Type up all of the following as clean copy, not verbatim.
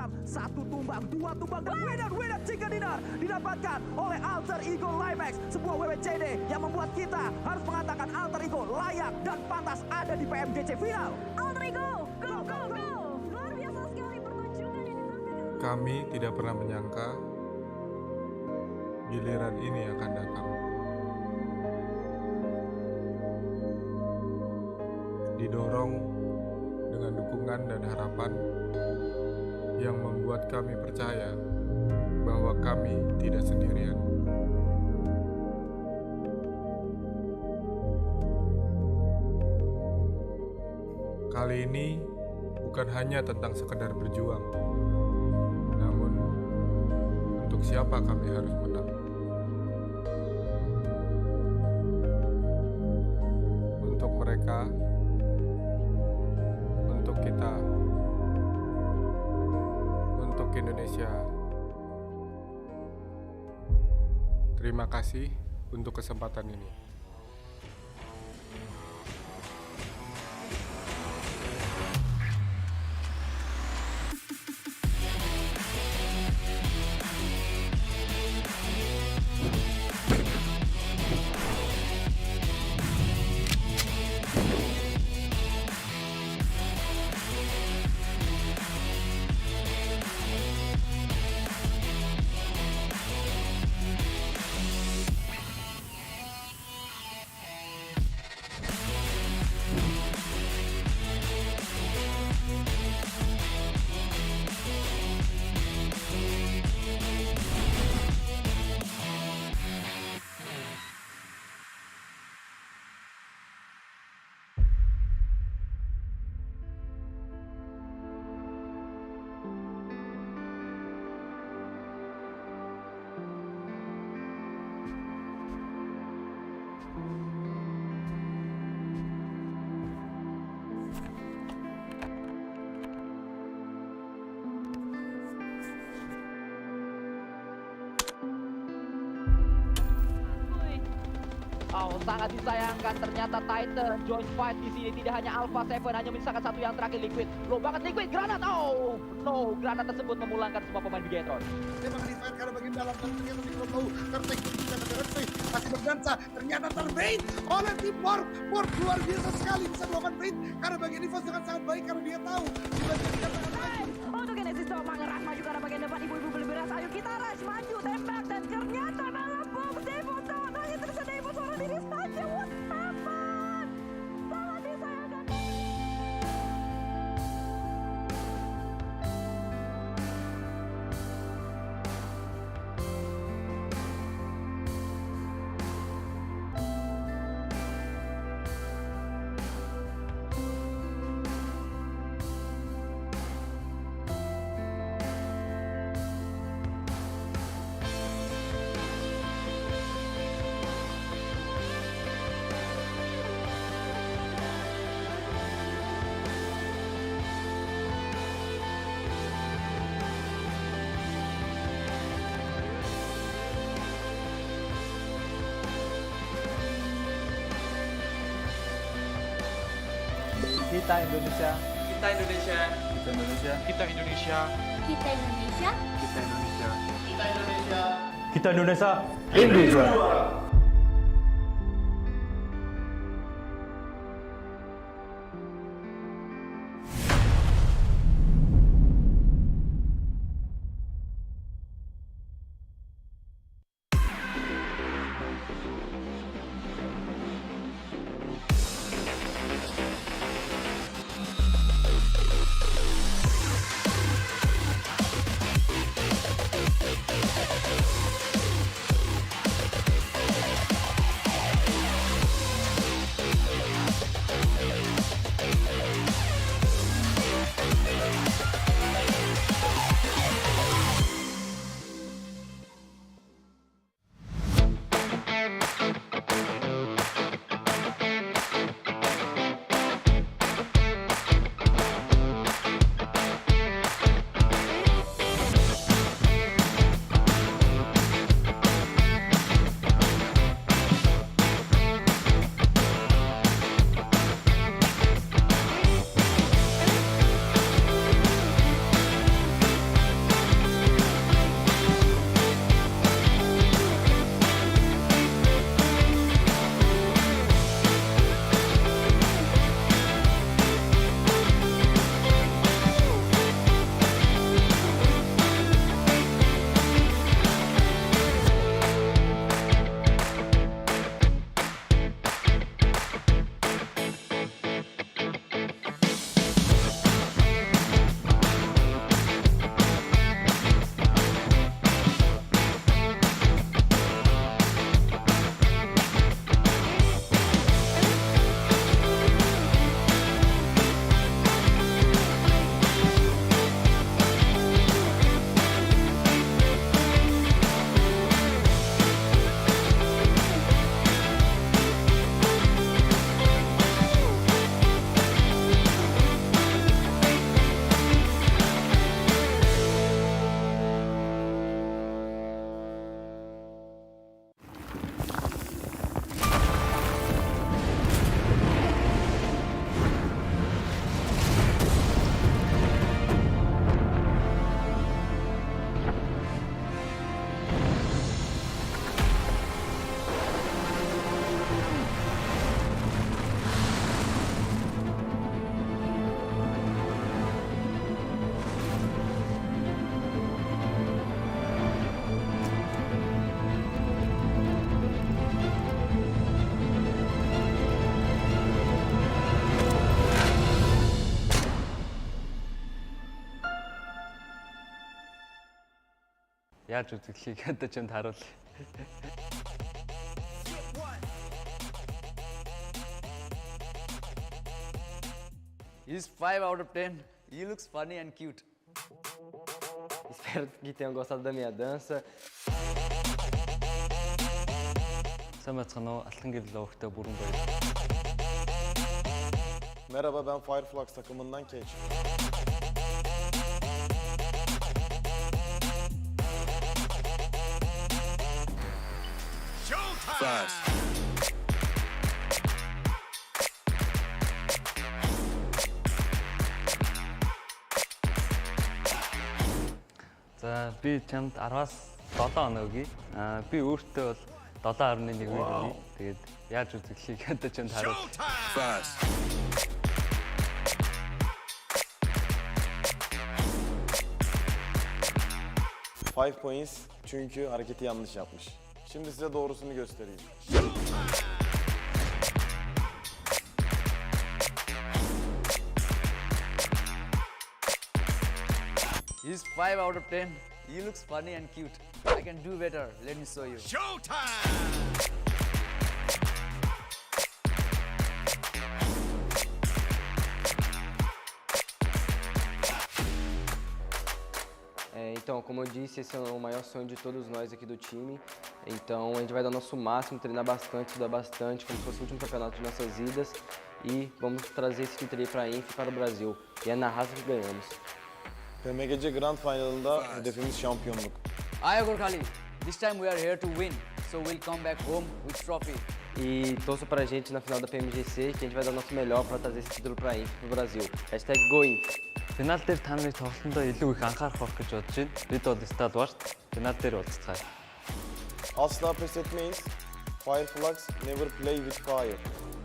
menang. 1 tumbang, 2 tumbang, dan winner chicken dinner didapatkan oleh Alter Ego Limax. Sebuah WWCD yang membuat kita harus mengatakan Alter Ego layak dan pantas ada di PMGC final. Alter Ego, go! Luar biasa sekali pertunjukan yang ditampilkan. Kami tidak pernah menyangka giliran ini akan datang. Didorong dengan dukungan dan harapan yang membuat kami percaya bahwa kami tidak sendirian. Kali ini bukan hanya tentang sekedar berjuang, namun untuk siapa kami harus menang. Untuk mereka, untuk kita, untuk Indonesia. Terima kasih untuk kesempatan ini. Oh, sangat disayangkan ternyata Titan join fight di sini tidak hanya Alpha 7, hanya menyisakan satu yang terakhir Liquid. Low banget Liquid, granat. Oh, no, granat tersebut memulangkan semua pemain Bigetron. Memang di fight karena bagian dalam dan ternyata di belum tahu tertek juga ada Rexy masih berdansa, ternyata terbait oleh tim Warp luar biasa sekali bisa melakukan bait karena bagian Evos dengan sangat baik karena dia tahu di bagian dikatakan maju. Untuk Genesis Doma ngeras maju ke arah bagian depan, ibu-ibu beli beras, ayo kita rush maju tembak dan ternyata malah box Devon hanya terus ada ibu seorang diri saja. What happened? Sangat disayangkan. Kita Indonesia. Kita Indonesia. Kita Indonesia. Kita Indonesia. Kita Indonesia. Kita Indonesia. Kita Indonesia. Kita Indonesia. Indonesia. яаж үзэхийг одоо чамд харуулъя. He's 5 out of 10. He looks funny and cute. Espero que tenham gostado da minha dança. Сайн бацхан уу, алтан гэрэл өгтөө бүрэн баяр. Merhaba, ben Fireflux takımından Keç. За би чамд 10-аас 7 оноо өгье. Би өөртөө бол 7.1 өгье. Тэгээд яаж үзэхийг одоо чамд харуулъя. 5 points çünkü hareketi yanlış yapmış. Şimdi size doğrusunu göstereyim. He's 5 out of 10. He looks funny and cute. I can do better. Let me show you. Então, como eu disse, esse é o maior sonho de todos nós aqui do time. Então, a gente vai dar nosso máximo, treinar bastante, estudar bastante, como se fosse o último campeonato de nossas vidas. E vamos trazer esse título aí para a Inf e para o Brasil. E é na raça que ganhamos. PMGC Grand Final'ında hedefimiz şampiyonluk. Ayo Gorkhali. This time we are here to win. So we'll come back home with trophy. E torça pra gente na final da PMGC, que a gente vai dar o nosso melhor para trazer esse título para a Inf e para o Brasil. Hashtag GoInf. Финал дээр та нарыг тоглолтондоо илүү их анхаарах байх гэж бодож байна. Бид бол стадварт финал дээр уулзцгаая. Asla pes etmeyiz. Fireflux never play with fire.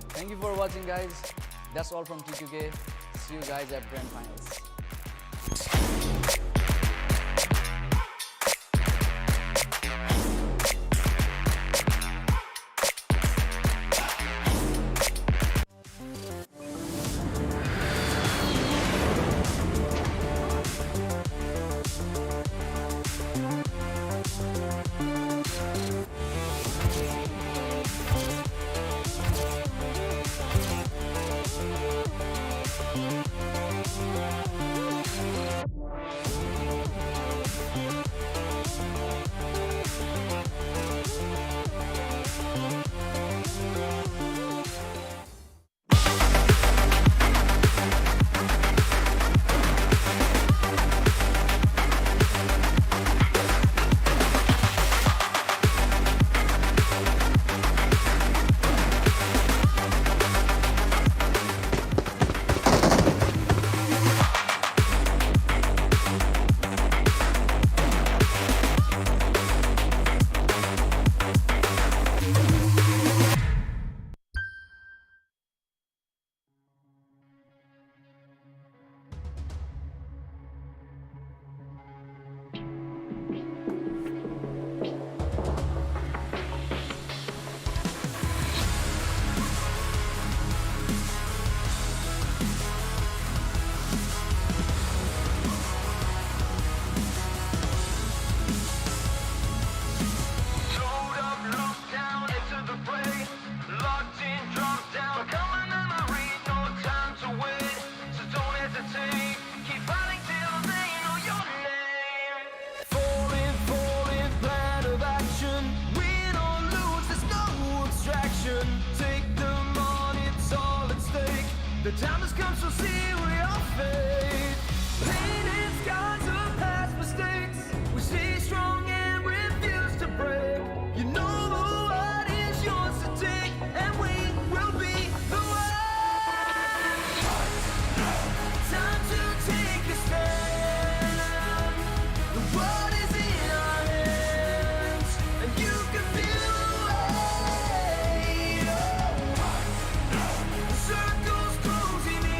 Thank you for watching, guys. That's all from TQK. See you guys at Grand Finals. The time has come, so see we are fate. Painted scars of past mistakes. We stay strong and refuse to break. You know what is yours to take, and we will be the one. Time to take a stand. The world is in our hands, and you can feel the weight. The circle's closing in.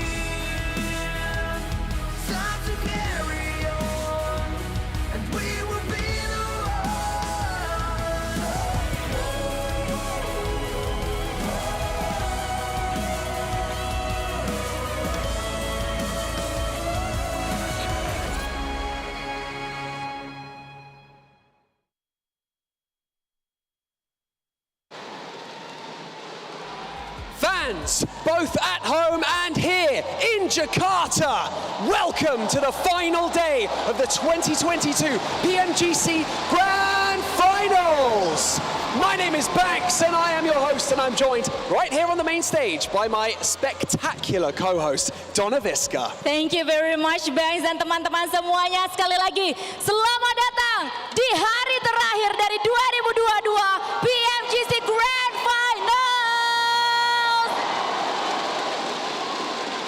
Fans, both at home and here in Jakarta, welcome to the final day of the 2022 PMGC Grand Finals. My name is Banks and I am your host, and I'm joined right here on the main stage by my spectacular co-host, Donna Visca. Thank you very much, Banks dan teman-teman semuanya. Sekali lagi, selamat datang di hari terakhir dari 2022 PMGC Grand Finals.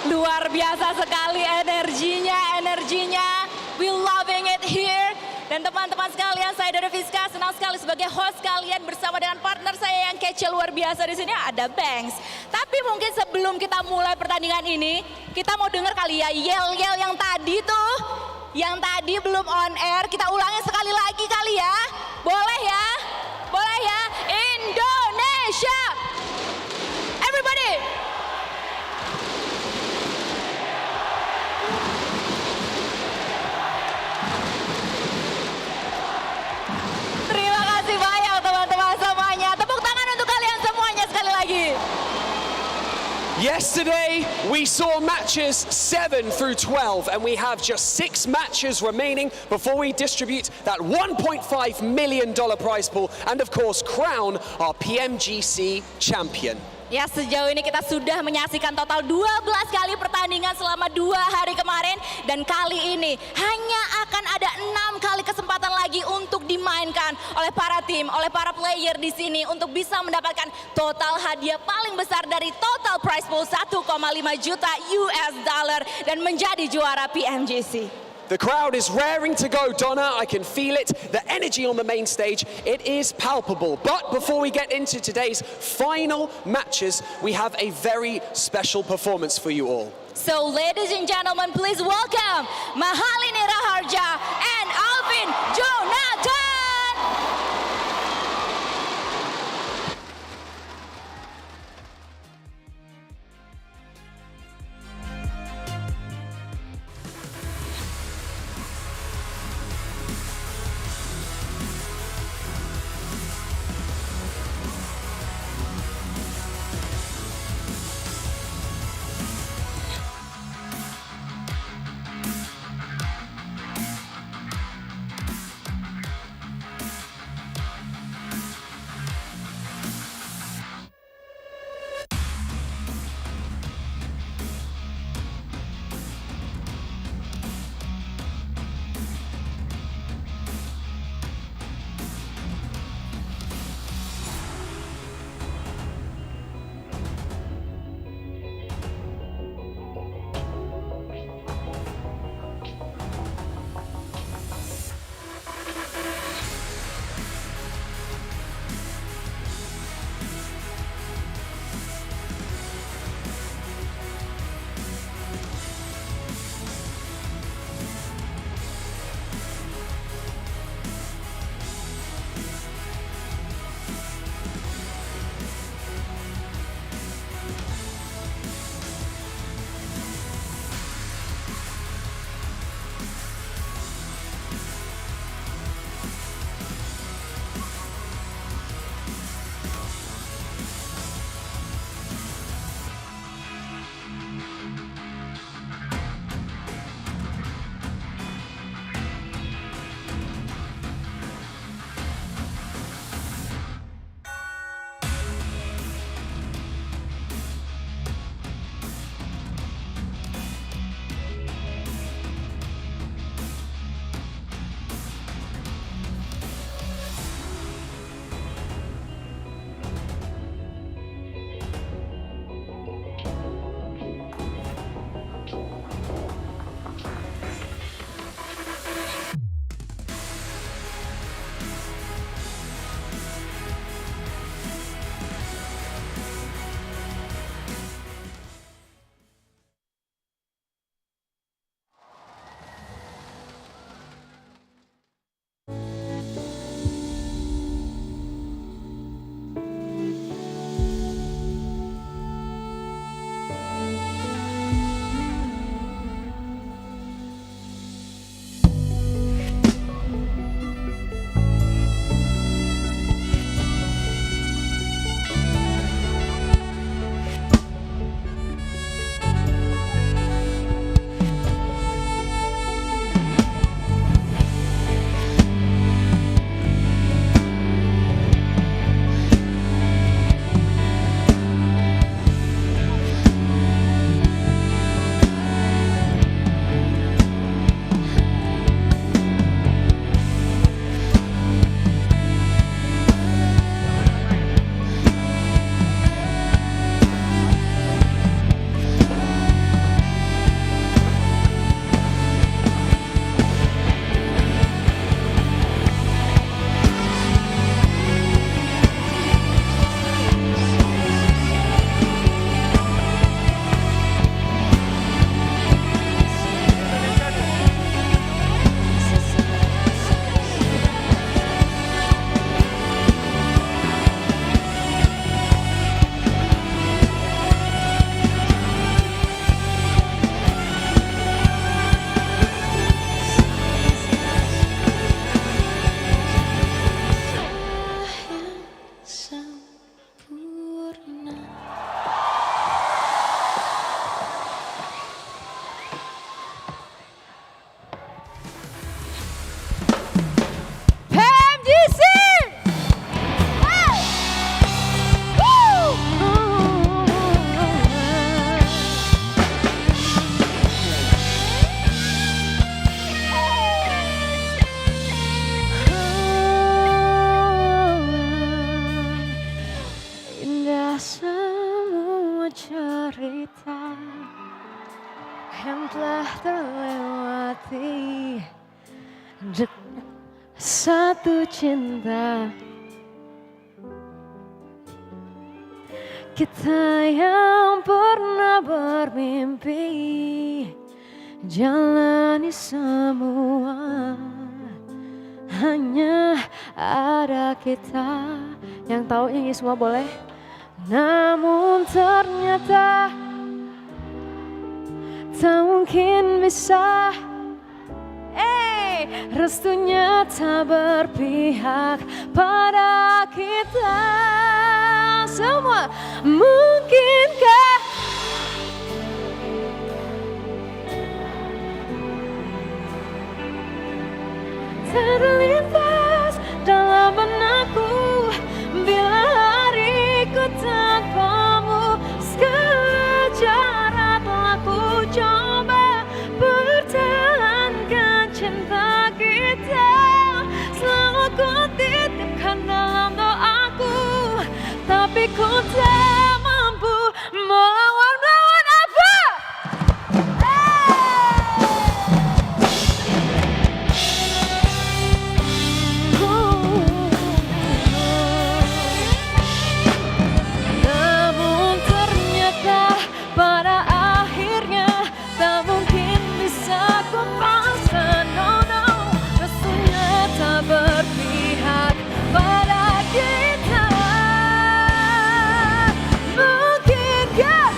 Luar biasa sekali energinya. We loving it here. Dan teman-teman sekalian, saya Donna Visca senang sekali sebagai host kalian bersama dengan partner saya yang kece luar biasa di sini ada Banks. Tapi mungkin sebelum kita mulai pertandingan ini, kita mau dengar kali ya yel-yel yang tadi tuh, yang tadi belum on air, kita ulangi sekali lagi kali ya. Boleh ya? Boleh ya? Indonesia. Everybody. Yesterday, we saw matches 7 through 12, and we have just 6 matches remaining before we distribute that $1.5 million prize pool and, of course, crown our PMGC champion. Ya, sejauh ini kita sudah menyaksikan total 12 kali pertandingan selama 2 hari kemarin. Dan kali ini hanya akan ada 6 kali kesempatan lagi untuk dimainkan oleh para tim, oleh para player di sini untuk bisa mendapatkan total hadiah paling besar dari total prize pool 1,5 juta US dollar dan menjadi juara PMGC. The crowd is raring to go, Donna. I can feel it. The energy on the main stage, it is palpable. But before we get into today's final matches, we have a very special performance for you all. So ladies and gentlemen, please welcome Mahalini Raharja and Alvin Jonathan. yang telah terlewati. Satu cinta kita yang pernah bermimpi, jalani semua. Hanya ada kita yang tahu ini semua boleh. Namun ternyata tak mungkin bisa. Restunya tak berpihak pada kita semua. Mungkinkah terlintas dalam benakku bila hariku tanpamu? Segala cara telah ku coba pertahankan cinta kita. Selalu ku titipkan dalam doaku, tapi ku tak mampu melawan apa? Namun ternyata pada akhirnya tak mungkin bisa ku paksa. No, no, restunya tak berpihak pada kita. Mungkinkah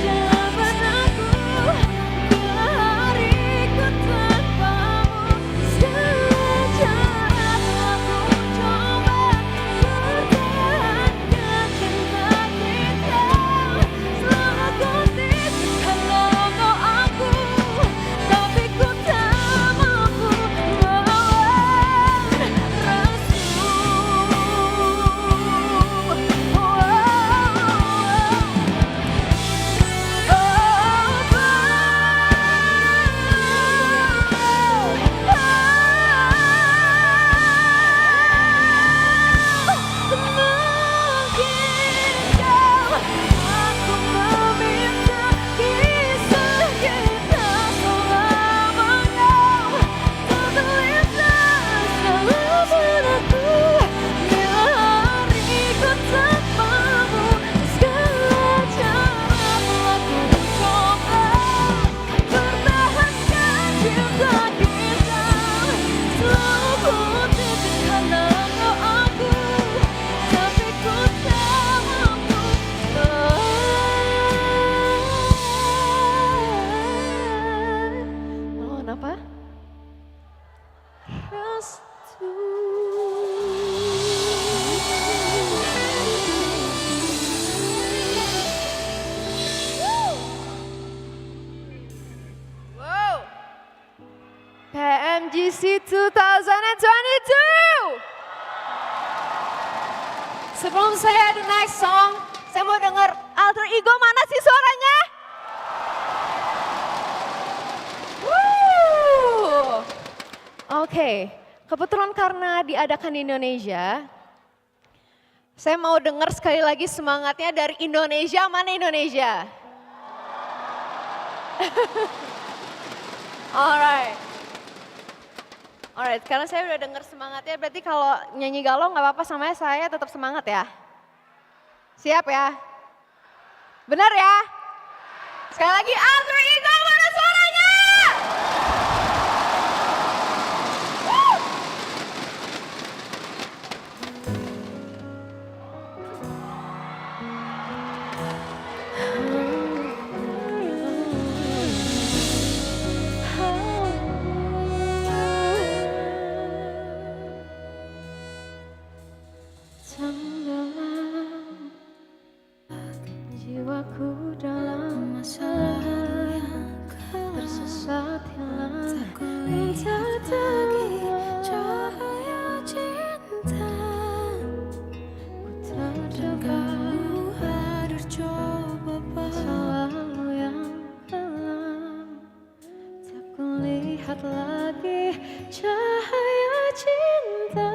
jawaban aku bila hariku tanpamu? Segala cara telah ku coba pertahankan cinta kita. Selalu ku titipkan dalam doaku, tapi ku tak mampu melawan rasu. Mungkinkah aku meminta kisah kita selamanya tak terlintas dalam benakku bila hariku tanpamu? Segala cara telah ku coba pertahankan cinta kita. Selalu ku titipkan dalam doaku, tapi ku tak mampu melawan apa? Restu. Wow. PMGC 2022. Sebelum saya the next song, saya mau denger alter ego mana sih suaranya? Woo. Oke, kebetulan karena diadakan di Indonesia, saya mau denger sekali lagi semangatnya dari Indonesia. Mana Indonesia? Alright. Alright, karena saya udah denger semangatnya, berarti kalau nyanyi galau nggak apa-apa sama saya tetap semangat ya? Siap ya? Benar ya? Sekali lagi, alter ego mana suaranya? Woo! Tenggelam jiwaku dalam masalah yang tersesat hilang, entah lagi cahaya cinta. Ku terjebak hadir coba selalu yang dalam, tak kulihat lagi cahaya cinta.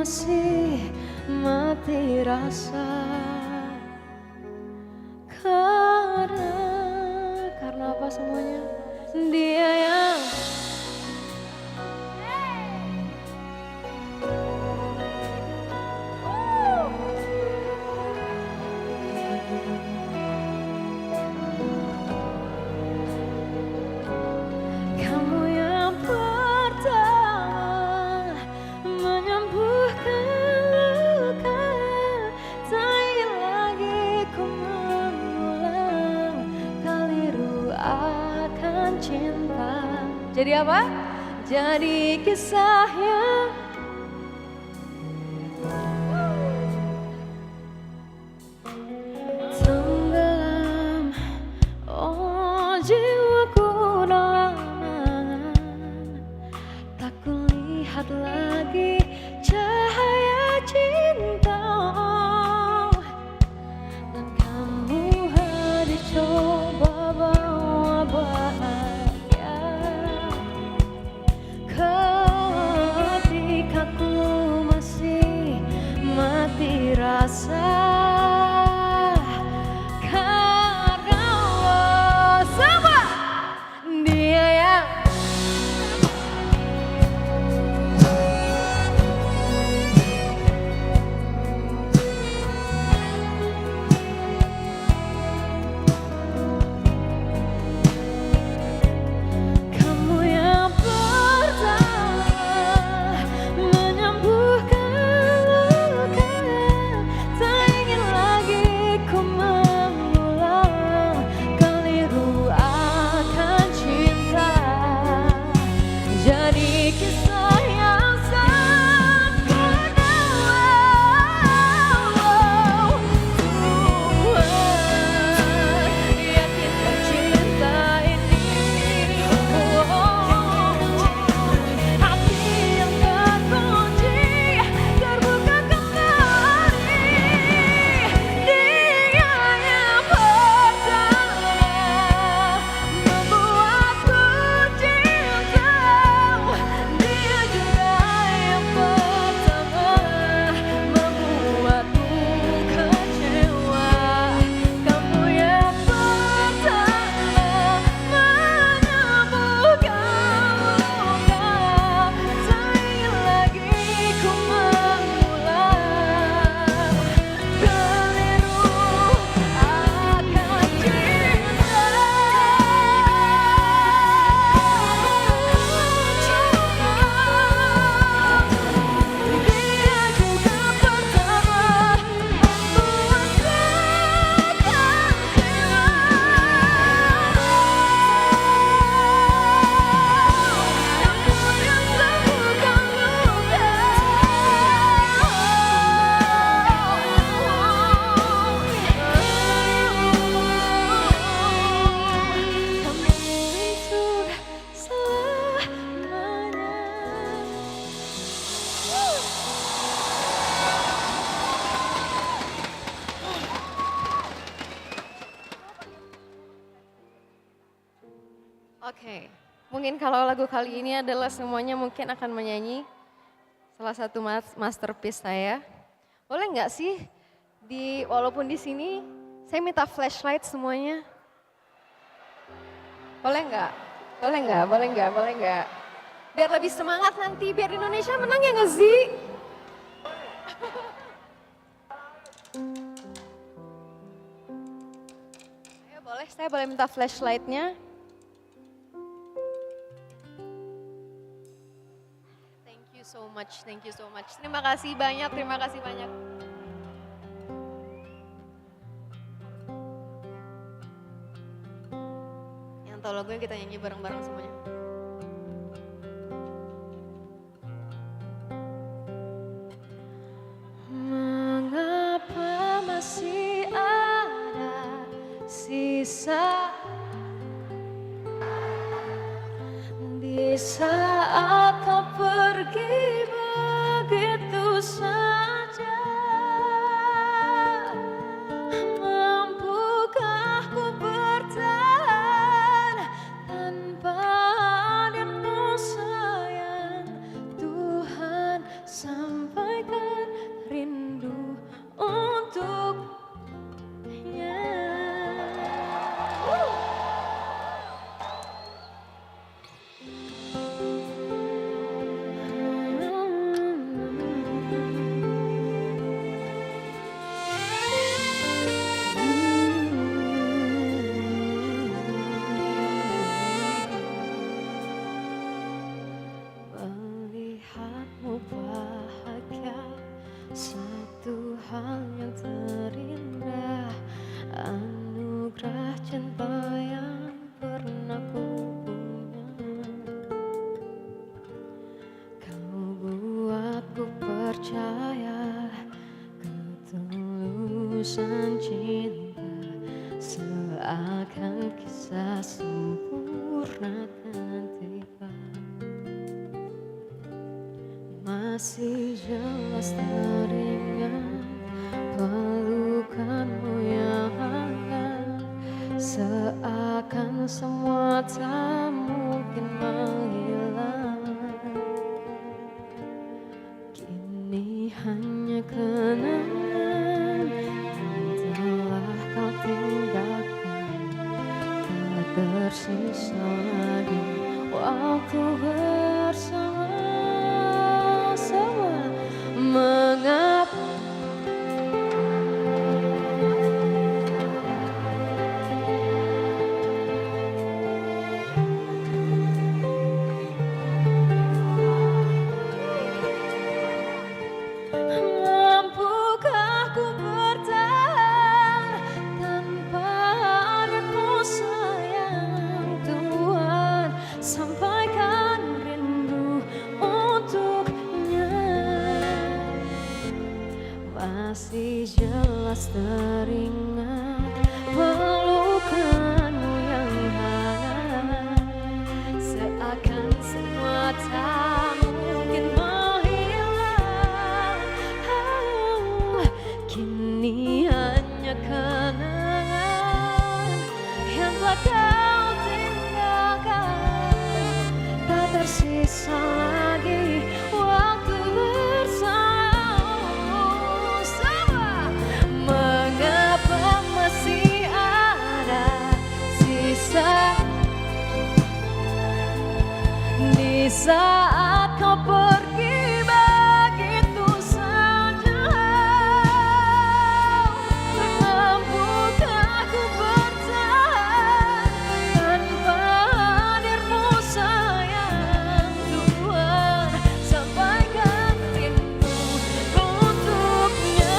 masih mati rasa. Karena apa semuanya? Dia yang kamu yang pertama menyembuhkan luka. Tak ingin lagi ku mengulang keliru akan cinta. Jadi apa? Jadi kisah yang tenggelam. Oh jiwaku dalam angan, tak kulihat lagi cahaya cinta. Dan kamu hanya coba bawa bahagia ketika ku masih mati rasa. Karena sama dia yang kamu yang pertama menyembuhkan luka. Tak ingin lagi ku mengulang keliru akan cinta. Jadi kisah yang sempurna. Tuhan yakinkan cinta ini. Hati yang terkunci terbuka kembali. Dia yang pertama membuatku cinta. Dia juga yang pertama membuatku kecewa. Kamu yang pertama menyembuhkan luka. Tak ingin lagi ku mengulang keliru akan cinta. Dia juga pertama membuat takkan kamu yang sembuhkan luka. Kamu untuk selamanya. Oke, mungkin kalau lagu kali ini adalah semuanya mungkin akan menyanyi salah satu masterpiece saya. Boleh nggak sih walaupun di sini saya minta flashlight semuanya? Boleh nggak? Boleh nggak? Boleh nggak? Boleh nggak? Biar lebih semangat nanti, biar Indonesia menang ya nggak sih? Ayo boleh, saya boleh minta flashlightnya? Thank you so much, thank you so much. Terima kasih banyak, terima kasih banyak. Yang tahu lagunya kita nyanyi bareng-bareng semuanya. Mengapa masih ada sisa di saat kau pergi begitu saja? Mampukah ku bertahan tanpa hadirmu sayang? Tuhan sampaikan ketulusan cinta seakan kisah sempurna kan tiba. Masih jelas teringat pelukanmu yang hangat, seakan semua tak mungkin menghilang. Kini hanya kenangan yang telah kau tinggalkan, tak tersisa lagi waktu bersama-sama. Mengapa masih jelas teringat pelukanmu yang hangat, seakan semua tak mungkin menghilang. Kini hanya kenangan yang telah kau tinggalkan, tak tersisa lagi waktu bersama. Masih ada sisa di saat kau pergi begitu saja. Mampukah ku bertahan tanpa hadirmu sayang Tuhan, sampaikan rindu untuknya.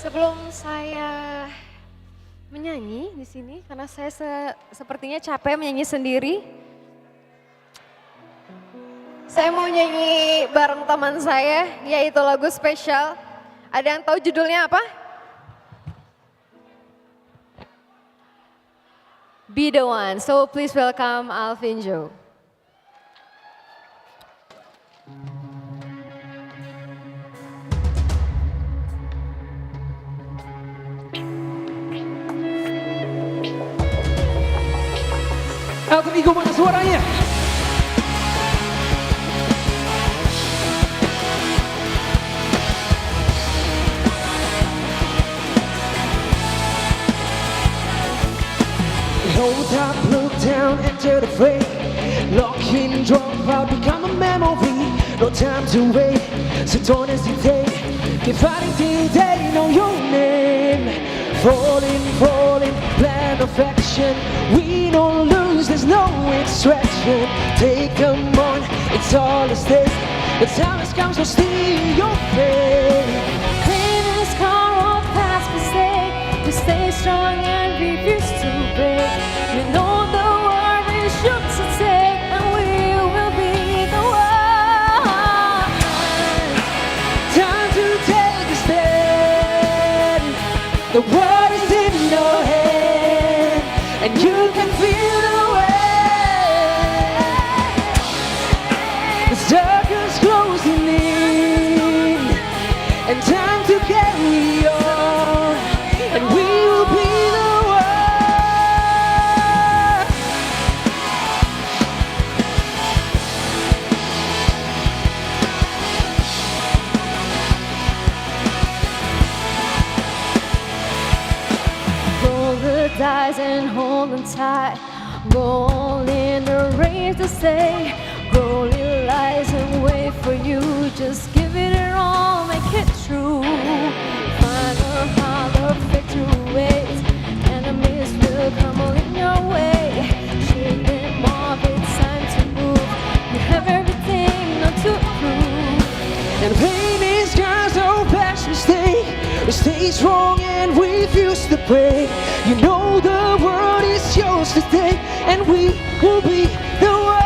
Sebelum saya menyanyi di sini, karena saya sepertinya capek menyanyi sendiri, saya mau nyanyi bareng teman saya, yaitu lagu spesial. Ada yang tahu judulnya apa? Be the One. So please welcome Alvin Joe. Alter Ego mana suaranya? Hold up, look down, enter the fray. Lock in, drop out, become a memory. No time to wait, so don't hesitate. Keep fighting till they know your name. Falling, falling, plan of action. We don't lose, there's no extraction. Take them on, it's all at stake. The time has come, so steal your faith. Clean this car off past mistake. We stay strong and refuse to break. You know the war is yours to take, and we will be the one. tight. Go all in the race to say, go little lies and wait for you. Just give it all, make it true. Find a hollow victory ways. Enemies will come all in your way. Shake them off, it's time to move. You have everything not to prove. And pain is just so best mistake. Stay strong and refuse to break. You know the world is yours to take, and we will be the world.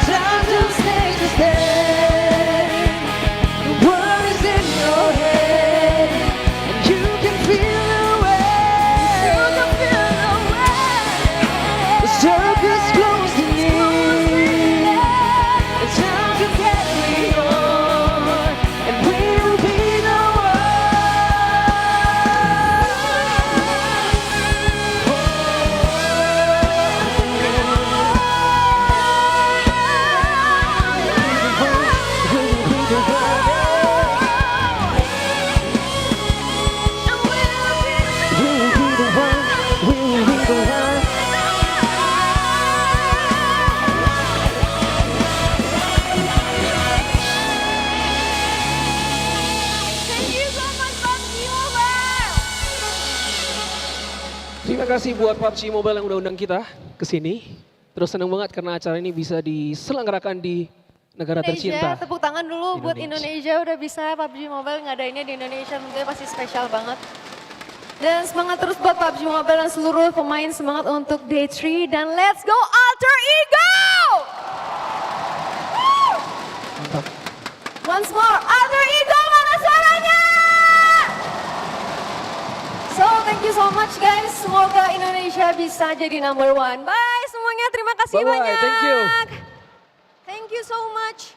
Time to stay. The world is in your head, And you can feel the way. you can feel the way. The circus closing in. It's time to carry on, And we will be the Terima kasih buat Pubgmobile yang udah undang kita ke sini. Terus senang banget karena acara ini bisa diselenggarakan di negara tercinta. Tepuk tangan dulu buat Indonesia udah bisa Pubgmobile ngadainnya di Indonesia, tentunya pasti spesial banget. Dan semangat terus buat Pubgmobile dan seluruh pemain, semangat untuk Day 3 dan let's go Alter Ego! Mantap. Once more, Alter Ego mana suaranya? So thank you so much guys, semoga Indonesia bisa jadi number 1. Bye semuanya, terima kasih Bye-bye, banyak. thank you. Thank you so much.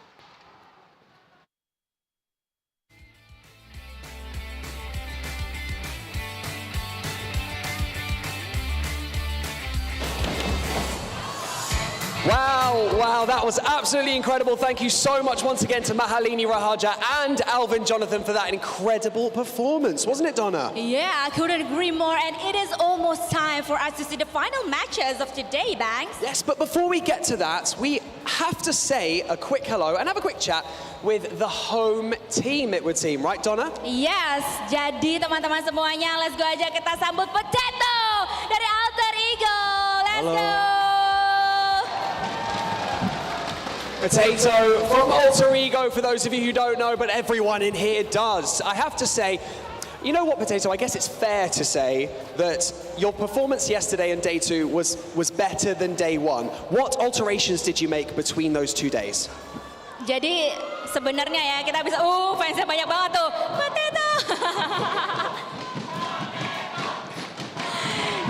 Wow, that was absolutely incredible. Thank you so much once again to Mahalini Rahaja and Alvin Jonathan for that incredible performance, wasn't it, Donna? Yeah, I couldn't agree more, and it is almost time for us to see the final matches of today, Banks. Yes, but before we get to that, we have to say a quick hello and have a quick chat with the home team, it would seem, right, Donna? Yes, jadi teman-teman semuanya, let's go aja kita sambut Potato dari Alter Ego. Let's go. Potato from Alter Ego, for those of you who don't know, but everyone in here does. I have to say, you know what, Potato, I guess it's fair to say that your performance yesterday in day 2 was better than day 1. What alterations did you make between those 2 days? Jadi sebenarnya ya kita bisa, fansnya banyak banget tuh, Potato.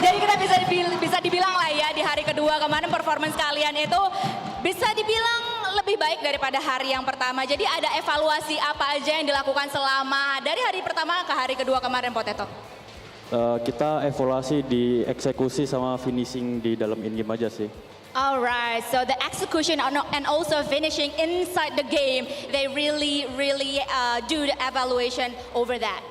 Jadi kita bisa dibilang lah ya di hari kedua kemarin performance kalian itu bisa dibilang lebih baik daripada hari yang pertama. Jadi ada evaluasi apa aja yang dilakukan selama dari hari pertama ke hari kedua kemarin, Potato? Kita evaluasi di eksekusi sama finishing di dalam in-game aja sih. Alright, so the execution and also finishing inside the game, they really do the evaluation over that.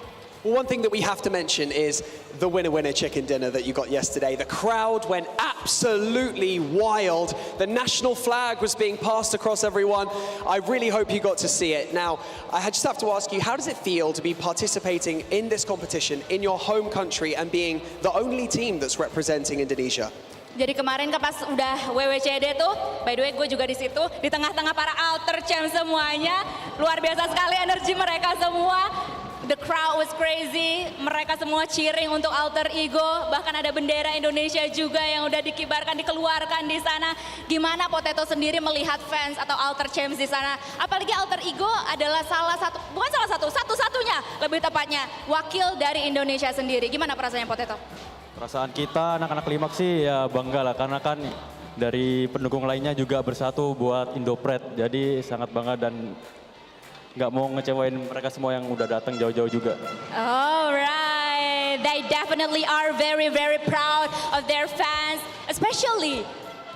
Well, one thing that we have to mention is the winner chicken dinner that you got yesterday. The crowd went absolutely wild. The national flag was being passed across everyone. I really hope you got to see it. Now, I just have to ask you, how does it feel to be participating in this competition in your home country and being the only team that's representing Indonesia? Jadi kemarin pas udah WWCD tuh, by the way gue juga di situ, di tengah-tengah para Alter Champ semuanya, luar biasa sekali energi mereka semua. The crowd was crazy, mereka semua cheering untuk Alter Ego, bahkan ada bendera Indonesia juga yang udah dikibarkan, dikeluarkan di sana. Gimana Potato sendiri melihat fans atau Alter Champs di sana? Apalagi Alter Ego adalah satu-satunya lebih tepatnya wakil dari Indonesia sendiri. Gimana perasaannya Potato? Perasaan kita anak-anak Limak sih ya bangga lah karena kan dari pendukung lainnya juga bersatu buat Indopret. Jadi sangat bangga dan nggak mau ngecewain mereka semua yang udah datang jauh-jauh juga. Alright, they definitely are very proud of their fans, especially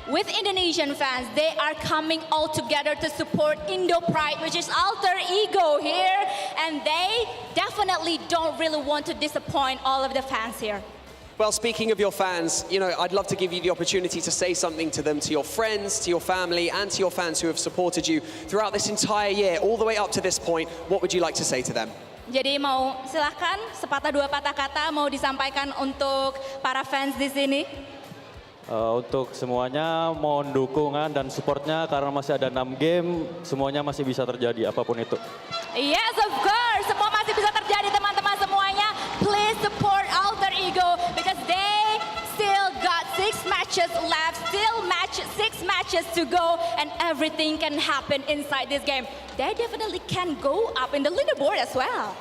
with Indonesian fans. They are coming all together to support Indo Pride, which is Alter Ego here, and they definitely don't really want to disappoint all of the fans here. Well, speaking of your fans, you know, I'd love to give you the opportunity to say something to them, to your friends, to your family, and to your fans who have supported you throughout this entire year, all the way up to this point. What would you like to say to them? Jadi mau silahkan sepatah dua patah kata mau disampaikan untuk para fans di sini. Untuk semuanya mohon dukungan dan supportnya karena masih ada 6 game, semuanya masih bisa terjadi apapun itu. Yes, of course. Semua masih bisa terjadi teman-teman semuanya. Please support Alter Ego because they still got 6 matches left, still 6 matches to go, and everything can happen inside this game. They definitely can go up in the leaderboard as well.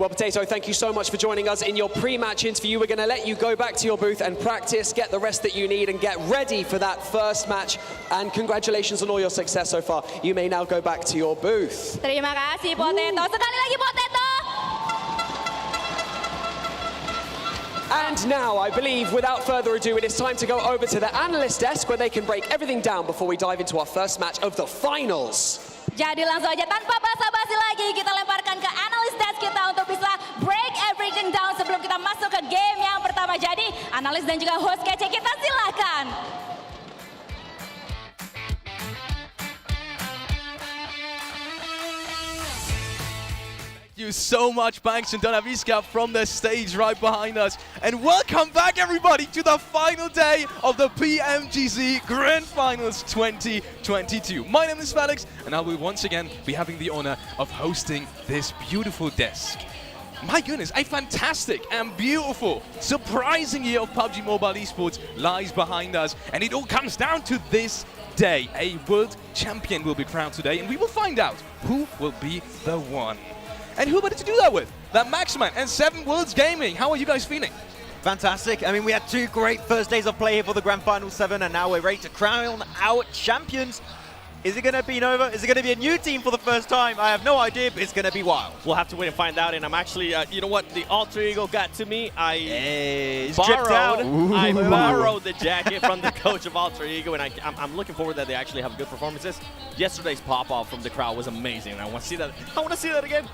Well, Potato, thank you so much for joining us in your pre-match interview. We're going to let you go back to your booth and practice, get the rest that you need, and get ready for that first match. And congratulations on all your success so far. You may now go back to your booth. Terima kasih Potato. Sekali lagi Potato. And now, I believe, without further ado, it is time to go over to the analyst desk where they can break everything down before we dive into our first match of the finals. Jadi langsung aja tanpa basa-basi lagi kita lemparkan ke analis desk kita untuk bisa break everything down sebelum kita masuk ke game yang pertama. Jadi analis dan juga host kece kita silakan. Thank you so much, Banks and Donaviska from the stage right behind us. And welcome back, everybody, to the final day of the PMGC Grand Finals 2022. My name is Felix, and I will once again be having the honor of hosting this beautiful desk. My goodness, a fantastic and beautiful, surprising year of PUBG Mobile Esports lies behind us. And it all comes down to this day. A world champion will be crowned today, and we will find out who will be the one. And who better to do that with? That Maximan and 7 Worlds Gaming. How are you guys feeling? Fantastic. I mean, we had 2 great first days of play here for the Grand Final 7, and now we're ready to crown our champions. Is it going to be Nova? Is it going to be a new team for the first time? I have no idea, but it's going to be wild. We'll have to wait and find out, and I'm actually, you know what, the alter ego got to me. I borrowed the jacket from the coach of alter ego, and I'm looking forward that they actually have good performances. Yesterday's pop-off from the crowd was amazing, and I want to see that. I want to see that again.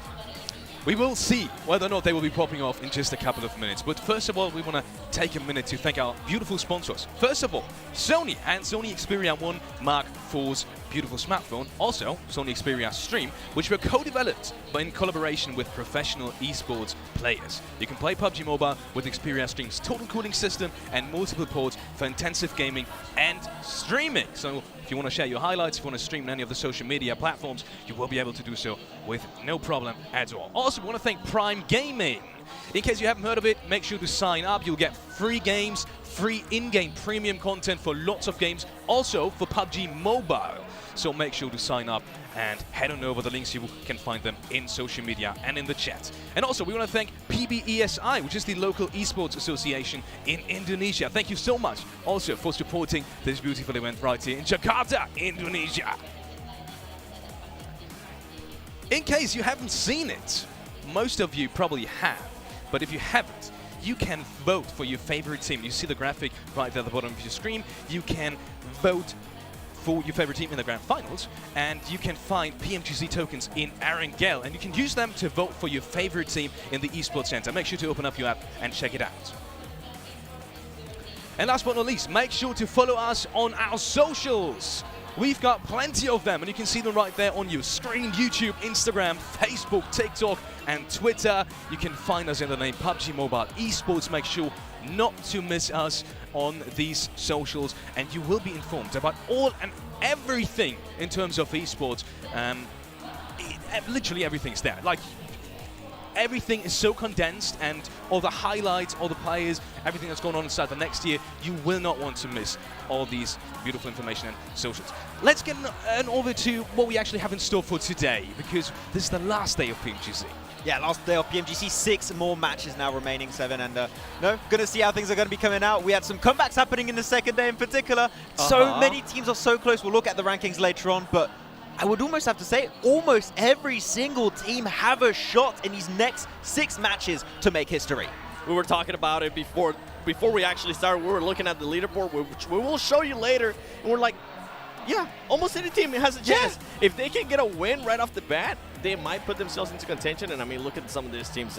We will see whether or not they will be popping off in just a couple of minutes. But first of all, we want to take a minute to thank our beautiful sponsors. First of all, Sony and Sony Xperia 1 Mark IV's beautiful smartphone. Also, Sony Xperia Stream, which were co-developed in collaboration with professional esports players. You can play PUBG Mobile with Xperia Stream's total cooling system and multiple ports for intensive gaming and streaming. So if you want to share your highlights, if you want to stream on any of the social media platforms, you will be able to do so with no problem at all. Also, we want to thank Prime Gaming. In case you haven't heard of it, make sure to sign up. You'll get free games, free in-game premium content for lots of games, also for PUBG Mobile. So make sure to sign up and head on over. The links, you can find them in social media and in the chat. And also, we want to thank PBESI, which is the local esports association in Indonesia. Thank you so much also for supporting this beautiful event right here in Jakarta, Indonesia. In case you haven't seen it, most of you probably have, but if you haven't, you can vote for your favorite team. You see the graphic right there at the bottom of your screen. You can vote for your favorite team in the Grand Finals, and you can find PMGC tokens in Erangel, and you can use them to vote for your favorite team in the Esports Center. Make sure to open up your app and check it out. And last but not least, make sure to follow us on our socials. We've got plenty of them, and you can see them right there on your screen. YouTube, Instagram, Facebook, TikTok, and Twitter. You can find us in the name PUBG Mobile Esports. Make sure not to miss us on these socials, and you will be informed about all and everything in terms of esports. Literally everything's there. Like, everything is so condensed, and all the highlights, all the players, everything that's going on inside the next year, you will not want to miss all these beautiful information and socials. Let's get over to what we actually have in store for today, because this is the last day of PMGC. Yeah, last day of PMGC, 6 more matches now remaining, 7, and gonna see how things are gonna be coming out. We had some comebacks happening in the second day in particular. So many teams are so close. We'll look at the rankings later on, but I would almost have to say almost every single team have a shot in these next 6 matches to make history. We were talking about it before we actually started. We were looking at the leaderboard, which we will show you later, and we're like, Yeah, almost any team has a chance. If they can get a win right off the bat, they might put themselves into contention. And I mean, look at some of these teams.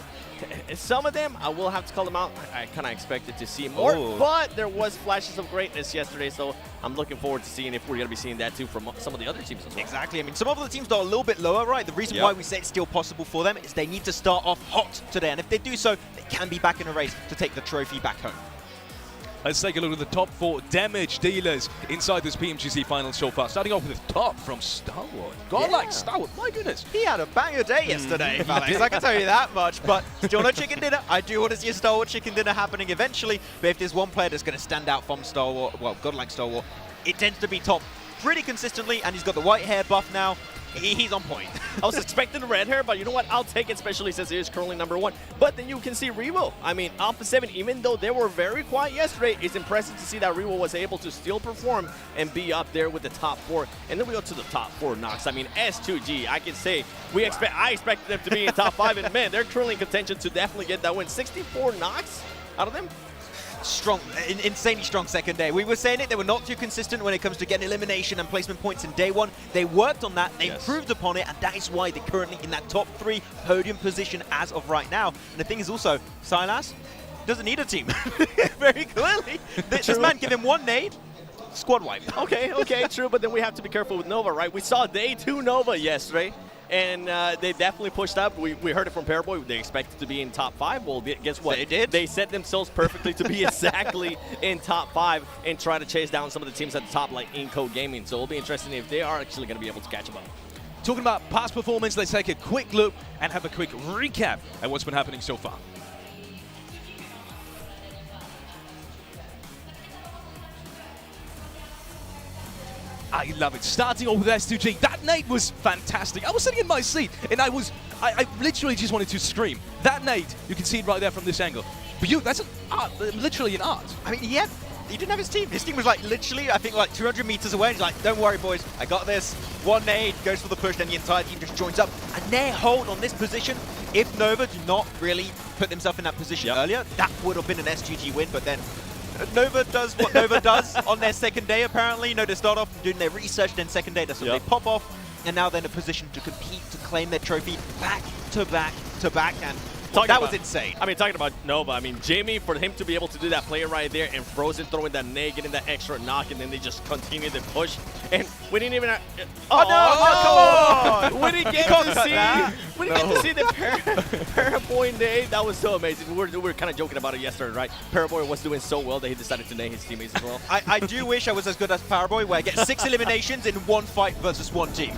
Some of them, I will have to call them out. I kind of expected to see more, but there was flashes of greatness yesterday. So I'm looking forward to seeing if we're going to be seeing that too from some of the other teams as well. Exactly. I mean, some of the teams that are a little bit lower, right? The reason why we say it's still possible for them is they need to start off hot today. And if they do so, they can be back in a race to take the trophy back home. Let's take a look at the top 4 damage dealers inside this PMGC final so far. Starting off with the top from Starwood. Godlike Starwood, my goodness. He had a banger day yesterday, Alex. I can tell you that much, but still no chicken dinner. I do want to see a Starwood chicken dinner happening eventually, but if there's one player that's going to stand out from Starwood, well, Godlike Starwood, it tends to be top pretty consistently, and he's got the white hair buff now. He's on point. I was expecting the red hair, but you know what? I'll take it, especially since he is currently #1. But then you can see Revo. I mean, Alpha 7, even though they were very quiet yesterday, it's impressive to see that Revo was able to still perform and be up there with the top 4. And then we go to the top 4 knocks. I mean, S2G, I can say I expected them to be in top 5, and man, they're currently in contention to definitely get that win. 64 knocks out of them. Strong, insanely strong second day. We were saying it, they were not too consistent when it comes to getting elimination and placement points in day 1. They worked on that, they improved upon it, and that is why they're currently in that top 3 podium position as of right now. And the thing is also, Silas doesn't need a team. Very clearly. This man, give him one nade, squad wipe. Okay, true, but then we have to be careful with Nova, right? We saw day 2 Nova yesterday. And they definitely pushed up. We heard it from Paraboy. They expected to be in top 5. Well, guess what? They did. They set themselves perfectly to be exactly in top 5 and try to chase down some of the teams at the top like Inco Gaming. So it'll be interesting if they are actually going to be able to catch them up. Talking about past performance, let's take a quick look and have a quick recap at what's been happening so far. I love it. Starting off with S2G, that nade was fantastic. I was sitting in my seat and I literally just wanted to scream. That nade, you can see it right there from this angle. But that's literally an art. I mean, he didn't have his team. His team was like literally, I think like 200 meters away. He's like, don't worry, boys, I got this. One nade, goes for the push, then the entire team just joins up. And their hold on this position, if Nova do not really put themselves in that position earlier, that would have been an SGG win, but then Nova does what Nova does on their second day, apparently. You know, they start off doing their research, then second day, that's when they pop off, and now they're in a position to compete, to claim their trophy back to back to back, and that was insane. I mean, talking about Nova, I mean, Jamie, for him to be able to do that play right there and Frozen throwing that nade, getting that extra knock, and then they just continue to push. And we didn't even... come on! We didn't get to see the Paraboy nade. That was so amazing. We were kind of joking about it yesterday, right? Paraboy was doing so well that he decided to nade his teammates as well. I do wish I was as good as Paraboy, where I get 6 eliminations in 1 fight versus 1 team.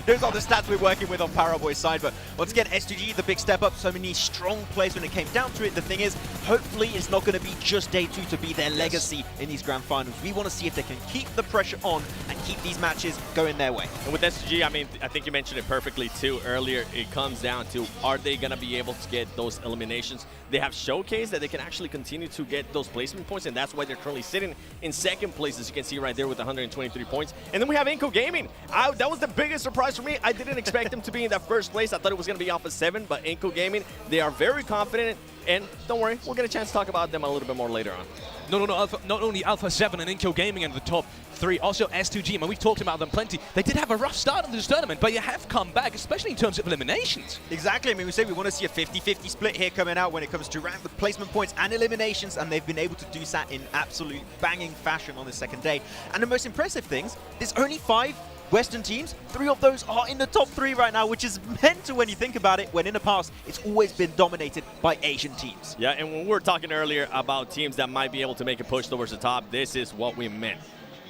Those are the stats we're working with on Paraboy's side. But once again, SGG, the big step up. So many strong plays when it came down to it. The thing is, hopefully it's not going to be just day 2 to be their legacy in these grand finals. We want to see if they can keep the pressure on and keep these matches going their way. And with SGG, I mean, I think you mentioned it perfectly too earlier. It comes down to, are they going to be able to get those eliminations? They have showcased that they can actually continue to get those placement points, and that's why they're currently sitting in second place, as you can see right there with 123 points. And then we have Inco Gaming. That was the biggest surprise for me. I didn't expect them to be in that first place. I thought it was going to be Alpha 7, but Inco Gaming, they are very confident. And don't worry, we'll get a chance to talk about them a little bit more later on. No, not only Alpha 7 and Inco Gaming in the top 3, also S2G, and we've talked about them plenty. They did have a rough start in this tournament, but you have come back, especially in terms of eliminations. Exactly. I mean, we say we want to see a 50-50 split here coming out when it comes to rank with placement points and eliminations, and they've been able to do that in absolute banging fashion on the second day. And the most impressive things, there's only 5 Western teams. 3 of those are in the top 3 right now, which is mental when you think about it, when in the past, it's always been dominated by Asian teams. Yeah, and when we were talking earlier about teams that might be able to make a push towards the top, this is what we meant.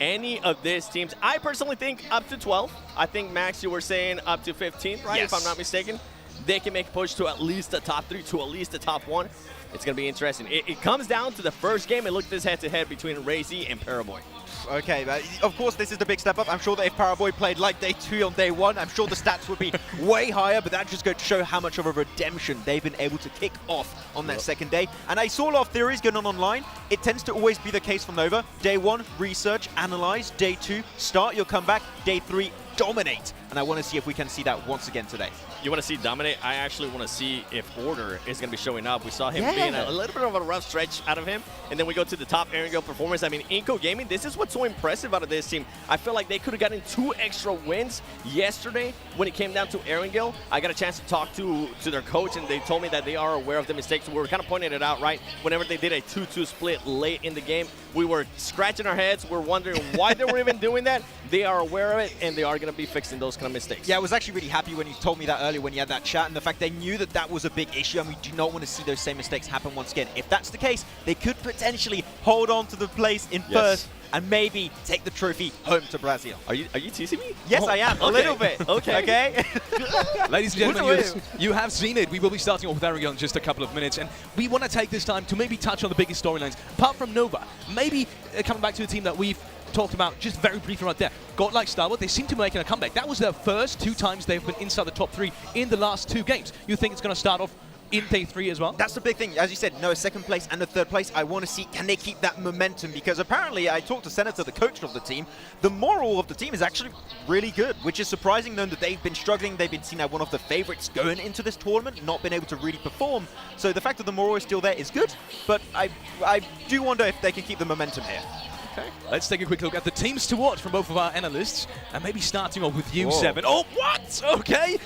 Any of these teams, I personally think up to 12. I think, Max, you were saying up to 15, right? Yes. If I'm not mistaken. They can make a push to at least the top 3, to at least the top 1. It's going to be interesting. It comes down to the first game, and look at this head-to-head between Razy and Paraboy. Okay, of course this is the big step up. I'm sure that if Paraboy played like day 2 on day 1, I'm sure the stats would be way higher, but that just goes to show how much of a redemption they've been able to kick off on that second day. And I saw a lot of theories going on online. It tends to always be the case for Nova. Day 1, research, analyze. Day 2, start your comeback. Day 3, dominate. And I want to see if we can see that once again today. You want to see dominate? I actually want to see if order is going to be showing up. We saw him being a little bit of a rough stretch out of him. And then we go to the top Erangel performance. I mean, Inco Gaming, this is what's so impressive out of this team. I feel like they could have gotten 2 extra wins yesterday when it came down to Erangel. I got a chance to talk to their coach, and they told me that they are aware of the mistakes. We were kind of pointing it out, right? Whenever they did a 2-2 split late in the game, we were scratching our heads. We're wondering why they were even doing that. They are aware of it, and they are going to be fixing those kind of mistakes. Yeah, I was actually really happy when you told me that earlier when you had that chat, and the fact they knew that that was a big issue, and we do not want to see those same mistakes happen once again. If that's the case, they could potentially hold on to the place in first and maybe take the trophy home to Brazil. Are you teasing me? Yes, I am. A little bit. Okay. Ladies and gentlemen, you have seen it. We will be starting off with Erangel in just a couple of minutes, and we want to take this time to maybe touch on the biggest storylines. Apart from Nova, maybe coming back to a team that we've talked about just very briefly right there. Godlike Starwood, they seem to be making a comeback. That was their first 2 times they've been inside the top 3 in the last 2 games. You think it's going to start off in day 3 as well? That's the big thing. As you said, no, a second place and a third place. I want to see, can they keep that momentum? Because apparently, I talked to Senator, the coach of the team, the moral of the team is actually really good, which is surprising knowing that they've been struggling. They've been seen as one of the favorites going into this tournament, not been able to really perform. So the fact that the moral is still there is good, but I do wonder if they can keep the momentum here. Okay. Let's take a quick look at the teams to watch from both of our analysts, and maybe starting off with you, Seven. Oh, what? Okay.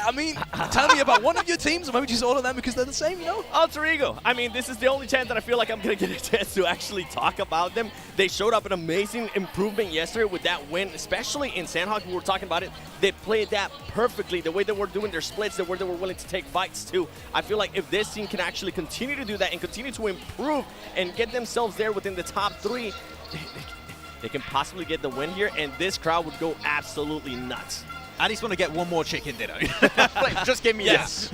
I mean, tell me about one of your teams, or maybe just all of them because they're the same, you know? Alter Ego. I mean, this is the only chance that I feel like I'm going to get a chance to actually talk about them. They showed up an amazing improvement yesterday with that win, especially in Sanhok. We were talking about it. They played that perfectly, the way they were doing their splits, the way they were willing to take fights too. I feel like if this team can actually continue to do that and continue to improve and get themselves there within the top 3, they can possibly get the win here, and this crowd would go absolutely nuts. I just want to get one more chicken dinner. Just give me that.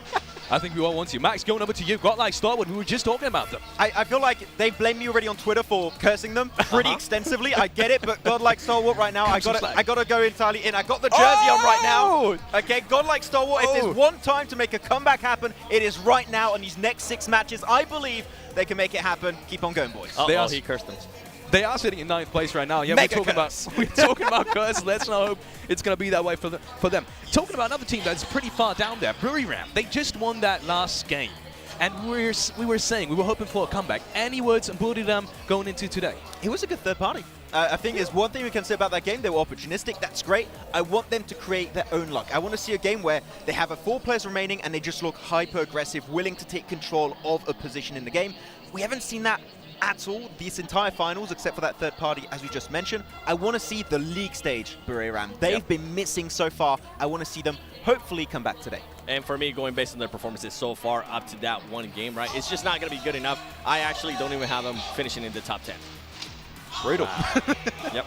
I think we all want you. Max, going over to you. Godlike Starwood, we were just talking about them. I feel like they blamed me already on Twitter for cursing them pretty extensively. I get it, but Godlike Starwood right now, I gotta go entirely in. I got the jersey on right now. Okay, Godlike Starwood, if there's one time to make a comeback happen, it is right now in these next 6 matches. I believe they can make it happen. Keep on going, boys. He cursed them. They are sitting in 9th place right now. Yeah, we're talking about curse. Let's not hope it's going to be that way for them. Talking about another team that's pretty far down there, Buriram. They just won that last game. And we were hoping for a comeback. Any words on Buriram going into today? It was a good third party. I think there's one thing we can say about that game. They were opportunistic. That's great. I want them to create their own luck. I want to see a game where they have 4 players remaining and they just look hyper-aggressive, willing to take control of a position in the game. We haven't seen that at all this entire finals, except for that third party, as we just mentioned. I want to see the league stage, Buriram. They've been missing so far. I want to see them hopefully come back today. And for me, going based on their performances so far up to that one game, right, it's just not going to be good enough. I actually don't even have them finishing in the top 10. Brutal. Yep.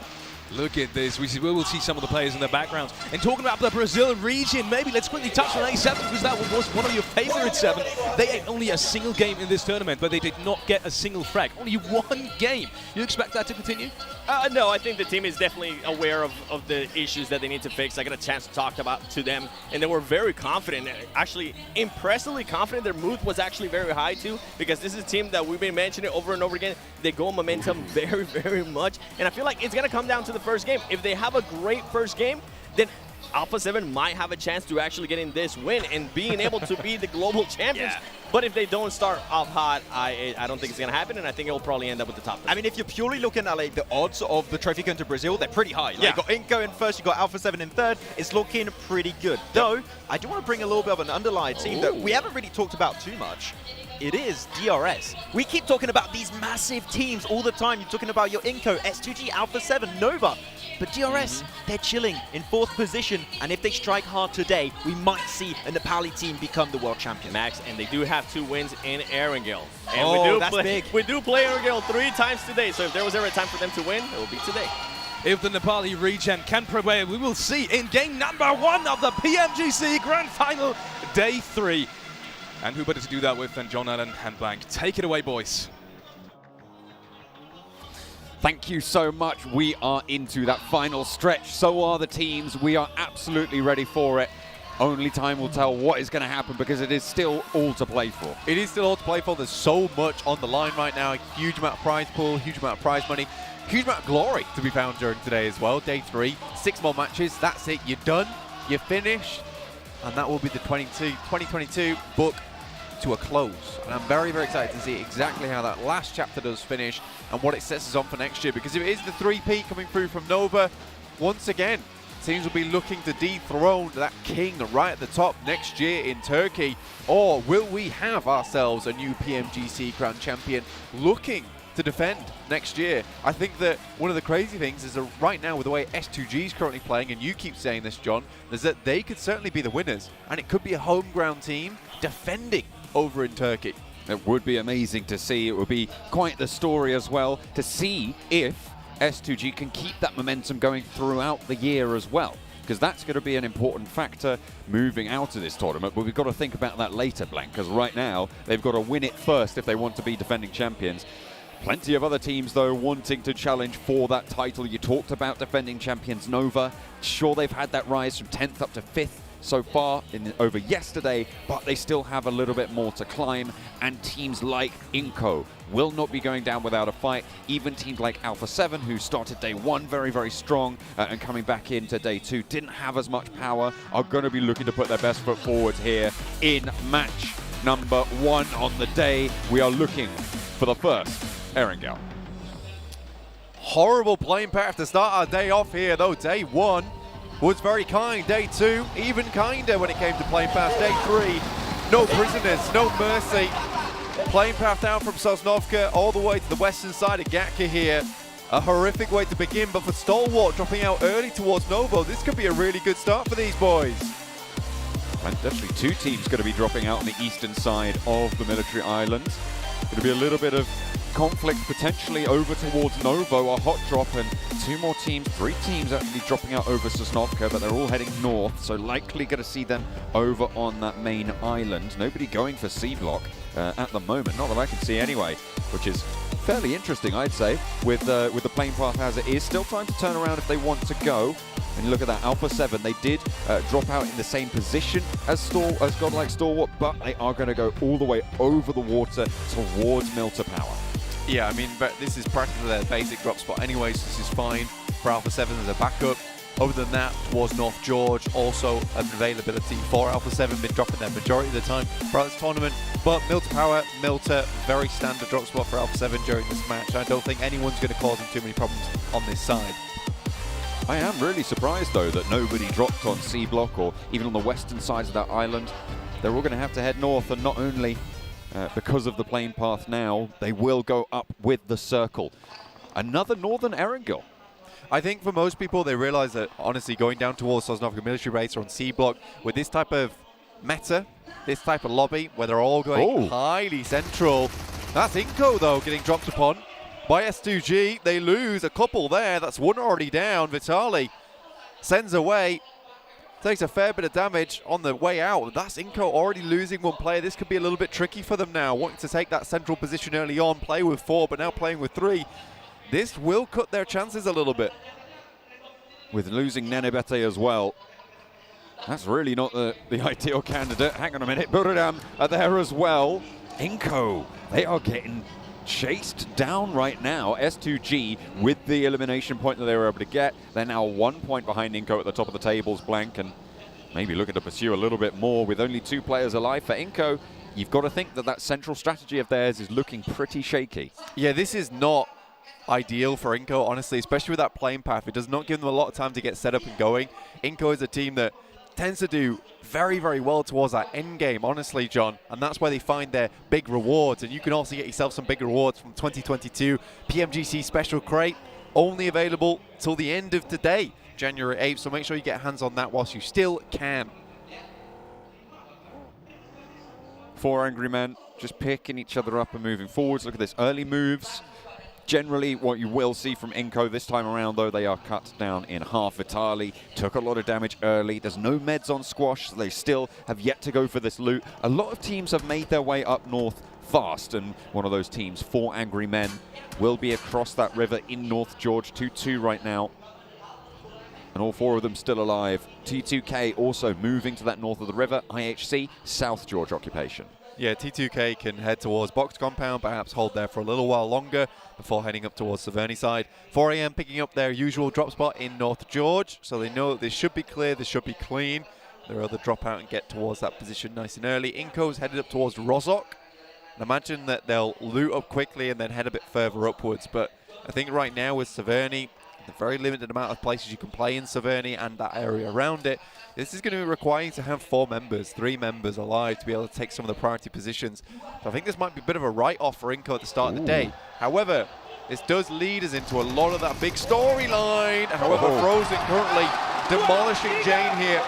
Look at this. We will see some of the players in their backgrounds. And talking about the Brazil region, maybe let's quickly touch on A7 because that was one of your favorite 7. They had only a single game in this tournament, but they did not get a single frag. Only 1 game. You expect that to continue? No, I think the team is definitely aware of the issues that they need to fix. I got a chance to talk to them, and they were very confident. Actually, impressively confident. Their mood was actually very high, too, because this is a team that we've been mentioning over and over again. They go momentum very, very much, and I feel like it's going to come down to the first game. If they have a great first game, then Alpha 7 might have a chance to actually get in this win and being able to be the global champions. But if they don't start off hot, I don't think it's going to happen, and I think it will probably end up with the top 3. I mean, if you're purely looking at like the odds of the trophy going to Brazil, they're pretty high. Like, you got Inco in first, you got Alpha 7 in third. It's looking pretty good. Though, I do want to bring a little bit of an underlying team that we haven't really talked about too much. It is DRS. We keep talking about these massive teams all the time. You're talking about your Inco, S2G, Alpha 7, Nova. But DRS, they're chilling in 4th position. And if they strike hard today, we might see a Nepali team become the world champion. Max, and they do have 2 wins in Erangel. And that's big. We do play Erangel 3 times today. So if there was ever a time for them to win, it will be today. If the Nepali region can prevail, we will see in game number 1 of the PMGC Grand Final, day 3. And who better to do that with than John Allen and Blank. Take it away, boys. Thank you so much. We are into that final stretch. So are the teams. We are absolutely ready for it. only time will tell what is going to happen because it is still all to play for. It is still all to play for. There's so much on the line right now. A huge amount of prize pool, huge amount of prize money, huge amount of glory to be found during today as well. Day 3, 6 more matches. That's it. You're done. You're finished. And that will be the 2022 book to a close. And I'm very, very excited to see exactly how that last chapter does finish and what it sets us on for next year. Because if it is the 3-peat coming through from Nova, once again, teams will be looking to dethrone that king right at the top next year in Turkey. Or will we have ourselves a new PMGC Grand Champion looking to defend next year? I think that one of the crazy things is that right now with the way S2G is currently playing, and you keep saying this, John, is that they could certainly be the winners. And it could be a home ground team defending over in Turkey. It would be amazing to see. It would be quite the story as well to see if S2G can keep that momentum going throughout the year as well, because that's going to be an important factor moving out of this tournament. But we've got to think about that later, Blank, because right now they've got to win it first if they want to be defending champions. Plenty of other teams, though, wanting to challenge for that title. You talked about defending champions Nova. Sure, they've had that rise from 10th up to 5th so far over yesterday, but they still have a little bit more to climb. And teams like Inco will not be going down without a fight. Even teams like Alpha 7, who started day 1 very, very strong and coming back into day 2, didn't have as much power, are going to be looking to put their best foot forward here in match number 1 on the day. We are looking for the first Erangel. Horrible playing path to start our day off here, though. Day 1 was very kind. Day 2, even kinder when it came to playing path. Day 3, no prisoners, no mercy. Playing path down from Sosnovka all the way to the western side of Gatka here. A horrific way to begin, but for Stalwart dropping out early towards Novo, this could be a really good start for these boys. And definitely 2 teams going to be dropping out on the eastern side of the military islands. Going to be a little bit of conflict potentially over towards Novo, a hot drop, and 2 more teams, 3 teams actually dropping out over Sosnovka, but they're all heading north, so likely going to see them over on that main island. Nobody going for C block at the moment, not that I can see anyway, which is fairly interesting, I'd say, with the playing path as it is. Still time to turn around if they want to go. And look at that, Alpha 7, they did drop out in the same position as Godlike Stalwart, but they are going to go all the way over the water towards Milter Power. Yeah, I mean, but this is practically their basic drop spot anyway, so this is fine for Alpha 7 as a backup. Other than that, towards North George, also an availability for Alpha 7, been dropping their majority of the time throughout this tournament. But Milter Power, Milter, very standard drop spot for Alpha 7 during this match. I don't think anyone's going to cause them too many problems on this side. I am really surprised, though, that nobody dropped on C block or even on the western sides of that island. They're all going to have to head north, and not only because of the plane path now, they will go up with the circle. Another northern Erangel. I think for most people, they realize that, honestly, going down towards Sosnovka military base or on C block, with this type of meta, this type of lobby, where they're all going highly central, that's Inco, though, getting dropped upon by S2G. They lose a couple there. That's 1 already down. Vitali sends away. Takes a fair bit of damage on the way out. That's Inco already losing 1 player. This could be a little bit tricky for them now. Wanting to take that central position early on, play with 4, but now playing with 3. This will cut their chances a little bit. With losing Nenebete as well. That's really not the ideal candidate. Hang on a minute. Buradam are there as well. Inco, they are getting chased down right now. S2G with the elimination point that they were able to get. They're now 1 point behind Inco at the top of the tables, Blank, and maybe looking to pursue a little bit more with only 2 players alive for Inco. You've got to think that that central strategy of theirs is looking pretty shaky. Yeah, this is not ideal for Inco, honestly, especially with that playing path. It does not give them a lot of time to get set up and going. Inco is a team that tends to do very, very well towards that end game, honestly, John, and that's where they find their big rewards. And you can also get yourself some big rewards from 2022 PMGC Special Crate, only available till the end of today, January 8th, so make sure you get hands on that whilst you still can. 4 angry men just picking each other up and moving forwards. Look at this, early moves. Generally, what you will see from Inco this time around, though, they are cut down in half. Vitali took a lot of damage early. There's no meds on Squash, so they still have yet to go for this loot. A lot of teams have made their way up north fast, and one of those teams, 4 angry men, will be across that river in North George, 2-2 right now. and all 4 of them still alive. T2K also moving to that north of the river. IHC, South George occupation. Yeah, T2K can head towards Box Compound, perhaps hold there for a little while longer before heading up towards Severny side. 4 AM picking up their usual drop spot in North George, so they know that this should be clear, this should be clean. They'll either drop out and get towards that position nice and early. Inco's headed up towards Rozok. And imagine that they'll loot up quickly and then head a bit further upwards, but I think right now with Severny, the very limited amount of places you can play in Severny and that area around it, this is going to be requiring to have 4 members, 3 members alive to be able to take some of the priority positions. So I think this might be a bit of a write-off for Inco at the start of the day. However, this does lead us into a lot of that big storyline. However, Frozen currently demolishing Jane here,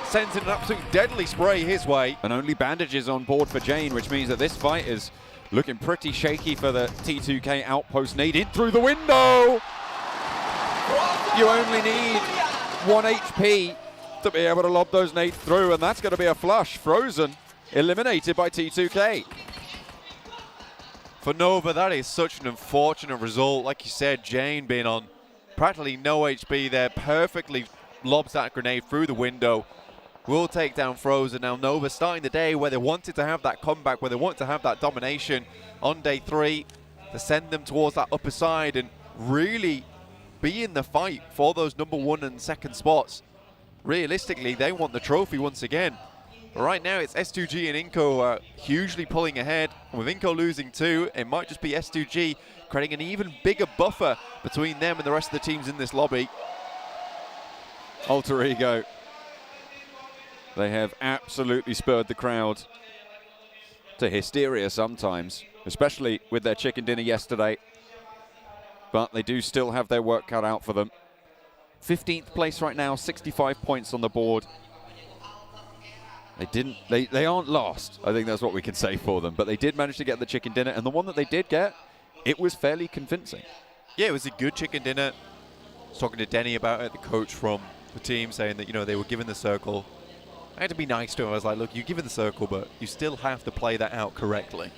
sending an absolute deadly spray his way. And only bandages on board for Jane, which means that this fight is looking pretty shaky for the T2K outpost. Nade in through the window. You only need 1 HP to be able to lob those nades through, and that's going to be a flush. Frozen eliminated by T2K. For Nova, that is such an unfortunate result. Like you said, Jane being on practically no HP there, perfectly lobs that grenade through the window. Will take down Frozen. Now Nova starting the day where they wanted to have that comeback, where they wanted to have that domination on day 3, to send them towards that upper side and really be in the fight for those number 1 and 2nd spots. Realistically, they want the trophy once again. But right now, it's S2G and Inco hugely pulling ahead. With Inco losing 2, it might just be S2G creating an even bigger buffer between them and the rest of the teams in this lobby. Alter Ego. They have absolutely spurred the crowd to hysteria sometimes, especially with their chicken dinner yesterday. But they do still have their work cut out for them. 15th place right now, 65 points on the board. They aren't lost. I think that's what we can say for them. But they did manage to get the chicken dinner, and the one that they did get, it was fairly convincing. Yeah, it was a good chicken dinner. I was talking to Denny about it, the coach from the team, saying that, you know, they were given the circle. I had to be nice to him. I was like, look, you're given the circle, but you still have to play that out correctly.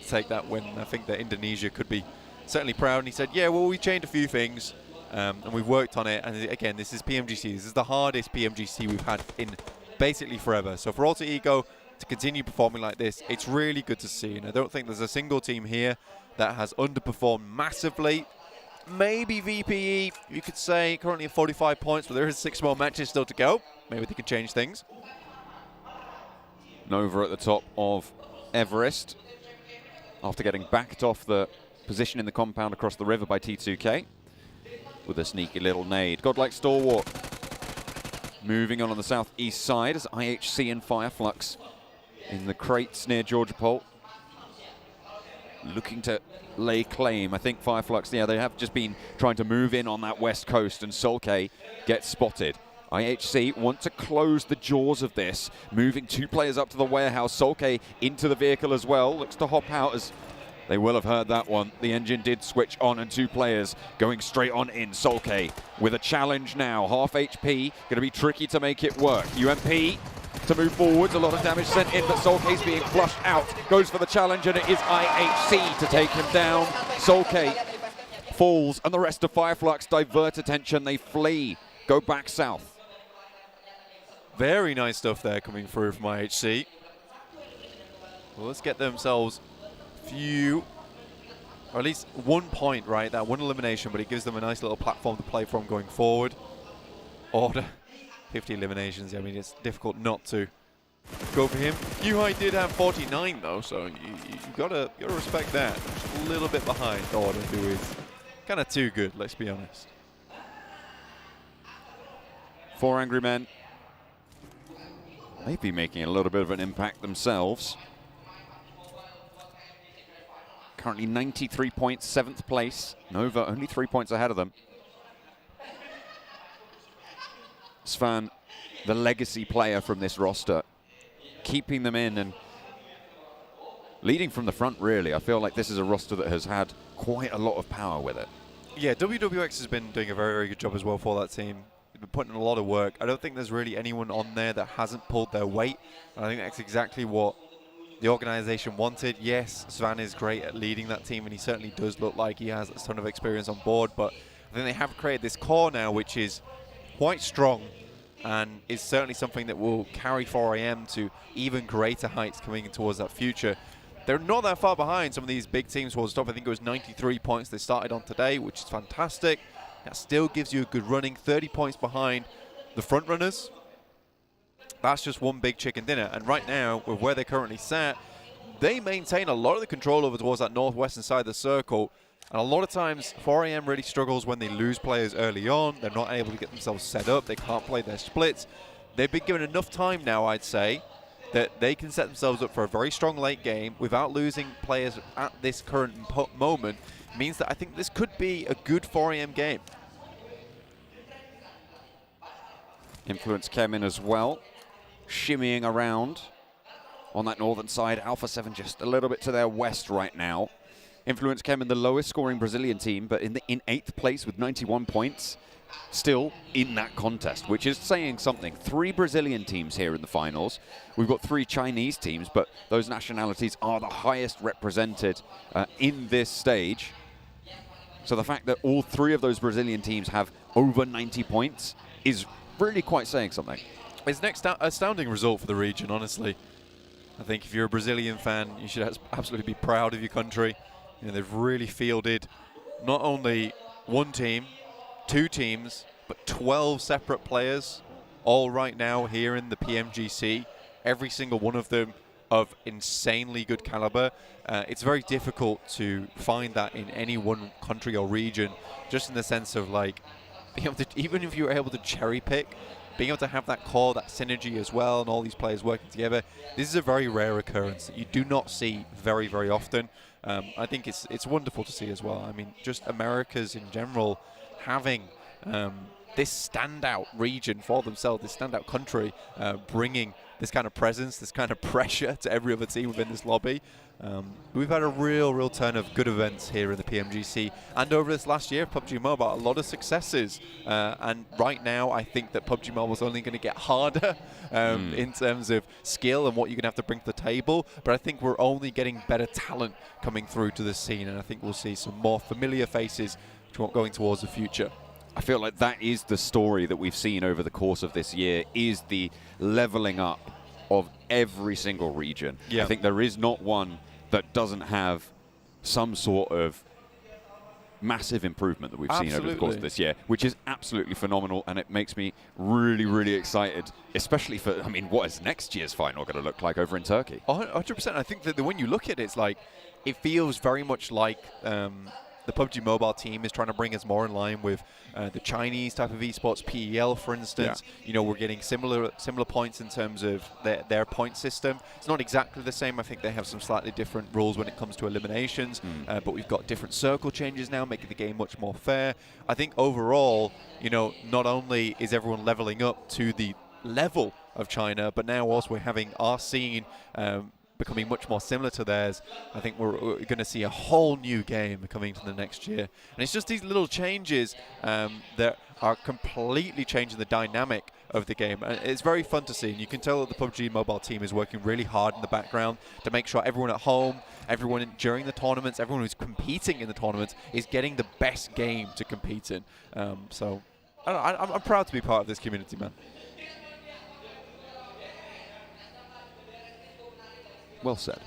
Take that win. I think that Indonesia could be certainly proud. And he said, yeah, well, we changed a few things, and we've worked on it. And again, this is PMGC. This is the hardest PMGC we've had in basically forever. So for Alter Ego to continue performing like this, it's really good to see. And I don't think there's a single team here that has underperformed massively. Maybe VPE, you could say, currently at 45 points, but there is 6 more matches still to go. Maybe they can change things. Nova at the top of Everest after getting backed off the position in the compound across the river by T2K with a sneaky little nade. Godlike Stalwart moving on the southeast side as IHC and Fireflux in the crates near Georgia Pole looking to lay claim. I think Fireflux, yeah, they have just been trying to move in on that west coast, and Solke gets spotted. IHC want to close the jaws of this, moving 2 players up to the warehouse. Solke into the vehicle as well, looks to hop out as they will have heard that one. The engine did switch on, and 2 players going straight on in. Solke with a challenge now, half HP, going to be tricky to make it work. UMP to move forwards, a lot of damage sent in, but Solke's being flushed out. Goes for the challenge, and it is IHC to take him down. Solke falls, and the rest of Fireflux divert attention. They flee, go back south. Very nice stuff there coming through from IHC. Well, let's get themselves few, or at least 1 point, right? That 1 elimination, but it gives them a nice little platform to play from going forward. Order 50 eliminations. I mean, it's difficult not to go for him. Yuhai did have 49 though, so you gotta respect that. Just a little bit behind Order, who is kind of too good. Let's be honest. 4 angry men. Maybe making a little bit of an impact themselves. Currently 93 points, 7th place. Nova only 3 points ahead of them. Svan, the legacy player from this roster, keeping them in and leading from the front, really. I feel like this is a roster that has had quite a lot of power with it. Yeah, WWX has been doing a very, very good job as well for that team. They've been putting in a lot of work. I don't think there's really anyone on there that hasn't pulled their weight. And I think that's exactly what the organization wanted. Yes, Svan is great at leading that team, and he certainly does look like he has a ton of experience on board, but I think they have created this core now, which is quite strong, and is certainly something that will carry 4AM to even greater heights coming towards that future. They're not that far behind some of these big teams towards the top. I think it was 93 points they started on today, which is fantastic. That still gives you a good running, 30 points behind the front runners. That's just one big chicken dinner. And right now, with where they're currently sat, they maintain a lot of the control over towards that northwestern side of the circle. And a lot of times, 4AM really struggles when they lose players early on. They're not able to get themselves set up. They can't play their splits. They've been given enough time now, I'd say, that they can set themselves up for a very strong late game without losing players at this current moment. Means that I think this could be a good 4AM game. Influence came in as well, shimmying around on that northern side. Alpha 7 just a little bit to their west right now. Influence came in the lowest scoring Brazilian team, but in 8th place with 91 points, still in that contest, which is saying something. 3 Brazilian teams here in the finals. We've got 3 Chinese teams, but those nationalities are the highest represented in this stage. So the fact that all 3 of those Brazilian teams have over 90 points is really quite saying something. It's an astounding result for the region, honestly. I think if you're a Brazilian fan, you should absolutely be proud of your country. You know, they've really fielded not only one team, 2 teams, but 12 separate players, all right now here in the PMGC. Every single one of them of insanely good caliber. It's very difficult to find that in any one country or region, just in the sense of like, being able to, even if you're able to cherry pick, being able to have that core, that synergy as well, and all these players working together, this is a very rare occurrence that you do not see very, very often. I think it's wonderful to see as well. I mean, just Americas in general having this standout region for themselves, this standout country, bringing this kind of presence, this kind of pressure to every other team within this lobby. We've had a real turn of good events here in the PMGC, and over this last year, PUBG Mobile, a lot of successes. And right now, I think that PUBG Mobile is only going to get harder in terms of skill and what you're going to have to bring to the table. But I think we're only getting better talent coming through to the scene, and I think we'll see some more familiar faces going towards the future. I feel like that is the story that we've seen over the course of this year, is the leveling up of every single region. Yeah. I think there is not one that doesn't have some sort of massive improvement that we've seen over the course of this year, which is absolutely phenomenal, and it makes me really excited, especially for, I mean, what is next year's final going to look like over in Turkey? 100%. I think that when you look at it, it's like, it feels very much like the PUBG Mobile team is trying to bring us more in line with the Chinese type of esports, PEL, for instance. Yeah. You know, we're getting similar points in terms of their point system. It's not exactly the same. I think they have some slightly different rules when it comes to eliminations, but we've got different circle changes now, making the game much more fair. I think overall, you know, not only is everyone leveling up to the level of China, but now also we're having our scene becoming much more similar to theirs. I think we're going to see a whole new game coming to the next year. And it's just these little changes that are completely changing the dynamic of the game. And it's very fun to see. And you can tell that the PUBG Mobile team is working really hard in the background to make sure everyone at home, everyone during the tournaments, everyone who's competing in the tournaments is getting the best game to compete in. So I'm proud to be part of this community, man. Well said.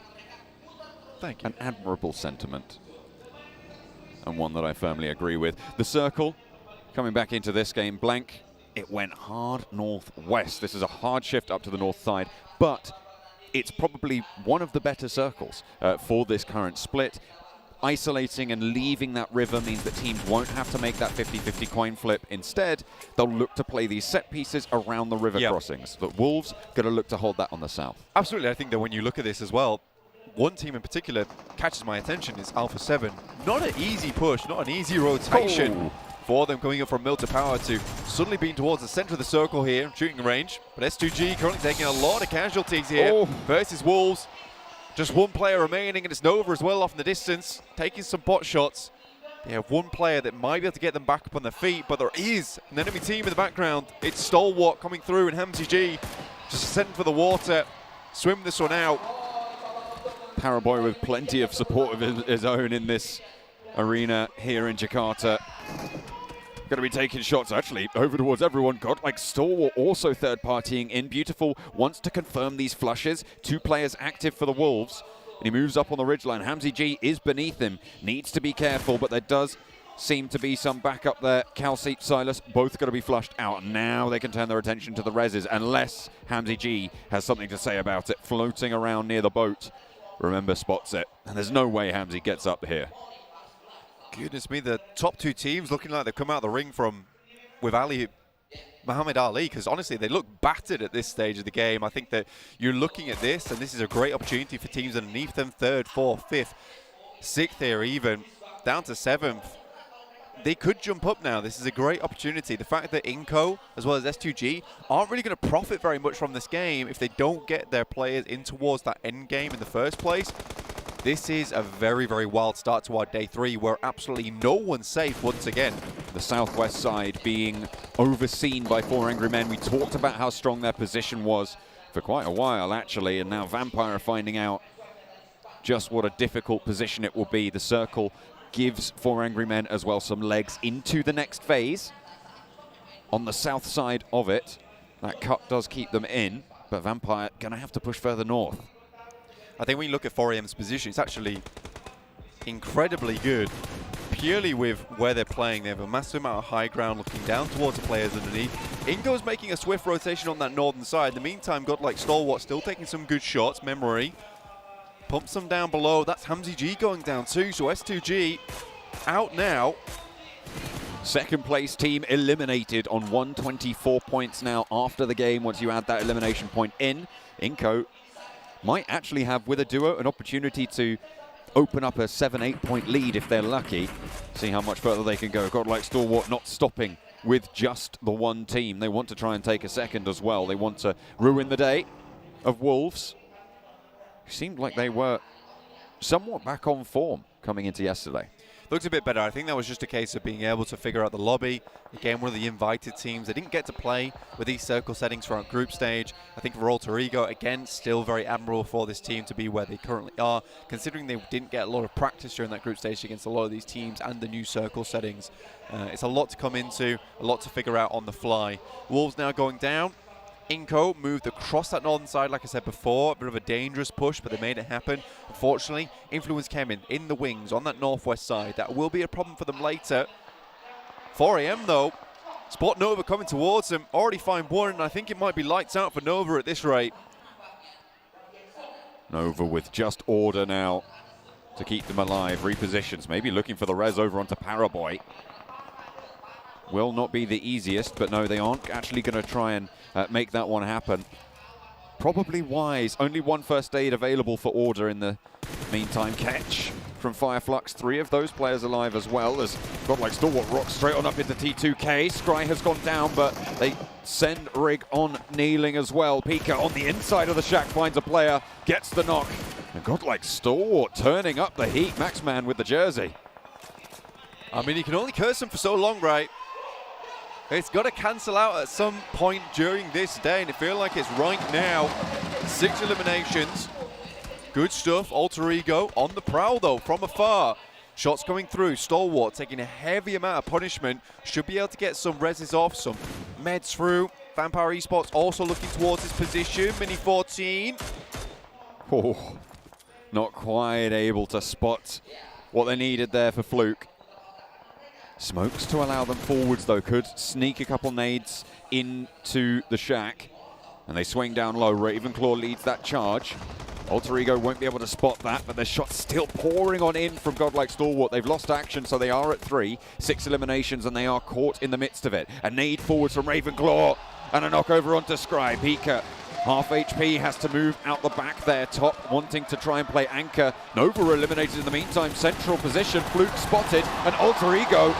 Thank you. An admirable sentiment, and one that I firmly agree with. The circle, coming back into this game, blank, it went hard northwest. This is a hard shift up to the north side, but it's probably one of the better circles for this current split. Isolating and leaving that river means that teams won't have to make that 50-50 coin flip. Instead, they'll look to play these set pieces around the river crossings. The Wolves going to look to hold that on the south. Absolutely. I think that when you look at this as well, one team in particular catches my attention is Alpha 7. Not an easy push, not an easy rotation for them coming up from Mill to Power to suddenly being towards the center of the circle here, shooting range. But S2G currently taking a lot of casualties here versus Wolves. Just one player remaining, and it's Nova as well off in the distance, taking some pot shots. They have one player that might be able to get them back up on their feet, but there is an enemy team in the background. It's Stalwart coming through, and Hamzy G just sent for the water, swim this one out. Paraboy with plenty of support of his own in this arena here in Jakarta. going to be taking shots actually over towards everyone. Godlike Stalwart also third partying in. Beautiful wants to confirm these flushes. 2 players active for the Wolves. And he moves up on the ridgeline. Hamzy G is beneath him. Needs to be careful, but there does seem to be some backup there. Calceep, Silas, both going to be flushed out. Now they can turn their attention to the reses, unless Hamzy G has something to say about it. Floating around near the boat. Remember, spots it. And there's no way Hamzy gets up here. Goodness me, the top 2 teams looking like they've come out of the ring with Muhammad Ali, because honestly, they look battered at this stage of the game. I think that you're looking at this, and this is a great opportunity for teams underneath them, 3rd, 4th, 5th, 6th here even, down to 7th. They could jump up now. This is a great opportunity. The fact that Inco, as well as S2G, aren't really going to profit very much from this game if they don't get their players in towards that end game in the first place. This is a very, very wild start to our day 3 where absolutely no one's safe once again. The southwest side being overseen by 4 Angry Men. We talked about how strong their position was for quite a while, actually, and now Vampire are finding out just what a difficult position it will be. The circle gives 4 Angry Men as well some legs into the next phase. On the south side of it, that cut does keep them in, but Vampire going to have to push further north. I think when you look at 4AM's position, it's actually incredibly good. Purely with where they're playing, they have a massive amount of high ground looking down towards the players underneath. Ingo's making a swift rotation on that northern side. In the meantime, Godlike Stalwart still taking some good shots. Memory pumps them down below. That's Hamzy G going down too. So S2G out now. Second place team eliminated on 124 points now after the game. Once you add that elimination point in, Inco might actually have, with a duo, an opportunity to open up a 7-8 point lead if they're lucky. See how much further they can go. Godlike Stalwart not stopping with just the 1 team. They want to try and take a second as well. They want to ruin the day of Wolves. Seemed like they were somewhat back on form coming into yesterday. Looked a bit better. I think that was just a case of being able to figure out the lobby. Again, one of the invited teams. They didn't get to play with these circle settings for our group stage. I think for Alter Ego, again, still very admirable for this team to be where they currently are, considering they didn't get a lot of practice during that group stage against a lot of these teams and the new circle settings. It's a lot to come into, a lot to figure out on the fly. Wolves now going down. Inco moved across that northern side, like I said before. A bit of a dangerous push, but they made it happen. Unfortunately, Influence came in the wings on that northwest side. That will be a problem for them later. 4AM, though. Spot Nova coming towards them. Already find 1, and I think it might be lights out for Nova at this rate. Nova with just order now to keep them alive. Repositions, maybe looking for the res over onto Paraboy. Will not be the easiest, but no, they aren't actually going to try and make that one happen. Probably wise. Only 1 first aid available for order in the meantime. Catch from Fireflux. 3 of those players alive as well. As Godlike Stalwart rocks straight on up into T2K. Scry has gone down, but they send Rig on kneeling as well. Pika on the inside of the shack finds a player, gets the knock. And Godlike Stalwart turning up the heat. Maxman with the jersey. I mean, you can only curse them for so long, right? It's got to cancel out at some point during this day, and it feels like it's right now. 6 eliminations. Good stuff. Alter Ego on the prowl, though, from afar. Shots coming through. Stalwart taking a heavy amount of punishment. Should be able to get some reses off, some meds through. Vampire Esports also looking towards his position. Mini 14. Oh, not quite able to spot what they needed there for Fluke. Smokes to allow them forwards, though. Could sneak a couple nades into the shack. And they swing down low. Ravenclaw leads that charge. Alter Ego won't be able to spot that, but the shot's still pouring on in from Godlike Stalwart. They've lost action, so they are at 3. 6 eliminations, and they are caught in the midst of it. A nade forwards from Ravenclaw, and a knock over onto Scry. Pika, half HP, has to move out the back there. Top wanting to try and play anchor. Nova eliminated in the meantime. Central position. Fluke spotted, and Alter Ego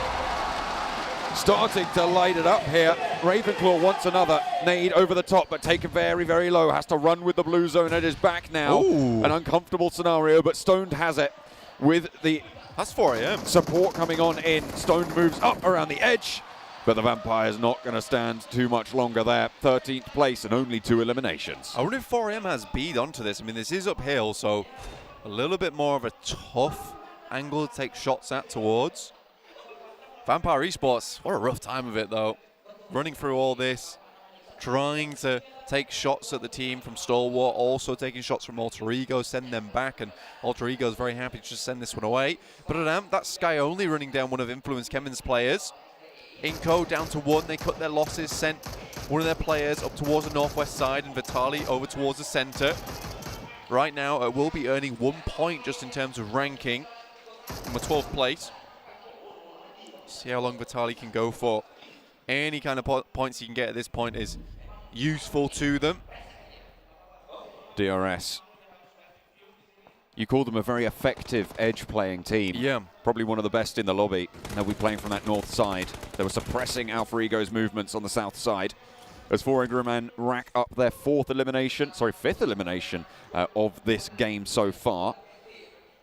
starting to light it up here. Ravenclaw wants another nade over the top, but taken very, very low. Has to run with the blue zone at his back now. Ooh. An uncomfortable scenario, but Stoned has it with the That's 4AM. support coming on in. Stoned moves up around the edge, but the Vampire's not going to stand too much longer there. 13th place and only 2 eliminations. I wonder if 4AM has beat onto this. I mean, this is uphill, so a little bit more of a tough angle to take shots at towards. Vampire Esports, what a rough time of it though. Running through all this, trying to take shots at the team from Stalwart, also taking shots from Alter Ego, send them back, and Alter Ego is very happy to just send this one away. But that's Sky Only running down one of Influence Kemen's players. Inco down to 1, they cut their losses, sent one of their players up towards the northwest side and Vitali over towards the center. Right now, it will be earning 1 point just in terms of ranking from a 12th place. See how long Vitali can go for. Any kind of points he can get at this point is useful to them. DRS. You call them a very effective edge-playing team. Yeah. Probably one of the best in the lobby. They'll be playing from that north side. They were suppressing Alpha Ego's movements on the south side. As 4 Angry Men rack up their fifth elimination of this game so far.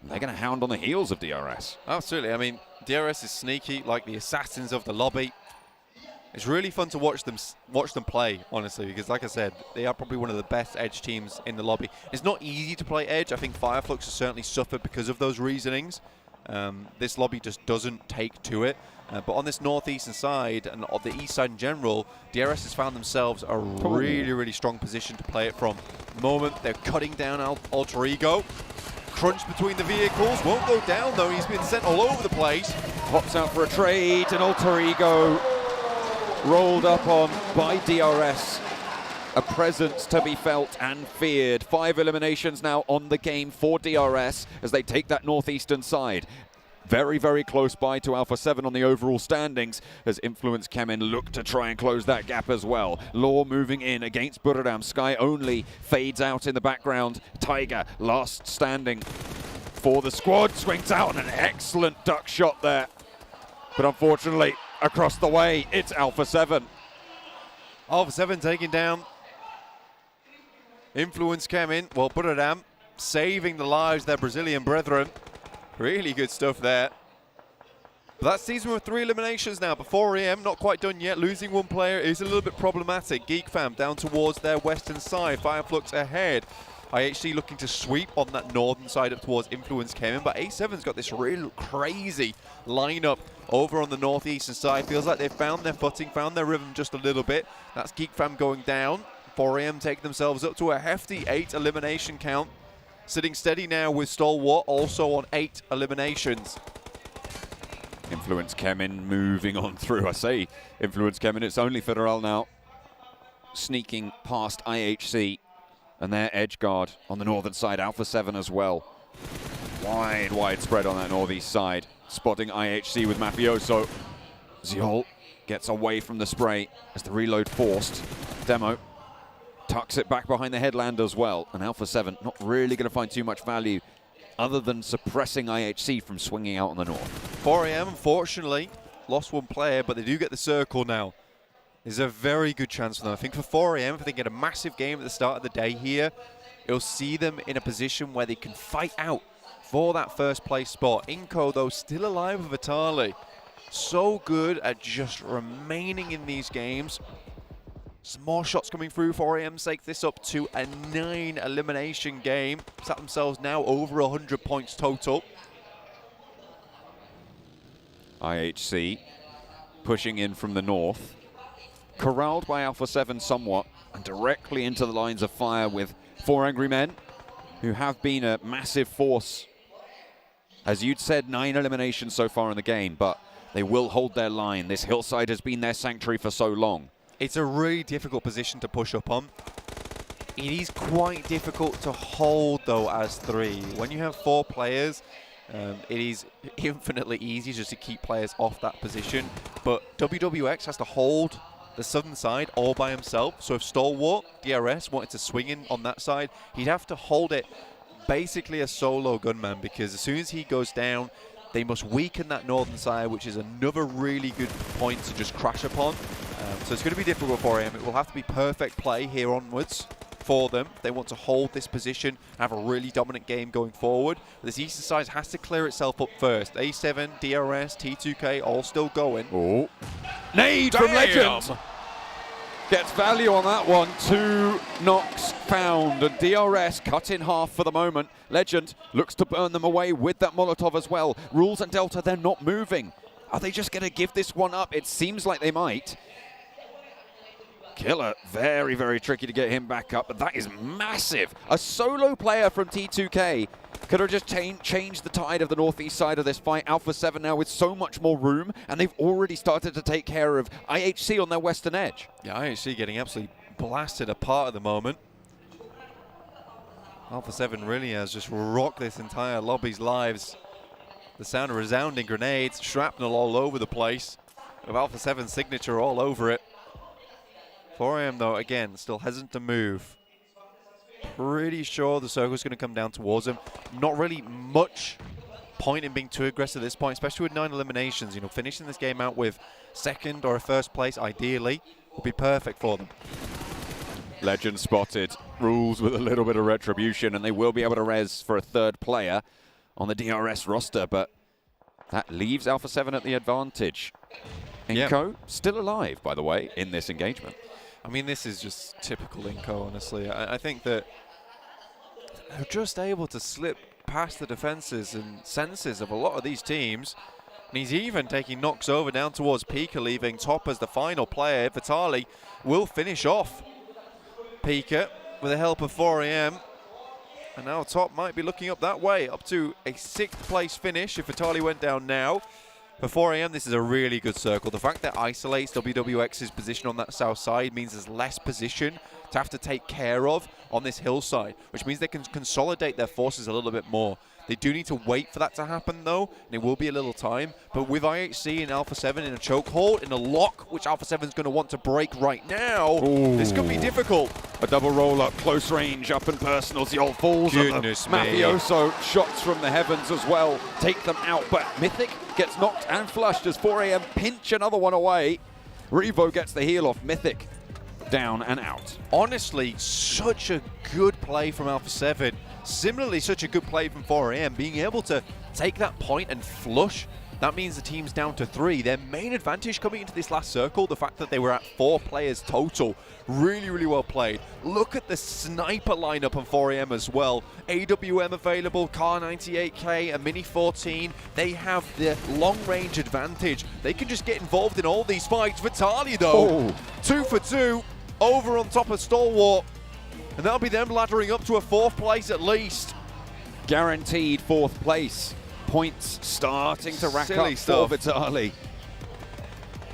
They're going to hound on the heels of DRS. Absolutely. I mean, DRS is sneaky, like the assassins of the lobby. It's really fun to watch them play, honestly, because like I said, they are probably one of the best edge teams in the lobby. It's not easy to play edge. I think Fireflux has certainly suffered because of those reasonings. This lobby just doesn't take to it. But on this northeastern side and of the east side in general, DRS has found themselves a really, really strong position to play it from. The moment they're cutting down Alter Ego. Crunch between the vehicles, won't go down though, he's been sent all over the place. Pops out for a trade and Alter Ego rolled up on by DRS. A presence to be felt and feared. 5 eliminations now on the game for DRS as they take that northeastern side. Very, very close by to Alpha 7 on the overall standings as Influence Kemen look to try and close that gap as well. Law moving in against Buradam. Sky Only fades out in the background. Tiger last standing for the squad. Swings out an excellent duck shot there. But unfortunately, across the way, it's Alpha 7. Alpha 7 taking down Influence Kemen. Well, Buradam saving the lives of their Brazilian brethren. Really good stuff there. But that season with 3 eliminations now. Before EM, not quite done yet. Losing 1 player is a little bit problematic. Geek Fam down towards their western side. Fireflux ahead. IHC looking to sweep on that northern side up towards Influence Kemen. But A7's got this real crazy lineup over on the northeastern side. Feels like they've found their footing, found their rhythm just a little bit. That's Geek Fam going down. 4AM taking themselves up to a hefty 8 elimination count. Sitting steady now with Stalwart, also on 8 eliminations. Influence Kemen moving on through. I say Influence Kemen, it's only Federal now. Sneaking past IHC and their edge guard on the northern side. Alpha 7 as well. Wide spread on that northeast side. Spotting IHC with Mafioso. Ziol gets away from the spray as the reload forced. Demo tucks it back behind the headland as well. And Alpha 7 not really going to find too much value other than suppressing IHC from swinging out on the north. 4AM, unfortunately, lost 1 player, but they do get the circle now. There's a very good chance for them. I think for 4AM, if they get a massive game at the start of the day here, it'll see them in a position where they can fight out for that first place spot. Inco, though, still alive with Vitali. So good at just remaining in these games. Some more shots coming through for 4AM, take this up to a 9 elimination game. Set themselves now over 100 points total. IHC pushing in from the north. Corralled by Alpha 7 somewhat and directly into the lines of fire with 4 Angry Men, who have been a massive force. As you'd said, 9 eliminations so far in the game, but they will hold their line. This hillside has been their sanctuary for so long. It's a really difficult position to push up on. It is quite difficult to hold, though, as 3. When you have 4 players, it is infinitely easy just to keep players off that position. But WWX has to hold the southern side all by himself. So if Stalwart, DRS, wanted to swing in on that side, he'd have to hold it basically a solo gunman, because as soon as he goes down, they must weaken that northern side, which is another really good point to just crash upon. So it's going to be difficult for him. It will have to be perfect play here onwards for them. They want to hold this position, have a really dominant game going forward. This eastern side has to clear itself up first. A7, DRS, T2K, all still going. Oh, nade from Legend. Gets value on that one. 2 knocks found, and DRS cut in half for the moment. Legend looks to burn them away with that Molotov as well. Rules and Delta, they're not moving. Are they just going to give this one up? It seems like they might. Killer, very, very tricky to get him back up, but that is massive. A solo player from T2K could have just changed the tide of the northeast side of this fight. Alpha 7 now with so much more room, and they've already started to take care of IHC on their western edge. Yeah, IHC getting absolutely blasted apart at the moment. Alpha 7 really has just rocked this entire lobby's lives. The sound of resounding grenades, shrapnel all over the place, with Alpha 7's signature all over it. 4AM though, again, still hesitant to move. Pretty sure the circle's going to come down towards him. Not really much point in being too aggressive at this point, especially with 9 eliminations. You know, finishing this game out with second or a first place, ideally, would be perfect for them. Legend spotted. Rules with a little bit of retribution, and they will be able to res for a third player on the DRS roster, but that leaves Alpha 7 at the advantage. Inko still alive, by the way, in this engagement. I mean, this is just typical Inko, honestly. I think that they're just able to slip past the defenses and senses of a lot of these teams. And he's even taking knocks over down towards Pika, leaving top as the final player. Vitali will finish off Pika with the help of 4AM. And now top might be looking up that way, up to a 6th place finish if Vitali went down now. For 4AM, this is a really good circle. The fact that isolates WWX's position on that south side means there's less position to have to take care of on this hillside, which means they can consolidate their forces a little bit more. They do need to wait for that to happen, though, and it will be a little time. But with IHC and Alpha 7 in a chokehold, in a lock, which Alpha 7 is going to want to break right now, this could be difficult. A double roll-up, close range, up and personals. The old falls. Goodness me. Mafioso shots from the heavens as well take them out, but Mythic gets knocked and flushed as 4AM pinch another one away. Revo gets the heal off Mythic. Down and out. Honestly, such a good play from Alpha 7. Similarly, such a good play from 4AM, being able to take that point and flush. That means the team's down to 3. Their main advantage coming into this last circle, the fact that they were at 4 players total. Really, really well played. Look at the sniper lineup on 4AM as well. AWM available, Car 98K, a Mini 14. They have the long-range advantage. They can just get involved in all these fights. Vitali, though, 2 for 2, over on top of Stalwart. And that'll be them laddering up to a 4th place at least. Guaranteed 4th place. Points starting to rack up for Vitali.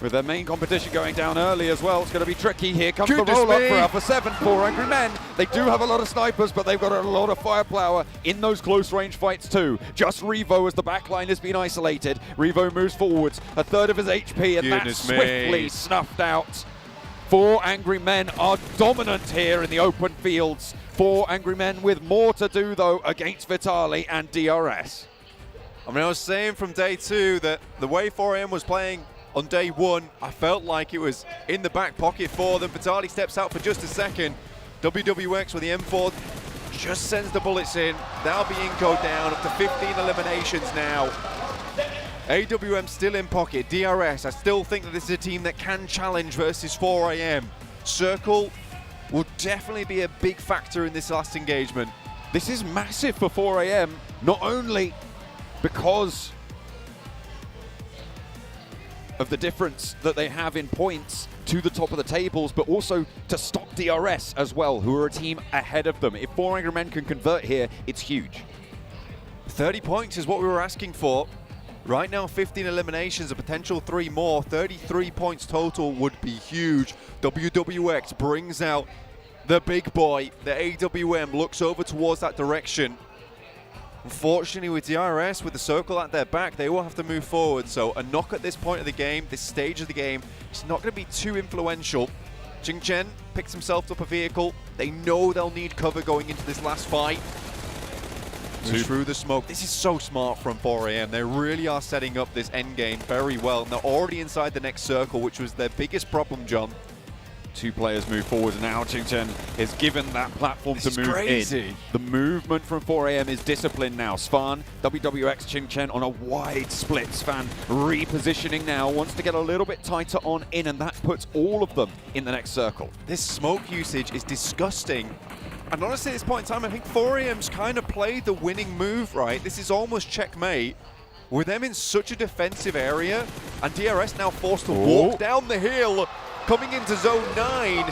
With their main competition going down early as well, it's going to be tricky. Here comes the roll-up for Alpha 7, 4 Angry Men. They do have a lot of snipers, but they've got a lot of firepower in those close-range fights too. Just Revo as the backline has been isolated. Revo moves forwards, a third of his HP, and that's swiftly snuffed out. 4 Angry Men are dominant here in the open fields. 4 Angry Men with more to do, though, against Vitali and DRS. I mean, I was saying from day 2 that the way 4AM was playing on day 1, I felt like it was in the back pocket for them. Vitali steps out for just a second. WWX with the M4 just sends the bullets in. That'll be Inko down, up to 15 eliminations now. AWM still in pocket. DRS, I still think that this is a team that can challenge versus 4AM. Circle will definitely be a big factor in this last engagement. This is massive for 4AM, not only because of the difference that they have in points to the top of the tables, but also to stop DRS as well, who are a team ahead of them. If 4 Angry Men can convert here, it's huge. 30 points is what we were asking for. Right now, 15 eliminations, a potential 3 more. 33 points total would be huge. WWX brings out the big boy. The AWM looks over towards that direction. Unfortunately, with DRS, with the circle at their back, they will have to move forward. So a knock at this point of the game, this stage of the game, it's not going to be too influential. Jing Chen picks himself up a vehicle. They know they'll need cover going into this last fight. Through the smoke. This is so smart from 4AM. They really are setting up this end game very well. And they're already inside the next circle, which was their biggest problem, John. 2 players move forward, and now Ching-Chen is given that platform to move in. The movement from 4AM is disciplined now. Svan, WWX, Ching-Chen on a wide split. Svan repositioning now, wants to get a little bit tighter on in, and that puts all of them in the next circle. This smoke usage is disgusting. And honestly, at this point in time, I think 4AM's kind of played the winning move, right? This is almost checkmate. with them in such a defensive area, and DRS now forced to walk down the hill, coming into zone 9.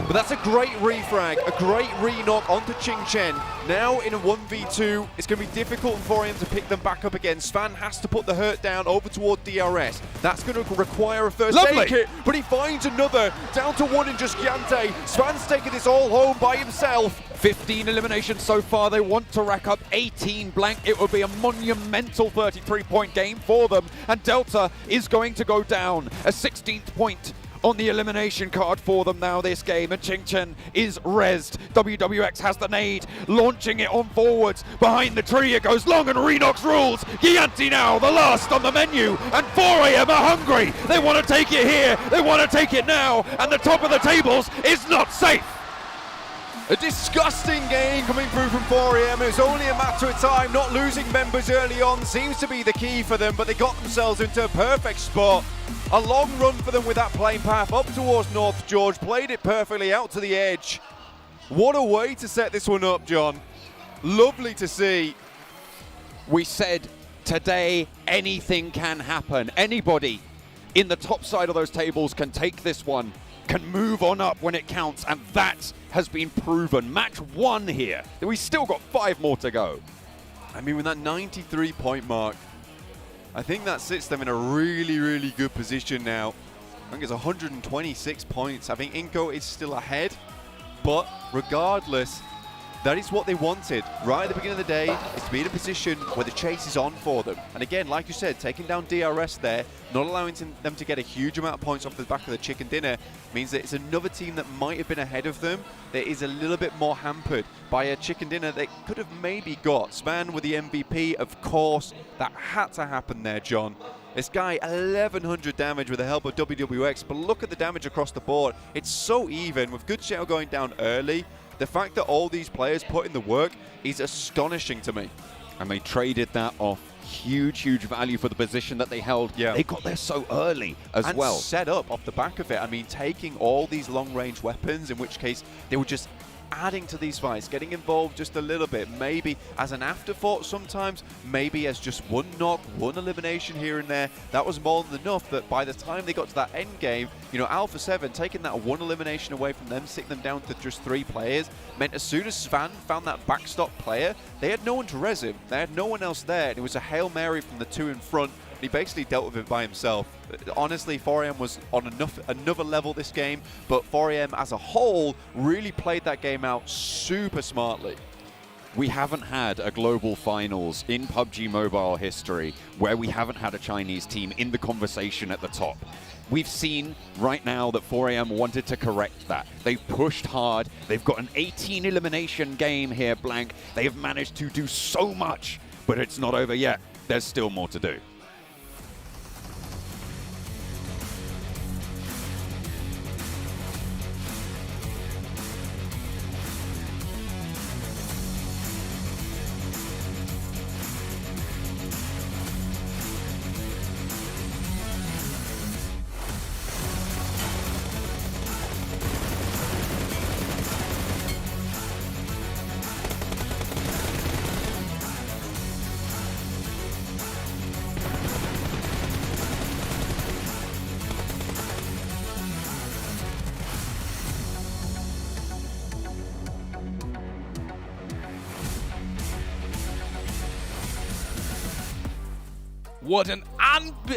But that's a great refrag, a great re-knock onto Ching Chen. Now in a 1v2, it's going to be difficult for him to pick them back up again. Svan has to put the hurt down over toward DRS. That's going to require a first aid kit, but he finds another. Down to 1 in just Giante. Svan's taking this all home by himself. 15 eliminations so far. They want to rack up 18 blank. It would be a monumental 33-point game for them. And Delta is going to go down. A 16th point on the elimination card for them now this game, and Ching Chen is rezzed. WWX has the nade, launching it on forwards. Behind the tree it goes long, and Renox rules. Gianti now, the last on the menu, and 4AM are hungry. They want to take it here, they want to take it now, and the top of the tables is not safe. A disgusting game coming through from 4AM. It's only a matter of time. Not losing members early on seems to be the key for them, but they got themselves into a perfect spot. A long run for them with that plane path up towards North George. Played it perfectly out to the edge. What a way to set this one up, John. Lovely to see. We said today anything can happen. Anybody in the top side of those tables can take this one, can move on up when it counts, and that has been proven. Match 1 here. We still got 5 more to go. I mean, with that 93-point mark, I think that sits them in a really, really good position now. I think it's 126 points. I think Inco is still ahead, but regardless, that is what they wanted right at the beginning of the day, is to be in a position where the chase is on for them. And again, like you said, taking down DRS there, not allowing them to get a huge amount of points off the back of the chicken dinner, means that it's another team that might have been ahead of them that is a little bit more hampered by a chicken dinner they could have maybe got. Span with the MVP, of course, that had to happen there, John. This guy, 1100 damage with the help of WWX, but look at the damage across the board. It's so even, with Good Shadow going down early. The fact that all these players put in the work is astonishing to me. And they traded that off. Huge, huge value for the position that they held. Yeah. They got there so early as and well. Set up off the back of it. I mean, taking all these long-range weapons, in which case they were just adding to these fights, getting involved just a little bit, maybe as an afterthought sometimes, maybe as just one knock, one elimination here and there. That was more than enough that by the time they got to that end game, you know, Alpha 7 taking that one elimination away from them, sitting them down to just 3 players, meant as soon as Svan found that backstop player, they had no one to res him. They had no one else there, and it was a Hail Mary from the 2 in front. He basically dealt with it by himself. Honestly, 4AM was on another level this game, but 4AM as a whole really played that game out super smartly. We haven't had a global finals in PUBG Mobile history where we haven't had a Chinese team in the conversation at the top. We've seen right now that 4AM wanted to correct that. They've pushed hard. They've got an 18 elimination game here, Blank. They have managed to do so much, but it's not over yet. There's still more to do. What an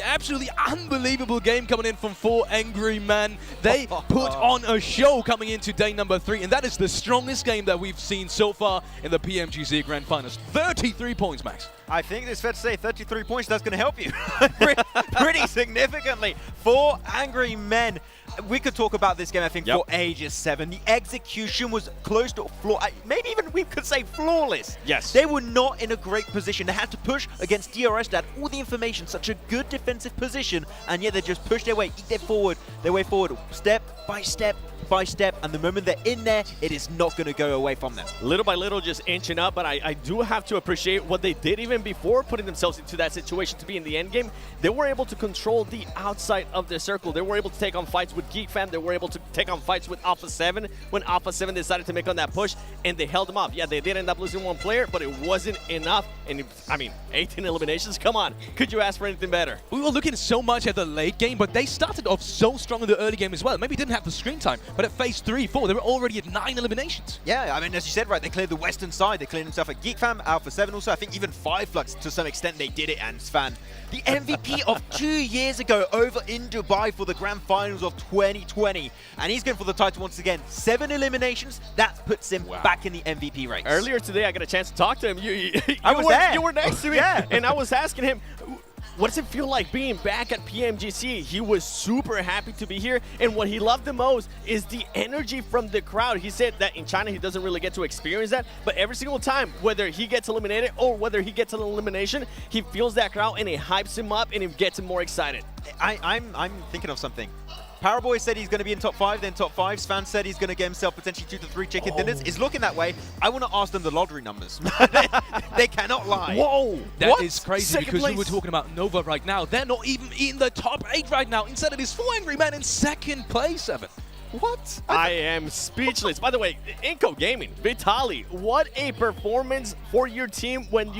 absolutely unbelievable game coming in from 4 Angry Men. They put on a show coming into day number 3, and that is the strongest game that we've seen so far in the PMGC Grand Finals. 33 points, Max. I think it's fair to say 33 points, that's going to help you pretty significantly. 4 Angry Men. We could talk about this game, I think, for ages, 7. The execution was close to maybe even we could say flawless. Yes. They were not in a great position. They had to push against DRS that had all the information, such a good defensive position, and yet they just pushed their way, their way forward, step by step by step, and the moment they're in there, it is not going to go away from them. Little by little, just inching up, but I do have to appreciate what they did even before putting themselves into that situation to be in the end game. They were able to control the outside of the circle. They were able to take on fights with Geek Fam. They were able to take on fights with Alpha 7 when Alpha 7 decided to make on that push, and they held them off. Yeah, they did end up losing 1 player, but it wasn't enough, And I mean, 18 eliminations. Come on, could you ask for anything better? We were looking so much at the late game, but they started off so strong in the early game as well. Maybe didn't have the screen time, but at phase 3, 4, they were already at 9 eliminations. Yeah, I mean, as you said, right, they cleared the western side. They cleared himself at GeekFam, Alpha 7 also. I think even 5flux, to some extent, they did it. And Svan, the MVP of 2 years ago over in Dubai for the Grand Finals of 2020. And he's going for the title once again. 7 eliminations, that puts him back in the MVP race. Earlier today, I got a chance to talk to him. I was there. You were next to me, and I was asking him, what does it feel like being back at PMGC? He was super happy to be here, and what he loved the most is the energy from the crowd. He said that in China, he doesn't really get to experience that, but every single time, whether he gets eliminated or whether he gets an elimination, he feels that crowd, and it hypes him up, and it gets him more excited. I'm thinking of something. Paraboy said he's going to be in top 5, then top 5. Svan said he's going to get himself potentially 2 to 3 chicken dinners. It's looking that way. I want to ask them the lottery numbers. They cannot lie. Whoa! That is crazy Second because place. we were talking about Nova right now. They're not even in the top 8 right now. Instead, it is 4 Angry Men in second place, Evan. What? I am speechless. By the way, Inco Gaming, Vitali, what a performance for your team when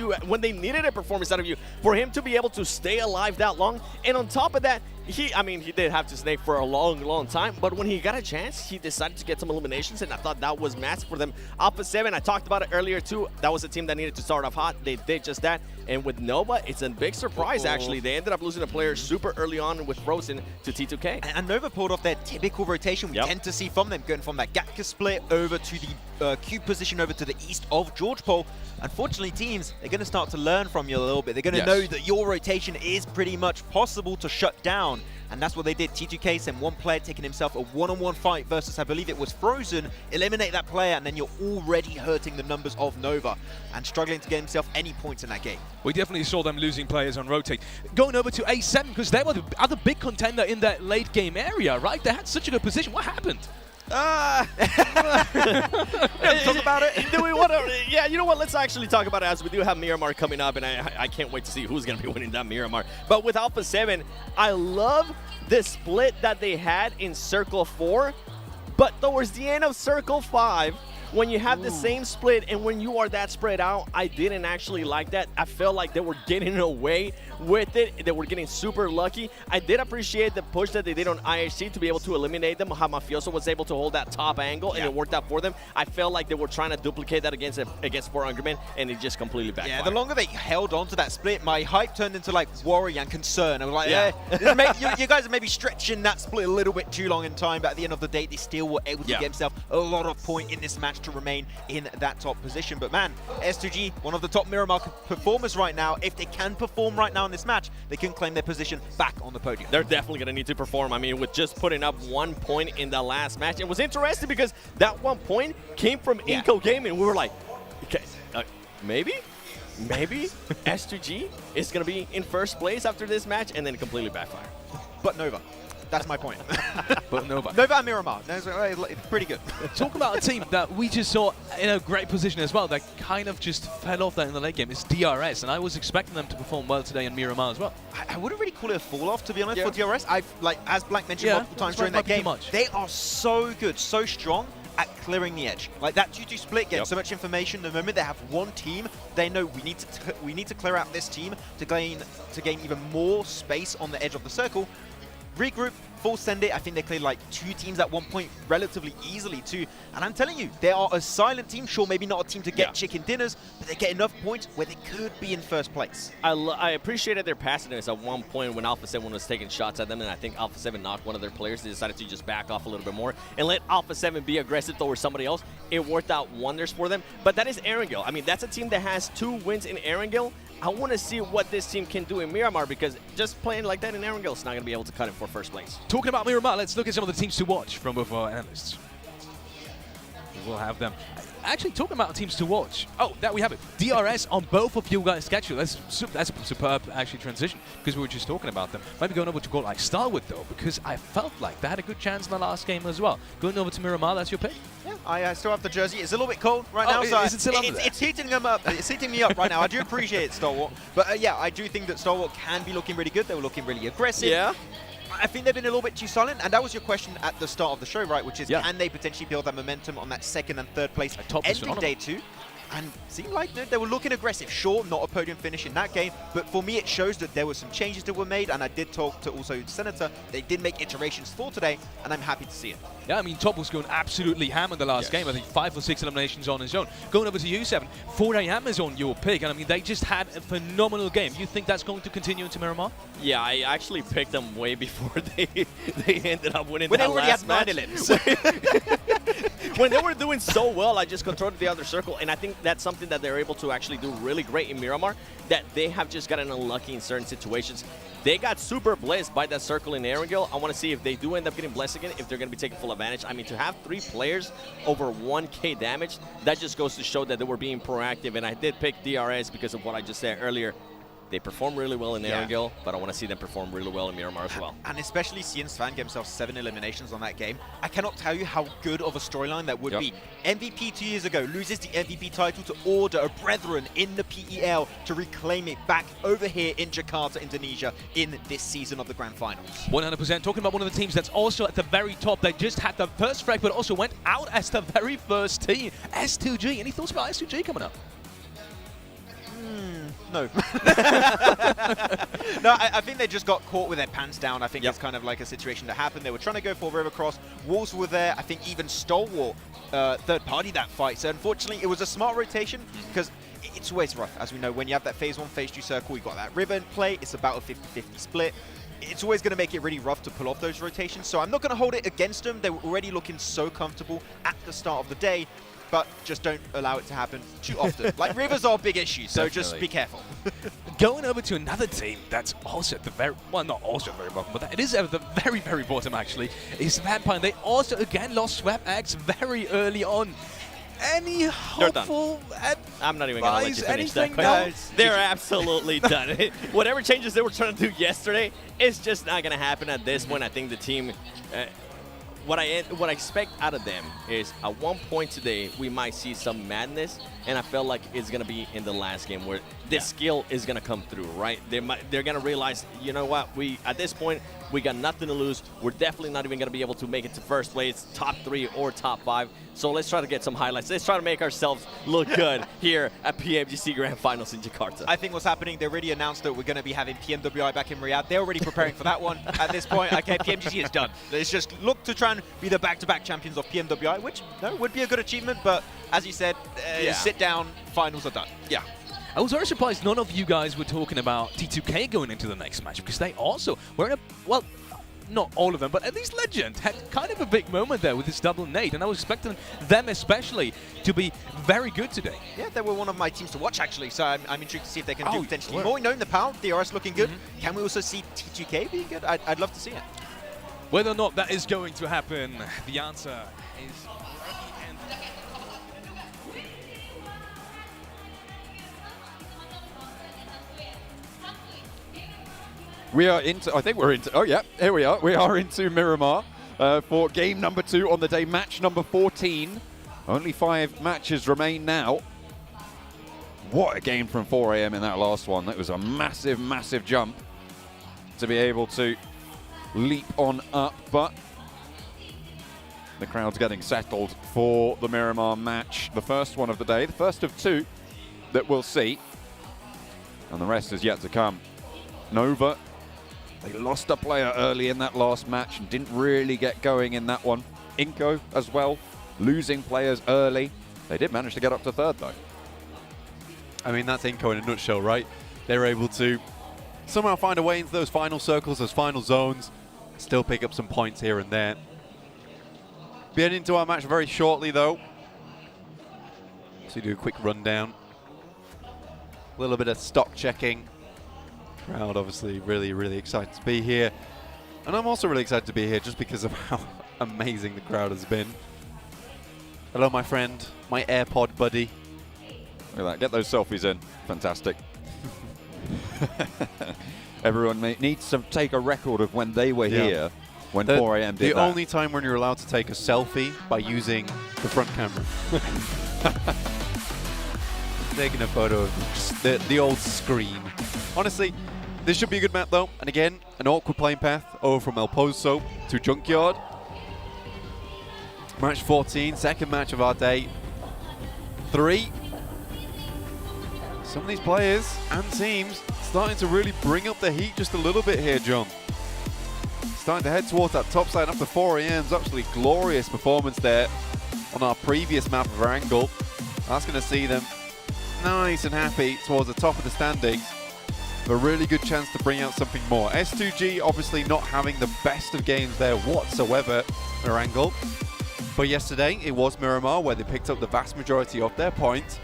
they needed a performance out of you. For him to be able to stay alive that long, and on top of that, he did have to snake for a long time, but when he got a chance, he decided to get some eliminations, and I thought that was massive for them. Alpha 7, I talked about it earlier too. That was a team that needed to start off hot. They did just that. And with Nova, it's a big surprise, actually. They ended up losing a player super early on with Frozen to T2K. And Nova pulled off their typical rotation we tend to see from them, going from that Gatka split over to the cube position over to the east of George Pole. Unfortunately, teams, they're going to start to learn from you a little bit. They're going to know that your rotation is pretty much possible to shut down. And that's what they did. T2K sent one player taking himself a one-on-one fight versus, I believe it was Frozen. Eliminate that player, and then you're already hurting the numbers of Nova and struggling to get himself any points in that game. We definitely saw them losing players on rotate. Going over to A7, because they were the other big contender in that late game area, right? They had such a good position. What happened? Talk about it. Do we want to? Yeah, you know what? Let's actually talk about it, as we do have Miramar coming up, and I can't wait to see who's going to be winning that Miramar. But with Alpha 7, I love the split that they had in Circle 4, but towards the end of Circle 5, when you have the same split and when you are that spread out, I didn't actually like that. I felt like they were getting away with it. They were getting super lucky. I did appreciate the push that they did on IHC to be able to eliminate them. How Mafioso was able to hold that top angle, and it worked out for them. I felt like they were trying to duplicate that against 4 Angry Men, and it just completely backfired. Yeah, the longer they held on to that split, my hype turned into like worry and concern. I was like, you guys are maybe stretching that split a little bit too long in time, but at the end of the day, they still were able to get themselves a lot of point in this match to remain in that top position. But man, S2G, one of the top Miramar performers right now. If they can perform right now in this match, they can claim their position back on the podium. They're definitely going to need to perform. I mean, with just putting up 1 point in the last match, it was interesting because that 1 point came from Inco Gaming. We were like, okay, maybe S2G is going to be in first place after this match, and then completely backfire. But Nova. That's my point. But Nova. Nova and Miramar. Pretty good. Talk about a team that we just saw in a great position as well that kind of just fell off that in the late game. It's DRS, and I was expecting them to perform well today in Miramar as well. I wouldn't really call it a fall-off, to be honest, for DRS. As Blank mentioned multiple times during that game, they are so good, so strong at clearing the edge. Like that 2-2 split gets so much information. The moment they have one team, they know we need to clear out this team to gain even more space on the edge of the circle. Regroup, full send it. I think they cleared like 2 teams at one point relatively easily too. And I'm telling you, they are a silent team. Sure, maybe not a team to get chicken dinners, but they get enough points where they could be in first place. I appreciated their passiveness at one point when Alpha 7 was taking shots at them, and I think Alpha 7 knocked one of their players. They decided to just back off a little bit more and let Alpha 7 be aggressive towards somebody else. It worked out wonders for them. But that is Erangel. I mean, that's a team that has 2 wins in Erangel. I want to see what this team can do in Miramar, because just playing like that in Erangel is not going to be able to cut it for first place. Talking about Miramar, let's look at some of the teams to watch from both of our analysts. We'll have them. Actually, talking about teams to watch. Oh, there we have it. DRS on both of you guys' schedule. That's a superb, actually, transition, because we were just talking about them. Maybe going over to go like Starwood, though, because I felt like they had a good chance in the last game as well. Going over to Miramar, that's your pick? Yeah, I still have the jersey. It's a little bit cold right now. So is it still under there? It's heating them up. It's heating me up right now. I do appreciate it, Stalwart. But yeah, I do think that Stalwart can be looking really good. They were looking really aggressive. Yeah. I think they've been a little bit too silent, and that was your question at the start of the show, right? Which is, can they potentially build that momentum on that second and third place ending day 2? and seemed like they were looking aggressive. Sure, not a podium finish in that game, but for me it shows that there were some changes that were made, and I did talk to also Senator. They did make iterations for today, and I'm happy to see it. Yeah, I mean, Top was going absolutely ham in the last game. I think 5 or 6 eliminations on his own. Going over to you, 7, 4am is on your pick, and I mean, they just had a phenomenal game. You think that's going to continue into Miramar? Yeah, I actually picked them way before they ended up winning when that they already last had match. 9 elims. When they were doing so well, I just controlled the other circle, and I think that's something that they're able to actually do really great in Miramar, that they have just gotten unlucky in certain situations. They got super blessed by that circle in Erangel. I want to see if they do end up getting blessed again, if they're going to be taking full advantage. I mean, to have 3 players over 1k damage, that just goes to show that they were being proactive, and I did pick DRS because of what I just said earlier. They perform really well in Erangel, but I want to see them perform really well in Miramar as well. And especially seeing Svan get himself 7 eliminations on that game, I cannot tell you how good of a storyline that would be. MVP 2 years ago loses the MVP title to Order of Brethren in the PEL to reclaim it back over here in Jakarta, Indonesia, in this season of the Grand Finals. 100%. Talking about one of the teams that's also at the very top. They just had the first frag, but also went out as the very first team. S2G. Any thoughts about S2G coming up? No. No, I think they just got caught with their pants down. I think it's kind of like a situation that happened. They were trying to go for Rivercross. Wolves were there. I think even Stalwart third party that fight. So unfortunately, it was a smart rotation because it's always rough. As we know, when you have that phase 1, phase 2 circle, you've got that river in play. It's about a 50-50 split. It's always going to make it really rough to pull off those rotations. So I'm not going to hold it against them. They were already looking so comfortable at the start of the day. But just don't allow it to happen too often. Like, rivers are a big issue, so just be careful. Going over to another team that's also at the very, well, not also at the very bottom, but it is at the very, very bottom, actually, is Vampire. They also, again, lost Swap X very early on. Any hopeful I'm not even going to let you finish that. No? They're absolutely done. Whatever changes they were trying to do yesterday, it's just not going to happen at this point. I think the team... What I expect out of them is at one point today we might see some madness, and I felt like it's gonna be in the last game where this skill is gonna come through, right? They're gonna realize, you know what, at this point we got nothing to lose. We're definitely not even gonna be able to make it to first place, top 3 or top 5. So let's try to get some highlights. Let's try to make ourselves look good here at PMGC Grand Finals in Jakarta. I think what's happening, they already announced that we're going to be having PMWI back in Riyadh. They're already preparing for that one at this point. Okay, PMGC is done. Let's just look to try and be the back-to-back champions of PMWI, which would be a good achievement, but as you said, sit down, finals are done. Yeah. I was very surprised none of you guys were talking about T2K going into the next match, because they also were in a, well, not all of them, but at least Legend had kind of a big moment there with this double nade, and I was expecting them especially to be very good today. Yeah, they were one of my teams to watch, actually, so I'm intrigued to see if they can do potentially more. Knowing the power, DRS looking good. Can we also see T2K being good? I'd love to see it. Whether or not that is going to happen, the answer is... We are into, I think we're into, oh yeah, here we are. We are into Miramar for game number 2 on the day, match number 14. Only 5 matches remain now. What a game from 4 AM in that last one. That was a massive, massive jump to be able to leap on up, but the crowd's getting settled for the Miramar match. The first one of the day, the first of 2 that we'll see, and the rest is yet to come. Nova, they lost a player early in that last match and didn't really get going in that one. Inco as well, losing players early. They did manage to get up to 3rd though. I mean, that's Inco in a nutshell, right? They were able to somehow find a way into those final circles, those final zones, still pick up some points here and there. Getting into our match very shortly though. So do a quick rundown. A little bit of stock checking. Crowd obviously really, really excited to be here. And I'm also really excited to be here just because of how amazing the crowd has been. Hello, my friend, my AirPod buddy. Look at that, get those selfies in. Fantastic. Everyone needs to take a record of when they were here, when 4 AM did the that. only time when you're allowed to take a selfie by using the front camera. Taking a photo of the old screen. Honestly, this should be a good map though. And again, an awkward playing path over from El Pozo to Junkyard. Match 14, second match of our day. 3 some of these players and teams starting to really bring up the heat just a little bit here, John. Starting to head towards that top side after 4 AM's absolutely glorious performance there on our previous map of Erangel. That's going to see them nice and happy towards the top of the standings. A really good chance to bring out something more. S2G obviously not having the best of games there whatsoever, Erangel. But yesterday it was Miramar where they picked up the vast majority of their points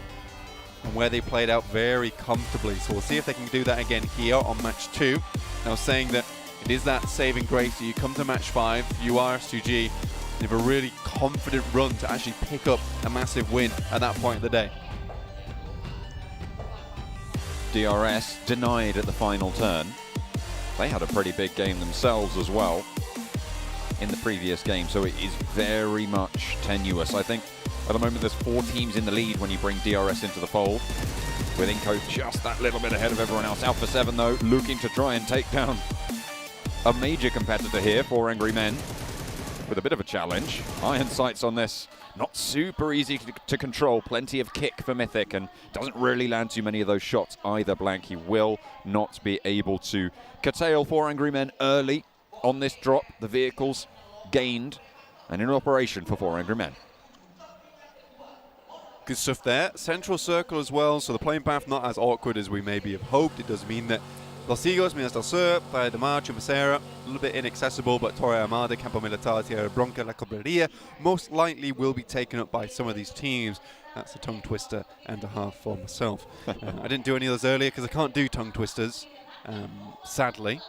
and where they played out very comfortably. So we'll see if they can do that again here on match 2. Now saying that it is that saving grace. You come to match 5, you are S2G, and you have a really confident run to actually pick up a massive win at that point of the day. DRS denied at the final turn. They had a pretty big game themselves as well in the previous game, so it is very much tenuous. I think at the moment there's 4 teams in the lead when you bring DRS into the fold, with Inco just that little bit ahead of everyone else. Alpha 7 though looking to try and take down a major competitor here for Angry Men with a bit of a challenge. Iron sights on this. Not super easy to control. Plenty of kick for Mythic and doesn't really land too many of those shots either. Blank, he will not be able to curtail 4 Angry Men early on this drop. The vehicles gained and in operation for 4 Angry Men. Good stuff there. Central circle as well, so the playing path not as awkward as we maybe have hoped. It does mean that Los Higos, Minas del Sur, Playa de Mar, Chumacera, a little bit inaccessible, but Torre Armada, Campo Militar, Tierra Bronca, La Cobreria most likely will be taken up by some of these teams. That's a tongue twister and a half for myself. I didn't do any of those earlier because I can't do tongue twisters, sadly.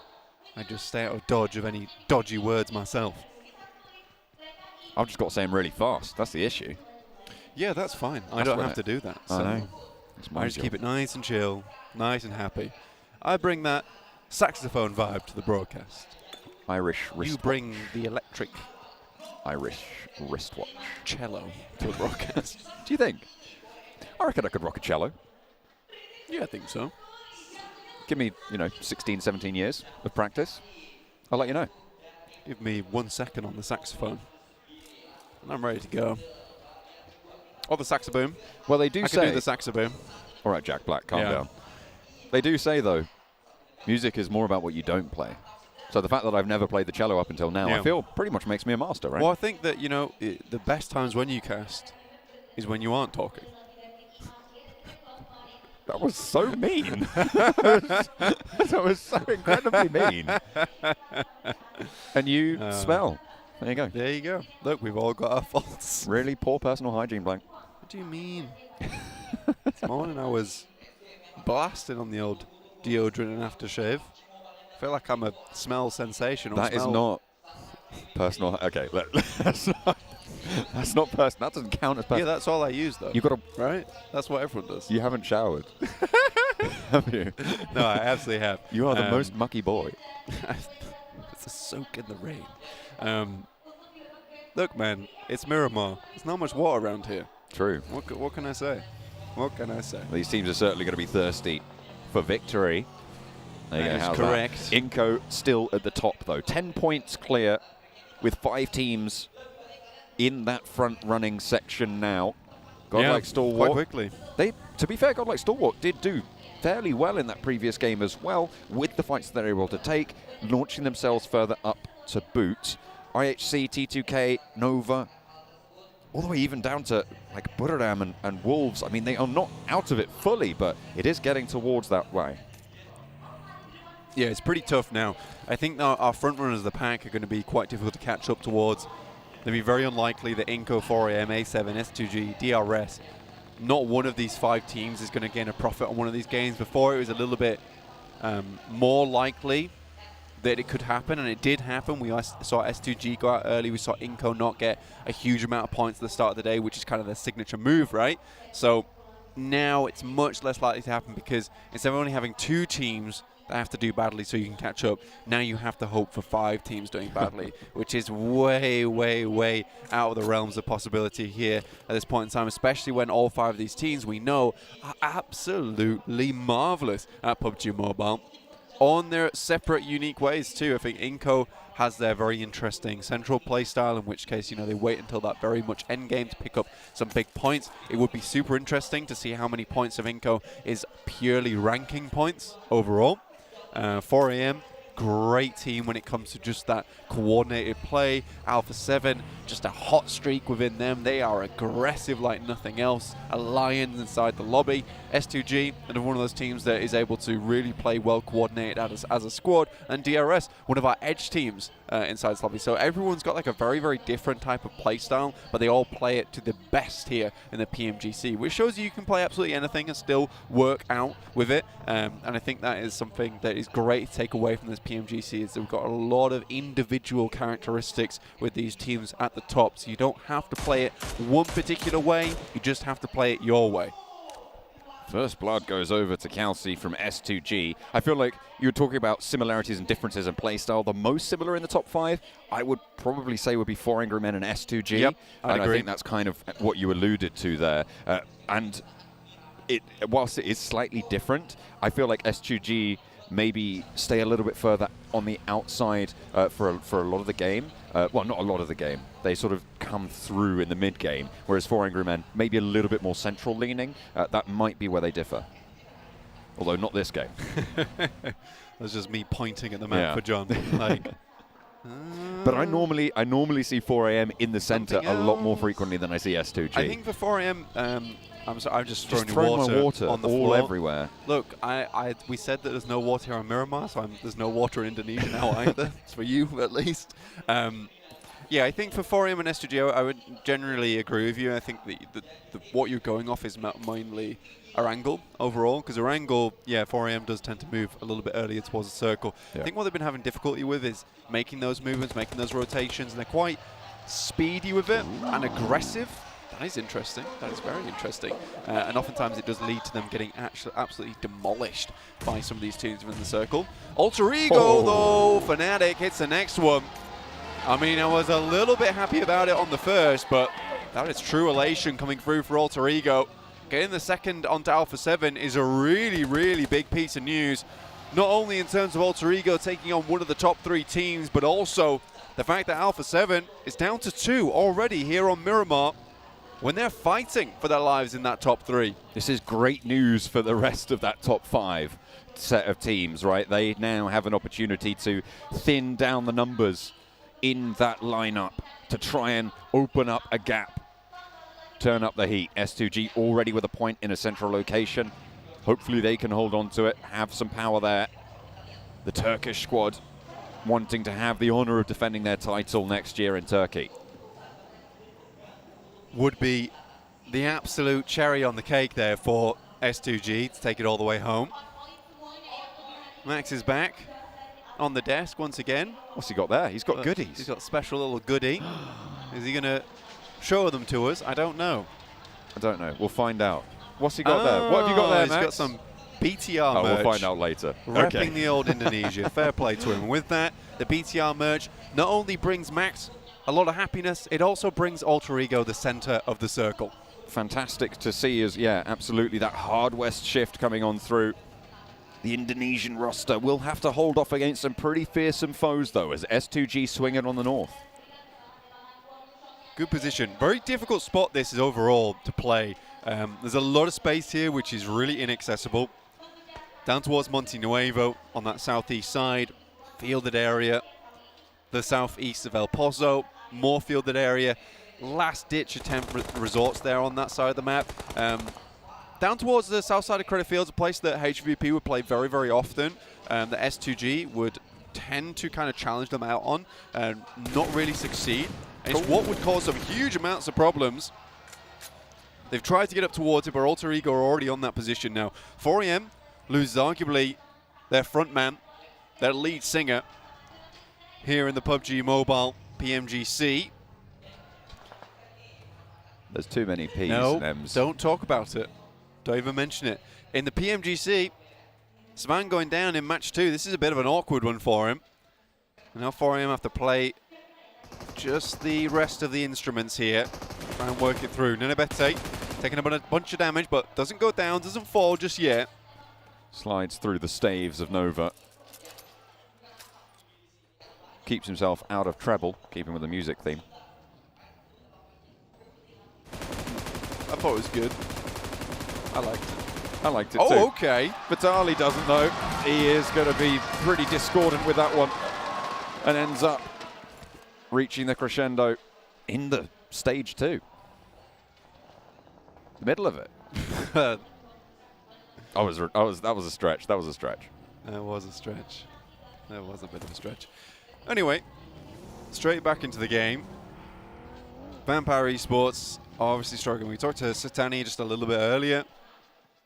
I just stay out of dodge of any dodgy words myself. I've just got to say them really fast. That's the issue. Yeah, that's fine. I don't have to do that. I So know. I just keep it nice and chill, nice and happy. I bring that saxophone vibe to the broadcast. Irish wristwatch. You bring the electric Irish wristwatch. cello to the broadcast. Do you think? I reckon I could rock a cello. Yeah, I think so. Give me, 16, 17 years of practice. I'll let you know. Give me 1 second on the saxophone, and I'm ready to go. Or the saxoboom. Well, they do I say... can do the saxoboom. All right, Jack Black, calm down. They do say, though, music is more about what you don't play. So the fact that I've never played the cello up until now, I feel pretty much makes me a master, right? Well, I think that, the best times when you cast is when you aren't talking. That was so mean. That was so incredibly mean. And you smell. There you go. There you go. Look, we've all got our faults. Really poor personal hygiene, Blank. What do you mean? This morning I was blasting on the old deodorant and aftershave. I feel like I'm a smell sensation. That is not personal. Okay, that's not personal. That doesn't count as personal. Yeah, that's all I use, though. You've got to... Right? That's what everyone does. You haven't showered. Have you? No, I absolutely have. You are the most mucky boy. It's a soak in the rain. Look, man, it's Miramar. There's not much water around here. True. What can I say? What can I say? These teams are certainly going to be thirsty for victory. There you go. That is correct. Inco still at the top, though. 10 points clear with 5 teams in that front-running section now. Godlike Stalwart. Quite quickly. To be fair, Godlike Stalwart did do fairly well in that previous game as well, with the fights that they're able to take, launching themselves further up to boot. IHC, T2K, Nova, all the way even down to like Buriram and Wolves. I mean, they are not out of it fully, but it is getting towards that way. Yeah, it's pretty tough now. I think our front runners of the pack are going to be quite difficult to catch up towards. It'll be very unlikely that Inco, 4AM, A7, S2G, DRS, not one of these 5 teams is going to gain a profit on one of these games. Before, it was a little bit more likely that it could happen, and it did happen. We saw S2G go out early. We saw Inco not get a huge amount of points at the start of the day, which is kind of their signature move, right? So now it's much less likely to happen because instead of only having 2 teams that have to do badly so you can catch up, now you have to hope for 5 teams doing badly, which is way, way, way out of the realms of possibility here at this point in time, especially when all 5 of these teams we know are absolutely marvelous at PUBG Mobile. on their separate, unique ways too. I think Inco has their very interesting central play style, in which case, you know, they wait until that very much end game to pick up some big points. It would be super interesting to see how many points of Inco is purely ranking points overall. 4AM, great team when it comes to just that coordinated play. Alpha 7, just a hot streak within them. They are aggressive like nothing else. A lion inside the lobby. S2G, another one of those teams that is able to really play well coordinated as a squad. And DRS, one of our edge teams inside this lobby. So everyone's got like a very, very different type of play style, but they all play it to the best here in the PMGC, which shows you can play absolutely anything and still work out with it. And I think that is something that is great to take away from this PMGC, is that we've got a lot of individual characteristics with these teams at the top. So you don't have to play it one particular way, you just have to play it your way. First blood goes over to Kelsey from S2G. I feel like you were talking about similarities and differences in playstyle. The most similar in the top 5, I would probably say, would be 4 Angry Men and S2G. Yep, and agree. I think that's kind of what you alluded to there. And whilst it is slightly different, I feel like S2G maybe stay a little bit further on the outside for a lot of the game. Well, not a lot of the game. They sort of come through in the mid-game, whereas 4 Angry Men maybe a little bit more central leaning. That might be where they differ. Although not this game. That's just me pointing at the map for John. Like, but I normally see 4AM in the center a lot more frequently than I see S2G. I think for 4AM, I'm just throwing my water on the all floor. everywhere. Look, we said that there's no water here on Miramar, so there's no water in Indonesia now either. It's for you, at least. Yeah, I think for 4AM and S2G, I would generally agree with you. I think what you're going off is mainly Erangel overall, because Erangel, 4AM does tend to move a little bit earlier towards the circle. Yeah. I think what they've been having difficulty with is making those movements, making those rotations, and they're quite speedy with it and aggressive. That is interesting. That is very interesting. And oftentimes it does lead to them getting absolutely demolished by some of these teams within the circle. Alter Ego, though, Fnatic hits the next one. I mean, I was a little bit happy about it on the first, but that is true elation coming through for Alter Ego. Getting the second onto Alpha 7 is a really, really big piece of news. Not only in terms of Alter Ego taking on one of the top 3 teams, but also the fact that Alpha 7 is down to 2 already here on Miramar, when they're fighting for their lives in that top 3. This is great news for the rest of that top 5 set of teams, right? They now have an opportunity to thin down the numbers in that lineup to try and open up a gap, turn up the heat. S2G already with a point in a central location. Hopefully they can hold on to it, have some power there. The Turkish squad wanting to have the honor of defending their title next year in Turkey. Would be the absolute cherry on the cake there for S2G to take it all the way home. Max is back on the desk once again. What's he got there? He's got goodies. He's got a special little goodie. Is he going to show them to us? I don't know. I don't know. We'll find out. What's he got there? What have you got there, He's Max? got some BTR merch. We'll find out later. Repping the old Indonesia. Fair play to him. With that, the BTR merch not only brings Max a lot of happiness, it also brings Alter Ego the center of the circle. Fantastic to see is, absolutely, that hard west shift coming on through. The Indonesian roster will have to hold off against some pretty fearsome foes, though, as S2G swinging on the north. Good position. Very difficult spot this is overall to play. There's a lot of space here, which is really inaccessible. Down towards Monte Nuevo on that southeast side, fielded area. The southeast of El Pozo, more fielded area. Last-ditch attempt resorts there on that side of the map. Down towards the south side of Credit Fields, a place that HVP would play very, very often. The S2G would tend to kind of challenge them out on and not really succeed. And it's what would cause some huge amounts of problems. They've tried to get up towards it, but Alter Ego are already on that position now. 4AM loses arguably their front man, their lead singer, here in the Pubgmobile PMGC. There's too many P's no, and M's. Don't talk about it. Don't even mention it. In the PMGC, Svan going down in match 2. This is a bit of an awkward one for him. And now 4AM have to play just the rest of the instruments here. Try and work it through. Nenebete taking a bunch of damage, but doesn't go down, doesn't fall just yet. Slides through the staves of Nova. keeps himself out of treble, keeping with the music theme. I thought it was good. I liked it. I liked it too. Oh, okay. Vitali doesn't know. He is going to be pretty discordant with that one and ends up reaching the crescendo in the stage 2. The middle of it. That was a stretch. That was a stretch. That was a stretch. That was a bit of a stretch. Anyway, straight back into the game. Vampire Esports are obviously struggling. We talked to Satani just a little bit earlier,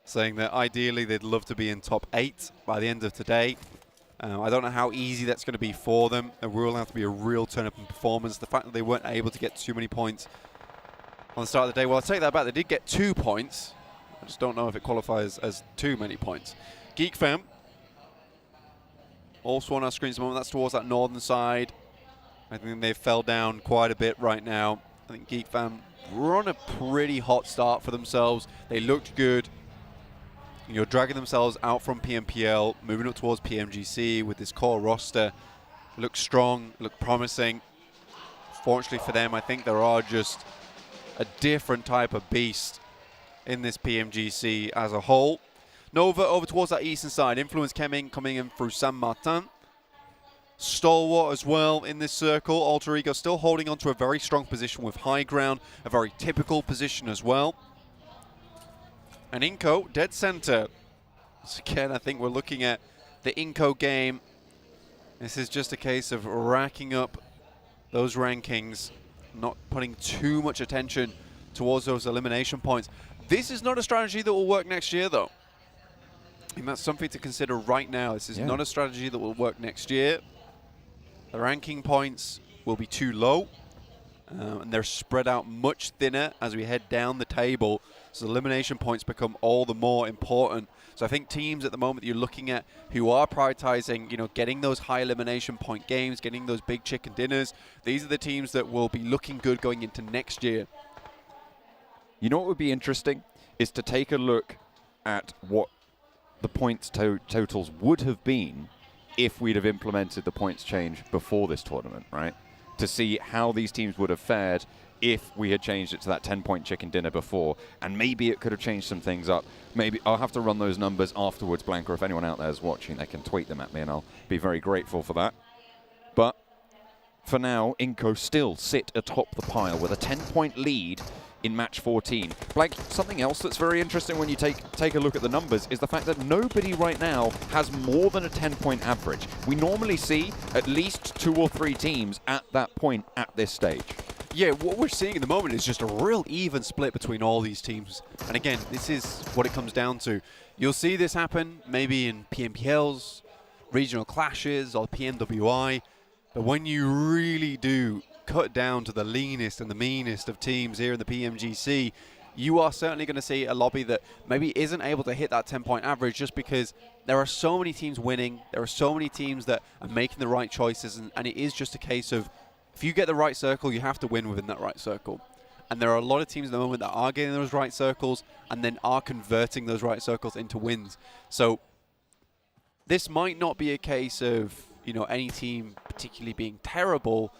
saying that ideally they'd love to be in top 8 by the end of today. I don't know how easy that's going to be for them. There will have to be a real turn-up in performance. The fact that they weren't able to get too many points on the start of the day, well, I'll take that back. They did get 2 points. I just don't know if it qualifies as too many points. Geek Fam, also on our screens at the moment. That's towards that northern side. I think they fell down quite a bit right now. I think Geek Fam were on a pretty hot start for themselves. They looked good. You're dragging themselves out from PMPL, moving up towards PMGC with this core roster. Look strong, look promising. Fortunately for them, I think there are just a different type of beast in this PMGC as a whole. Nova over towards that eastern side. Influence coming in through San Martin. Stalwart as well in this circle. Alter Ego still holding on to a very strong position with high ground, a very typical position as well. And Inco, dead center. So again, I think we're looking at the Inco game. This is just a case of racking up those rankings, not putting too much attention towards those elimination points. This is not a strategy that will work next year, though. And that's something to consider right now. This is not a strategy that will work next year. The ranking points will be too low, and they're spread out much thinner as we head down the table. So elimination points become all the more important. So I think teams at the moment that you're looking at who are prioritizing, getting those high elimination point games, getting those big chicken dinners, these are the teams that will be looking good going into next year. You know what would be interesting is to take a look at what the points totals would have been if we'd have implemented the points change before this tournament, right? To see how these teams would have fared if we had changed it to that 10-point chicken dinner before, and maybe it could have changed some things up. Maybe I'll have to run those numbers afterwards, Blanca. If anyone out there is watching, they can tweet them at me, and I'll be very grateful for that. But for now, Inco still sit atop the pile with a 10-point lead in match 14. Blank, something else that's very interesting when you take a look at the numbers is the fact that nobody right now has more than a 10-point average. We normally see at least 2 or 3 teams at that point at this stage. Yeah, what we're seeing at the moment is just a real even split between all these teams. And again, this is what it comes down to. You'll see this happen maybe in PMPLs, regional clashes, or PMWI. But when you really do cut down to the leanest and the meanest of teams here in the PMGC, you are certainly going to see a lobby that maybe isn't able to hit that 10-point average just because there are so many teams winning. There are so many teams that are making the right choices. And it is just a case of, if you get the right circle, you have to win within that right circle. And there are a lot of teams at the moment that are getting those right circles and then are converting those right circles into wins. So this might not be a case of, any team particularly being terrible,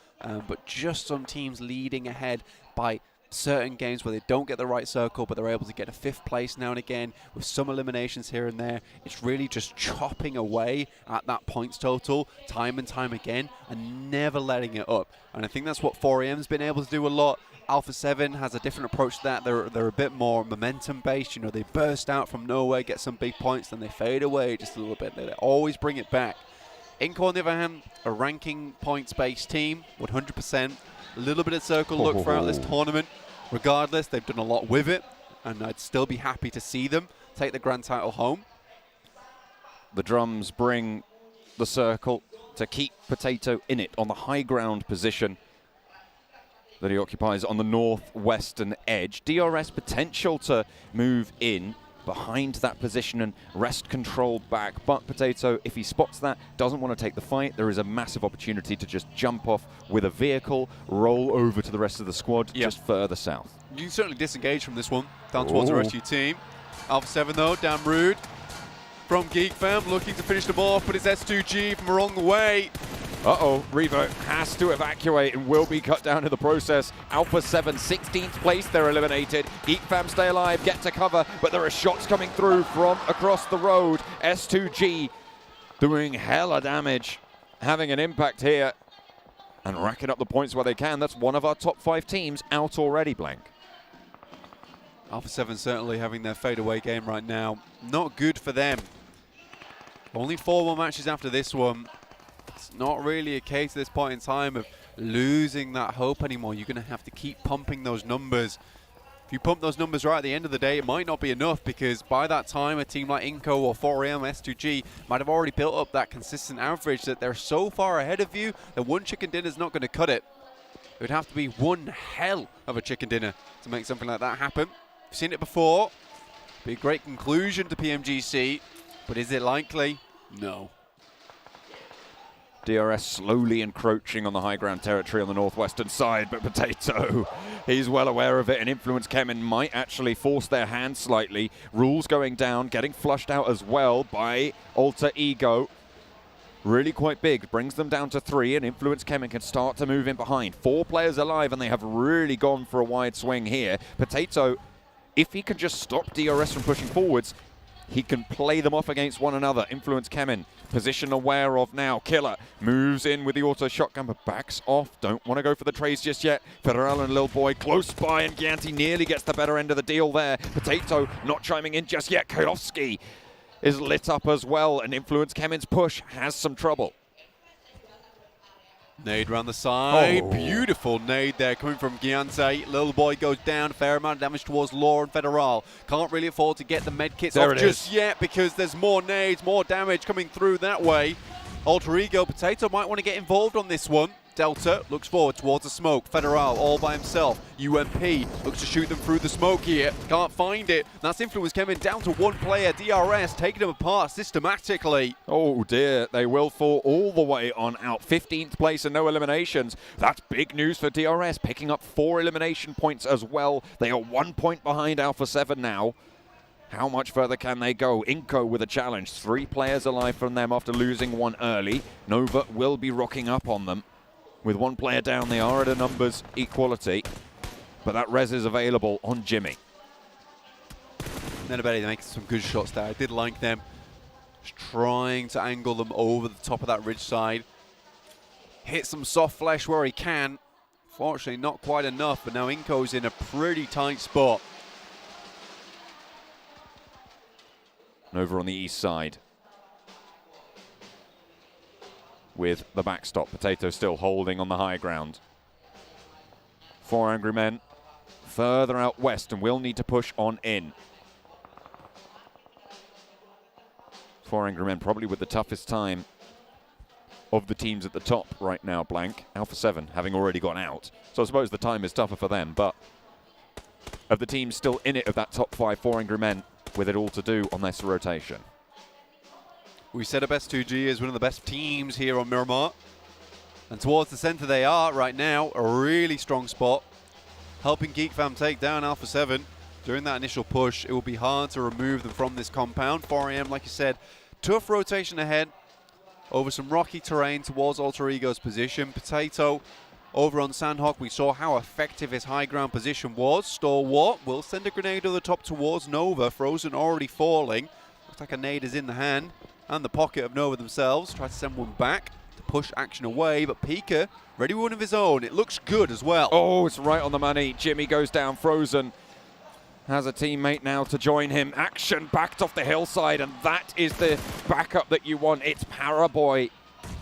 but just some teams leading ahead by certain games where they don't get the right circle, but they're able to get a 5th place now and again with some eliminations here and there. It's really just chopping away at that points total time and time again and never letting it up. And I think that's what 4AM's been able to do a lot. Alpha 7 has a different approach to that. They're a bit more momentum based. They burst out from nowhere, get some big points, then they fade away just a little bit. They always bring it back. Inco, on the other hand, a ranking points-based team, 100%. A little bit of circle look throughout this tournament. Regardless, they've done a lot with it, and I'd still be happy to see them take the grand title home. The drums bring the circle to keep Potato in it on the high ground position that he occupies on the northwestern edge. DRS potential to move in behind that position and wrest control back, but Potato, if he spots that, doesn't want to take the fight. There is a massive opportunity to just jump off with a vehicle, roll over to the rest of the squad just further south. You can certainly disengage from this one, down towards the rest of your team. Alpha 7 though, damn rude. From Geek Fam, looking to finish them off, but it's S2G from along the way. Uh-oh, Revo has to evacuate and will be cut down in the process. Alpha 7, 16th place, they're eliminated. Geek Fam stay alive, get to cover, but there are shots coming through from across the road. S2G doing hella damage, having an impact here and racking up the points where they can. That's one of our top 5 teams out already, Blank. Alpha 7 certainly having their fadeaway game right now. Not good for them. Only 4 more matches after this one. It's not really a case at this point in time of losing that hope anymore. You're going to have to keep pumping those numbers. If you pump those numbers right at the end of the day, it might not be enough, because by that time a team like Inco or 4AM, S2G might have already built up that consistent average that they're so far ahead of you that one chicken dinner is not going to cut it. It would have to be one hell of a chicken dinner to make something like that happen. We've seen it before. Be a great conclusion to PMGC, but is it likely? No. DRS slowly encroaching on the high ground territory on the northwestern side, but Potato, he's well aware of it, and Influence Kemen might actually force their hand slightly. Rules going down, getting flushed out as well by Alter Ego. Really quite big, brings them down to 3, and Influence Kemen can start to move in behind. 4 players alive, and they have really gone for a wide swing here. Potato, if he can just stop DRS from pushing forwards, he can play them off against one another. Influence Kemen, position aware of now. Killer moves in with the auto shotgun, but backs off. Don't want to go for the trades just yet. Federal and Lil Boy close by, and Gianti nearly gets the better end of the deal there. Potato not chiming in just yet. Kairovsky is lit up as well, and Influence Kemen's push has some trouble. Nade around the side. Oh. Beautiful nade there coming from Giante. Little Boy goes down. Fair amount of damage towards Law and Federal. Can't really afford to get the med kits off just yet, because there's more nades, more damage coming through that way. Alter Ego, Potato might want to get involved on this one. Delta looks forward towards the smoke. Federal all by himself. UMP looks to shoot them through the smoke here. Can't find it. That's Influence Kemen down to 1 player. DRS taking them apart systematically. Oh dear, they will fall all the way on out. 15th place and no eliminations. That's big news for DRS, picking up 4 elimination points as well. They are 1 point behind Alpha 7 now. How much further can they go? Inco with a challenge. 3 players alive from them after losing 1 early. Nova will be rocking up on them. With 1 player down, they are at a numbers equality, but that res is available on Jimmy. Nenabedi making some good shots there. I did like them. Just trying to angle them over the top of that ridge side. Hit some soft flesh where he can. Fortunately, not quite enough, but now Inco's in a pretty tight spot. Over on the east side, with the backstop. Potato still holding on the high ground. 4 Angry Men further out west and will need to push on in. 4 Angry Men probably with the toughest time of the teams at the top right now, Blank. Alpha 7 having already gone out. So I suppose the time is tougher for them, but of the teams still in it of that top 5, 4 Angry Men with it all to do on this rotation. We set up S2G as one of the best teams here on Miramar. And towards the center they are right now, a really strong spot. Helping Geek Fam take down Alpha 7. During that initial push, it will be hard to remove them from this compound. 4AM, like you said, tough rotation ahead. Over some rocky terrain towards Alter Ego's position. Potato over on Sanhok, we saw how effective his high ground position was. Stalwart will send a grenade over the top towards Nova. Frozen already falling. Looks like a nade is in the hand and the pocket of Nova themselves. Try to send one back to push action away, but Pika ready with one of his own. It looks good as well. Oh, it's right on the money. Jimmy goes down. Frozen has a teammate now to join him. Action backed off the hillside, and that is the backup that you want. It's Paraboy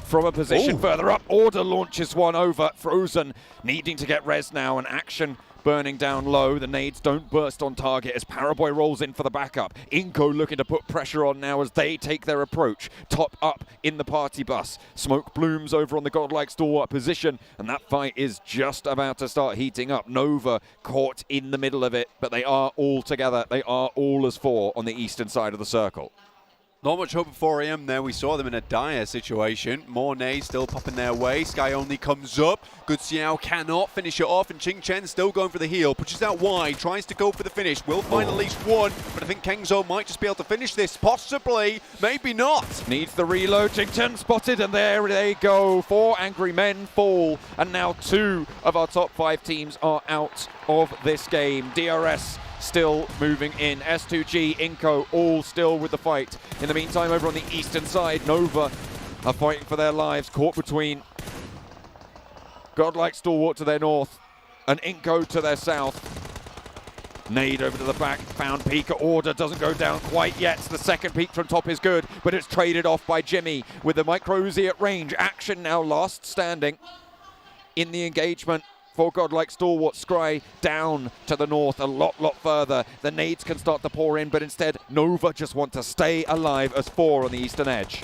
from a position further up. Order launches one over. Frozen needing to get res now, and Action burning down low. The nades don't burst on target as Paraboy rolls in for the backup. Inco looking to put pressure on now as they take their approach. Top up in the party bus. Smoke blooms over on the godlike stalwart position, and that fight is just about to start heating up. Nova caught in the middle of it, but they are all together. They are all as 4 on the eastern side of the circle. Not much hope at 4 AM there. We saw them in a dire situation. More nades still popping their way. Sky only comes up. Good Xiao cannot finish it off, and Ching Chen still going for the heel. Pushes out wide, tries to go for the finish. Will find at least one, but I think Kengzo might just be able to finish this. Possibly, maybe not. Needs the reload. Ching Chen spotted, and there they go. 4 angry men fall, and now 2 of our top 5 teams are out of this game. DRS still moving in. S2G, Inco, all still with the fight. In the meantime, over on the eastern side, Nova are fighting for their lives, caught between Godlike Stalwart to their north and Inco to their south. Nade over to the back, found peak. Order doesn't go down quite yet. The second peak from top is good, but it's traded off by Jimmy with the micro Uzi at range. Action now last standing in the engagement for Godlike Stalwart. Scry down to the north a lot further. The nades can start to pour in, but instead Nova just want to stay alive as 4 on the eastern edge.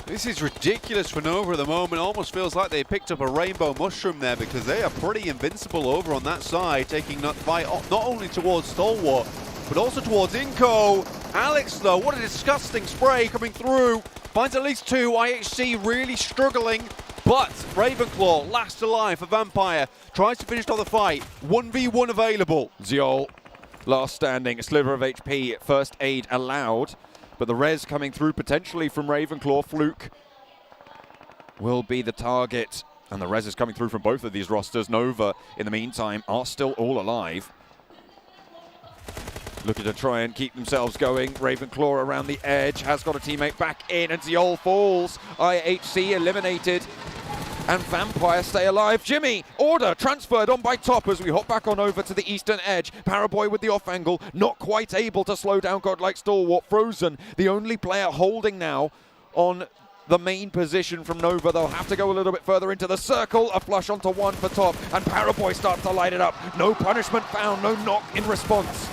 This is ridiculous for Nova at the moment. Almost feels like they picked up a rainbow mushroom there, because they are pretty invincible over on that side, taking that fight not only towards Stalwart, but also towards Inco. Alex, though, what a disgusting spray coming through. Finds at least 2. IHC really struggling. But Ravenclaw, last alive for Vampire, tries to finish off the fight. 1v1 available. Ziol, last standing, a sliver of HP, first aid allowed, but the res coming through potentially from Ravenclaw. Fluke will be the target, and the res is coming through from both of these rosters. Nova, in the meantime, are still all alive. Looking to try and keep themselves going. Ravenclaw around the edge, has got a teammate back in, and Ziol falls. IHC eliminated, and Vampire stay alive. Jimmy, Order transferred on by top as we hop back on over to the eastern edge. Paraboy with the off angle, not quite able to slow down Godlike Stalwart. Frozen, the only player holding now on the main position from Nova. They'll have to go a little bit further into the circle. A flush onto 1 for top, and Paraboy starts to light it up. No punishment found, no knock in response,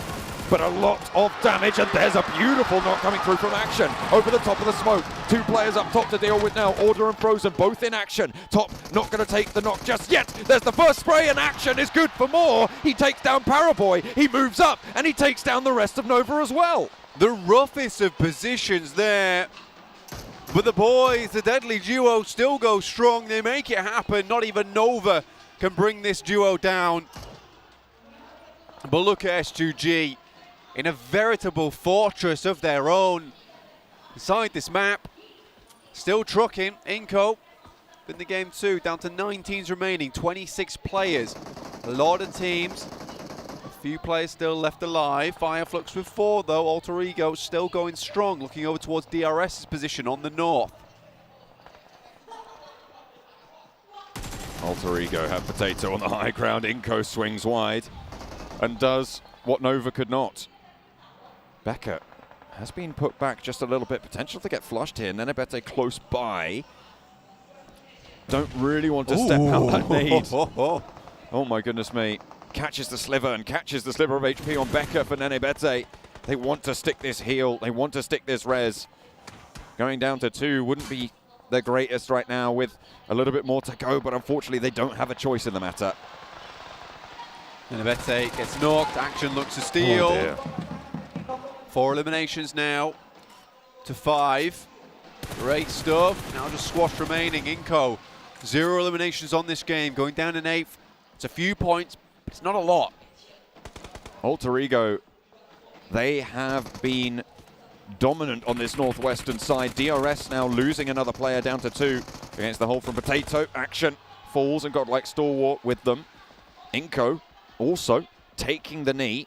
but a lot of damage, and there's a beautiful knock coming through from Action over the top of the smoke. 2 players up top to deal with now. Order and Frozen both in action. Top not going to take the knock just yet. There's the first spray, and Action is good for more. He takes down Paraboy, he moves up, and he takes down the rest of Nova as well. The roughest of positions there. But the boys, the deadly duo, still go strong. They make it happen. Not even Nova can bring this duo down. But look at S2G. In a veritable fortress of their own inside this map. Still trucking. Inco in the game too, down to 9 teams remaining, 26 players. A lot of teams, a few players still left alive. Fireflux with 4 though. Alter Ego still going strong, looking over towards DRS's position on the north. Alter Ego have Potato on the high ground. Inco swings wide and does what Nova could not. Becker has been put back just a little bit. Potential to get flushed here. Nenebete close by. Don't really want to step out that nade. Oh my goodness me. Catches the sliver and catches the sliver of HP on Becker for Nenebete. They want to stick this heal. They want to stick this res. Going down to 2 wouldn't be the greatest right now with a little bit more to go, but unfortunately they don't have a choice in the matter. Nenebete gets knocked. Action looks to steal. Oh dear. 4 eliminations now to 5. Great stuff. Now just squash remaining. Inco, 0 eliminations on this game, going down in 8th. It's a few points, but it's not a lot. Alter Ego, they have been dominant on this northwestern side. DRS now losing another player down to 2 against the hold from Potato. Action falls and Godlike Stalwart with them. Inco also taking the knee.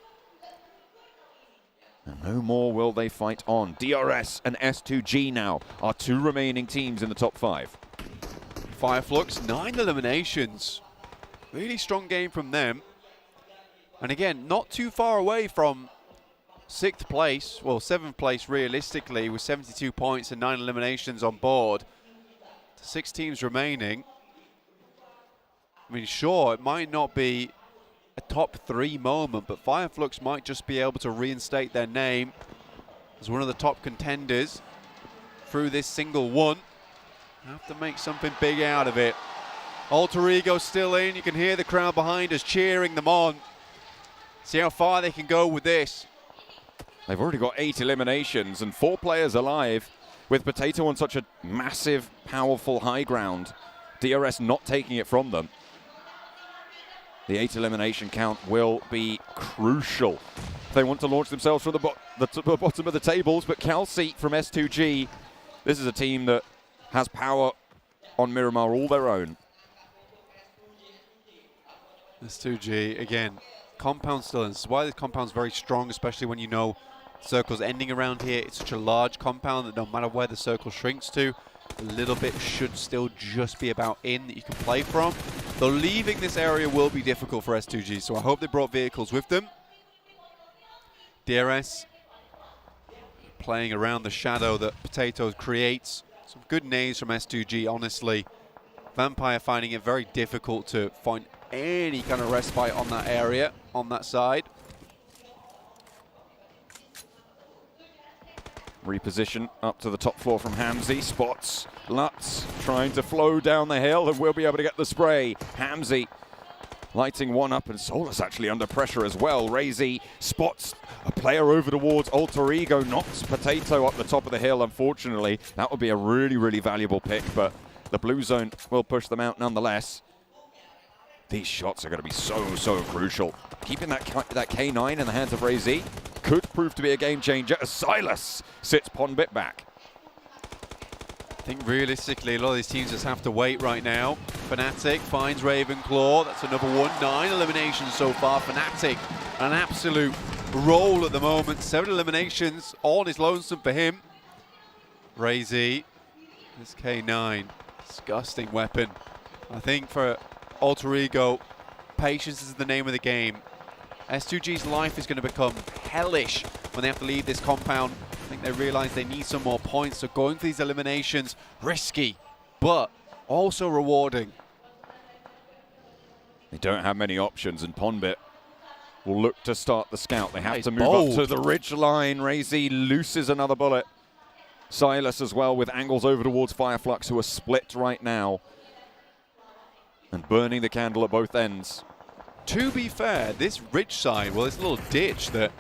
And no more will they fight on. DRS and S2G now are 2 remaining teams in the top 5. Fireflux, 9 eliminations. Really strong game from them. And again, not too far away from 6th place, well 7th place realistically, with 72 points and 9 eliminations on board. 6 teams remaining. I mean, sure, it might not be a top 3 moment, but Fireflux might just be able to reinstate their name as one of the top contenders through this single one. Have to make something big out of it. Alter Ego still in. You can hear the crowd behind us cheering them on. See how far they can go with this. They've already got 8 eliminations and 4 players alive, with Potato on such a massive, powerful high ground. DRS not taking it from them. The 8 elimination count will be crucial if they want to launch themselves from the bottom of the tables. But Kelsey from S2G, this is a team that has power on Miramar all their own. S2G, again, compound still, and this is why this compound's very strong, especially when you know circles ending around here. It's such a large compound that no matter where the circle shrinks to, a little bit should still just be about in that you can play from. Though leaving this area will be difficult for S2G, so I hope they brought vehicles with them. DRS playing around the shadow that Potatoes creates. Some good nades from S2G, honestly. Vampire finding it very difficult to find any kind of respite on that area, on that side. Reposition up to the top floor from Hamzy. Spots Lutz trying to flow down the hill and will be able to get the spray. Hamzy lighting one up, and Solus actually under pressure as well. Razy spots a player over towards Alter Ego, knocks Potato up the top of the hill. Unfortunately, that would be a really, really valuable pick, but the blue zone will push them out nonetheless. These shots are going to be so crucial. Keeping that K9 in the hands of Razy could prove to be a game changer as Silas sits Ponbit back. I think realistically, a lot of these teams just have to wait right now. Fnatic finds Ravenclaw. That's another 1-9 eliminations so far. Fnatic, an absolute roll at the moment. 7 eliminations, all is lonesome for him. Razy, this K9, disgusting weapon. I think for Alter Ego, patience is the name of the game. S2G's life is going to become hellish when they have to leave this compound. I think they realize they need some more points, so going for these eliminations, risky, but also rewarding. They don't have many options, and Ponbit will look to start the scout. They have to move up to the ridge line. Razy looses another bullet. Silas as well with angles over towards Fireflux, who are split right now and burning the candle at both ends. To be fair, this ridge side, well, this little ditch that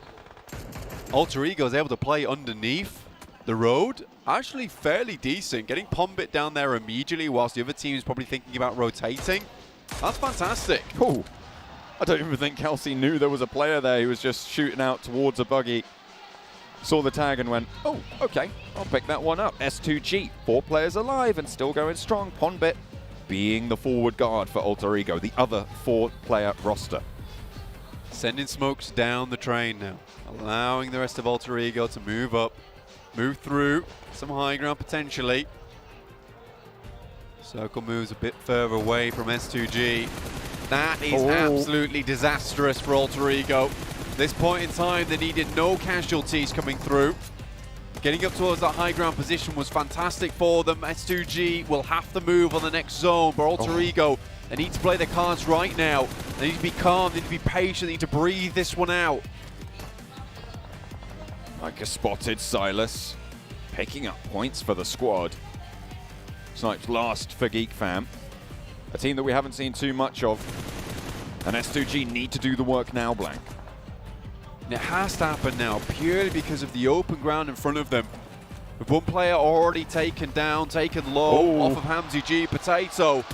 Alter Ego is able to play underneath the road, actually fairly decent. Getting Ponbit down there immediately whilst the other team is probably thinking about rotating. That's fantastic. Oh, I don't even think Kelsey knew there was a player there. He was just shooting out towards a buggy. Saw the tag and went, oh, okay, I'll pick that one up. S2G, 4 players alive and still going strong. Ponbit being the forward guard for Alter Ego, the other 4-player roster. Sending smokes down the train now, allowing the rest of Alter Ego to move up, move through, some high ground potentially. Circle moves a bit further away from S2G. That is absolutely disastrous for Alter Ego. At this point in time, they needed no casualties coming through. Getting up towards that high ground position was fantastic for them. S2G will have to move on the next zone, but Alter Ego, they need to play their cards right now. They need to be calm, they need to be patient, they need to breathe this one out. Like a spotted Silas, picking up points for the squad. Snipes last for Geek Fam, a team that we haven't seen too much of. And S2G need to do the work now, Blank. It has to happen now, purely because of the open ground in front of them. With one player already taken down, taken low off of Hamzy G. Potato,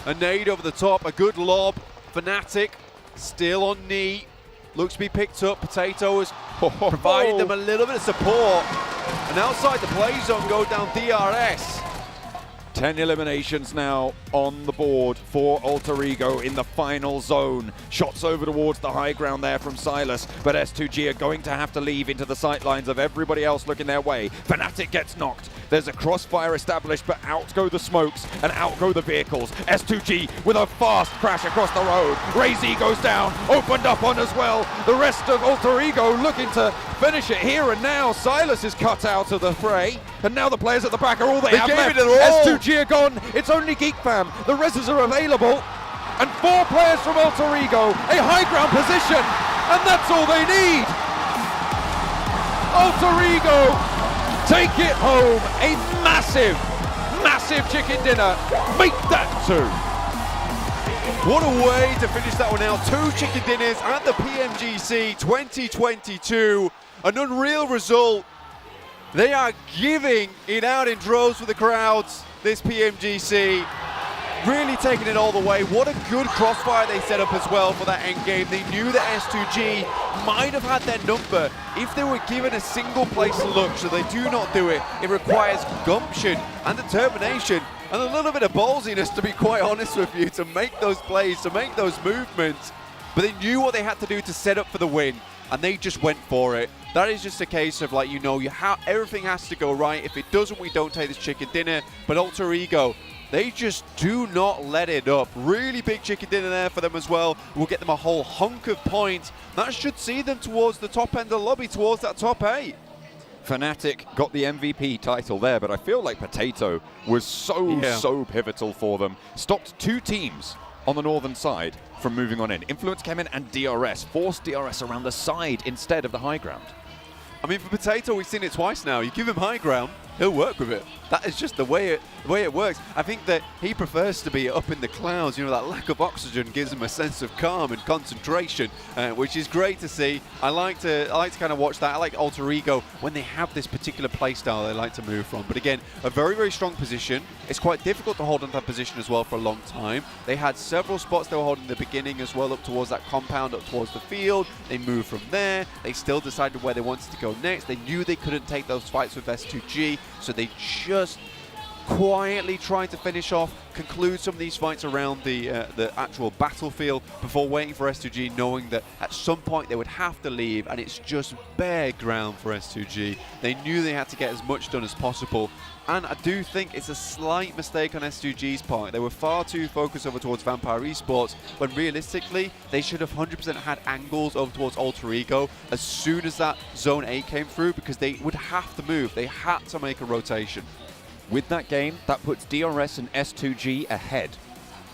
a nade over the top, a good lob. Fnatic still on knee, looks to be picked up. Potato has provided them a little bit of support. And outside the play zone go down DRS. 10 eliminations now on the board for Alter Ego in the final zone. Shots over towards the high ground there from Silas, but S2G are going to have to leave into the sightlines of everybody else looking their way. Fnatic gets knocked. There's a crossfire established, but out go the smokes and out go the vehicles. S2G with a fast crash across the road. Razy goes down, opened up on as well. The rest of Alter Ego looking to finish it here and now. Silas is cut out of the fray, and now the players at the back are all they have left. S2G are gone. It's only Geek Fam. The reses are available, and 4 players from Alter Ego, a high ground position, and that's all they need. Alter Ego take it home. A massive chicken dinner. Make that 2. What a way to finish that one out. 2 chicken dinners at the PMGC 2022. An unreal result. They are giving it out in droves for the crowds, this PMGC. Really taking it all the way. What a good crossfire they set up as well for that end game. They knew that S2G might have had their number if they were given a single place to look, so they do not do it. It requires gumption and determination and a little bit of ballsiness, to be quite honest with you, to make those plays, to make those movements. But they knew what they had to do to set up for the win, and they just went for it. That is just a case of, like, everything has to go right. If it doesn't, we don't take this chicken dinner. But Alter Ego, they just do not let it up. Really big chicken dinner there for them as well. We'll get them a whole hunk of points. That should see them towards the top end of the lobby, towards that top 8. Fnatic got the MVP title there, but I feel like Potato was so pivotal for them. Stopped 2 teams on the northern side from moving on in. Influence came in and DRS, forced DRS around the side instead of the high ground. I mean, for Potato, we've seen it twice now. You give him high ground, he'll work with it. That is just the way it works. I think that he prefers to be up in the clouds. That lack of oxygen gives him a sense of calm and concentration, which is great to see. I like to kind of watch that. I like Alter Ego when they have this particular play style they like to move from. But again, a very, very strong position. It's quite difficult to hold on to that position as well for a long time. They had several spots they were holding in the beginning as well, up towards that compound, up towards the field. They moved from there. They still decided where they wanted to go next. They knew they couldn't take those fights with S2G, so they just quietly tried to finish off, conclude some of these fights around the actual battlefield before waiting for S2G, knowing that at some point they would have to leave, and it's just bare ground for S2G. They knew they had to get as much done as possible, and I do think it's a slight mistake on S2G's part. They were far too focused over towards Vampire Esports, when realistically they should have 100% had angles over towards Alter Ego as soon as that Zone 8 came through, because they would have to move. They had to make a rotation. With that game, that puts DRS and S2G ahead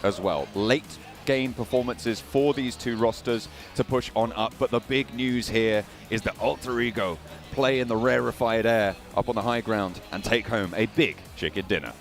as well. Late game performances for these 2 rosters to push on up. But the big news here is that Alter Ego play in the rarefied air up on the high ground and take home a big chicken dinner.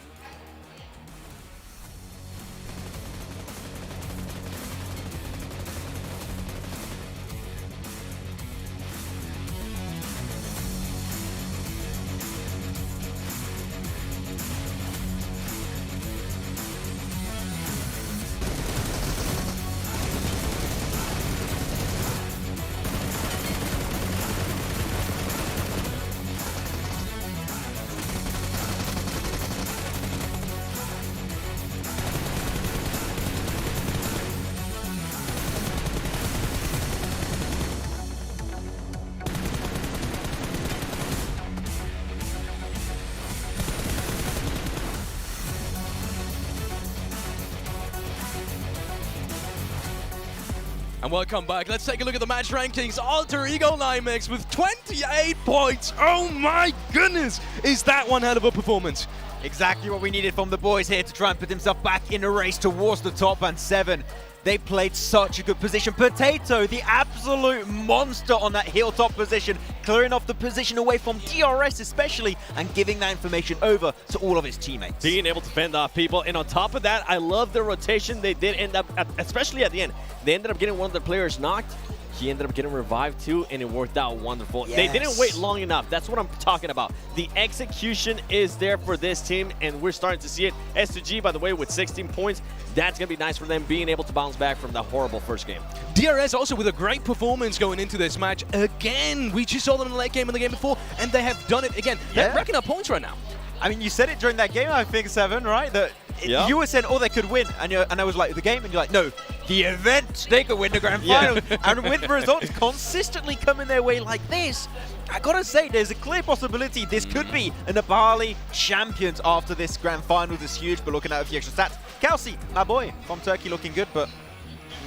And welcome back. Let's take a look at the match rankings. Alter Ego Limex with 28 points. Oh my goodness, is that one hell of a performance? Exactly what we needed from the boys here to try and put himself back in a race towards the top, and 7. They played such a good position. Potato, the absolute monster on that hilltop position, clearing off the position away from DRS especially, and giving that information over to all of his teammates. Being able to fend off people, and on top of that, I love the rotation they did end up, especially at the end. They ended up getting one of the players knocked. He ended up getting revived too, and it worked out wonderful. Yes. They didn't wait long enough. That's what I'm talking about. The execution is there for this team, and we're starting to see it. S2G, by the way, with 16 points, that's going to be nice for them, being able to bounce back from that horrible first game. DRS also with a great performance going into this match. Again, we just saw them in the late game and the game before, and they have done it again. They're racking up points right now. I mean, you said it during that game, I think, 7, right? That you were saying, oh, they could win. And I was like, the game? And you're like, no, the event. They could win the Grand Finals. And with results consistently coming their way like this, I gotta say, there's a clear possibility this could be an Nepali champions after this Grand Finals is huge. But looking at a few extra stats, Kelsey, my boy, from Turkey, looking good, but...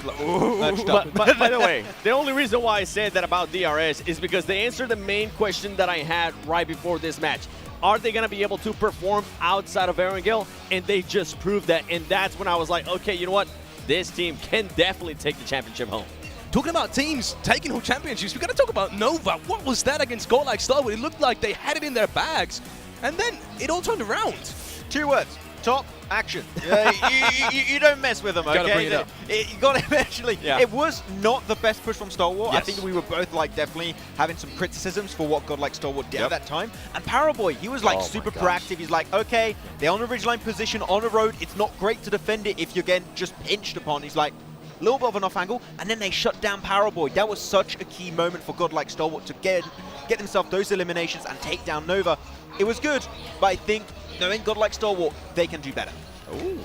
But by the way, the only reason why I said that about DRS is because they answered the main question that I had right before this match. Are they going to be able to perform outside of Erangel? And they just proved that. And that's when I was like, okay, you know what? This team can definitely take the championship home. Talking about teams taking home championships, we got to talk about Nova. What was that against Go Like Slow? It looked like they had it in their bags. And then it all turned around. 2 words. top, action. You don't mess with them, okay? Gotta bring it up. You got to eventually. Yeah. It was not the best push from Stalwart. I Yes. think we were both like definitely having some criticisms for what Godlike Stalwart did at that time. And Paraboy, he was like super proactive. He's like, okay, they're on a ridgeline position on a road. It's not great to defend it if you're getting just pinched upon. He's like, a little bit of an off angle, and then they shut down Paraboy. That was such a key moment for Godlike Stalwart to get themselves those eliminations and take down Nova. It was good, but I think knowing Godlike Stalwart, they can do better.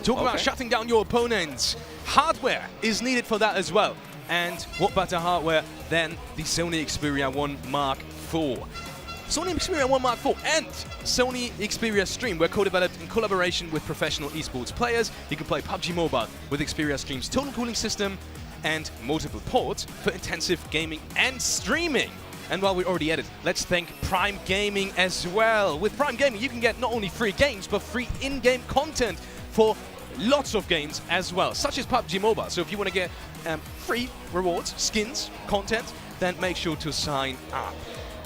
Talk about shutting down your opponents. Hardware is needed for that as well. And what better hardware than the Sony Xperia 1 Mark IV? Sony Xperia 1 Mark IV and Sony Xperia Stream were co-developed in collaboration with professional esports players. You can play Pubgmobile with Xperia Stream's total cooling system and multiple ports for intensive gaming and streaming. And while we're already at it, let's thank Prime Gaming as well. With Prime Gaming, you can get not only free games, but free in-game content for lots of games as well, such as Pubgmobile. So if you want to get free rewards, skins, content, then make sure to sign up.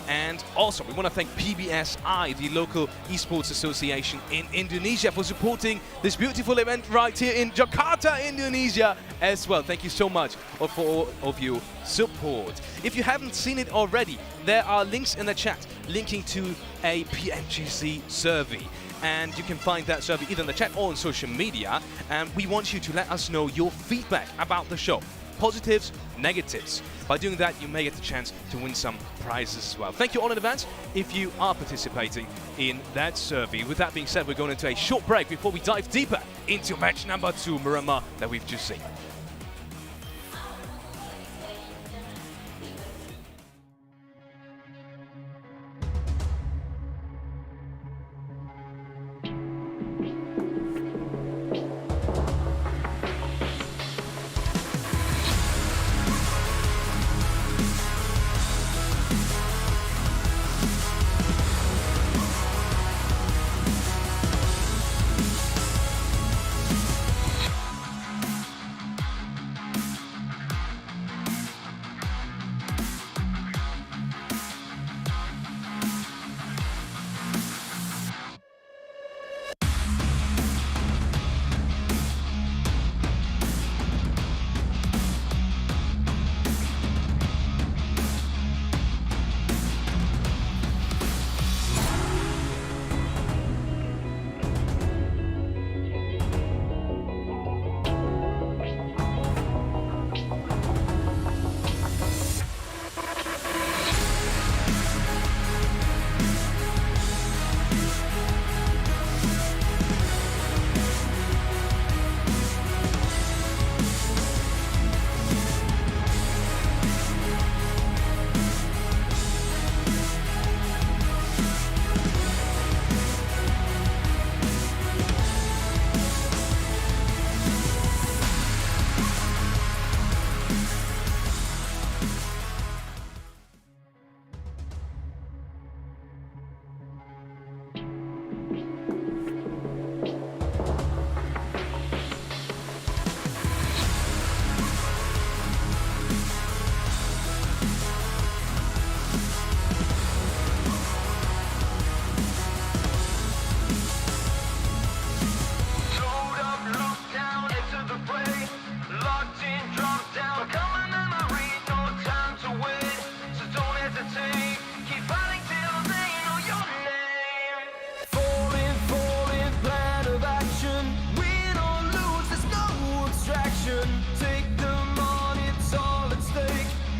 And also, we want to thank PBSI, the local esports association in Indonesia, for supporting this beautiful event right here in Jakarta, Indonesia as well. Thank you so much for all of your support. If you haven't seen it already, there are links in the chat linking to a PMGC survey. And you can find that survey either in the chat or on social media. And we want you to let us know your feedback about the show. Positives, negatives. By doing that, you may get the chance to win some prizes as well. Thank you all in advance if you are participating in that survey. With that being said, we're going into a short break before we dive deeper into match number 2, Miramar, that we've just seen.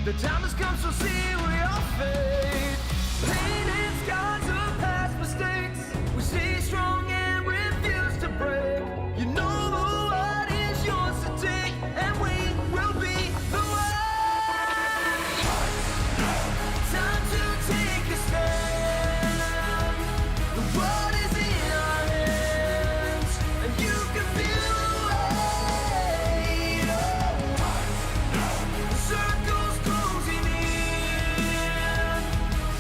The time has come, so see real fate. Painted scars of past mistakes. We stay strong and refuse to break. You know the world is yours to take, and we will be the one. Time to take a stand. The world is in our hands, and you can feel the weight. The circles closing in.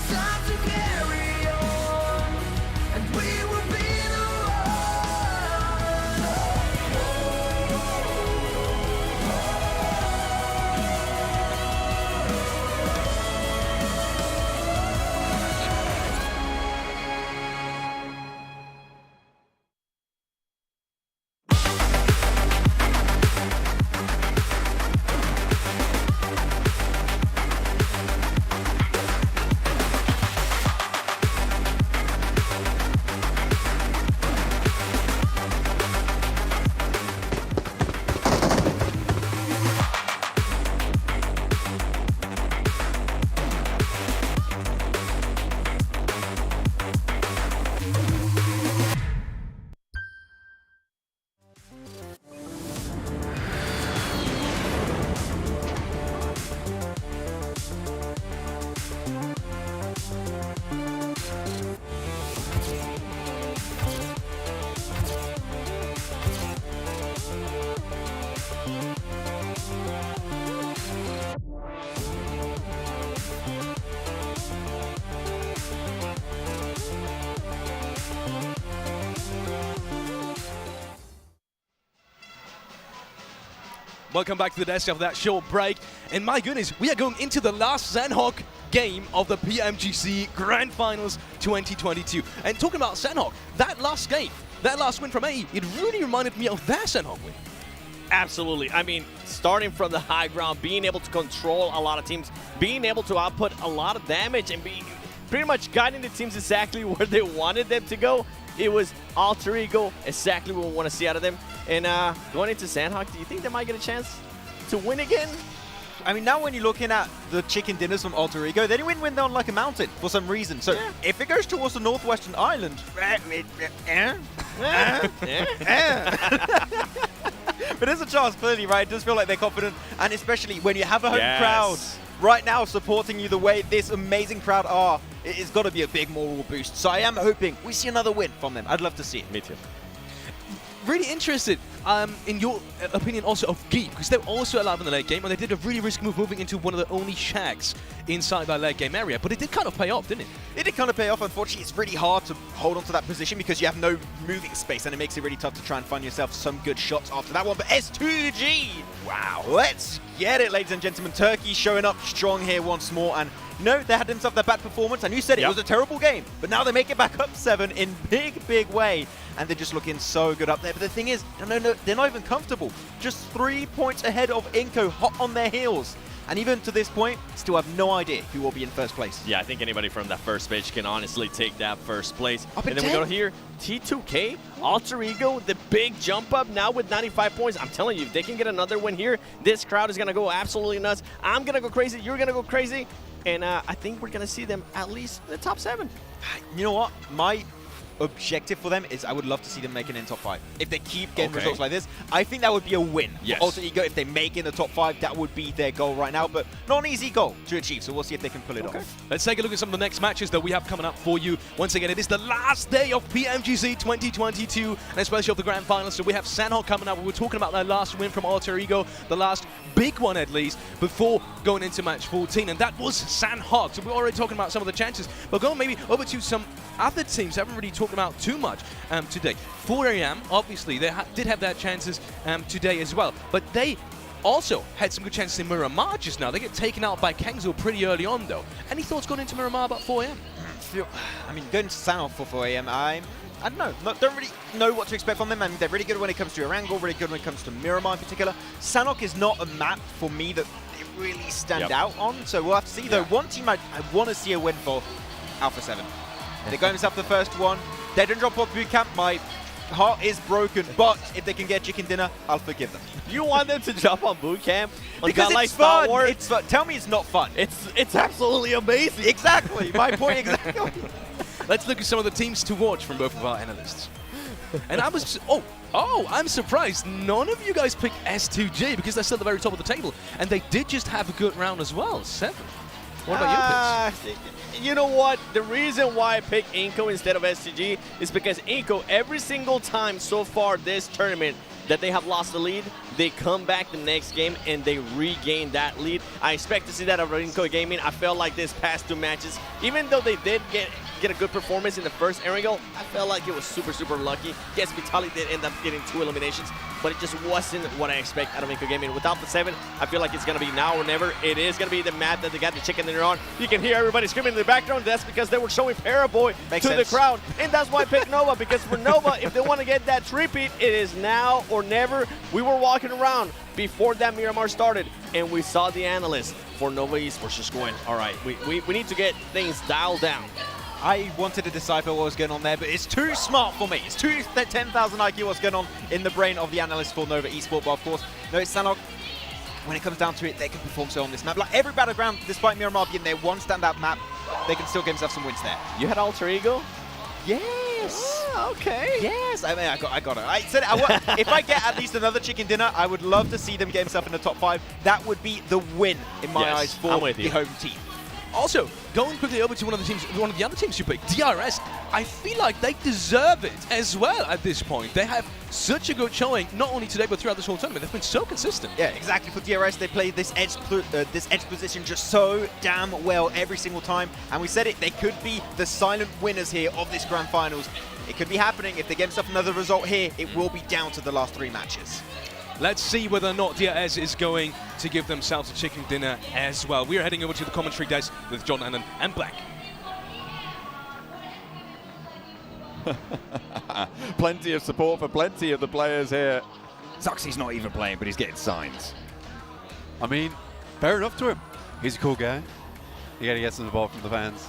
Time to carry on, and we will be the Welcome back to the desk after that short break. And my goodness, we are going into the last Sanhok game of the PMGC Grand Finals 2022. And talking about Sanhok, that last game, that last win from AE, it really reminded me of their Sanhok win. Absolutely. I mean, starting from the high ground, being able to control a lot of teams, being able to output a lot of damage, and being pretty much guiding the teams exactly where they wanted them to go. It was alter ego, exactly what we want to see out of them. And going into Sanhok, do you think they might get a chance to win again? I mean, now when you're looking at the chicken dinners from Alter Ego, they didn't win on like a mountain for some reason. So if it goes towards the northwestern island, but there's a chance, clearly, right? It does feel like they're confident, and especially when you have a home crowd right now supporting you the way this amazing crowd are, it's got to be a big moral boost. So I am hoping we see another win from them. I'd love to see it. Me too. Really interested in your opinion also of Geek, because they're also alive in the late game, and they did a really risky move moving into one of the only shacks inside that late game area, but it did kind of pay off, didn't it? It did kind of pay off. Unfortunately, it's really hard to hold on to that position because you have no moving space, and it makes it really tough to try and find yourself some good shots after that one. But S2G, wow, let's get it, ladies and gentlemen. Turkey showing up strong here once more, and no, they had themselves their bad performance, and you said it was a terrible game, but now they make it back up 7 in big way, and they're just looking so good up there. But the thing is, no, they're not even comfortable. Just 3 points ahead of Inco, hot on their heels. And even to this point, still have no idea who will be in first place. Yeah, I think anybody from that first pitch can honestly take that first place. Up and then we go here, T2K, Alter Ego, the big jump up now with 95 points. I'm telling you, if they can get another win here, this crowd is going to go absolutely nuts. I'm going to go crazy. You're going to go crazy. And I think we're going to see them at least in the top 7. You know what? My objective for them is I would love to see them make it in top 5. If they keep getting results like this, I think that would be a win. Yes. For Alter Ego, if they make it in the top 5, that would be their goal right now, but not an easy goal to achieve, so we'll see if they can pull it off. Let's take a look at some of the next matches that we have coming up for you. Once again, it is the last day of PMGC 2022, and especially of the Grand Finals. So we have Sanhok coming up. We were talking about that last win from Alter Ego, the last big one at least, before going into match 14, and that was Sanhok. So we're already talking about some of the chances, but going maybe over to some other teams I haven't really talked about too much today. 4AM, obviously, they did have their chances today as well, but they also had some good chances in Miramar just now. They get taken out by Kangzo pretty early on, though. Any thoughts going into Miramar about 4AM? I mean, going to Sanhok for 4AM, I don't know. Don't really know what to expect from them. I mean, they're really good when it comes to Erangel, really good when it comes to Miramar in particular. Sanhok is not a map for me that they really stand out on, so we'll have to see. Though one team I want to see a win for, Alpha 7. They're going up the first one. They didn't drop off bootcamp. My heart is broken, but if they can get chicken dinner, I'll forgive them. You want them to jump on boot camp? Because it's fun. It's fun. Tell me it's not fun. It's absolutely amazing. Exactly. My point exactly. Let's look at some of the teams to watch from both of our analysts. And I was, I'm surprised none of you guys picked S2G because they're still at the very top of the table. And they did just have a good round as well, 7. What about your picks? You know what? The reason why I picked Inco instead of STG is because Inco, every single time so far this tournament that they have lost the lead, they come back the next game and they regain that lead. I expect to see that out of Inco Gaming. I felt like this past 2 matches, even though they did get a good performance in the first Erangel, I felt like it was super lucky. Yes, Vitaly did end up getting 2 eliminations, but it just wasn't what I expect out of Inco Gaming. Without the 7, I feel like it's going to be now or never. It is going to be the map that they got the chicken dinner on. You can hear everybody screaming in the background. That's because they were showing Paraboy to the crowd. And that's why I picked Nova, because for Nova, if they want to get that repeat, it is now or never. We were walking around before that Miramar started, and we saw the analysts for Nova Esports just going, all right, we need to get things dialed down. I wanted to decipher what was going on there, but it's too smart for me. It's too 10,000 IQ what's going on in the brain of the analyst for Nova Esports. But of course, no, it's Sanhok. When it comes down to it, they can perform so on this map. Like every Battleground, despite Miramar being their one standout map, they can still get themselves some wins there. You had Alter Ego? Yes. Okay. Yes. I mean, I got it. I said if I get at least another chicken dinner, I would love to see them get themselves in the top 5. That would be the win in my eyes for the home team. Also, going quickly over to one of the other teams you picked, DRS, I feel like they deserve it as well at this point. They have such a good showing, not only today, but throughout this whole tournament. They've been so consistent. Yeah, exactly. For DRS, they play this edge position just so damn well every single time. And we said it, they could be the silent winners here of this Grand Finals. It could be happening. If they get themselves another result here, it will be down to the last 3 matches. Let's see whether or not DRS is going to give themselves a chicken dinner as well. We are heading over to the commentary desk with John Annan and Black. Plenty of support for plenty of the players here. Zuxy's not even playing, but he's getting signs. I mean, fair enough to him. He's a cool guy. You gotta get some support from the fans.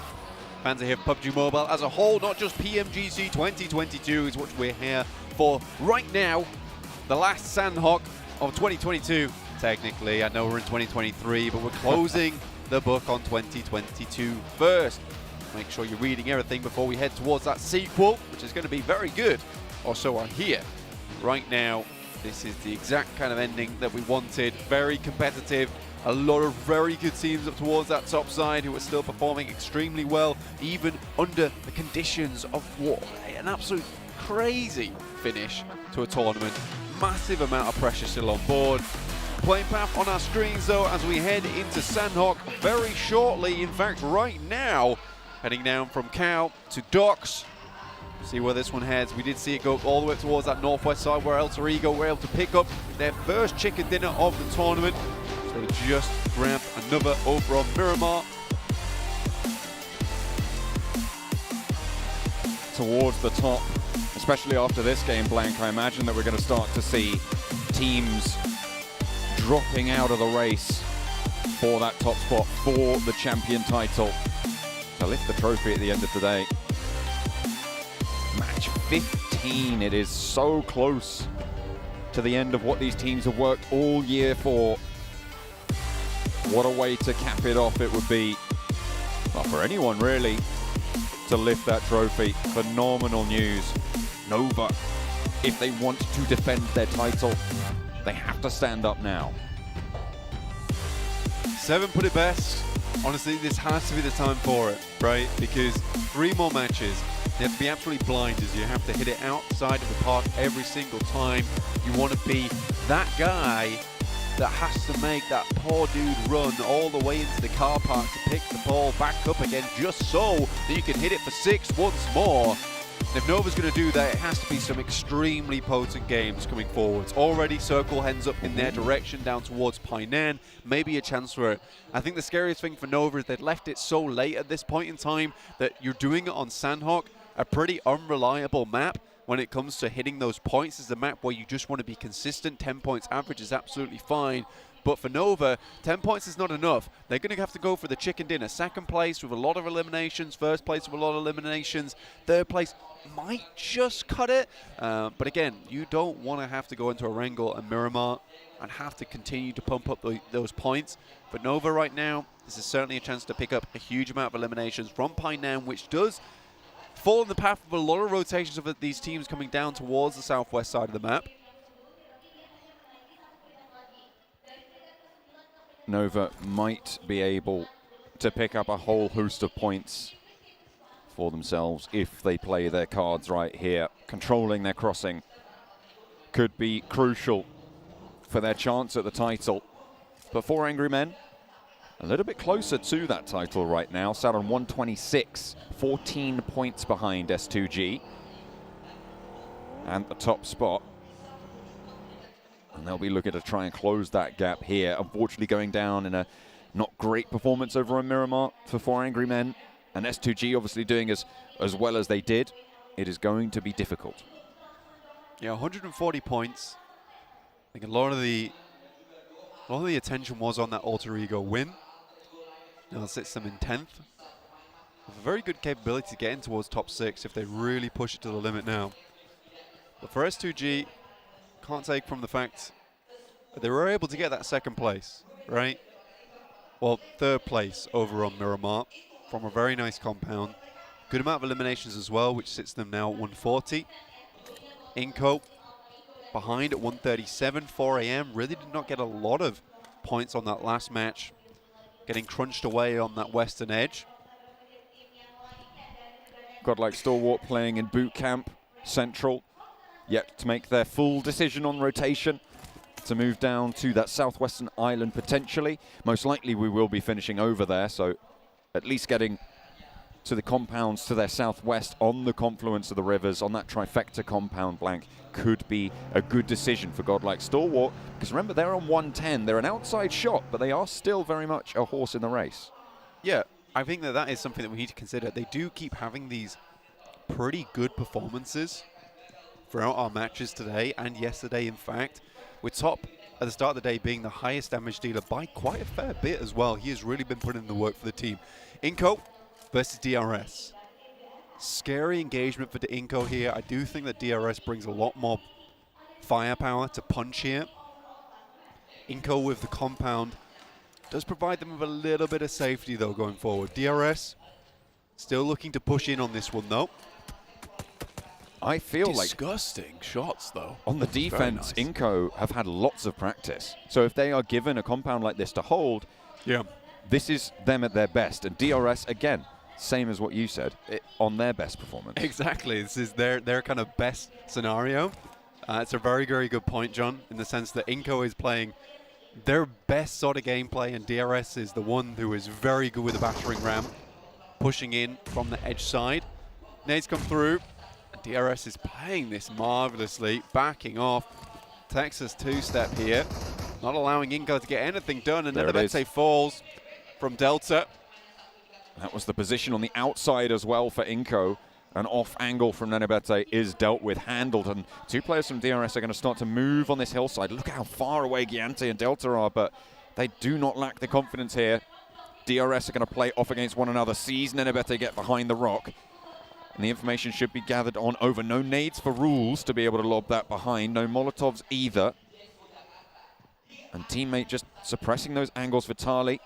Fans are here for Pubgmobile as a whole, not just PMGC 2022 is what we're here for right now. The last Sanhok of 2022. Technically, I know we're in 2023, but we're closing the book on 2022 first. Make sure you're reading everything before we head towards that sequel, which is going to be very good. Or so I hear. Right now, this is the exact kind of ending that we wanted. Very competitive. A lot of very good teams up towards that top side who are still performing extremely well, even under the conditions of what an absolute crazy finish to a tournament. Massive amount of pressure still on board. Playing path on our screens though as we head into Sanhok very shortly. In fact, right now, heading down from Cow to Docks. See where this one heads. We did see it go all the way towards that northwest side where Alter Ego were able to pick up their first chicken dinner of the tournament. So they just grabbed another over on Miramar. Towards the top, especially after this game, Blank, I imagine that we're going to start to see teams dropping out of the race for that top spot for the champion title to lift the trophy at the end of the day. Match 15, it is so close to the end of what these teams have worked all year for. What a way to cap it off it would be, well, for anyone really, to lift that trophy. Phenomenal news. Nova, if they want to defend their title, they have to stand up now. Seven put it best. Honestly, this has to be the time for it, right? Because 3 more matches. You have to be absolutely blind as you have to hit it outside of the park every single time. You want to be that guy that has to make that poor dude run all the way into the car park to pick the ball back up again just so that you can hit it for 6 once more. If Nova's going to do that, it has to be some extremely potent games coming forwards. Already Circle hands up in their direction down towards Painan. Maybe a chance for it. I think the scariest thing for Nova is they've left it so late at this point in time that you're doing it on Sanhok, a pretty unreliable map when it comes to hitting those points. It's a map where you just want to be consistent. 10 points average is absolutely fine. But for Nova, 10 points is not enough. They're going to have to go for the chicken dinner. Second place with a lot of eliminations. First place with a lot of eliminations. Third place might just cut it. But again, you don't want to have to go into Erangel and Miramar and have to continue to pump up those points. For Nova right now, this is certainly a chance to pick up a huge amount of eliminations from Painan, which does fall in the path of a lot of rotations of these teams coming down towards the southwest side of the map. Nova might be able to pick up a whole host of points for themselves if they play their cards right here. Controlling their crossing could be crucial for their chance at the title. But for Angry Men, a little bit closer to that title right now, sat on 126, 14 points behind S2G and the top spot. And they'll be looking to try and close that gap here. Unfortunately going down in a not great performance over on Miramar for 4 Angry Men. And S2G obviously doing as well as they did. It is going to be difficult. Yeah, 140 points. I think a lot of the attention was on that Alter Ego win. Now it sits them in 10th. With a very good capability to get in towards top 6 if they really push it to the limit now. But for S2G, can't take from the fact that they were able to get that second place, right? Well, third place over on Miramar from a very nice compound. Good amount of eliminations as well, which sits them now at 140. Inco behind at 137. 4 AM really did not get a lot of points on that last match, getting crunched away on that western edge. Godlike Stalwart playing in boot camp, Central, yet to make their full decision on rotation to move down to that southwestern island potentially. Most likely we will be finishing over there, so at least getting to the compounds to their southwest on the confluence of the rivers, on that trifecta compound blank, could be a good decision for Godlike Stalwart. Because remember, they're on 110. They're an outside shot, but they are still very much a horse in the race. Yeah, I think that is something that we need to consider. They do keep having these pretty good performances throughout our matches today and yesterday, in fact. We're top at the start of the day, being the highest damage dealer by quite a fair bit as well. He has really been putting in the work for the team. Inko versus DRS. Scary engagement for the Inko here. I do think that DRS brings a lot more firepower to punch here. Inko with the compound does provide them with a little bit of safety though going forward. DRS still looking to push in on this one though. I feel like disgusting shots though. On the defense, Inko have had lots of practice. So if they are given a compound like this to hold, this is them at their best. And DRS, again, same as what you said, on their best performance. Exactly. This is their kind of best scenario. It's a very, very good point, John, in the sense that Inko is playing their best sort of gameplay, and DRS is the one who is very good with the battering ram, pushing in from the edge side. Nades come through. DRS is playing this marvelously, backing off. Texas two-step here, not allowing Inko to get anything done, and Nenebete falls from Delta. That was the position on the outside as well for Inko. An off angle from Nenebete is dealt with, handled, and two players from DRS are going to start to move on this hillside. Look how far away Giante and Delta are, but they do not lack the confidence here. DRS are going to play off against one another, sees Nenebete get behind the rock. And the information should be gathered on over. No nades for Rules to be able to lob that behind. No Molotovs either. And teammate just suppressing those angles. Vitali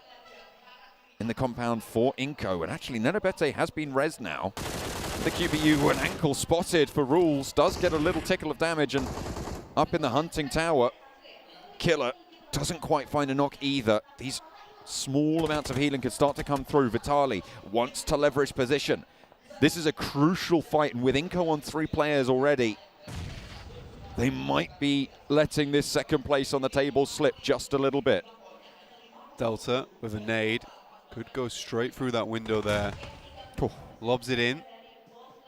in the compound for Inko. And actually, Nenebete has been rezzed now. The QBU, an ankle spotted for Rules. Does get a little tickle of damage. And up in the hunting tower, Killer doesn't quite find a knock either. These small amounts of healing could start to come through. Vitali wants to leverage position. This is a crucial fight, and with Inko on 3 players already, they might be letting this second place on the table slip just a little bit. Delta with a nade. Could go straight through that window there. Lobs it in.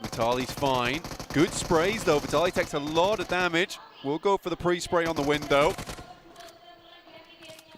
Vitali's fine. Good sprays, though. Vitali takes a lot of damage. We'll go for the pre-spray on the window.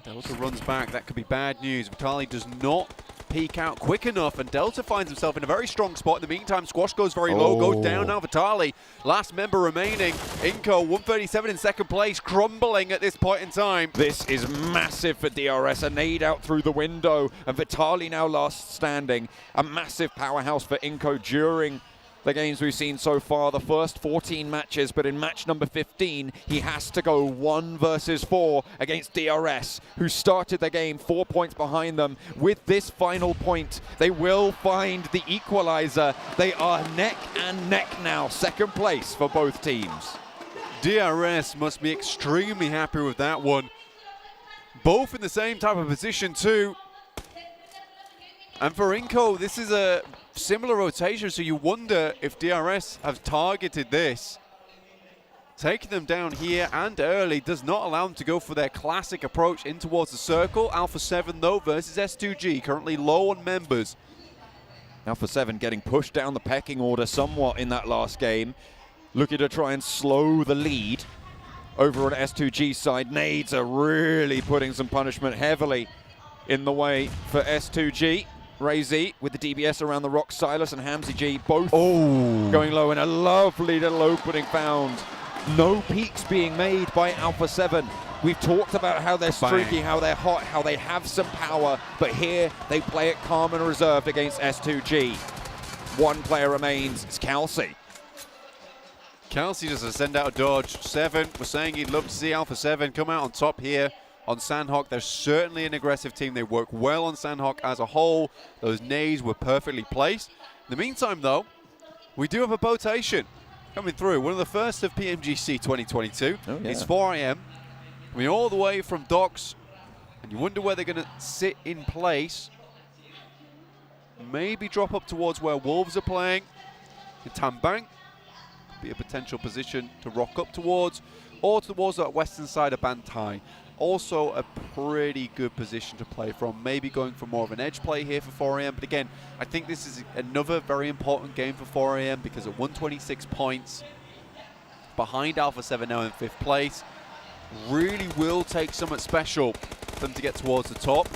Delta runs back. That could be bad news. Vitali does not peek out quick enough, and Delta finds himself in a very strong spot. In the meantime, Squash goes very low, goes down now. Vitali, last member remaining. Inko, 137 in second place, crumbling at this point in time. This is massive for DRS. A nade out through the window, and Vitali now last standing. A massive powerhouse for Inko during the games we've seen so far, the first 14 matches, but in match number 15, he has to go 1 versus 4 against DRS, who started the game 4 points behind them. With this final point, they will find the equalizer. They are neck and neck now, second place for both teams. DRS must be extremely happy with that one. Both in the same type of position too. And for Inko, this is a similar rotation, so you wonder if DRS have targeted this. Taking them down here and early does not allow them to go for their classic approach in towards the circle. Alpha 7 though versus S2G, currently low on members. Alpha 7 getting pushed down the pecking order somewhat in that last game. Looking to try and slow the lead over on S2G side. Nades are really putting some punishment heavily in the way for S2G. Ray-Z with the DBS around the rock. Silas and Hamzy G both going low, and a lovely little opening found. No peaks being made by Alpha 7. We've talked about how they're streaky, how they're hot, how they have some power, but here they play it calm and reserved against S2G. 1 player remains, it's Kelsey. Kelsey does send out a dodge. 7 was saying he'd love to see Alpha 7 come out on top here on Sanhok. They're certainly an aggressive team. They work well on Sanhok as a whole. Those nades were perfectly placed. In the meantime, though, we do have a rotation coming through. One of the first of PMGC 2022. It's 4 AM. Coming all the way from docks. And you wonder where they're going to sit in place. Maybe drop up towards where Wolves are playing. In Tambang. Be a potential position to rock up towards. Or towards that western side of Bantai. Also a pretty good position to play from. Maybe going for more of an edge play here for 4AM. But again, I think this is another very important game for 4AM because at 126 points, behind Alpha 7 now in 5th place, really will take something special for them to get towards the top.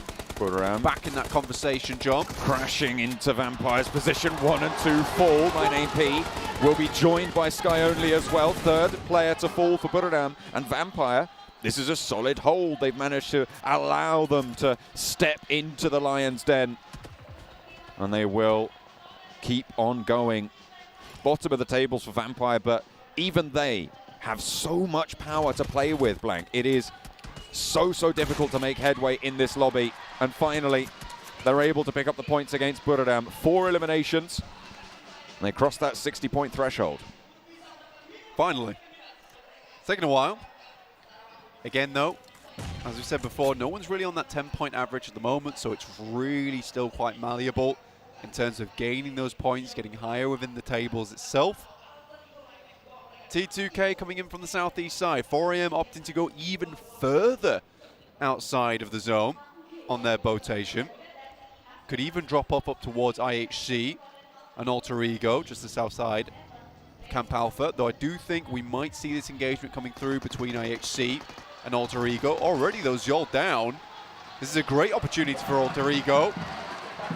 Back in that conversation, John. Crashing into Vampire's position, 1 and 2 fall. 9AP will be joined by Sky Only as well. 3rd player to fall for Buradam. And Vampire, this is a solid hold. They've managed to allow them to step into the Lion's Den. And they will keep on going. Bottom of the tables for Vampire, but even they have so much power to play with, Blank. It is so difficult to make headway in this lobby. And finally, they're able to pick up the points against Buradam. 4 eliminations. And they crossed that 60-point threshold. Finally. It's taken a while. Again, though, as we said before, no one's really on that 10-point average at the moment, so it's really still quite malleable in terms of gaining those points, getting higher within the tables itself. T2K coming in from the southeast side. 4AM opting to go even further outside of the zone on their botation. Could even drop up towards IHC and Alter Ego, just the south side of Camp Alpha, though I do think we might see this engagement coming through between IHC and Alter Ego. Already those Yol down. This is a great opportunity for Alter Ego.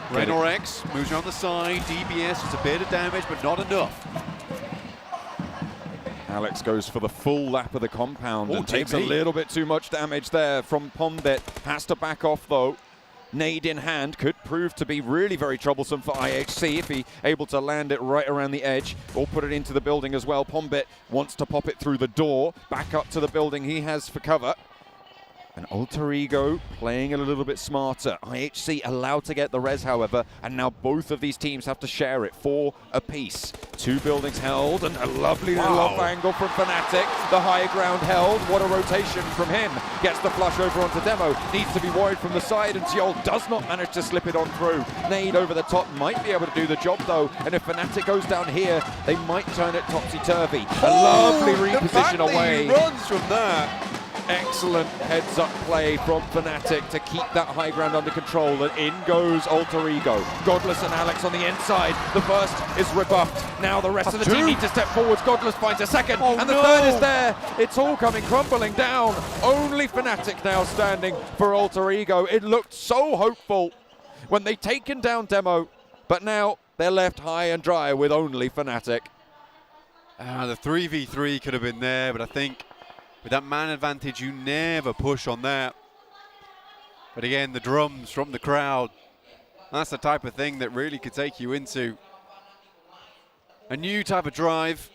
Renorex moves around the side. DBS is a bit of damage, but not enough. Alex goes for the full lap of the compound and takes a little bit too much damage there from Pombit. Has to back off though. Nade in hand could prove to be really very troublesome for IHC if he able to land it right around the edge or put it into the building as well. Pombit wants to pop it through the door, back up to the building he has for cover. And Alter Ego playing a little bit smarter. IHC allowed to get the res, however, and now both of these teams have to share it, 4 apiece. 2 buildings held, and a lovely little off angle from Fnatic. The high ground held. What a rotation from him. Gets the flush over onto Demo. Needs to be worried from the side, and Seoul does not manage to slip it on through. Nade over the top might be able to do the job, though, and if Fnatic goes down here, they might turn it topsy-turvy. A lovely reposition away. He runs from that. Excellent heads-up play from Fnatic to keep that high ground under control, and in goes Alter Ego. Godless and Alex on the inside. The first is rebuffed. Now the rest of the team need to step forwards. Godless finds a second, and the third is there. It's all coming crumbling down. Only Fnatic now standing for Alter Ego. It looked so hopeful when they'd taken down Demo, but now they're left high and dry with only Fnatic. The 3v3 could have been there, but I think with that man advantage, you never push on that. But again, the drums from the crowd, that's the type of thing that really could take you into a new type of drive,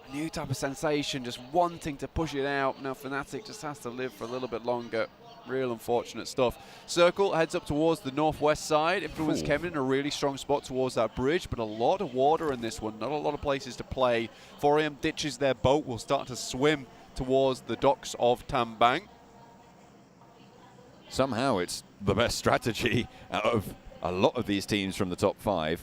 a new type of sensation, just wanting to push it out. Now Fnatic just has to live for a little bit longer. Real unfortunate stuff. Circle heads up towards the northwest side. Influence Kevin in a really strong spot towards that bridge, but a lot of water in this one, not a lot of places to play. 4AM ditches their boat, will start to swim towards the docks of Tambang. Somehow it's the best strategy out of a lot of these teams from the top 5.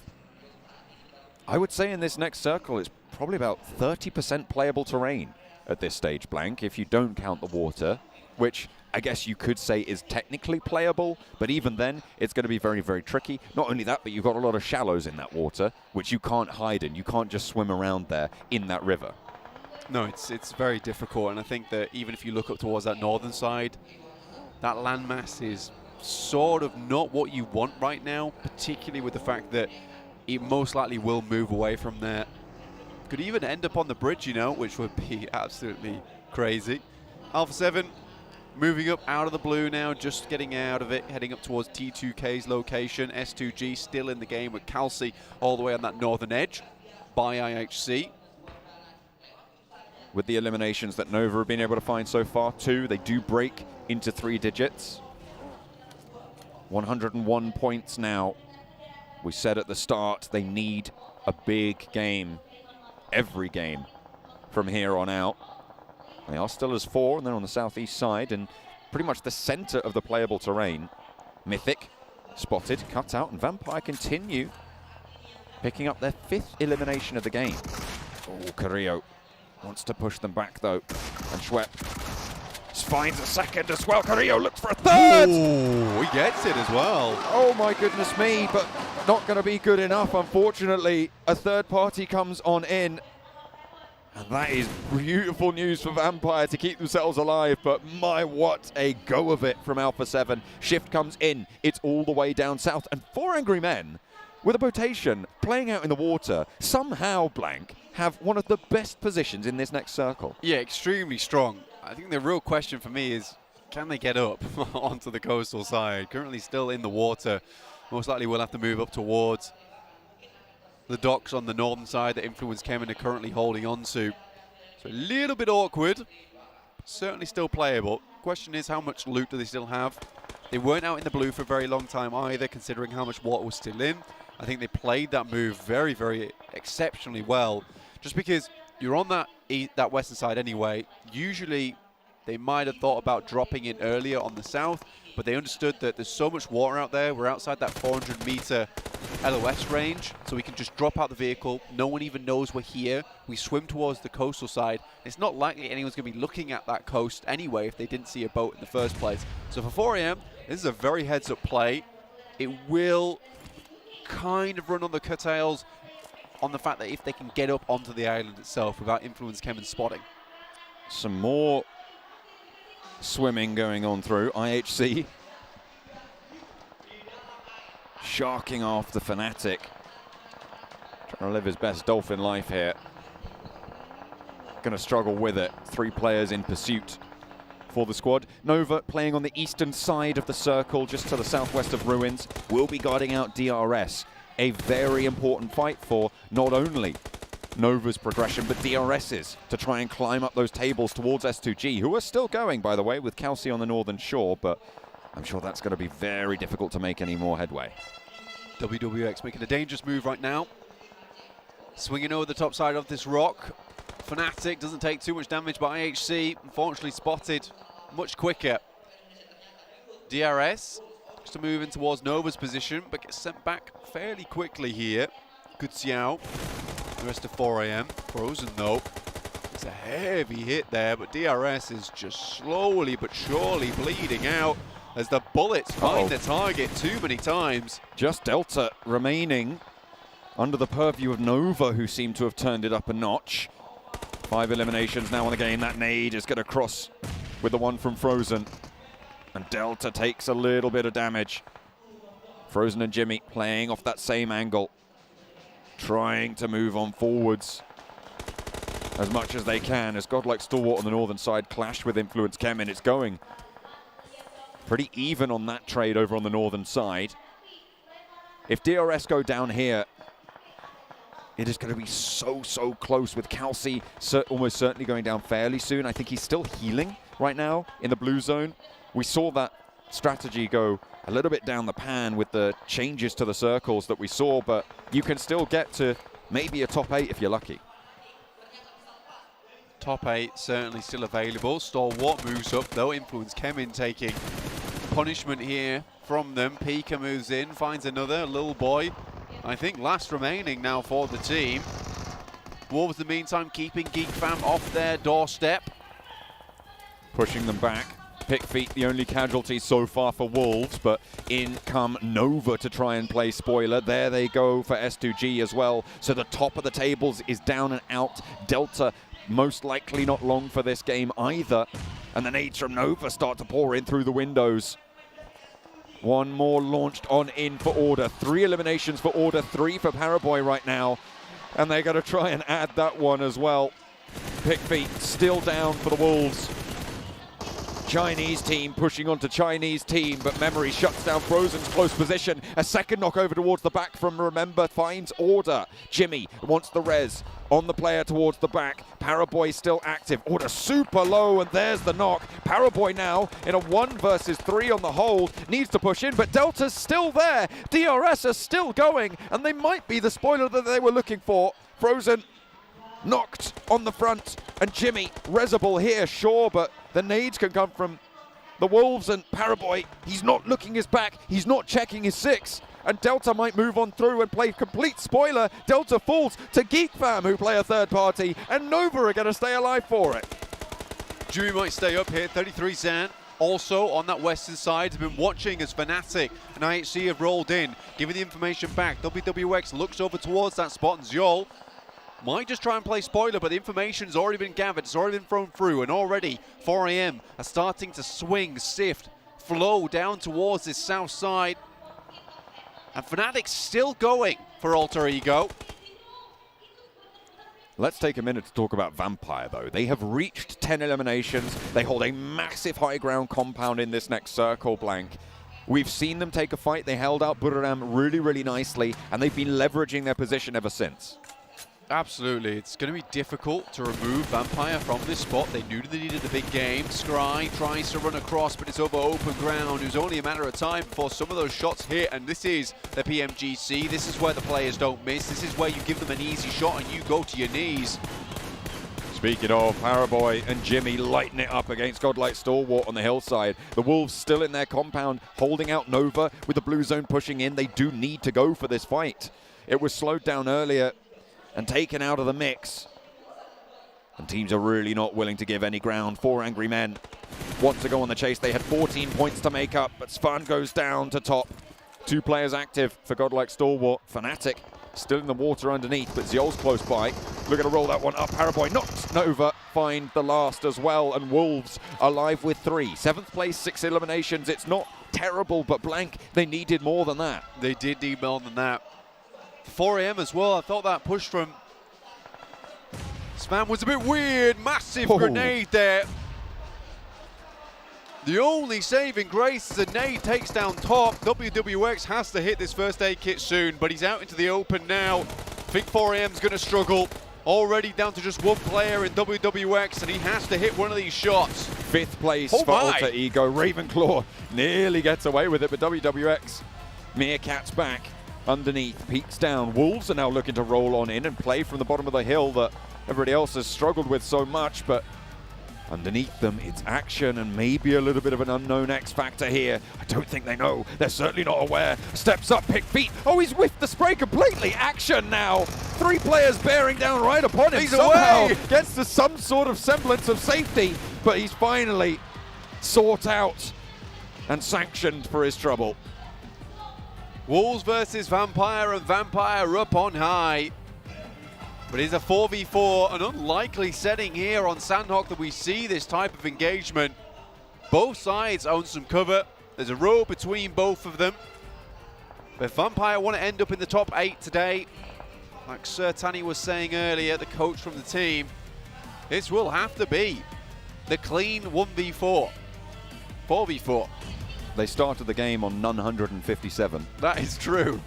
I would say in this next circle it's probably about 30% playable terrain at this stage, Blank, if you don't count the water, which I guess you could say is technically playable, but even then it's going to be very, very tricky. Not only that, but you've got a lot of shallows in that water, which you can't hide in. You can't just swim around there in that river. No, it's very difficult, and I think that even if you look up towards that northern side, that landmass is sort of not what you want right now, particularly with the fact that it most likely will move away from there. Could even end up on the bridge, you know, which would be absolutely crazy. Alpha 7 moving up out of the blue now, just getting out of it, heading up towards T2K's location. S2G still in the game with Calci all the way on that northern edge by IHC. With the eliminations that Nova have been able to find so far, 2, they do break into 3 digits. 101 points now. We said at the start they need a big game, every game from here on out. They are still as 4, and they're on the southeast side, and pretty much the center of the playable terrain. Mythic spotted, cut out, and Vampire continue picking up their 5th elimination of the game. Oh, Carrillo wants to push them back though, and Schwepp Almost finds a second as well. Carrillo looks for a third. Ooh, he gets it as well. Oh my goodness me, but not going to be good enough, unfortunately. A third party comes on in. And that is beautiful news for Vampire to keep themselves alive, but my, what a go of it from Alpha 7. Shift comes in, it's all the way down south, and 4 Angry Men, with a rotation, playing out in the water, somehow, Blank, have one of the best positions in this next circle. Yeah, extremely strong. I think the real question for me is, can they get up onto the coastal side? Currently still in the water. Most likely we'll have to move up towards the docks on the northern side that Influence Kemen are currently holding on to. So a little bit awkward, but certainly still playable. Question is, how much loot do they still have? They weren't out in the blue for a very long time either, considering how much water was still in. I think they played that move very, very exceptionally well. Just because you're on that western side anyway, usually they might have thought about dropping in earlier on the south, but they understood that there's so much water out there. We're outside that 400-meter LOS range, so we can just drop out the vehicle. No one even knows we're here. We swim towards the coastal side. It's not likely anyone's going to be looking at that coast anyway if they didn't see a boat in the first place. So for 4 AM, this is a very heads-up play. It will kind of run on the curtails on the fact that if they can get up onto the island itself without Influence Kemen spotting. Some more swimming going on through. IHC sharking off the Fnatic. Trying to live his best dolphin life here. Going to struggle with it. 3 players in pursuit for the squad. Nova playing on the eastern side of the circle, just to the southwest of Ruins, will be guarding out DRS. A very important fight for not only Nova's progression, but DRS's to try and climb up those tables towards S2G, who are still going, by the way, with Kelsey on the northern shore, but I'm sure that's going to be very difficult to make any more headway. WWX making a dangerous move right now. Swinging over the top side of this rock. Fnatic doesn't take too much damage, but IHC, unfortunately, spotted much quicker. DRS just to move in towards Nova's position, but gets sent back fairly quickly here. Good Xiao. The rest of 4 AM. Frozen, though. It's a heavy hit there, but DRS is just slowly but surely bleeding out as the bullets find the target too many times. Just Delta remaining under the purview of Nova, who seem to have turned it up a notch. 5 eliminations now on the game. That nade is going to cross with the one from Frozen. And Delta takes a little bit of damage. Frozen and Jimmy playing off that same angle, trying to move on forwards as much as they can. As Godlike Stalwart on the northern side clashed with Influence Kemen, it's going pretty even on that trade over on the northern side. If DRS go down here, it is going to be so close, with Kelsey almost certainly going down fairly soon. I think he's still healing right now in the blue zone. We saw that strategy go a little bit down the pan with the changes to the circles that we saw, but you can still get to maybe a top 8 if you're lucky. Top 8 certainly still available. Stalwart moves up though. Influence Kemen taking punishment here from them. Pika moves in, finds another little boy. I think last remaining now for the team. Wolves in the meantime keeping Geek Fam off their doorstep. Pushing them back. Pick Feet the only casualty so far for Wolves, but in come Nova to try and play spoiler. There they go for S2G as well. So the top of the tables is down and out. Delta most likely not long for this game either. And the nades from Nova start to pour in through the windows. One more launched on in for Order. 3 eliminations for Order, 3 for Paraboy right now. And they're going to try and add that one as well. Pick Feet still down for the Wolves. Chinese team pushing onto Chinese team, but Memory shuts down Frozen's close position. A second knock over towards the back from Remember finds Order. Jimmy wants the res on the player towards the back. Paraboy still active. Order super low, and there's the knock. Paraboy now in a 1 versus 3 on the hold. Needs to push in, but Delta's still there. DRS are still going, and they might be the spoiler that they were looking for. Frozen knocked on the front, and Jimmy resable here, sure, but the nades can come from the Wolves, and Paraboy, he's not looking his back, he's not checking his 6, and Delta might move on through and play complete spoiler. Delta falls to Geek Fam, who play a third party, and Nova are going to stay alive for it. Jimmy might stay up here, 33 Zan. Also on that western side, has been watching as Fnatic and IHC have rolled in, giving the information back. WWX looks over towards that spot, and Zyol might just try and play spoiler, but the information's already been gathered, it's already been thrown through, and already 4am are starting to swing, sift, flow down towards this south side. And Fnatic's still going for Alter Ego. Let's take a minute to talk about Vampire, though. They have reached 10 eliminations. They hold a massive high ground compound in this next circle, Blank. We've seen them take a fight. They held out Buriram really, really nicely, and they've been leveraging their position ever since. Absolutely, it's going to be difficult to remove Vampire from this spot. They knew they needed the big game. Scry tries to run across, but it's over open ground. It was only a matter of time before some of those shots hit, and this is the PMGC. This is where the players don't miss. This is where you give them an easy shot and you go to your knees. Speaking of, Paraboy and Jimmy lighting it up against Godlike Stalwart on the hillside. The Wolves still in their compound, holding out Nova with the blue zone pushing in. They do need to go for this fight. It was slowed down earlier and taken out of the mix. And teams are really not willing to give any ground. 4 angry men want to go on the chase. They had 14 points to make up, but Svan goes down to top. 2 players active for Godlike Stalwart. Fnatic still in the water underneath, but Zyol's close by. Looking to roll that one up. Paraboy knocks Nova, find the last as well, and Wolves alive with 3. 7th place, 6 eliminations. It's not terrible, but Blank, they needed more than that. They did need more than that. 4am as well. I thought that push from Svan was a bit weird. Massive grenade there. The only saving grace is a nade takes down top. WWX has to hit this first aid kit soon, but he's out into the open now. I think 4am's going to struggle. Already down to just 1 player in WWX, and he has to hit one of these shots. 5th place for Alter Ego. Ravenclaw nearly gets away with it, but WWX Meerkat's back. Underneath, peeks down. Wolves are now looking to roll on in and play from the bottom of the hill that everybody else has struggled with so much, but underneath them, it's action and maybe a little bit of an unknown X factor here. I don't think they know. They're certainly not aware. Steps up, pick feet. Oh, he's whiffed the spray completely. Action now. 3 players bearing down right upon him. He's somehow away. Gets to some sort of semblance of safety, but he's finally sought out and sanctioned for his trouble. Wolves versus Vampire, and Vampire up on high. But it's a 4v4, an unlikely setting here on Sanhok that we see this type of engagement. Both sides own some cover. There's a row between both of them. But Vampire want to end up in the top 8 today. Like Sir Tanny was saying earlier, the coach from the team, this will have to be the clean 1v4. 4v4. They started the game on none 157. That is true.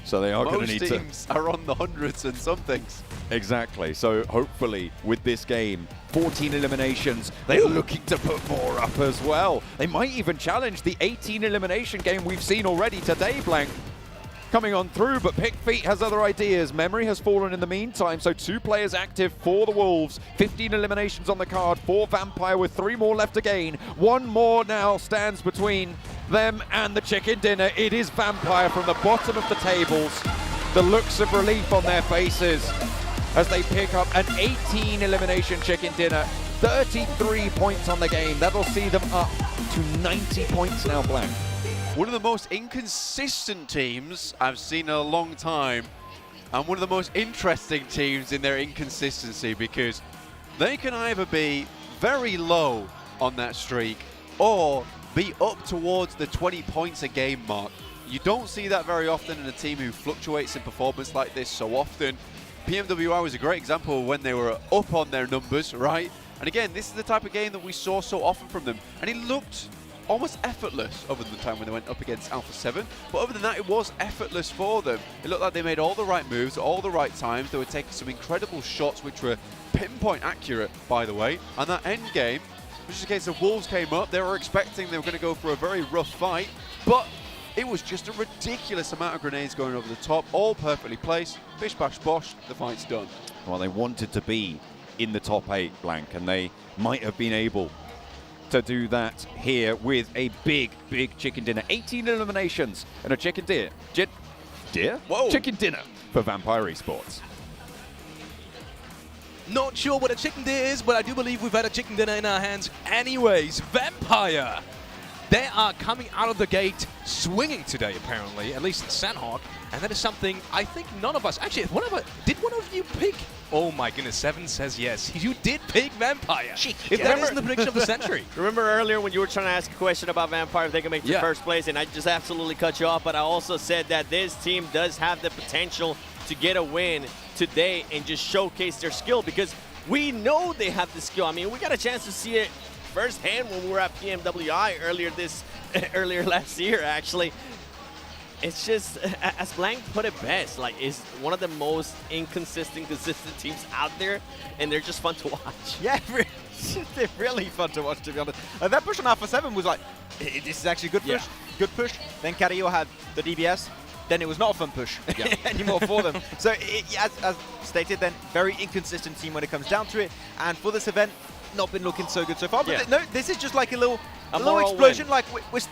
So they are going to need to... Most teams are on the hundreds and somethings. Exactly. So hopefully with this game, 14 eliminations, they're looking to put more up as well. They might even challenge the 18 elimination game we've seen already today, Blank. Coming on through, but Pick Feet has other ideas. Memory has fallen in the meantime, so 2 players active for the Wolves. 15 eliminations on the card for Vampire with 3 more left to gain. 1 more now stands between them and the chicken dinner. It is Vampire from the bottom of the tables. The looks of relief on their faces as they pick up an 18 elimination chicken dinner. 33 points on the game. That'll see them up to 90 points now, Blank. One of the most inconsistent teams I've seen in a long time, and one of the most interesting teams in their inconsistency, because they can either be very low on that streak or be up towards the 20 points a game mark. You don't see that very often in a team who fluctuates in performance like this so often. PMWI was a great example of when they were up on their numbers, right? And again, this is the type of game that we saw so often from them, and it looked almost effortless over the time when they went up against Alpha 7. But other than that, it was effortless for them. It looked like they made all the right moves at all the right times. They were taking some incredible shots, which were pinpoint accurate, by the way. And that end game, which is a case of Wolves came up. They were expecting they were going to go for a very rough fight, but it was just a ridiculous amount of grenades going over the top, all perfectly placed. Bish bash bosh, the fight's done. Well, they wanted to be in the top 8, Blank, and they might have been able to do that here with a big chicken dinner. 18 eliminations and a chicken dinner. Whoa. Chicken dinner for Vampire Esports. Not sure what a chicken dinner is, but I do believe we've had a chicken dinner in our hands anyways. Vampire! They are coming out of the gate swinging today, apparently, at least in Sanhok. And that is something I think none of us... Actually, did one of you pick... Oh my goodness, Seven says yes. You did pick Vampire. If that isn't the prediction of the century. Remember earlier when you were trying to ask a question about Vampire, if they can make the first place, and I just absolutely cut you off, but I also said that this team does have the potential to get a win today and just showcase their skill, because we know they have the skill. I mean, we got a chance to see it firsthand when we were at PMWI earlier last year, actually. It's just, as Blank put it best, like, it's one of the most consistent teams out there, and they're just fun to watch. Yeah, they're really fun to watch, to be honest. That push on Alpha 7 was like, this is actually a good push. Good push. Then Carrillo had the DBS. Then it was not a fun push anymore for them. So, as stated, then, very inconsistent team when it comes down to it. And for this event, not been looking so good so far. But no, this is just like a little explosion. Like,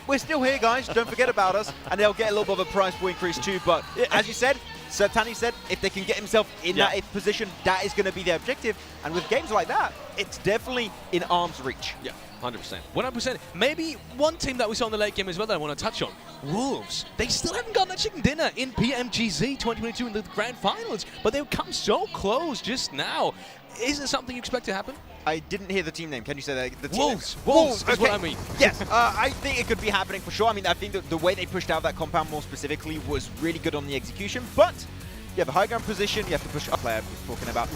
we're still here, guys. Don't forget about us. And they'll get a little bit of a prize pool increase too. But as you said, Sir Tani said, if they can get himself in that 8th position, that is going to be their objective. And with games like that, it's definitely in arm's reach. Yeah, 100%. 100%. Maybe one team that we saw in the late game as well that I want to touch on, Wolves. They still haven't gotten a chicken dinner in PMGC 2022 in the Grand Finals, but they've come so close just now. Is it something you expect to happen? I didn't hear the team name. Can you say that? The team Wolves. Wolves is what I mean. Yes, I think it could be happening for sure. I mean, I think that the way they pushed out that compound more specifically was really good on the execution. But you have a high ground position. You have to push up. Player was talking about.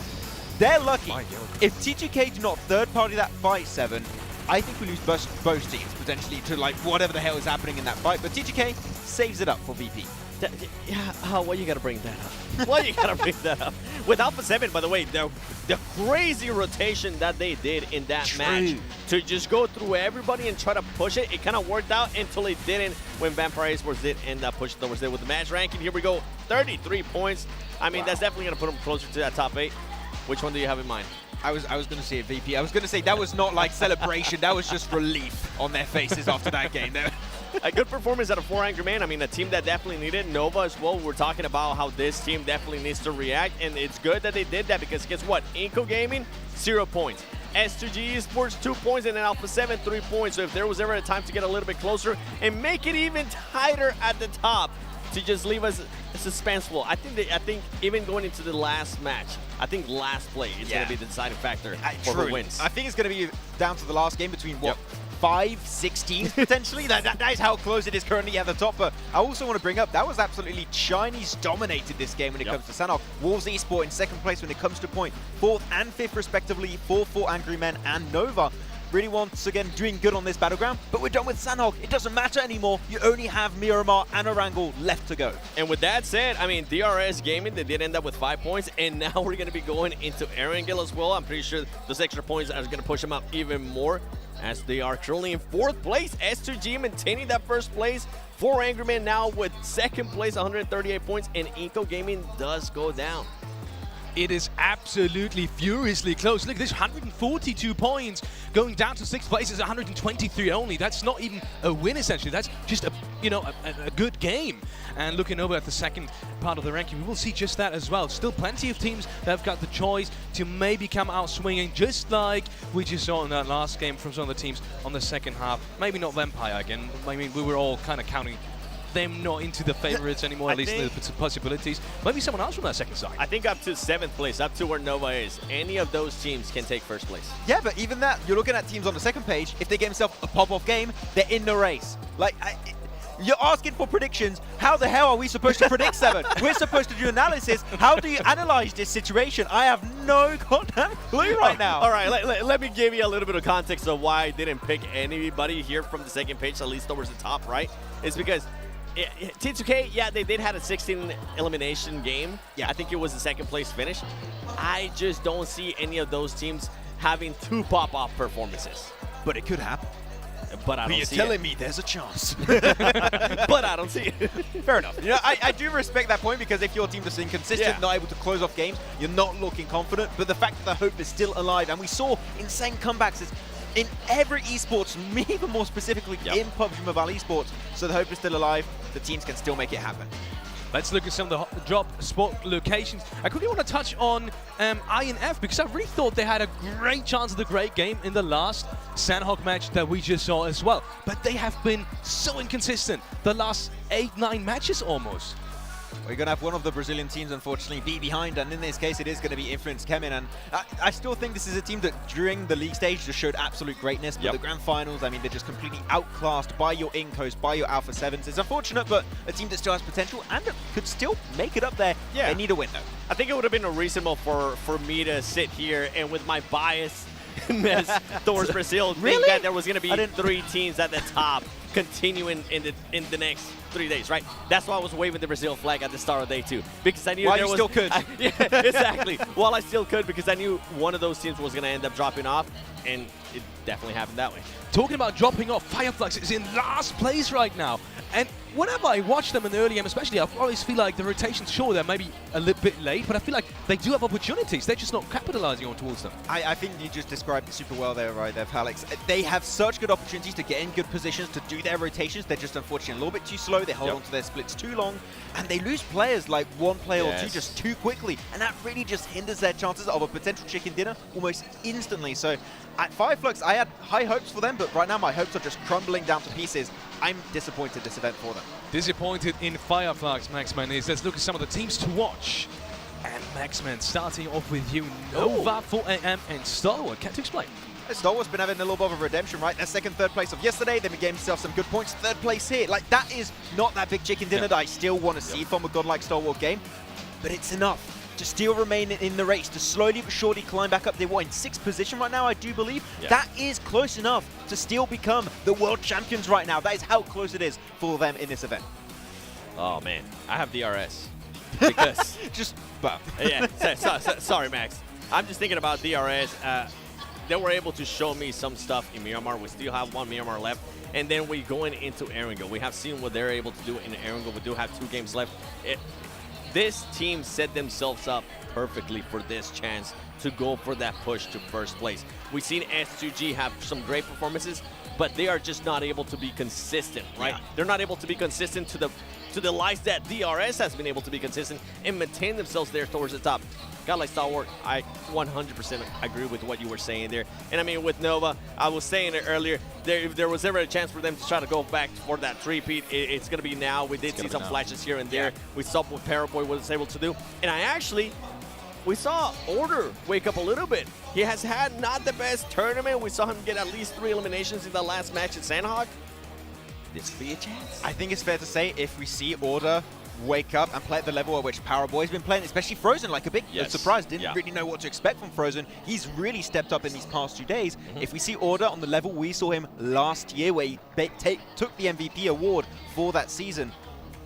They're lucky. If T2K do not third-party that fight, 7, I think we lose both teams potentially to like whatever the hell is happening in that fight. But T2K saves it up for VP. Why you gotta bring that up? Why you gotta bring that up? With Alpha 7, by the way, the crazy rotation that they did in that match to just go through everybody and try to push it, it kind of worked out until it didn't when Vampire Esports did end up pushing towards it with the match ranking. Here we go, 33 points. I mean, that's definitely gonna put them closer to that top 8. Which one do you have in mind? I was going to say a VP. I was going to say that was not like celebration. That was just relief on their faces after that game. A good performance out of 4 Angry Men. I mean, a team that definitely needed Nova as well. We're talking about how this team definitely needs to react, and it's good that they did that because guess what? Inco Gaming, 0 points. S2G Esports, 2 points, and then Alpha 7, 3 points. So if there was ever a time to get a little bit closer and make it even tighter at the top, to just leave us suspenseful. I think even going into the last match, I think last play is going to be the deciding factor for who wins. I think it's going to be down to the last game between what? 5-6 teams potentially. that is how close it is currently at the top. But I also want to bring up that was absolutely Chinese dominated this game when it comes to Sanhok. Wolves Esports in 2nd place when it comes to point, 4th and 5th respectively for Angry Men and Nova. Really once again doing good on this battleground, but we're done with Sanhok. It doesn't matter anymore. You only have Miramar and Erangel left to go. And with that said, I mean, DRS Gaming, they did end up with 5 points, and now we're going to be going into Erangel as well. I'm pretty sure those extra points are going to push them up even more, as they are currently in 4th place. S2G maintaining that 1st place. 4 Angry Men now with 2nd place, 138 points, and Inco Gaming does go down. It is absolutely furiously close. Look, there's 142 points going down to 6th place is 123 only. That's not even a win, essentially. That's just a good game. And looking over at the 2nd part of the ranking, we will see just that as well. Still plenty of teams that have got the choice to maybe come out swinging, just like we just saw in that last game from some of the teams on the 2nd half. Maybe not Vampire again. I mean, we were all kind of counting them not into the favorites anymore, at least the possibilities. Maybe someone else from that 2nd side. I think up to 7th place, up to where Nova is, any of those teams can take 1st place. Yeah, but even that, you're looking at teams on the 2nd page, if they get themselves a pop-off game, they're in the race. Like, you're asking for predictions. How the hell are we supposed to predict 7? We're supposed to do analysis. How do you analyze this situation? I have no goddamn clue right now. All right, let me give you a little bit of context of why I didn't pick anybody here from the 2nd page, at least towards the top, right? It's because T2K, yeah, they did have a 16 elimination game. Yeah, I think it was the 2nd place finish. I just don't see any of those teams having 2 pop-off performances. But it could happen. But I don't see it. You're telling me there's a chance. But I don't see it. Fair enough. You know, I do respect that point because if your team is inconsistent, not able to close off games, you're not looking confident. But the fact that the hope is still alive, and we saw insane comebacks in every esports, even more specifically in PUBG Mobile esports. So the hope is still alive. The teams can still make it happen. Let's look at some of the drop spot locations. I quickly want to touch on INF because I really thought they had a great chance of the great game in the last Sanhok match that we just saw as well. But they have been so inconsistent the last 8-9 matches almost. We're going to have one of the Brazilian teams, unfortunately, be behind, and in this case, it is going to be Influence Kemin. And I still think this is a team that, during the league stage, just showed absolute greatness. But the Grand Finals, I mean, they're just completely outclassed by your Incos, by your Alpha 7s. It's unfortunate, but a team that still has potential and could still make it up there. Yeah. They need a win, though. I think it would have been reasonable for me to sit here and with my bias towards Brazil, think that there was going to be 3 teams at the top continuing in the next 3 days, right? That's why I was waving the Brazil flag at the start of day 2, because I knew While you still could. Yeah, exactly. While I still could, because I knew one of those teams was going to end up dropping off, and it definitely happened that way. Talking about dropping off, Fireflux is in last place right now. And whenever I watch them in the early game especially, I always feel like the rotations, sure, they're maybe a little bit late, but I feel like they do have opportunities. They're just not capitalizing on towards them. I think you just described it super well there, right there, Alex. They have such good opportunities to get in good positions, to do their rotations. They're just unfortunately a little bit too slow. They hold on to their splits too long, and they lose players like one player or two just too quickly, and that really just hinders their chances of a potential chicken dinner almost instantly. So at Fireflux, I had high hopes for them, but right now my hopes are just crumbling down to pieces. I'm disappointed this event for them. Disappointed in Fireflux, Maxman is. Let's look at some of the teams to watch. And Maxman, starting off with you, Nova, 4AM, and Stalwart. Can't explain. Stalwart's been having a little bit of a redemption, right? Their second, third place of yesterday, they gave themselves some good points. Third place here. Like, that is not that big chicken dinner that I still want to see from a godlike Stalwart game, but it's enough to still remain in the race, to slowly but surely climb back up. They were in 6th position right now, I do believe. That is close enough to still become the world champions right now. That is how close it is for them in this event. Oh, man. I have DRS. Because... yeah, sorry, Max. I'm just thinking about DRS. They were able to show me some stuff in Miramar. We still have 1 Miramar left. And then we're going into Erangel. We have seen what they're able to do in Erangel. We do have 2 games left. This team set themselves up perfectly for this chance to go for that push to first place. We've seen S2G have some great performances, but they are just not able to be consistent, right? They're not able to be consistent to the likes that DRS has been able to be consistent and maintain themselves there towards the top. Guy like Stalwart, I 100% agree with what you were saying there. And I mean, with Nova, I was saying it earlier, if there was ever a chance for them to try to go back for that three-peat, it's going to be now. We did see some flashes here and there. We saw what Paraboy was able to do. And we saw Order wake up a little bit. He has had not the best tournament. We saw him get at least 3 eliminations in the last match at Sanhok. This could be a chance. I think it's fair to say if we see Order wake up and play at the level at which Paraboy's been playing, especially Frozen, like a big surprise. Didn't really know what to expect from Frozen. He's really stepped up in these past 2 days. If we see Order on the level we saw him last year, where he took the MVP award for that season,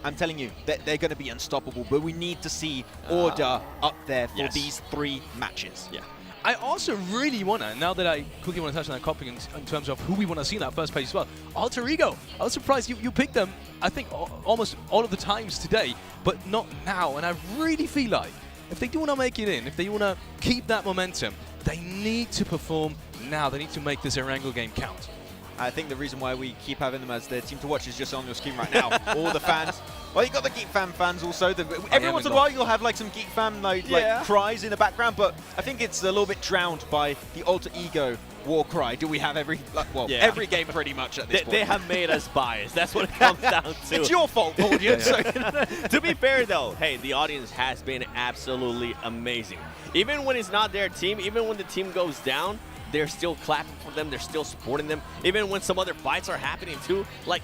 I'm telling you, they're going to be unstoppable. But we need to see Order up there for these 3 matches. Yeah. I also really want to, now that I quickly want to touch on that topic in terms of who we want to see in that first page as well, Alter Ego. I was surprised you picked them, I think, almost all of the times today, but not now. And I really feel like if they do want to make it in, if they want to keep that momentum, they need to perform now. They need to make this Erangel game count. I think the reason why we keep having them as their team to watch is just on your screen right now. All the fans. Well, you got the Geek Fam fans also. Every once in a while you'll have like some Geek Fam like cries in the background, but I think it's a little bit drowned by the Alter Ego war cry. Do we have every game pretty much at this point? They have made us biased. That's what it comes down to. It's your fault, audience. To be fair though, hey, the audience has been absolutely amazing. Even when it's not their team, even when the team goes down, they're still clapping for them. They're still supporting them. Even when some other fights are happening too, like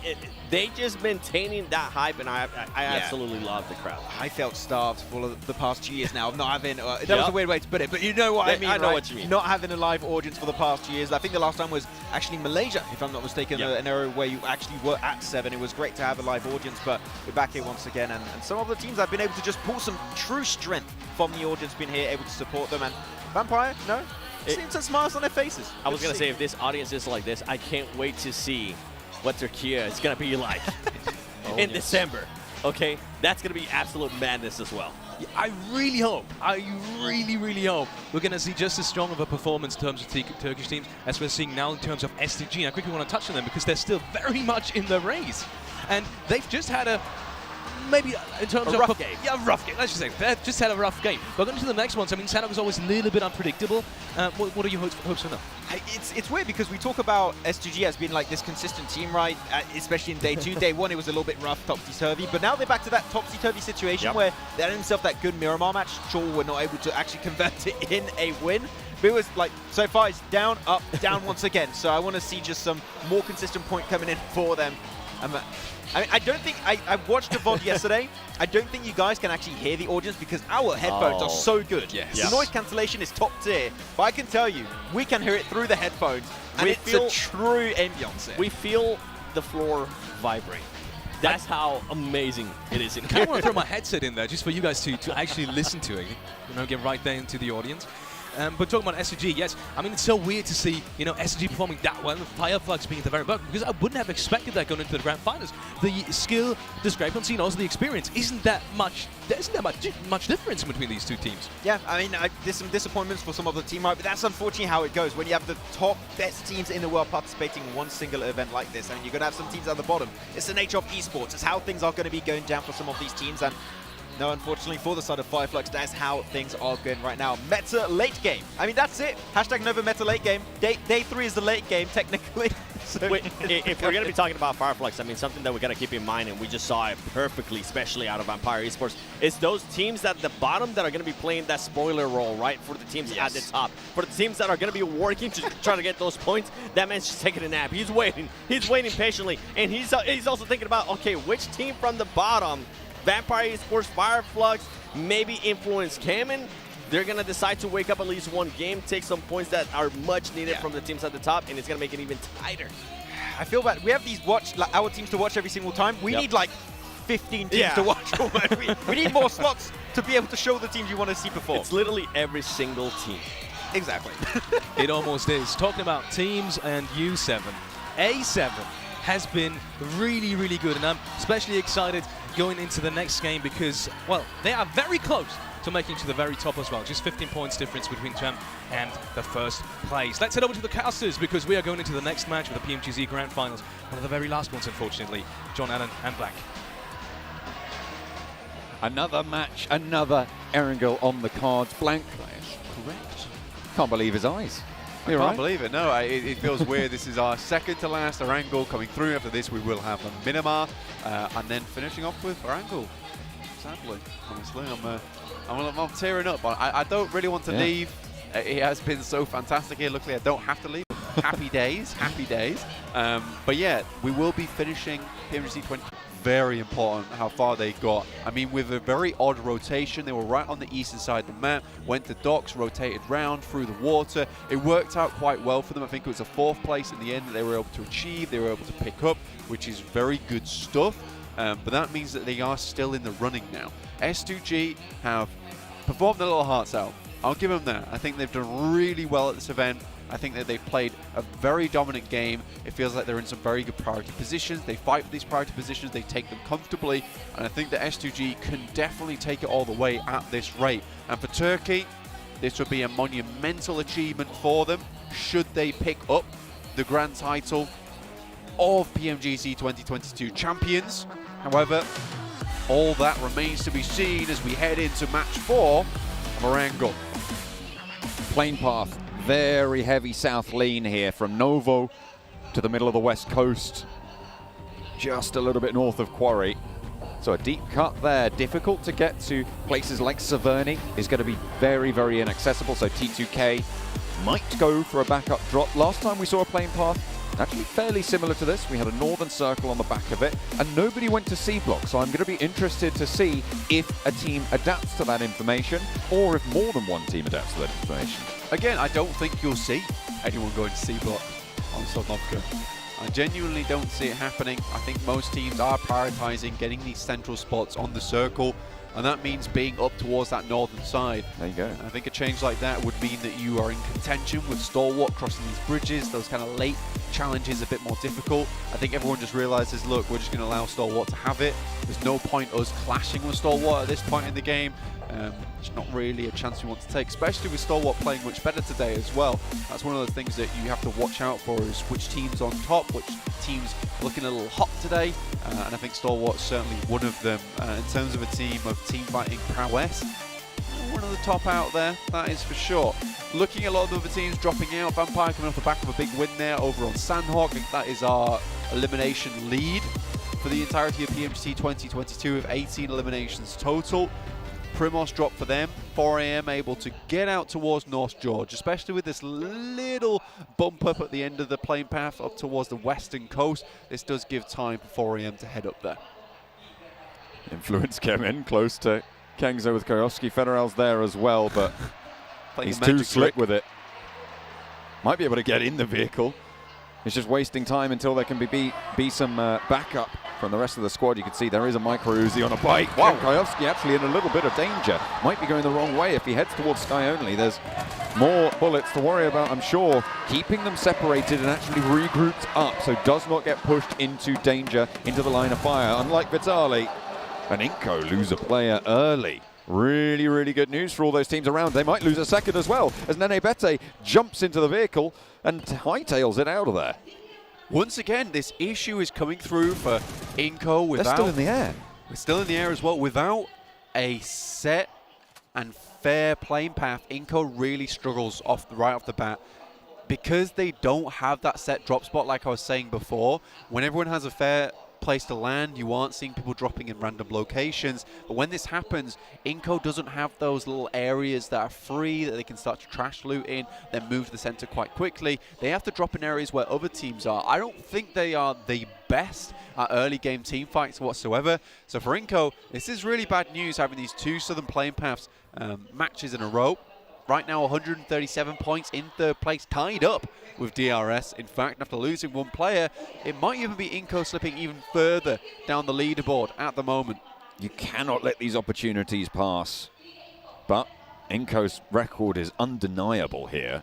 they just maintaining that hype, and I absolutely love the crowd. I felt starved for the past 2 years now of not having. That was a weird way to put it, but you know what I mean. I know what you mean. Not having a live audience for the past 2 years. I think the last time was actually Malaysia, if I'm not mistaken, an area where you actually were at 7. It was great to have a live audience, but we're back here once again, and some of the teams I've been able to just pull some true strength from the audience, being here, able to support them. And Vampire, no. Seems some smiles on their faces. I was going to say, if this audience is like this, I can't wait to see what Turkey is going to be like in December. Okay? That's going to be absolute madness as well. Yeah, I really hope we're going to see just as strong of a performance in terms of Turkish teams as we're seeing now in terms of STG. And I quickly want to touch on them because they're still very much in the race. And they've just had a maybe in terms A of rough game. Yeah, rough game. Let's just say that. Just had a rough game. But going to the next ones, I mean, Sanhok is always a little bit unpredictable. What are your hopes for now? It's weird because we talk about S2G as being like this consistent team, right? Especially in day 2. Day 1, it was a little bit rough, topsy-turvy. But now they're back to that topsy-turvy situation where they had themselves that good Miramar match. Sure, we're not able to actually convert it in a win. But it was like, so far it's down, up, down once again. So I want to see just some more consistent point coming in for them. I mean, I don't think, I watched the VOD yesterday. I don't think you guys can actually hear the audience because our headphones are so good. Yes. The noise cancellation is top tier. But I can tell you, we can hear it through the headphones. And it's a true ambience. We feel the floor vibrate. That's how amazing it is in I kind of want to throw my headset in there just for you guys to actually listen to it. You know, get right there into the audience. But talking about S2G, yes, I mean, it's so weird to see, you know, S2G performing that well and Fireflux being at the very bottom because I wouldn't have expected that going into the Grand Finals. The skill discrepancy and also the experience isn't that much, there isn't that much difference between these two teams. Yeah, I mean, there's some disappointments for some of the team, right? But that's unfortunately how it goes. When you have the top best teams in the world participating in one single event like this, and you're going to have some teams at the bottom. It's the nature of esports. It's how things are going to be going down for some of these teams. And no, unfortunately, for the side of Fireflux, that's how things are going right now. Meta late game. I mean, that's it. Hashtag Nova Meta late game. Day 3 is the late game, technically. So if we're going to be talking about Fireflux, I mean, something that we got to keep in mind, and we just saw it perfectly, especially out of Vampire Esports, is those teams at the bottom that are going to be playing that spoiler role, right, for the teams at the top. For the teams that are going to be working to try to get those points, that man's just taking a nap. He's waiting. He's waiting patiently. And he's also thinking about, okay, which team from the bottom, Vampire Esports, Fireflux, maybe influence Kamen, they're going to decide to wake up at least one game, take some points that are much needed from the teams at the top, and it's going to make it even tighter. I feel bad. We have these our teams to watch every single time. We need like 15 teams to watch. We need more slots to be able to show the teams you want to see perform. It's literally every single team. Exactly. It almost is. Talking about teams and U7, A7 has been really, really good, and I'm especially excited going into the next game because, well, they are very close to making to the very top as well. Just 15 points difference between champ and the first place. Let's head over to the casters because we are going into the next match with the PMGC Grand Finals. One of the very last ones, unfortunately. John Allen and Black. Another match, another Erangel on the cards. Blank, that is correct. Can't believe his eyes. I can't believe it. No, it feels weird. This is our second to last Erangel coming through. After this, we will have a Miramar, and then finishing off with Erangel. Sadly, honestly, I'm tearing up. I don't really want to leave. It has been so fantastic here. Luckily, I don't have to leave. Happy days, happy days. But yeah, we will be finishing PMGC 20. Very important how far they got. I mean, with a very odd rotation, they were right on the eastern side of the map, went to docks, rotated round through the water. It worked out quite well for them. I think it was a 4th place in the end that they were able to achieve, they were able to pick up, which is very good stuff. But that means that they are still in the running now. S2G have performed their little hearts out. I'll give them that. I think they've done really well at this event. I think that they've played a very dominant game. It feels like they're in some very good priority positions. They fight for these priority positions. They take them comfortably. And I think that S2G can definitely take it all the way at this rate. And for Turkey, this would be a monumental achievement for them should they pick up the grand title of PMGC 2022 champions. However, all that remains to be seen as we head into match 4 of Erangel. Plane path. Very heavy south lean here from Novo to the middle of the west coast, just a little bit north of Quarry. So a deep cut there, difficult to get to. Places like Severny is going to be very, very inaccessible, so T2K might go for a backup drop. Last time we saw a plane path, actually fairly similar to this. We had a northern circle on the back of it, and nobody went to C block, so I'm going to be interested to see if a team adapts to that information, or if more than one team adapts to that information. Again, I don't think you'll see anyone going to C block on Sanhok. I genuinely don't see it happening. I think most teams are prioritizing getting these central spots on the circle, and that means being up towards that northern side. There you go. I think a change like that would mean that you are in contention with Stalwart crossing these bridges, those kind of late challenges a bit more difficult. I think everyone just realizes, look, we're just going to allow Stalwart to have it. There's no point us clashing with Stalwart at this point in the game. It's not really a chance we want to take, especially with Stalwart playing much better today as well. That's one of the things that you have to watch out for, is which team's on top, which team's looking a little hot today. And I think Stalwart's certainly one of them. In terms of a team of team fighting prowess, one of the top out there, that is for sure. Looking at a lot of the other teams dropping out, Vampire coming off the back of a big win there over on Sanhok. I think that is our elimination lead for the entirety of PMGC 2022 with 18 eliminations total. Primos dropped for them. 4 AM able to get out towards North George, especially with this little bump up at the end of the plane path up towards the western coast. This does give time for 4 AM to head up there. Influence came in close to Kengzo with Koyovsky. Federer's there as well, but he's too slick with it. Might be able to get in the vehicle. It's just wasting time until there can be some backup from the rest of the squad. You can see there is a micro Uzi on a bike. Wow, Koyovsky actually in a little bit of danger. Might be going the wrong way if he heads towards Sky Only. There's more bullets to worry about, I'm sure. Keeping them separated and actually regrouped up, so does not get pushed into danger, into the line of fire. Unlike Vitali and Inko lose a player early. Really, really good news for all those teams around. They might lose a second as well, as Nene Bete jumps into the vehicle and hightails it out of there. Once again, this issue is coming through for Inko without... They're still in the air. We're still in the air as well. Without a set and fair plane path, Inko really struggles right off the bat. Because they don't have that set drop spot, like I was saying before, when everyone has a fair place to land, you aren't seeing people dropping in random locations. But when this happens, Inko doesn't have those little areas that are free that they can start to trash loot in, then move to the center quite quickly. They have to drop in areas where other teams are. I don't think they are the best at early game team fights whatsoever. So for Inko, this is really bad news, having these two Southern Plane Paths matches in a row. Right now 137 points in third place, tied up with DRS. In fact, after losing one player, it might even be Inko slipping even further down the leaderboard at the moment. You cannot let these opportunities pass. But Inko's record is undeniable here.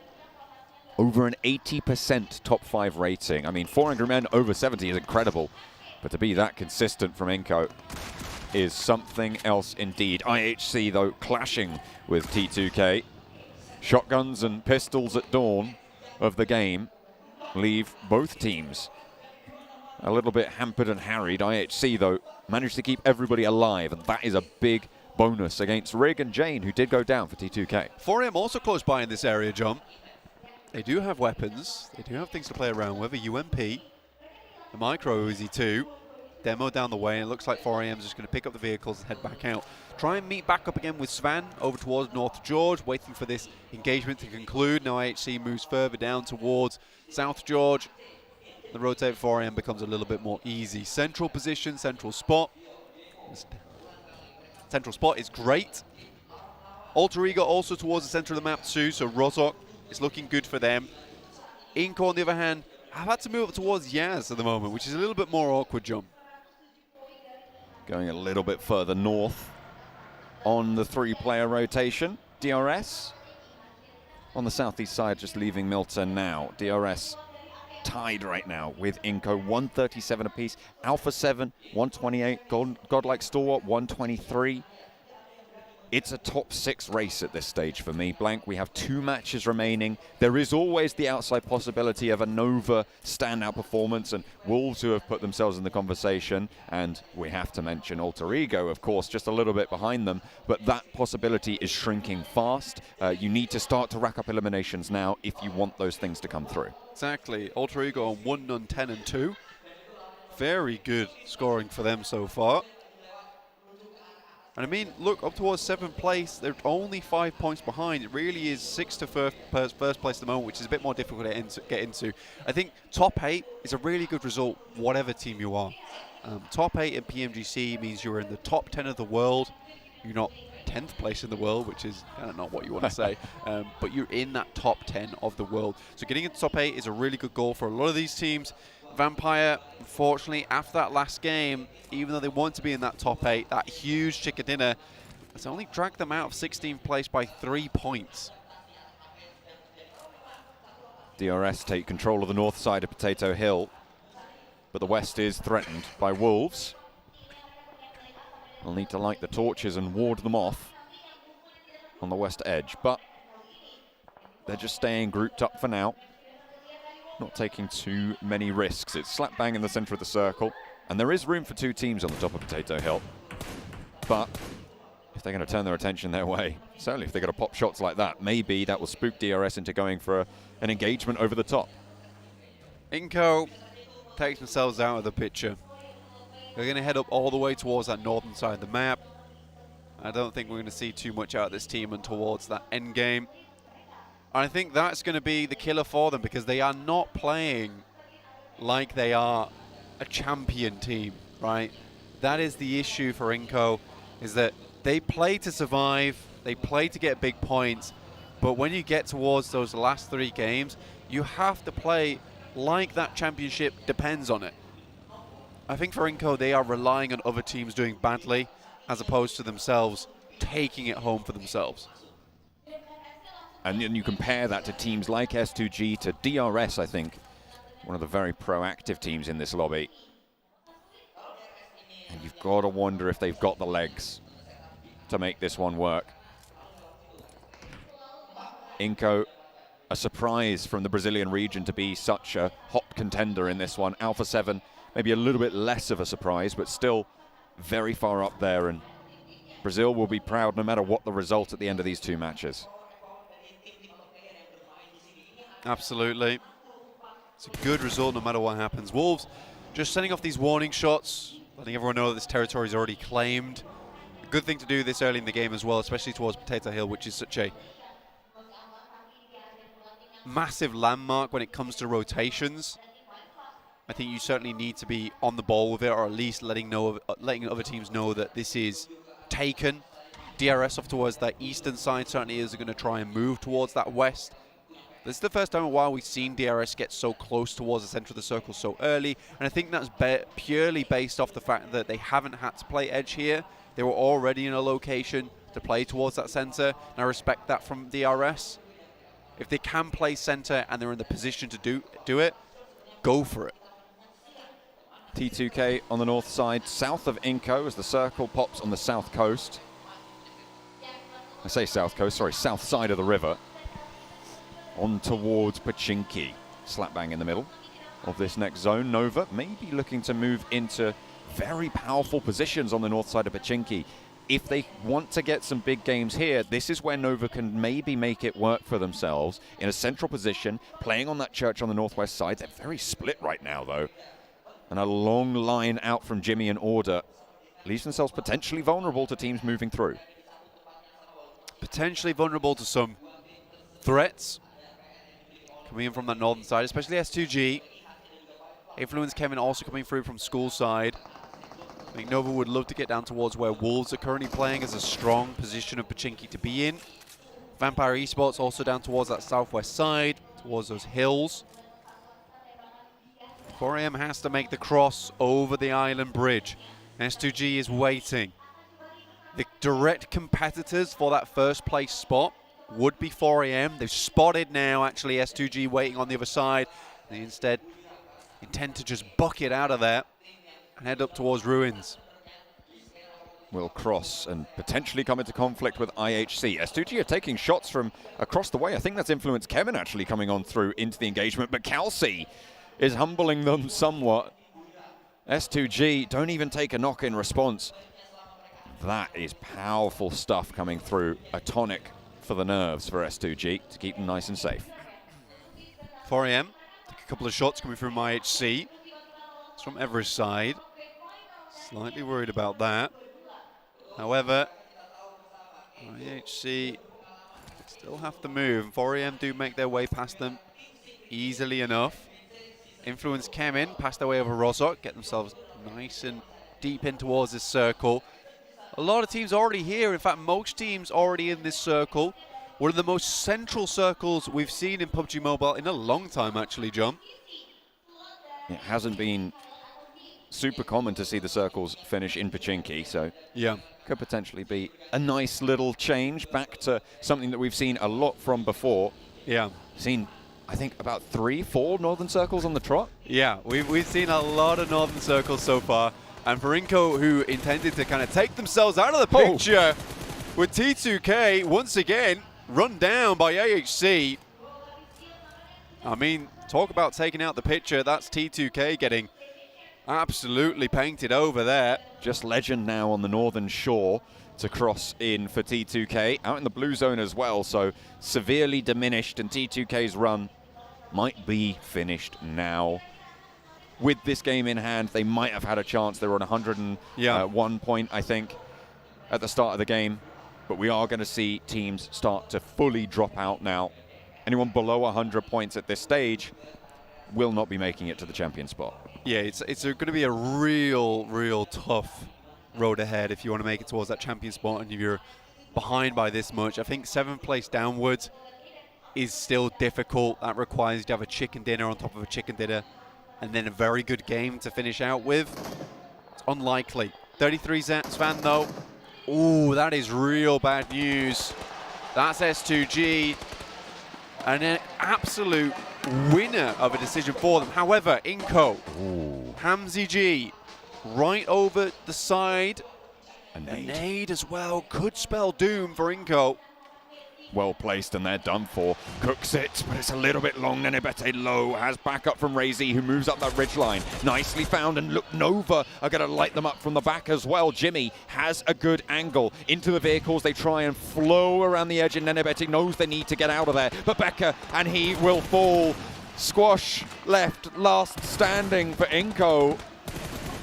Over an 80% top 5 rating. I mean, 400 men over 70 is incredible. But to be that consistent from Inko is something else indeed. IHC, though, clashing with T2K. Shotguns and pistols at dawn of the game leave both teams a little bit hampered and harried. IHC, though, managed to keep everybody alive, and that is a big bonus against Rig and Jane, who did go down for T2K. 4AM also close by in this area, John. They do have weapons. They do have things to play around with. A UMP, a micro Uzi 2. Demo down the way, and it looks like 4AM is just going to pick up the vehicles and head back out. Try and meet back up again with Svan over towards North George, waiting for this engagement to conclude. Now IHC moves further down towards South George. The rotate 4AM becomes a little bit more easy. Central position, central spot. Central spot is great. Alter Ego also towards the center of the map too, so Rozok is looking good for them. Inko, on the other hand, have had to move up towards Yaz at the moment, which is a little bit more awkward, John. Going a little bit further north on the 3-player rotation. DRS on the southeast side, just leaving Milton now. DRS tied right now with Inko, 137 apiece. Alpha 7, 128. Godlike Stalwart, 123. It's a top 6 race at this stage for me. Blank, we have 2 matches remaining. There is always the outside possibility of a Nova standout performance, and Wolves, who have put themselves in the conversation, and we have to mention Alter Ego, of course, just a little bit behind them, but that possibility is shrinking fast. You need to start to rack up eliminations now if you want those things to come through. Exactly. Alter Ego on 1 on 10 and 2. Very good scoring for them so far. And I mean, look, up towards 7th place, they're only 5 points behind. It really is 6 to first place at the moment, which is a bit more difficult to get into. I think top 8 is a really good result, whatever team you are. Top 8 in PMGC means you're in the top 10 of the world. You're not 10th place in the world, which is kind of not what you want to say, but you're in that top 10 of the world. So getting into top 8 is a really good goal for a lot of these teams. Vampire, unfortunately, after that last game, even though they want to be in that top 8, that huge chicken dinner has only dragged them out of 16th place by 3 points. DRS take control of the north side of Potato Hill, but the west is threatened by wolves. They'll need to light the torches and ward them off on the west edge, but they're just staying grouped up for now, not taking too many risks. It's slap bang in the center of the circle, and there is room for two teams on the top of Potato Hill, but if they're going to turn their attention their way, certainly if they're going to pop shots like that, maybe that will spook DRS into going for an engagement over the top. Inco takes themselves out of the picture. They're going to head up all the way towards that northern side of the map. I don't think we're going to see too much out of this team and towards that end game. And I think that's going to be the killer for them, because they are not playing like they are a champion team, right? That is the issue for Inco, is that they play to survive, they play to get big points, but when you get towards those last 3 games, you have to play like that championship depends on it. I think for Inco, they are relying on other teams doing badly as opposed to themselves taking it home for themselves. And then you compare that to teams like S2G, to DRS, I think, one of the very proactive teams in this lobby. And you've got to wonder if they've got the legs to make this one work. Inco, a surprise from the Brazilian region to be such a hot contender in this one. Alpha 7, maybe a little bit less of a surprise, but still very far up there, and Brazil will be proud no matter what the result at the end of these 2 matches. Absolutely. It's a good result no matter what happens. Wolves just sending off these warning shots, letting everyone know that this territory is already claimed. A good thing to do this early in the game as well, especially towards Potato Hill, which is such a massive landmark when it comes to rotations. I think you certainly need to be on the ball with it, or at least letting other teams know that this is taken. DRS off towards that eastern side certainly is going to try and move towards that west. This is the first time in a while we've seen DRS get so close towards the center of the circle so early, and I think that's purely based off the fact that they haven't had to play edge here. They were already in a location to play towards that center, and I respect that from DRS. If they can play center and they're in the position to do it, go for it. T2K on the north side, south of Inco, as the circle pops on the south coast. I say south coast, sorry, south side of the river. On towards Pachinki. Slap bang in the middle of this next zone. Nova maybe looking to move into very powerful positions on the north side of Pachinki. If they want to get some big games here, this is where Nova can maybe make it work for themselves in a central position, playing on that church on the northwest side. They're very split right now, though. And a long line out from Jimmy and Order leaves themselves potentially vulnerable to teams moving through. Potentially vulnerable to some threats coming in from that northern side, especially S2G. Influence Kevin also coming through from school side. I think Nova would love to get down towards where Wolves are currently playing as a strong position of Pachinki to be in. Vampire Esports also down towards that southwest side, towards those hills. 4AM has to make the cross over the island bridge. S2G is waiting. The direct competitors for that first place spot would be 4AM. They've spotted now, actually, S2G waiting on the other side. They instead intend to just bucket out of there and head up towards Ruins. Will cross and potentially come into conflict with IHC. S2G are taking shots from across the way. I think that's Influence Kevin actually coming on through into the engagement, but Kelsey is humbling them somewhat. S2G don't even take a knock in response. That is powerful stuff coming through. A tonic for the nerves for S2G to keep them nice and safe. 4AM, take a couple of shots coming from IHC. It's from Everest side. Slightly worried about that. However, IHC still have to move. 4AM do make their way past them easily enough. Influence came in, passed their way over Rozok, get themselves nice and deep in towards this circle. A lot of teams already here. In fact, most teams already in this circle. One of the most central circles we've seen in PUBG Mobile in a long time, actually, John. It hasn't been super common to see the circles finish in Pachinki, so yeah, could potentially be a nice little change back to something that we've seen a lot from before. Yeah. Seen I think about 3-4 Northern Circles on the trot. Yeah, we've seen a lot of Northern Circles so far. And for Inco, who intended to kind of take themselves out of the picture with T2K, once again, run down by AHC. I mean, talk about taking out the picture. That's T2K getting absolutely painted over there. Just Legend now on the northern shore to cross in for T2K. Out in the blue zone as well, so severely diminished, and T2K's run might be finished now. With this game in hand, they might have had a chance. They were on 101 point, I think, at the start of the game. But we are going to see teams start to fully drop out now. Anyone below 100 points at this stage will not be making it to the champion spot. Yeah, it's going to be a real tough road ahead if you want to make it towards that champion spot, and if you're behind by this much. I think 7th place downwards is still difficult. That requires you to have a chicken dinner on top of a chicken dinner, and then a very good game to finish out with. It's unlikely. 33 Svan though. Ooh, that is real bad news. That's S2G. And an absolute winner of a decision for them. However, Inco, Hamzy G, right over the side. A nade as well. Could spell doom for Inco. Well placed, and they're done for. Cooks it, but it's a little bit long. Nenebete low, has backup from Razy, who moves up that ridge line. Nicely found, and look, Nova are going to light them up from the back as well. Jimmy has a good angle into the vehicles. They try and flow around the edge, and Nenebete knows they need to get out of there. But Becca, and he will fall. Squash left, last standing for Inco.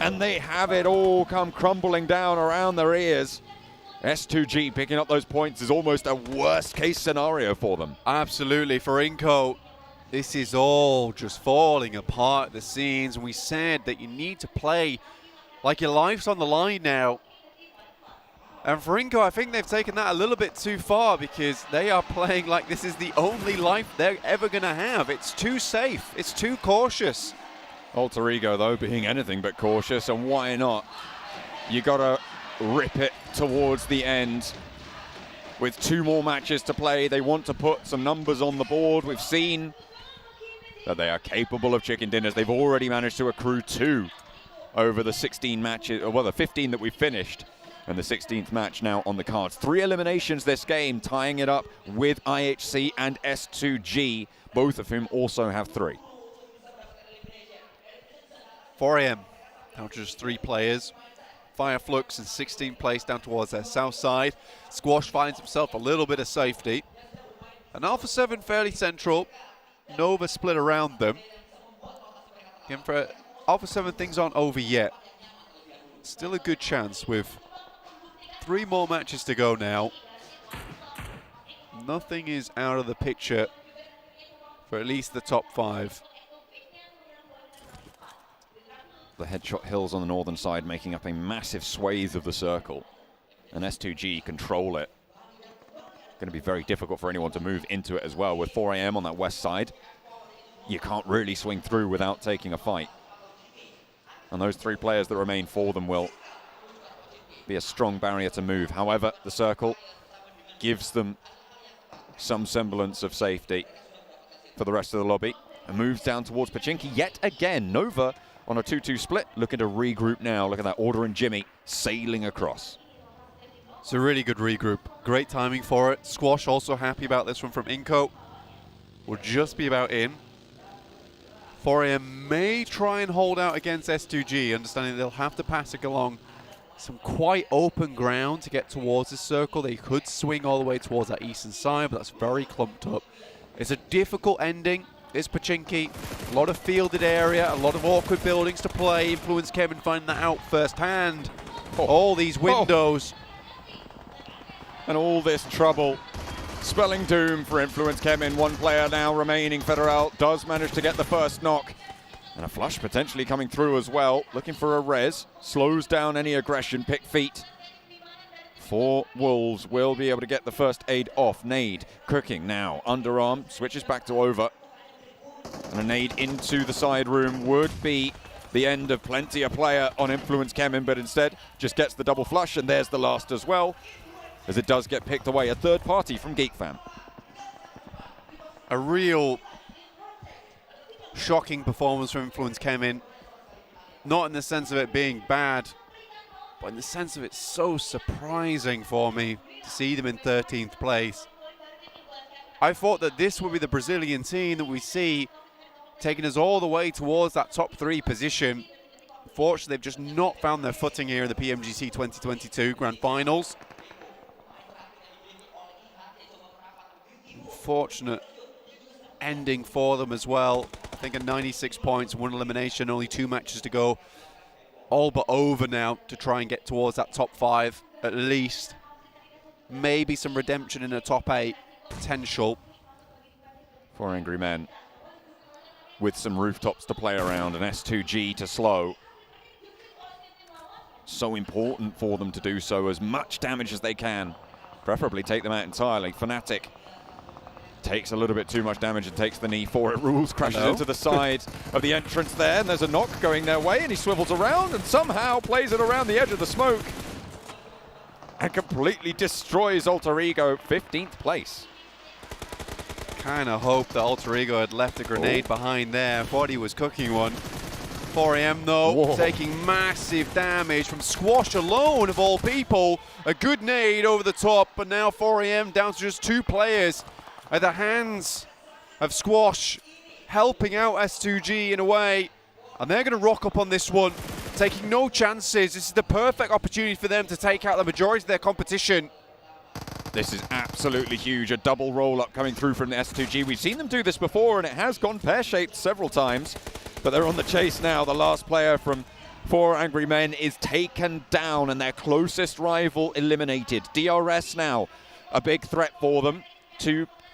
And they have it all come crumbling down around their ears. S2G picking up those points is almost a worst case scenario for them. Absolutely. For Inco, this is all just falling apart at the scenes. And we said that you need to play like your life's on the line now. And for Inco, I think they've taken that a little bit too far, because they are playing like this is the only life they're ever going to have. It's too safe. It's too cautious. Alter Ego, though, being anything but cautious, and why not? You got to rip it towards the end. With 2 more matches to play, they want to put some numbers on the board. We've seen that they are capable of chicken dinners. They've already managed to accrue 2 over the 16 matches, or well, the 15 that we finished, and the 16th match now on the cards. 3 eliminations this game, tying it up with IHC and S2G, both of whom also have 3. 4 AM, now just 3 players. Fireflux in 16th place down towards their south side. Squash finds himself a little bit of safety. And Alpha 7 fairly central. Nova split around them. Again, for Alpha 7, things aren't over yet. Still a good chance with 3 more matches to go now. Nothing is out of the picture for at least the top 5. The Headshot Hills on the northern side making up a massive swathe of the circle. And S2G control it. Going to be very difficult for anyone to move into it as well. With 4 AM on that west side, you can't really swing through without taking a fight. And those 3 players that remain for them will be a strong barrier to move. However, the circle gives them some semblance of safety for the rest of the lobby. And moves down towards Pachinki yet again. Nova on a 2-2 split, looking to regroup now. Look at that, Order and Jimmy sailing across. It's a really good regroup. Great timing for it. Squash also happy about this one from Inco. Will just be about in. 4 AM may try and hold out against S2G, understanding they'll have to pass it along some quite open ground to get towards this circle. They could swing all the way towards that eastern side, but that's very clumped up. It's a difficult ending. It's Pachinki, a lot of fielded area, a lot of awkward buildings to play. Influence Kevin finding that out firsthand. All these windows. And all this trouble. Spelling doom for Influence Kevin. 1 player now remaining. Federal does manage to get the first knock. And a flush potentially coming through as well. Looking for a res. Slows down any aggression. Pick feet. 4 Wolves will be able to get the first aid off. Nade cooking now. Underarm switches back to over. And a nade into the side room would be the end of plenty a player on Influence Kemin, but instead just gets the double flush, and there's the last as well, as it does get picked away. A third party from GeekFam. A real shocking performance from Influence came in. Not in the sense of it being bad, but in the sense of it's so surprising for me to see them in 13th place. I thought that this would be the Brazilian team that we see taking us all the way towards that top 3 position. Unfortunately, they've just not found their footing here in the PMGC 2022 Grand Finals. Unfortunate ending for them as well. I think at 96 points, 1 elimination, only 2 matches to go. All but over now to try and get towards that top 5 at least. Maybe some redemption in the top 8 potential. 4 Angry Men with some rooftops to play around and S2G to slow. So important for them to do so, as much damage as they can. Preferably take them out entirely. Fnatic takes a little bit too much damage and takes the knee for it. Rules crashes into the side of the entrance there, and there's a knock going their way, and he swivels around and somehow plays it around the edge of the smoke and completely destroys Alter Ego, 15th place. Kind of hope that Alter Ego had left a grenade behind there. Thought he was cooking one. 4AM though, taking massive damage from Squash alone, of all people. A good nade over the top, but now 4AM down to just 2 players at the hands of Squash, helping out S2G in a way. And they're going to rock up on this one, taking no chances. This is the perfect opportunity for them to take out the majority of their competition. This is absolutely huge, a double roll-up coming through from the S2G. We've seen them do this before, and it has gone pear-shaped several times. But they're on the chase now. The last player from 4 Angry Men is taken down, and their closest rival eliminated. DRS now, a big threat for them.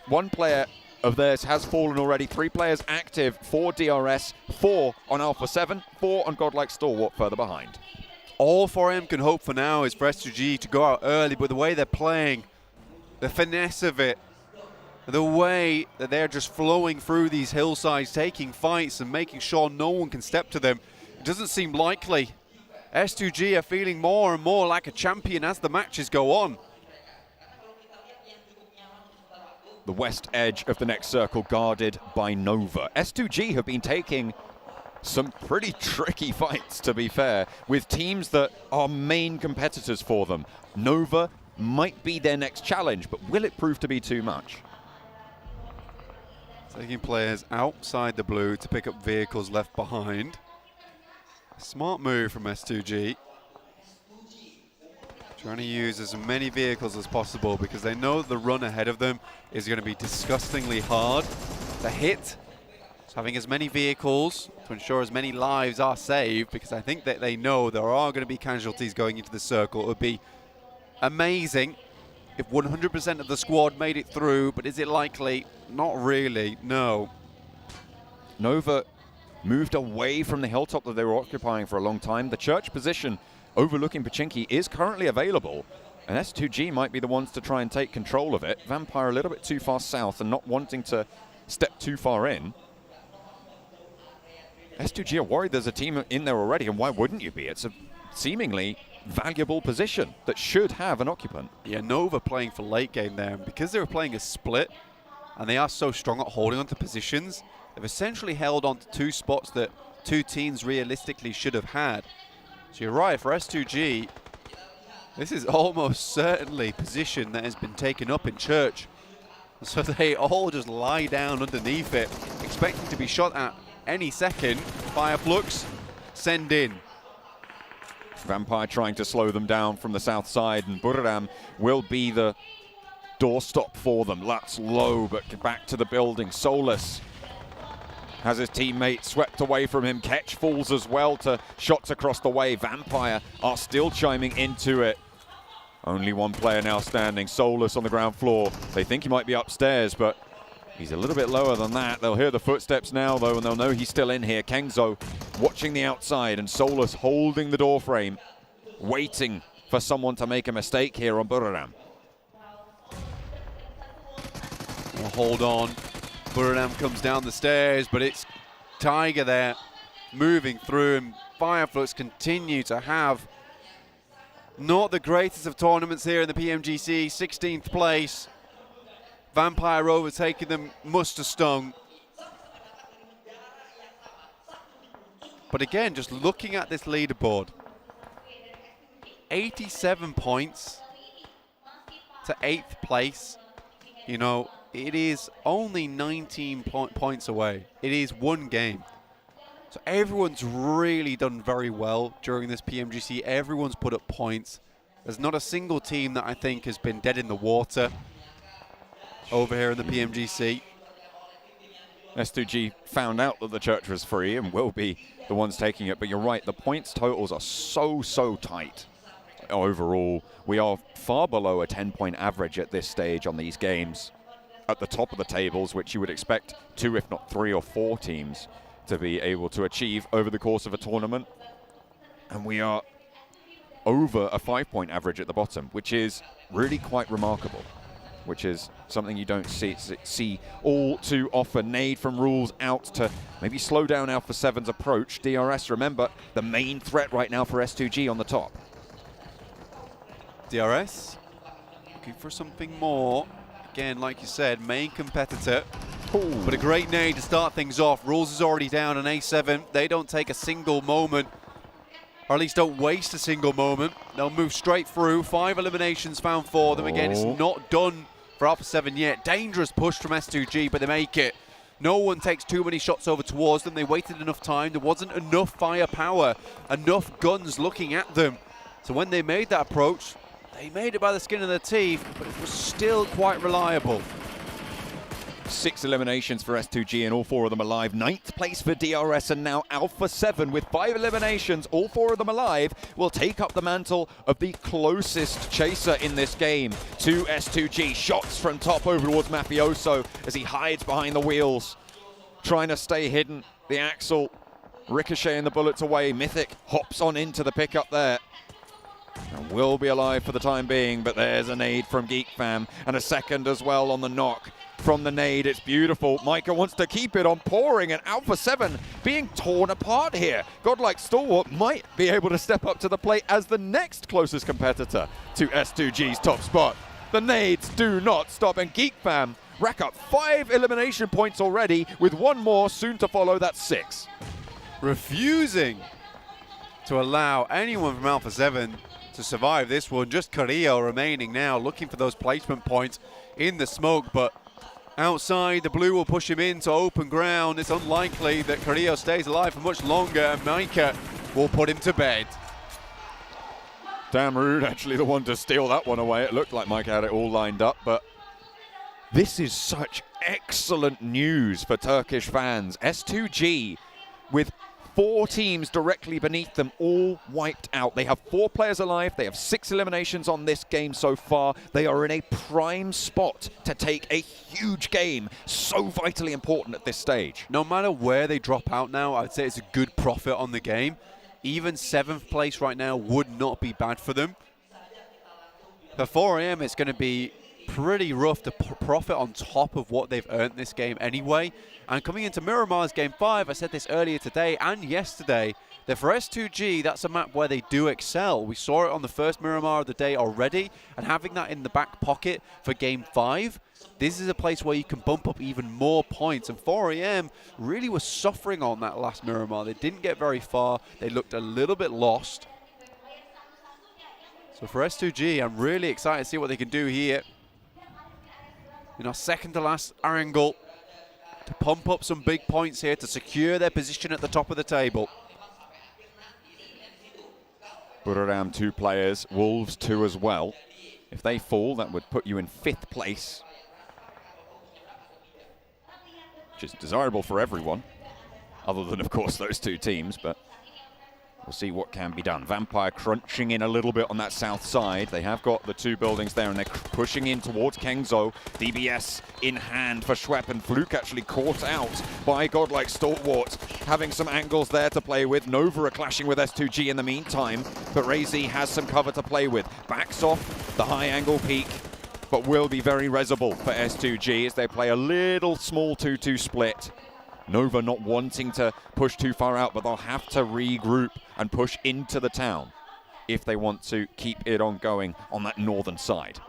1 player of theirs has fallen already. 3 players active for DRS, 4 on Alpha 7, 4 on Godlike Stalwart further behind. All 4M can hope for now is for S2G to go out early, but the way they're playing, the finesse of it, the way that they're just flowing through these hillsides, taking fights and making sure no one can step to them, it doesn't seem likely. S2G are feeling more and more like a champion as the matches go on. The west edge of the next circle guarded by Nova. S2G have been taking some pretty tricky fights, to be fair, with teams that are main competitors for them. Nova might be their next challenge, but will it prove to be too much? Taking players outside the blue to pick up vehicles left behind. Smart move from S2G. Trying to use as many vehicles as possible because they know the run ahead of them is going to be disgustingly hard to hit. So having as many vehicles to ensure as many lives are saved, because I think that they know there are going to be casualties going into the circle. It would be amazing if 100% of the squad made it through, but is it likely? Not really, no. Nova moved away from the hilltop that they were occupying for a long time. The church position overlooking Pachinki is currently available, and S2G might be the ones to try and take control of it. Vampire a little bit too far south and not wanting to step too far in. S2G are worried there's a team in there already, and why wouldn't you be? It's a seemingly valuable position that should have an occupant. Yeah, Nova playing for late game there, and because they were playing a split and they are so strong at holding onto positions, they've essentially held on to 2 spots that 2 teams realistically should have had. So you're right, for S2G, this is almost certainly position that has been taken up in church. So they all just lie down underneath it, expecting to be shot at any second. Fireflux, send in. Vampire trying to slow them down from the south side, and Buriram will be the doorstop for them. Lutz low, but back to the building. Solus has his teammate swept away from him. Ketch falls as well to shots across the way. Vampire are still chiming into it. Only 1 player now standing. Solus on the ground floor. They think he might be upstairs, but he's a little bit lower than that. They'll hear the footsteps now, though, and they'll know he's still in here. Kengzo watching the outside, and Solus holding the door frame, waiting for someone to make a mistake here on Buriram. We'll hold on. Buriram comes down the stairs, but it's Tiger there moving through, and Fireflux continue to have not the greatest of tournaments here in the PMGC, 16th place. Vampire overtaking them must have stung. But again, just looking at this leaderboard, 87 points to 8th place. You know, it is only 19 points away. It is one game. So everyone's really done very well during this PMGC. Everyone's put up points. There's not a single team that I think has been dead in the water over here in the PMGC. S2G found out that the church was free and will be the ones taking it, but you're right, the points totals are so tight. Overall, we are far below a 10-point average at this stage on these games. At the top of the tables, which you would expect 2, if not 3 or 4 teams to be able to achieve over the course of a tournament. And we are over a 5-point average at the bottom, which is really quite remarkable, which is something you don't see all too often. Nade from Rules out to maybe slow down Alpha 7's approach. DRS, remember, the main threat right now for S2G on the top. DRS looking for something more. Again, like you said, main competitor. Ooh. But a great nade to start things off. Rules is already down on A7. They don't take a single moment, or at least don't waste a single moment. They'll move straight through. 5 eliminations found for them. Again, it's not done for Alpha 7 yet. Dangerous push from S2G, but they make it. No one takes too many shots over towards them. They waited enough time. There wasn't enough firepower, enough guns looking at them. So when they made that approach, they made it by the skin of their teeth, but it was still quite reliable. 6 eliminations for S2G and all 4 of them alive. 9th place for DRS and now Alpha 7 with 5 eliminations, all 4 of them alive, will take up the mantle of the closest chaser in this game to S2G. Shots from top over towards Mafioso as he hides behind the wheels, trying to stay hidden. The Axel ricocheting the bullets away. Mythic hops on into the pickup there. And will be alive for the time being, but there's a nade from Geek Fam and a second as well on the knock from the nade. It's beautiful. Micah wants to keep it on pouring, and Alpha 7 being torn apart here. Godlike Stalwart might be able to step up to the plate as the next closest competitor to S2G's top spot. The nades do not stop, and Geek Fam rack up 5 elimination points already with 1 more soon to follow. That's 6. Refusing to allow anyone from Alpha 7 to survive this one. Just Carrillo remaining now, looking for those placement points in the smoke, but outside, the blue will push him into open ground. It's unlikely that Carrillo stays alive for much longer, and Micah will put him to bed. Damn rude, actually the one to steal that one away. It looked like Micah had it all lined up, but this is such excellent news for Turkish fans. S2G with 4 teams directly beneath them, all wiped out. They have 4 players alive. They have 6 eliminations on this game so far. They are in a prime spot to take a huge game, so vitally important at this stage. No matter where they drop out now, I'd say it's a good profit on the game. Even 7th place right now would not be bad for them. For 4 AM, it's going to be pretty rough to profit on top of what they've earned this game anyway. And coming into Miramar's Game 5, I said this earlier today and yesterday, that for S2G, that's a map where they do excel. We saw it on the first Miramar of the day already, and having that in the back pocket for Game 5, this is a place where you can bump up even more points. And 4AM really was suffering on that last Miramar. They didn't get very far. They looked a little bit lost. So for S2G, I'm really excited to see what they can do here. In our second to last Erangel, to pump up some big points here to secure their position at the top of the table. Buriram 2 players, Wolves 2 as well. If they fall, that would put you in 5th place, which is desirable for everyone, other than, of course, those 2 teams, but we'll see what can be done. Vampire crunching in a little bit on that south side. They have got the 2 buildings there, and they're pushing in towards Kengzo. DBS in hand for Schwepp, and Fluke actually caught out by Godlike Stalwart, having some angles there to play with. Nova are clashing with S2G in the meantime, but Razy has some cover to play with. Backs off the high angle peak, but will be very resible for S2G as they play a little small 2-2 split. Nova not wanting to push too far out, but they'll have to regroup and push into the town if they want to keep it on going on that northern side.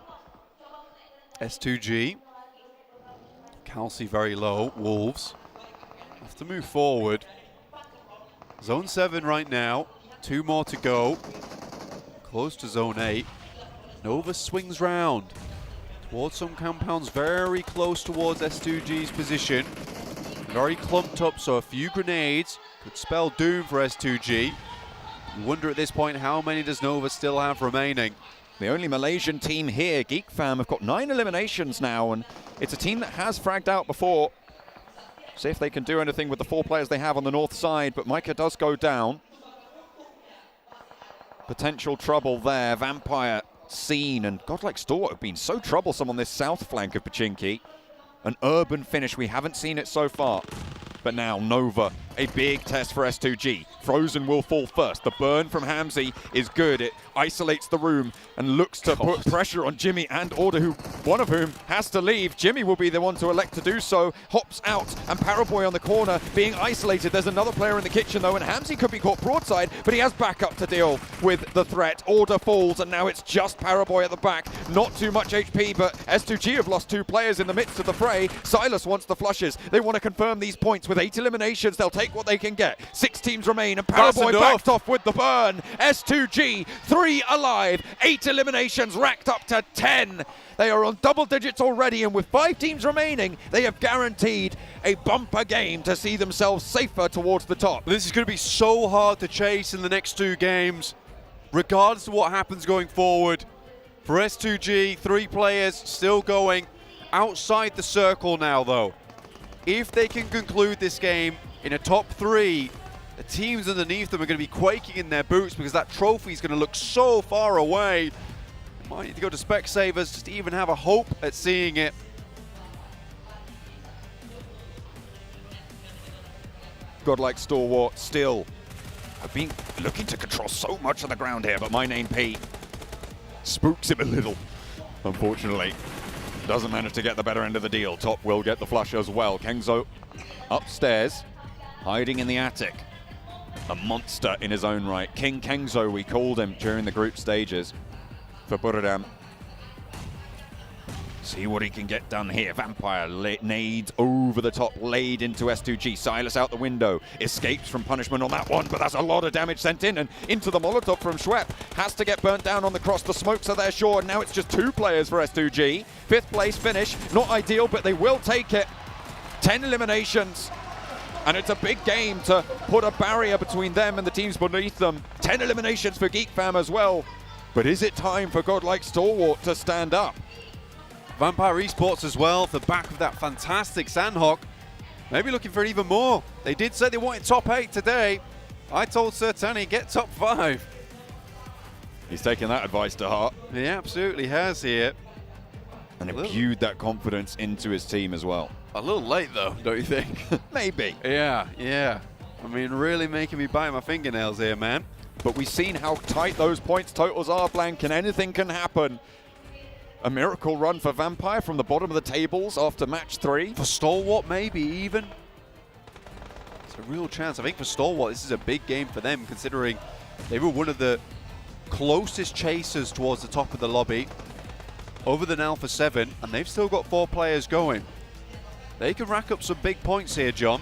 S2G, Kelsey very low. Wolves have to move forward. Zone 7 right now. 2 more to go. Close to Zone 8. Nova swings round towards some compounds very close towards S2G's position. Very clumped up, so a few grenades could spell doom for S2G. You wonder at this point, how many does Nova still have remaining? The only Malaysian team here, Geek Fam, have got 9 eliminations now, and it's a team that has fragged out before. See if they can do anything with the 4 players they have on the north side, but Micah does go down. Potential trouble there. Vampire seen, and Godlike Stalwart have been so troublesome on this south flank of Pachinki. An urban finish, we haven't seen it so far. But now Nova, a big test for S2G. Frozen will fall first. The burn from Hamzy is good. It isolates the room and looks to put pressure on Jimmy and Order, one of whom has to leave. Jimmy will be the one to elect to do so. Hops out, and Paraboy on the corner being isolated. There's another player in the kitchen though, and Hamzy could be caught broadside, but he has backup to deal with the threat. Order falls, and now it's just Paraboy at the back. Not too much HP, but S2G have lost 2 players in the midst of the fray. Silas wants the flushes. They want to confirm these points. With 8 eliminations, they'll take what they can get. 6 teams remain, and Paraboy backed off with the burn. S2G, 3 alive, 8 eliminations racked up to 10. They are on double digits already, and with 5 teams remaining, they have guaranteed a bumper game to see themselves safer towards the top. This is going to be so hard to chase in the next 2 games, regardless of what happens going forward. For S2G, 3 players still going outside the circle now, though. If they can conclude this game in a top 3, the teams underneath them are going to be quaking in their boots because that trophy is going to look so far away. Might need to go to Specsavers just to even have a hope at seeing it. Godlike Stalwart still have been looking to control so much of the ground here, but my name P spooks him a little, unfortunately. Doesn't manage to get the better end of the deal. Top will get the flush as well. Kengzo upstairs, hiding in the attic. A monster in his own right. King Kengzo, we called him during the group stages for Buradam. See what he can get done here. Vampire nades over the top, laid into S2G. Silas out the window, escapes from punishment on that one, but that's a lot of damage sent in, and into the Molotov from Schwepp. Has to get burnt down on the cross. The smokes are there, sure, and now it's just 2 players for S2G. 5th place finish, not ideal, but they will take it. 10 eliminations, and it's a big game to put a barrier between them and the teams beneath them. 10 eliminations for Geek Fam as well. But is it time for Godlike Stalwart to stand up? Vampire Esports as well, the back of that fantastic Sanhok. Maybe looking for even more. They did say they wanted top 8 today. I told Sir Tani, get top 5. He's taken that advice to heart. He absolutely has here. And imbued that confidence into his team as well. A little late though, don't you think? Maybe. Yeah. I mean, really making me bite my fingernails here, man. But we've seen how tight those points totals are, Blank, and anything can happen. A miracle run for Vampire from the bottom of the tables after match 3. For Stalwart, maybe even. It's a real chance. I think for Stalwart, this is a big game for them, considering they were one of the closest chasers towards the top of the lobby, over than Alpha 7, and they've still got 4 players going. They can rack up some big points here, John.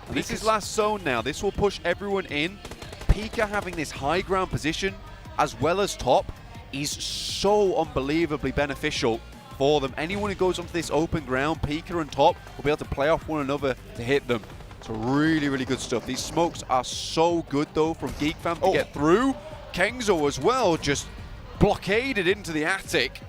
And this is last zone now. This will push everyone in. Pika having this high ground position, as well as top, is so unbelievably beneficial for them. Anyone who goes onto this open ground, Pika and top, will be able to play off one another to hit them. So really, really good stuff. These smokes are so good, though, from Geek Fam to get through. Kengzo as well, just blockaded into the attic.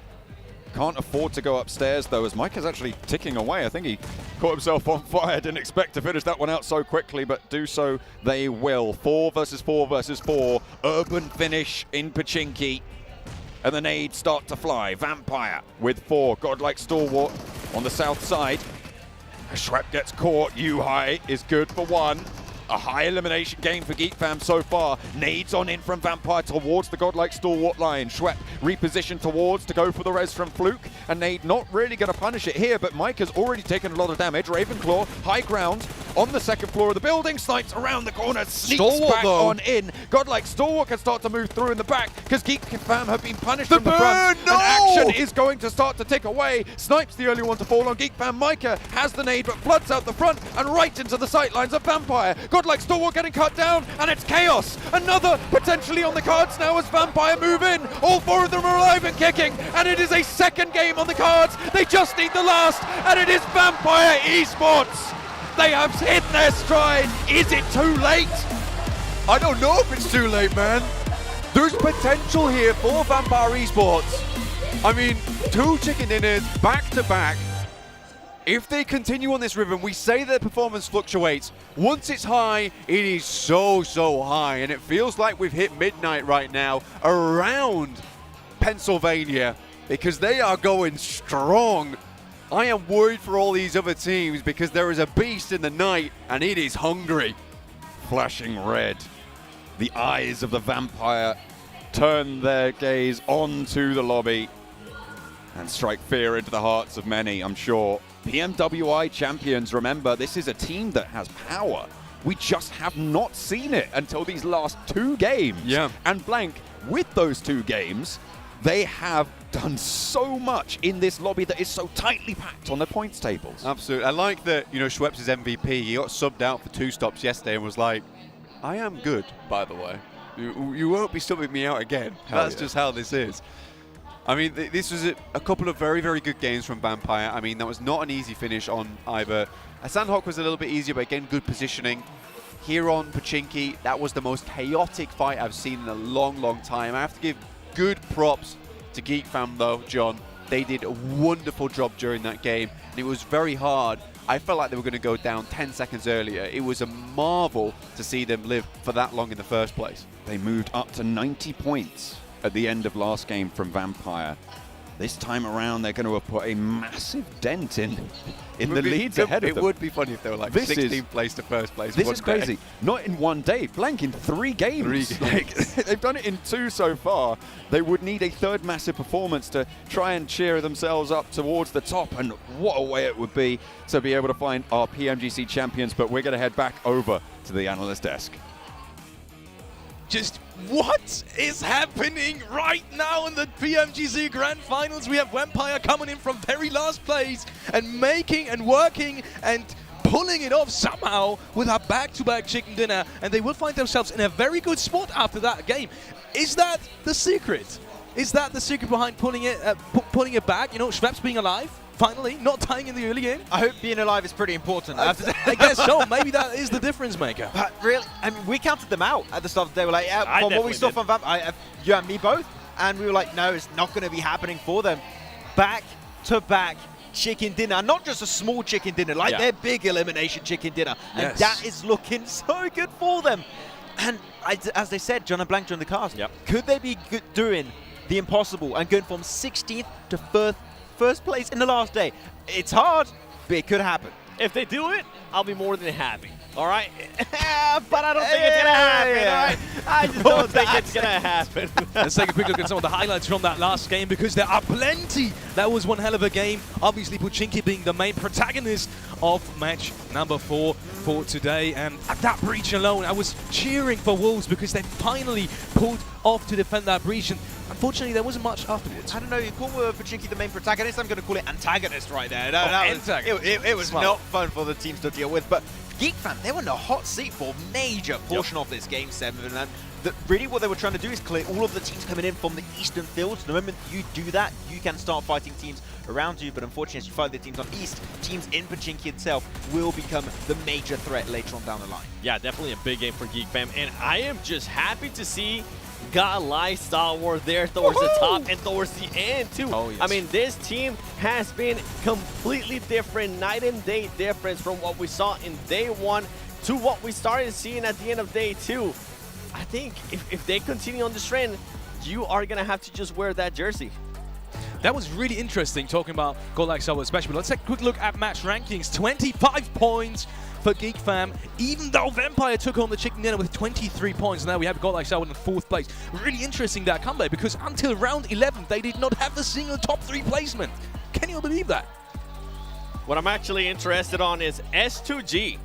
Can't afford to go upstairs, though, as Mike is actually ticking away. I think he caught himself on fire. Didn't expect to finish that one out so quickly, but do so they will. 4 versus 4 versus 4. Urban finish in Pachinki. And the nades start to fly. Vampire with 4. Godlike Stalwart on the south side. Schwepp gets caught. U-High is good for 1. A high elimination game for Geek Fam so far. Nades on in from Vampire towards the Godlike Stalwart line. Schwepp repositioned towards to go for the res from Fluke. And Nade not really going to punish it here, but Mike has already taken a lot of damage. Ravenclaw, high ground. on the second floor of the building. Snipes around the corner, sneaks Stalwart, back though. on in. Godlike Stalwart can start to move through in the back because Geek Fam have been punished from the burn, front. no! And action is going to start to tick away. Snipes the only one to fall on Geek Fam. Micah has the nade, but floods out the front and right into the sightlines of Vampire. Godlike Stalwart getting cut down, and it's chaos. Another potentially on the cards now as Vampire move in. All four of them are alive and kicking, and it is a second game on the cards. They just need the last, and it is Vampire Esports. They have hit their stride. Is it too late? I don't know if it's too late, man. There's potential here for Vampire Esports. I mean, 2 chicken dinners back to back. If they continue on this rhythm, we say their performance fluctuates. Once it's high, it is so high, and it feels like we've hit midnight right now around Pennsylvania because they are going strong. I am worried for all these other teams because there is a beast in the night, and it is hungry. Flashing red. The eyes of the Vampire turn their gaze onto the lobby and strike fear into the hearts of many, I'm sure. PMWI champions, remember, this is a team that has power. We just have not seen it until these last 2 games. Yeah. And Blank, with those 2 games, they have done so much in this lobby that is so tightly packed on the points tables. Absolutely. I like that, you know, Schweppes is MVP. He got subbed out for 2 stops yesterday and was like, I am good, by the way. You won't be subbing me out again. That's just how this is. I mean, this was a couple of very good games from Vampire. I mean, that was not an easy finish on either. Sanhok was a little bit easier, but again, good positioning. Here on Pachinki, that was the most chaotic fight I've seen in a long time. I have to give good props to Geek Fam, though, John. They did a wonderful job during that game, and it was very hard. I felt like they were going to go down 10 seconds earlier. It was a marvel to see them live for that long in the first place. They moved up to 90 points at the end of last game from Vampire. This time around, they're going to have put a massive dent in the leads ahead of them. It would be funny if they were like 16th place to first place. This is crazy. Not in one day. Blank in 3 games. They've done it in 2 so far. They would need a 3rd massive performance to try and cheer themselves up towards the top. And what a way it would be to be able to find our PMGC champions. But we're going to head back over to the analyst desk. Just what is happening right now in the PMGC Grand Finals? We have Vampire coming in from very last place and making and working and pulling it off somehow with a back-to-back chicken dinner, and they will find themselves in a very good spot after that game. Is that the secret? Is that the secret behind pulling it back? You know, Schweppes being alive? Finally, not dying in the early game. I hope being alive is pretty important. I guess so. Maybe that is the difference maker. But really, I mean, we counted them out at the start of the day. We're like, from what we saw from you and me both, and we were like, no, it's not going to be happening for them. Back to back chicken dinner, not just a small chicken dinner, like their big elimination chicken dinner, and that is looking so good for them. And as they said, John and Blank during the cast, could they be doing the impossible and going from 16th to first place in the last day? It's hard, but it could happen. If they do it, I'll be more than happy. All right? But I don't think it's going to happen, all right? I just don't think it's going to happen. Let's take a quick look at some of the highlights from that last game, because there are plenty. That was one hell of a game. Obviously, Pachinki being the main protagonist of match number 4 for today. And at that breach alone, I was cheering for Wolves because they finally pulled off to defend that breach. And unfortunately, there wasn't much afterwards. I don't know, you call Pachinki the main protagonist, I'm going to call it antagonist right there. It was not fun for the teams to deal with, but Geek Fam, they were in a hot seat for a major portion of this Game 7, and really what they were trying to do is clear all of the teams coming in from the eastern fields. The moment you do that, you can start fighting teams around you, but unfortunately, as you fight the teams on east, teams in Pachinki itself will become the major threat later on down the line. Yeah, definitely a big game for Geek Fam, and I am just happy to see Godlike Stalwart there towards the top and towards the end too. Oh, yes. I mean, this team has been completely different, night and day difference from what we saw in day 1 to what we started seeing at the end of day 2. I think if they continue on this trend, you are going to have to just wear that jersey. That was really interesting, talking about Godlike Stalwart especially. But let's take a quick look at match rankings. 25 points for Geek Fam, even though Vampire took on the chicken dinner with 23 points. Now we have Godlike Stalwart in 4th place. Really interesting, that comeback, because until round 11, they did not have a single top 3 placement. Can you believe that? What I'm actually interested on is S2G.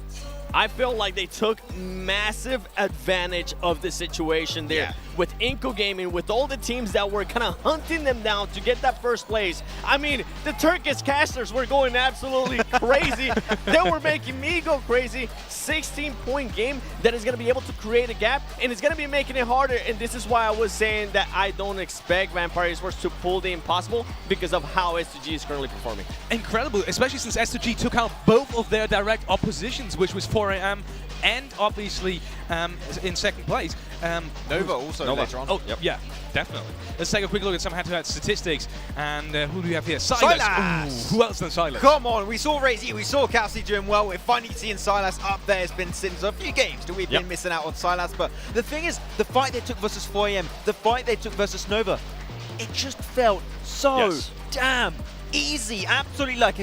I feel like they took massive advantage of the situation there. With Inco Gaming, with all the teams that were kind of hunting them down to get that first place. I mean, the Turkish casters were going absolutely crazy. They were making me go crazy. 16-point game that is going to be able to create a gap, and it's going to be making it harder. And this is why I was saying that I don't expect Vampire Esports to pull the impossible because of how S2G is currently performing. Incredible, especially since S2G took out both of their direct oppositions, which was 4AM and obviously in second place. Nova also later on. Oh, yeah, definitely. Let's take a quick look at some head-to-head statistics. And who do we have here? Silas! Ooh, who else than Silas? Come on, we saw Razy, we saw Kelsey doing well. We're finally seeing Silas up there. It's been since a few games that we've been missing out on Silas. But the thing is, the fight they took versus 4AM, the fight they took versus Nova, it just felt so damn easy. Absolutely like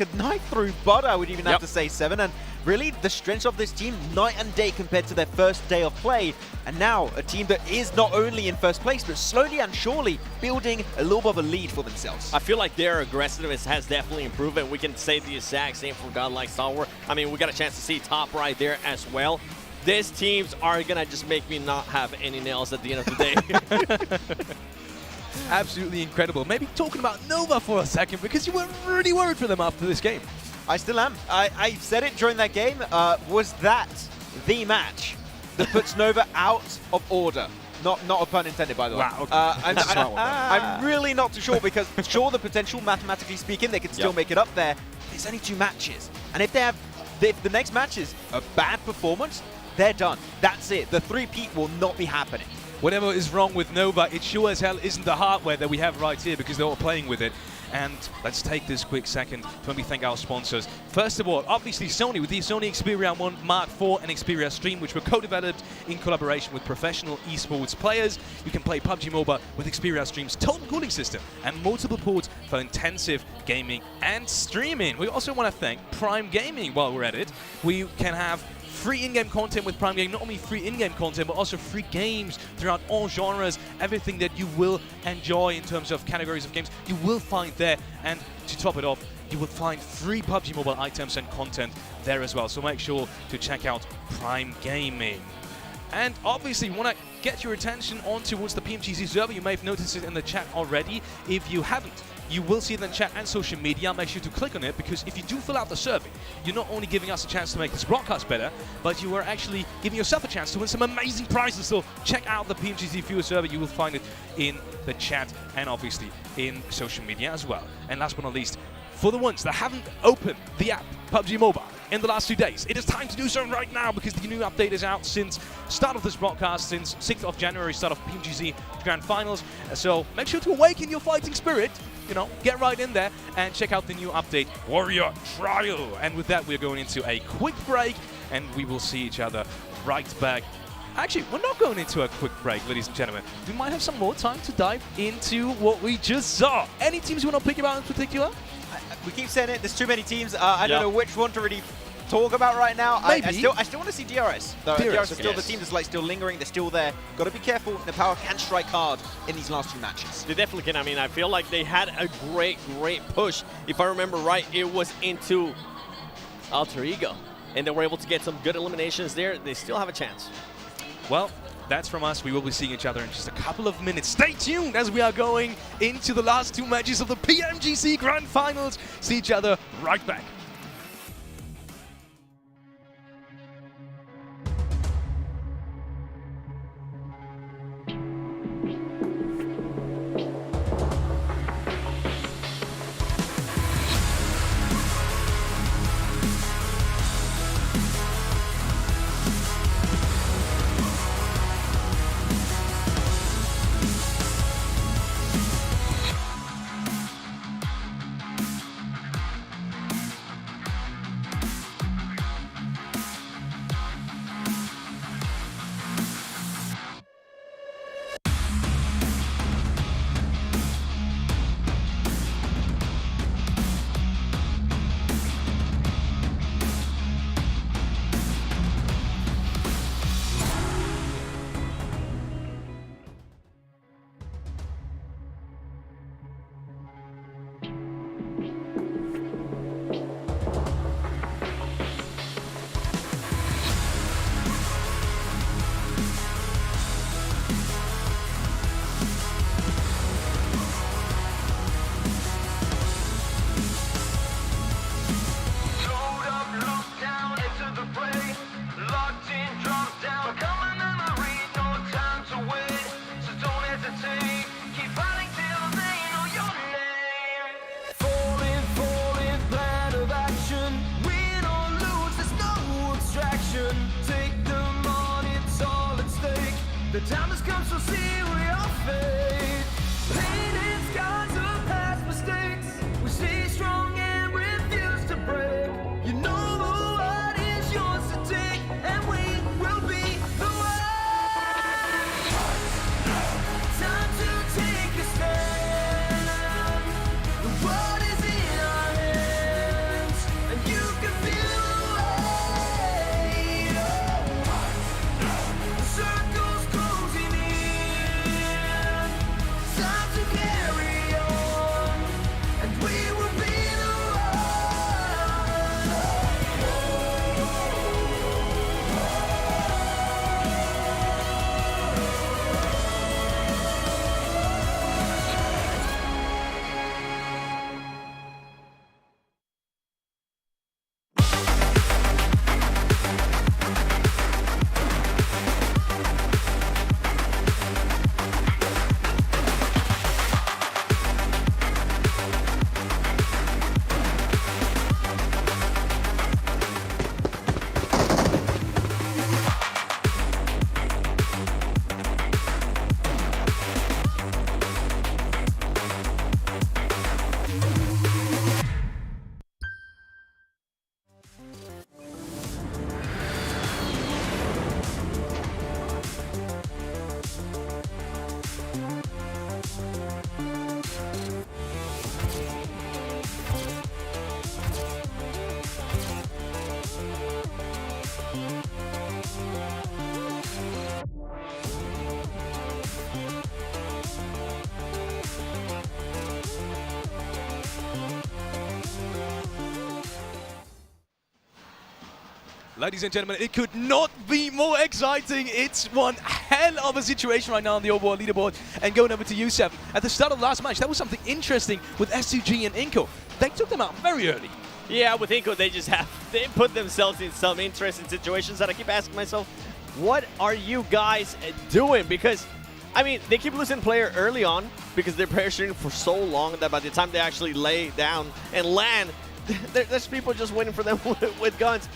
a knife through butter, I would even have to say, Seven. And really, the strength of this team, night and day compared to their first day of play. And now, a team that is not only in first place, but slowly and surely building a little bit of a lead for themselves. I feel like their aggressiveness has definitely improved, and we can say the exact same for Godlike Stalwart. I mean, we got a chance to see Top right there as well. These teams are going to just make me not have any nails at the end of the day. Absolutely incredible. Maybe talking about Nova for a second, because you were really worried for them after this game. I still am. I said it during that game. Was that the match that puts Nova out of order? Not a pun intended, by the way. Wow, okay. I'm really not too sure, because sure, the potential, mathematically speaking, they could still make it up there. There's only 2 matches. And if the next match is a bad performance, they're done. That's it. The 3-peat will not be happening. Whatever is wrong with Nova, it sure as hell isn't the hardware that we have right here, because they're all playing with it. And let's take this quick second to maybe thank our sponsors. First of all, obviously Sony, with the Sony Xperia 1 Mark IV and Xperia Stream, which were co-developed in collaboration with professional esports players. You can play PUBGmobile with Xperia Stream's total cooling system and multiple ports for intensive gaming and streaming. We also want to thank Prime Gaming while we're at it. We can have free in-game content with Prime Game, not only free in-game content, but also free games throughout all genres. Everything that you will enjoy in terms of categories of games, you will find there. And to top it off, you will find free PUBG Mobile items and content there as well. So make sure to check out Prime Gaming. And obviously, we want to get your attention on towards the PMGC server. You may have noticed it in the chat already. If you haven't, you will see it in the chat and social media. Make sure to click on it, because if you do fill out the survey, you're not only giving us a chance to make this broadcast better, but you are actually giving yourself a chance to win some amazing prizes. So check out the PMGC viewer server. You will find it in the chat and obviously in social media as well. And last but not least, for the ones that haven't opened the app PUBG Mobile in the last 2 days, it is time to do so right now, because the new update is out since start of this broadcast, since 6th of January, start of PMGC Grand Finals. So make sure to awaken your fighting spirit. You know, get right in there and check out the new update, Warrior Trial. And with that, we're going into a quick break, and we will see each other right back. Actually, we're not going into a quick break, ladies and gentlemen. We might have some more time to dive into what we just saw. Any teams you want to pick about in particular? We keep saying it, there's too many teams. I don't know which one to really talk about right now. I still want to see DRS. DRS is still the team that's like still lingering. They're still there. Got to be careful. Nepower can strike hard in these last 2 matches. They definitely can. I mean, I feel like they had a great push. If I remember right, it was into Alter Ego, and they were able to get some good eliminations there. They still have a chance. Well, that's from us. We will be seeing each other in just a couple of minutes. Stay tuned as we are going into the last 2 matches of the PMGC Grand Finals. See each other right back. time has come, so serious fate. Pain and scars of past mistakes. We stay strong and refuse to break. You know the world is yours to take, and we will be the one. Time to take a stand. The world is in our hands, and you can feel the weight. The circle's closing in. Time to carry on, and we will be the Ladies and gentlemen, it could not be more exciting. It's one hell of a situation right now on the overall leaderboard. And going over to U7, at the start of the last match, that was something interesting with S2G and Inko. They took them out very early. Yeah, with Inko, they put themselves in some interesting situations that I keep asking myself, what are you guys doing? Because, I mean, they keep losing player early on because they're pressuring for so long that by the time they actually lay down and land, there's people just waiting for them with guns.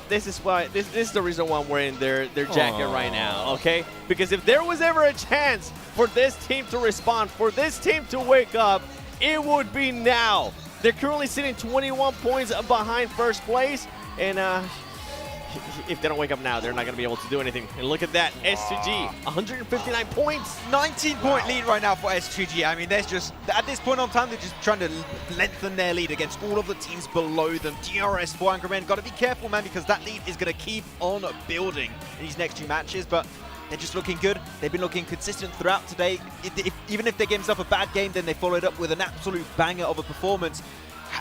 This is why. This is the reason why I'm wearing their jacket right now, okay? Because if there was ever a chance for this team to respond, for this team to wake up, it would be now. They're currently sitting 21 points behind first place, and if they don't wake up now, they're not going to be able to do anything. And look at that, S2G, 159 points. 19-point lead right now for S2G. I mean, there's just, at this point on time, they're just trying to lengthen their lead against all of the teams below them. DRS, Angry got to be careful, man, because that lead is going to keep on building in these next two matches, but they're just looking good. They've been looking consistent throughout today. Even if they gave themselves a bad game, then they followed up with an absolute banger of a performance.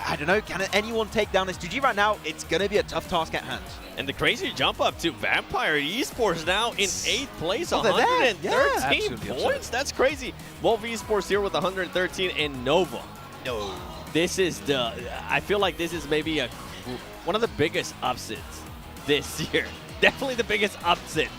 I don't know, can anyone take down S2G right now? It's going to be a tough task at hand. And the crazy jump up to Vampire Esports now in 8th place, Oh, they're there. 113 points. That's crazy. Wolf Esports here with 113 and Nova. No. This is I feel like this is maybe one of the biggest upsets this year. Definitely the biggest upset.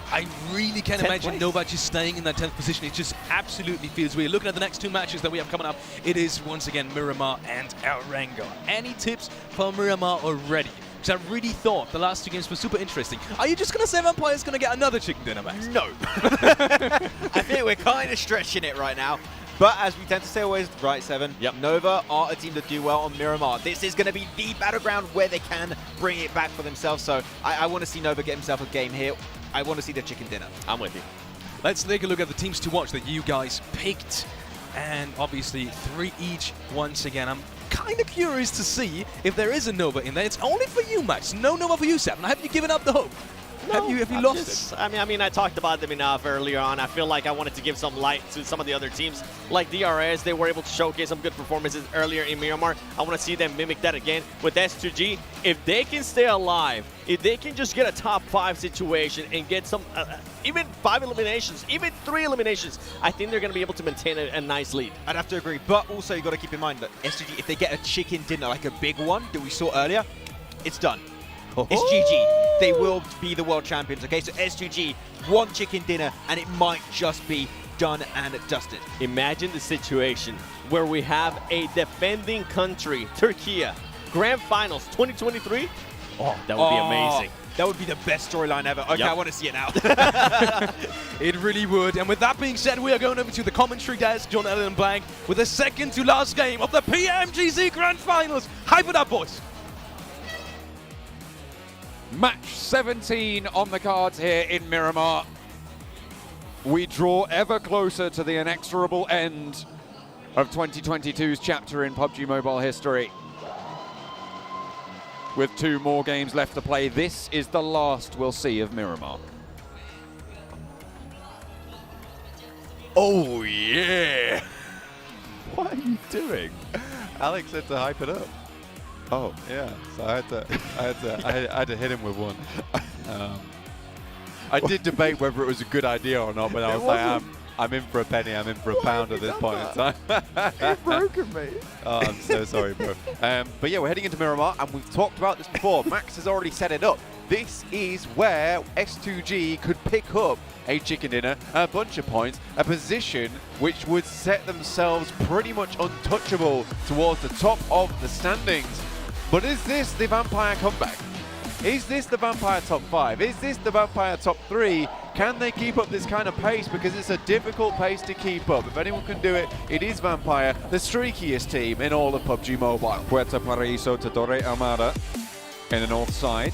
I really can't imagine Nova just staying in that 10th position. It just absolutely feels weird. Looking at the next two matches that we have coming up, it is once again Miramar and Erangel. Any tips for Miramar already? Because I really thought the last two games were super interesting. Are you just going to say Vampire's going to get another chicken dinner, Max? No. I think we're kind of stretching it right now. But as we tend to say always, right, Seven, Nova are a team that do well on Miramar. This is going to be the battleground where they can bring it back for themselves. So I want to see Nova get himself a game here. I want to see the chicken dinner. I'm with you. Let's take a look at the teams to watch that you guys picked. And obviously 3 each once again. I'm kind of curious to see if there is a Nova in there. It's only for you, Max. No Nova for you, Seven. Have you given up the hope? No, have you lost it? I mean, I talked about them enough earlier on. I feel like I wanted to give some light to some of the other teams. Like DRS, they were able to showcase some good performances earlier in Miramar. I want to see them mimic that again with S2G. If they can stay alive, if they can just get a top 5 situation and get some, even 5 eliminations, even 3 eliminations, I think they're going to be able to maintain a nice lead. I'd have to agree, but also you got to keep in mind that S2G, if they get a chicken dinner, like a big one that we saw earlier, it's done. It's GG. They will be the world champions, okay? So S2G, one chicken dinner, and it might just be done and dusted. Imagine the situation where we have a defending country, Turkey, Grand Finals 2023. Oh, that would be amazing. That would be the best storyline ever. Okay, Yep. I want to see it now. It really would. And with that being said, we are going over to the commentary desk, John Allen and Blank, with the second to last game of the PMGC Grand Finals. Hype it up, boys. Match 17 on the cards here in Miramar. We draw ever closer to the inexorable end of 2022's chapter in PUBG Mobile history. With 2 more games left to play, this is the last we'll see of Miramar. Oh, yeah. What are you doing? Alex said to hype it up. Oh, yeah. So I had to hit him with one. I did debate whether it was a good idea or not, but I was like, I'm in for a penny, I'm in for a pound at this point in time. You've broken me. Oh, I'm so sorry, bro. But yeah, we're heading into Miramar, and we've talked about this before. Max has already set it up. This is where S2G could pick up a chicken dinner, a bunch of points, a position which would set themselves pretty much untouchable towards the top of the standings. But is this the Vampire comeback? Is this the Vampire top 5? Is this the Vampire top 3? Can they keep up this kind of pace? Because it's a difficult pace to keep up. If anyone can do it, it is Vampire, the streakiest team in all of PUBG Mobile. Puerto Paraíso to Torre Amara in the north side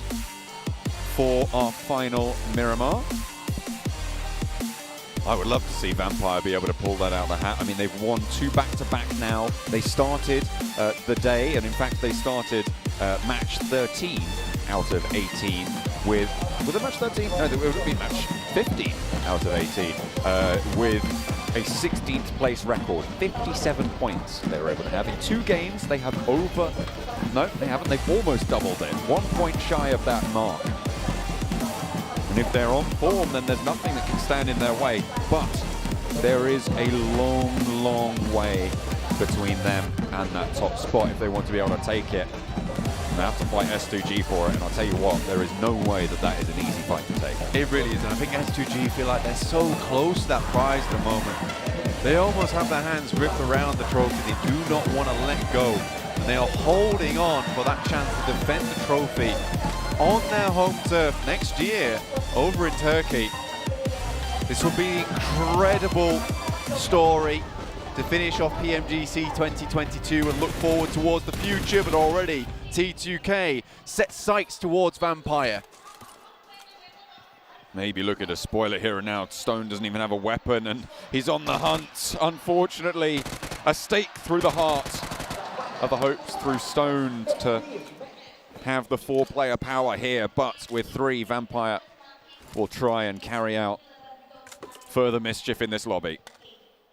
for our final Miramar. I would love to see Vampire be able to pull that out of the hat. I mean, they've won 2 back-to-back now. They started the day, and in fact, they started match 13 out of 18 with a match 13? No, it would be match 15 out of 18 with a 16th place record. 57 points they were able to have. In 2 games, they have no, they haven't. They've almost doubled it. 1 point shy of that mark. And if they're on form, then there's nothing that can stand in their way. But there is a long, long way between them and that top spot if they want to be able to take it. They have to fight S2G for it, and I'll tell you what, there is no way that that is an easy fight to take. It really is, and I think S2G feel like they're so close to that prize at the moment. They almost have their hands gripped around the trophy. They do not want to let go. And they are holding on for that chance to defend the trophy on their home turf next year over in Turkey. This will be an incredible story to finish off PMGC 2022 and look forward towards the future, but already T2K set sights towards Vampire. Maybe looking to spoil it here and now. Stone doesn't even have a weapon, and he's on the hunt. Unfortunately, a stake through the heart of the hopes through Stone to have the 4-player power here, but with 3, Vampire will try and carry out further mischief in this lobby.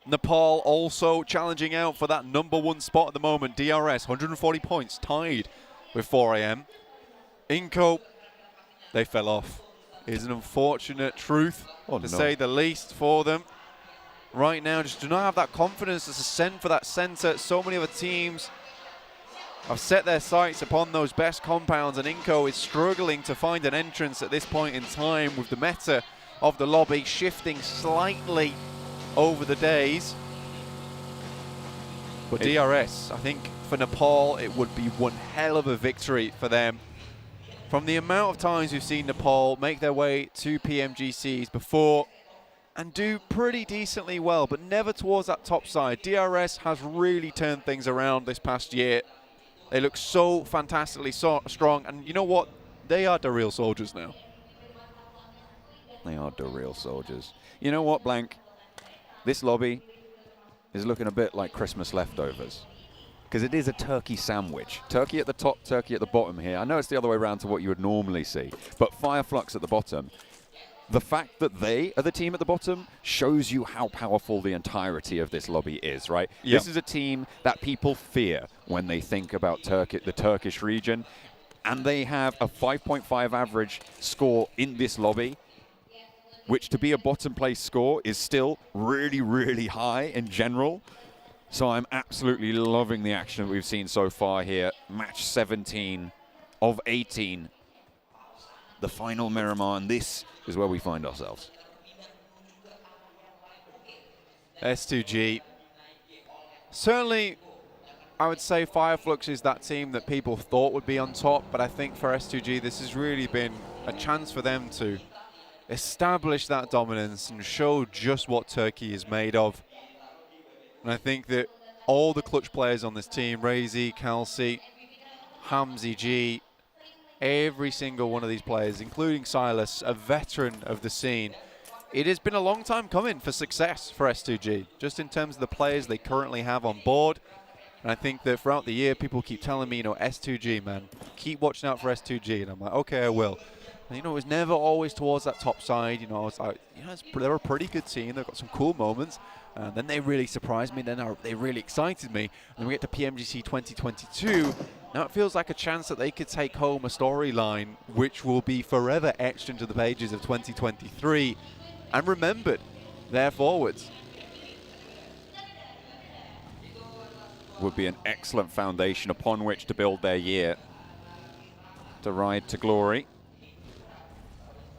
Nepal also challenging out for that #1 spot at the moment. DRS, 140 points, tied with 4am. Inco, they fell off. Is an unfortunate truth, to say the least, for them. Right now, just do not have that confidence to ascend for that center. So many other teams have set their sights upon those best compounds, and Inco is struggling to find an entrance at this point in time, with the meta of the lobby shifting slightly over the days. But DRS, I think for Nepal, it would be one hell of a victory for them. From the amount of times we've seen Nepal make their way to PMGCs before and do pretty decently well, but never towards that top side. DRS has really turned things around this past year. They look so fantastically strong, and you know what? They are the real soldiers now. They are the real soldiers. You know what, Blank? This lobby is looking a bit like Christmas leftovers, because it is a turkey sandwich. Turkey at the top, turkey at the bottom here. I know it's the other way around to what you would normally see, but Fireflux at the bottom. The fact that they are the team at the bottom shows you how powerful the entirety of this lobby is, right? Yep. This is a team that people fear when they think about the Turkish region, and they have a 5.5 average score in this lobby, which to be a bottom place score is still really, really high in general. So I'm absolutely loving the action that we've seen so far here. Match 17 of 18. The final Miramar, and this is where we find ourselves. S2G. Certainly, I would say Fireflux is that team that people thought would be on top, but I think for S2G, this has really been a chance for them to establish that dominance and show just what Turkey is made of. And I think that all the clutch players on this team, Razy, Kalsi, Hamzi G, every single one of these players, including Silas, a veteran of the scene, it has been a long time coming for success for S2G, just in terms of the players they currently have on board. And I think that throughout the year, people keep telling me, you know, S2G, man, keep watching out for S2G. And I'm like, okay, I will. And, you know, it was never always towards that top side. You know, I was like, you know, they're a pretty good team. They've got some cool moments. And then they really surprised me. Then they really excited me. And then we get to PMGC 2022. Now it feels like a chance that they could take home a storyline which will be forever etched into the pages of 2023 and remembered there forwards. Would be an excellent foundation upon which to build their year to ride to glory.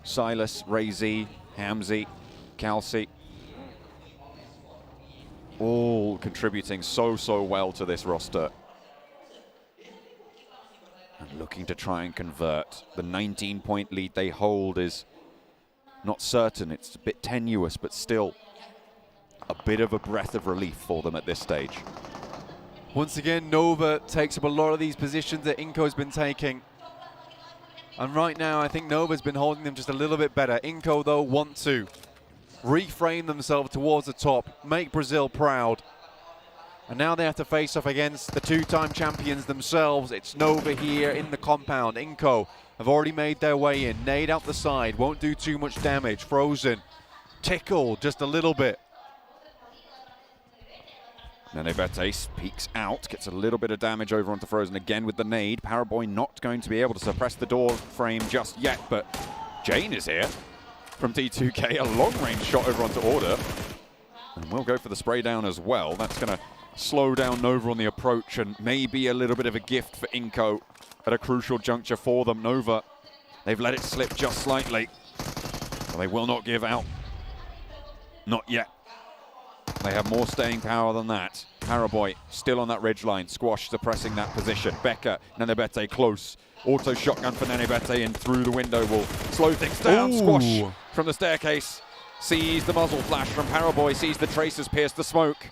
Silas, Razy, Hamzi, Kalsi, all contributing so well to this roster. And looking to try and convert. The 19-point lead they hold is not certain. It's a bit tenuous, but still a bit of a breath of relief for them at this stage. Once again, Nova takes up a lot of these positions that Inco's been taking. And right now, I think Nova's been holding them just a little bit better. Inco, though, want to reframe themselves towards the top, make Brazil proud. And now they have to face off against the two-time champions themselves. It's Nova here in the compound. Inco have already made their way in. Nade out the side, won't do too much damage. Frozen, tickle just a little bit. Nenebete peeks out, gets a little bit of damage over onto Frozen again with the nade. Paraboy not going to be able to suppress the door frame just yet, but Jane is here from T2K. A long-range shot over onto Order. And we'll go for the spray down as well. That's going to slow down Nova on the approach and maybe a little bit of a gift for Inco at a crucial juncture for them. Nova, they've let it slip just slightly. But they will not give out. Not yet. They have more staying power than that. Paraboy still on that ridge line. Squash suppressing that position. Becca, Nenebete close. Auto shotgun for Nenebete and through the window will slow things down. Ooh. Squash from the staircase. Sees the muzzle flash from Paraboy. Sees the tracers pierce the smoke.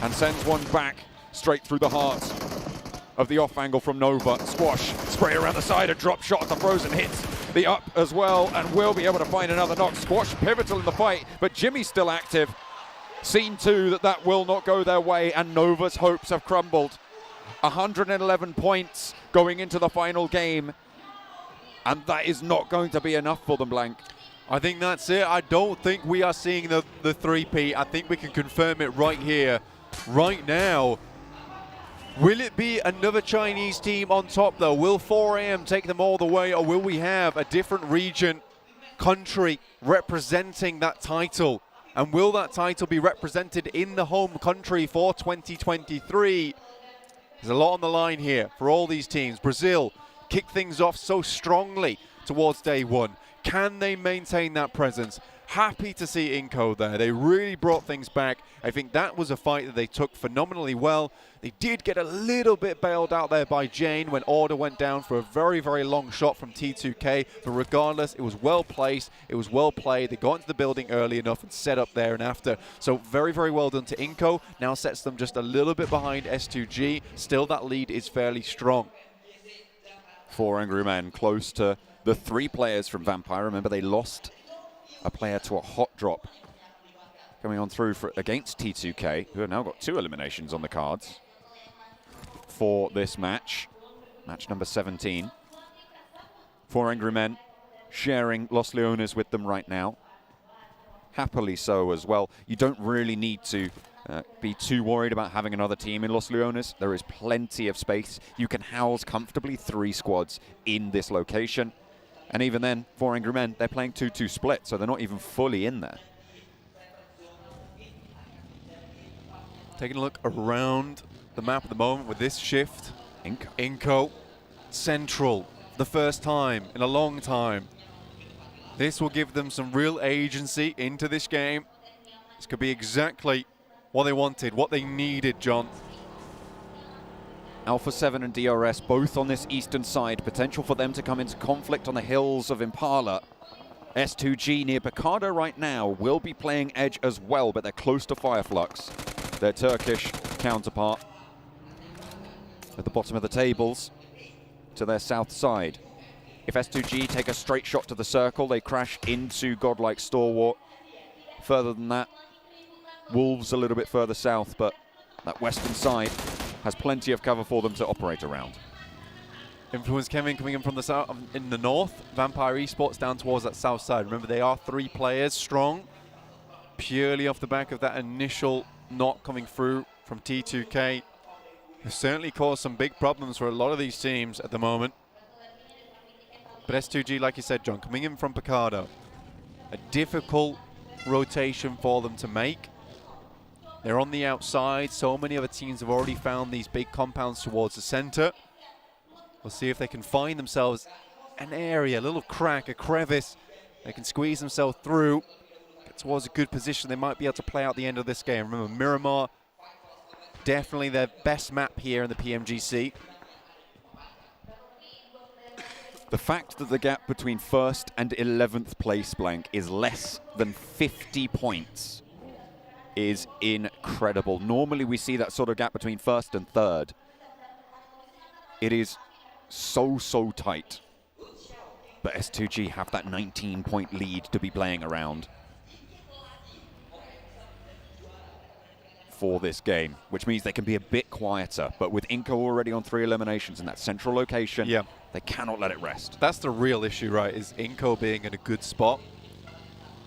And sends one back straight through the heart of the off angle from Nova. Squash, spray around the side, a drop shot. The Frozen hits the up as well and will be able to find another knock. Squash pivotal in the fight, but Jimmy's still active. Seen too that will not go their way, and Nova's hopes have crumbled. 111 points going into the final game, and that is not going to be enough for them, Blank. I think that's it. I don't think we are seeing the three-peat. I think we can confirm it right here, right now. Will it be another Chinese team on top, though? Will 4AM take them all the way, or will we have a different region, country representing that title? And will that title be represented in the home country for 2023? There's a lot on the line here for all these teams. Brazil kicked things off so strongly towards day one. Can they maintain that presence? Happy to see Inco there. They really brought things back. I think that was a fight that they took phenomenally well. They did get a little bit bailed out there by Jane when Order went down for a very long shot from T2K. But regardless, it was well placed. It was well played. They got into the building early enough and set up there and after. So very well done to Inco. Now sets them just a little bit behind S2G. Still, that lead is fairly strong. 4 Angry Men close to the 3 players from Vampire. Remember, they lost a player to a hot drop coming on through against T2K, who have now got 2 eliminations on the cards for this match. Match number 17. 4 Angry Men sharing Los Leones with them right now. Happily so as well. You don't really need to be too worried about having another team in Los Leones. There is plenty of space. You can house comfortably 3 squads in this location. And even then, 4 Angry Men, they're playing 2-2 split, so they're not even fully in there. Taking a look around the map at the moment with this shift. Inco, central, the first time in a long time. This will give them some real agency into this game. This could be exactly what they wanted, what they needed, John. Alpha 7 and DRS both on this eastern side. Potential for them to come into conflict on the hills of Impala. S2G near Picardo right now will be playing edge as well, but they're close to Fireflux, their Turkish counterpart, at the bottom of the tables to their south side. If S2G take a straight shot to the circle, they crash into Godlike Stalwart. Further than that, Wolves a little bit further south, but that western side has plenty of cover for them to operate around. Influence Kevin coming in from the south, in the north. Vampire Esports down towards that south side. Remember, they are 3 players strong, purely off the back of that initial knock coming through from T2K. It's certainly caused some big problems for a lot of these teams at the moment. But S2G, like you said, John, coming in from Picardo, a difficult rotation for them to make. They're on the outside. So many other teams have already found these big compounds towards the center. We'll see if they can find themselves an area, a little crack, a crevice. They can squeeze themselves through, get towards a good position. They might be able to play out the end of this game. Remember, Miramar, definitely their best map here in the PMGC. The fact that the gap between 1st and 11th place, Blank, is less than 50 points is incredible. Normally we see that sort of gap between 1st and 3rd. It is so tight. But S2G have that 19-point lead to be playing around for this game, which means they can be a bit quieter. But with Inco already on 3 eliminations in that central location, they cannot let it rest. That's the real issue, right, is Inco being in a good spot.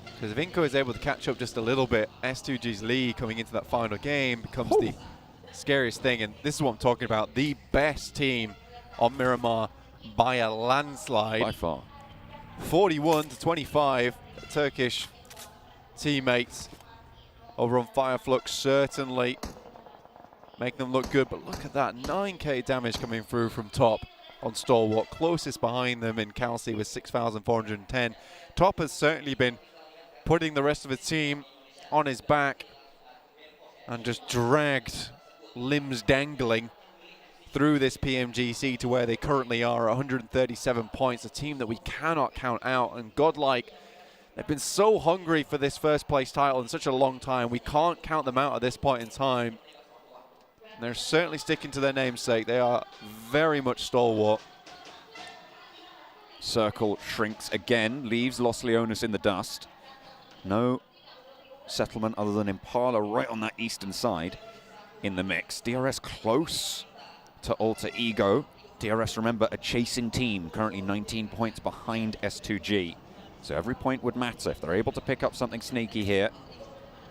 Because if Inco is able to catch up just a little bit, S2G's lead coming into that final game becomes the scariest thing. And this is what I'm talking about. The best team on Miramar by a landslide. By far. 41-25. Turkish teammates over on Fireflux certainly make them look good. But look at that, 9k damage coming through from top on Stalwart. Closest behind them in Kelsey with 6,410. Top has certainly been putting the rest of his team on his back and just dragged, limbs dangling, through this PMGC to where they currently are, 137 points, a team that we cannot count out. And Godlike, they've been so hungry for this first place title in such a long time. We can't count them out at this point in time. And they're certainly sticking to their namesake. They are very much Stalwart. Circle shrinks again, leaves Los Leones in the dust. No settlement other than Impala right on that eastern side in the mix. DRS close to Alter Ego. DRS, remember, a chasing team, currently 19 points behind S2G. So every point would matter if they're able to pick up something sneaky here.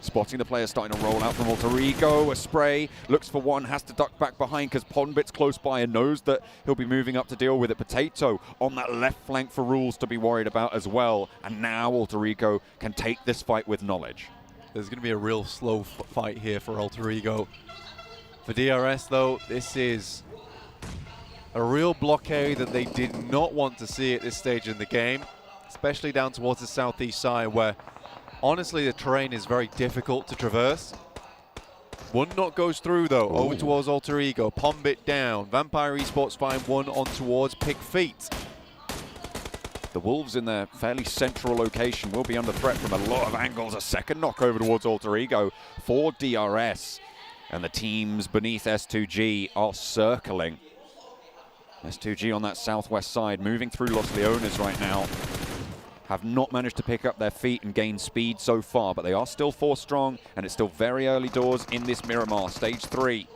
Spotting the player starting to roll out from Alter Ego. A spray, looks for one, has to duck back behind because Pondbit's close by and knows that he'll be moving up to deal with it. Potato on that left flank for Rules to be worried about as well. And now Alter Ego can take this fight with knowledge. There's going to be a real slow fight here for Alter Ego. For DRS, though, this is a real blockade that they did not want to see at this stage in the game, especially down towards the southeast side where honestly, the terrain is very difficult to traverse. One knock goes through, though, over towards Alter Ego. Pombit down. Vampire Esports find one on towards Pick Feet. The Wolves in their fairly central location will be under threat from a lot of angles. A second knock over towards Alter Ego for DRS. And the teams beneath S2G are circling. S2G on that southwest side, moving through Los Leones right now. Have not managed to pick up their feet and gain speed so far, but they are still 4 strong, and it's still very early doors in this Miramar. Stage 3.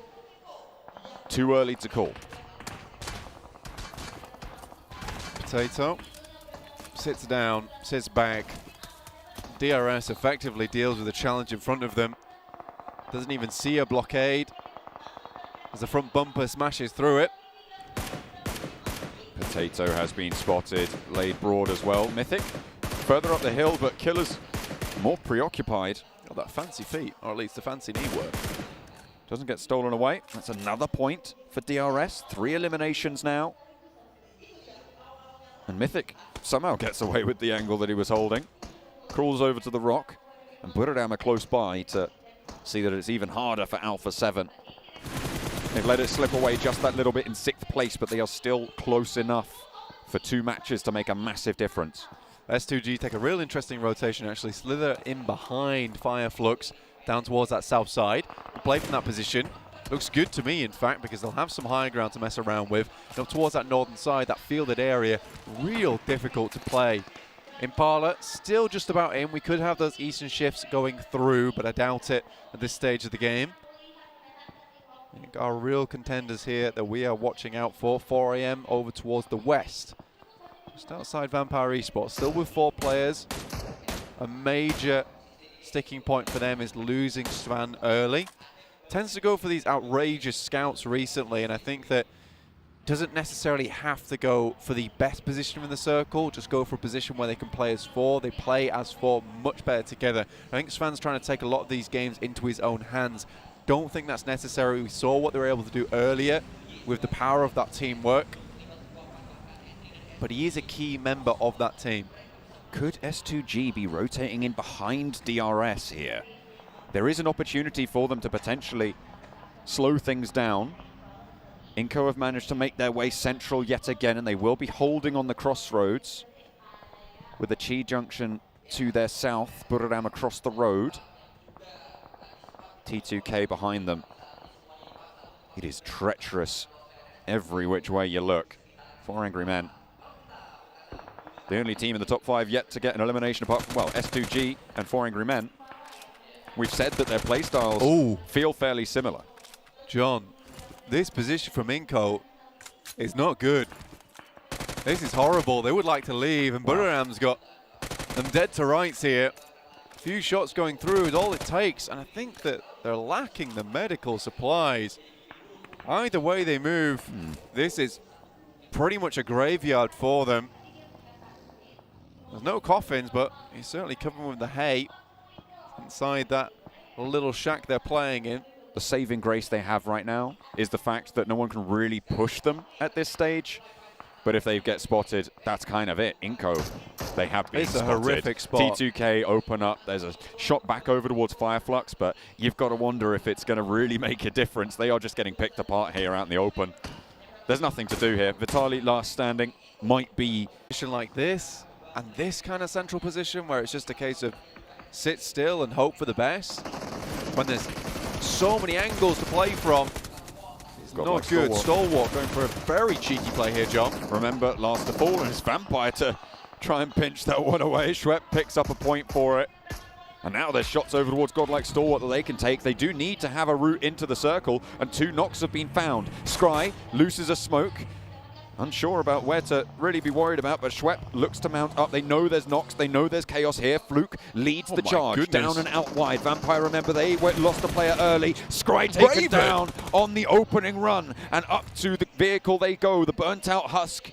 Too early to call. Potato sits down, sits back. DRS effectively deals with the challenge in front of them. Doesn't even see a blockade as the front bumper smashes through it. Potato has been spotted, laid broad as well. Mythic further up the hill, but Killer's more preoccupied. Got that fancy feet, or at least the fancy knee work. Doesn't get stolen away. That's another point for DRS. 3 eliminations now. And Mythic somehow gets away with the angle that he was holding. Crawls over to the rock, and Buradama close by to see that it's even harder for Alpha 7. They've let it slip away just that little bit in 6th place, but they are still close enough for 2 matches to make a massive difference. S2G take a real interesting rotation, actually slither in behind Fireflux down towards that south side. Play from that position. Looks good to me, in fact, because they'll have some high ground to mess around with. And up towards that northern side, that fielded area, real difficult to play. Impala still just about in. We could have those eastern shifts going through, but I doubt it at this stage of the game. I think our real contenders here that we are watching out for, 4 AM over towards the west. Just outside Vampire Esports, still with 4 players. A major sticking point for them is losing Svan early. Tends to go for these outrageous scouts recently, and I think that doesn't necessarily have to go for the best position in the circle, just go for a position where they can play as 4. They play as 4 much better together. I think Svan's trying to take a lot of these games into his own hands. Don't think that's necessary. We saw what they were able to do earlier with the power of that teamwork. But he is a key member of that team. Could S2G be rotating in behind DRS here? There is an opportunity for them to potentially slow things down. Inco have managed to make their way central yet again, and they will be holding on the crossroads with the Chi Junction to their south, Buriram across the road. T2K behind them. It is treacherous every which way you look. 4 Angry Men. The only team in the top 5 yet to get an elimination apart from, well, S2G and 4 Angry Men. We've said that their playstyles feel fairly similar. John, this position from Inco is not good. This is horrible. They would like to leave, and Buriram's got them dead to rights here. A few shots going through is all it takes, and I think that they're lacking the medical supplies. Either way they move, this is pretty much a graveyard for them. There's no coffins, but he's certainly covered with the hay inside that little shack they're playing in. The saving grace they have right now is the fact that no one can really push them at this stage. But if they get spotted, that's kind of it. Inco, they have been spotted. It's a horrific spot. T2K open up. There's a shot back over towards Fireflux, but you've got to wonder if it's going to really make a difference. They are just getting picked apart here out in the open. There's nothing to do here. Vitali last standing might be... Position like this, and this kind of central position where it's just a case of sit still and hope for the best. When there's so many angles to play from, it's not good. Stalwart going for a very cheeky play here, John. Remember, last of all, and it's Vampire to try and pinch that one away. Schwepp picks up a point for it. And now there's shots over towards Godlike Stalwart that they can take. They do need to have a route into the circle, and 2 knocks have been found. Scry looses a smoke. Unsure about where to really be worried about, but Schwepp looks to mount up. They know there's knocks, they know there's chaos here. Fluke leads the charge, down and out wide. Vampire, remember, they lost a player early. Scry taken down on the opening run, and up to the vehicle they go. The burnt out husk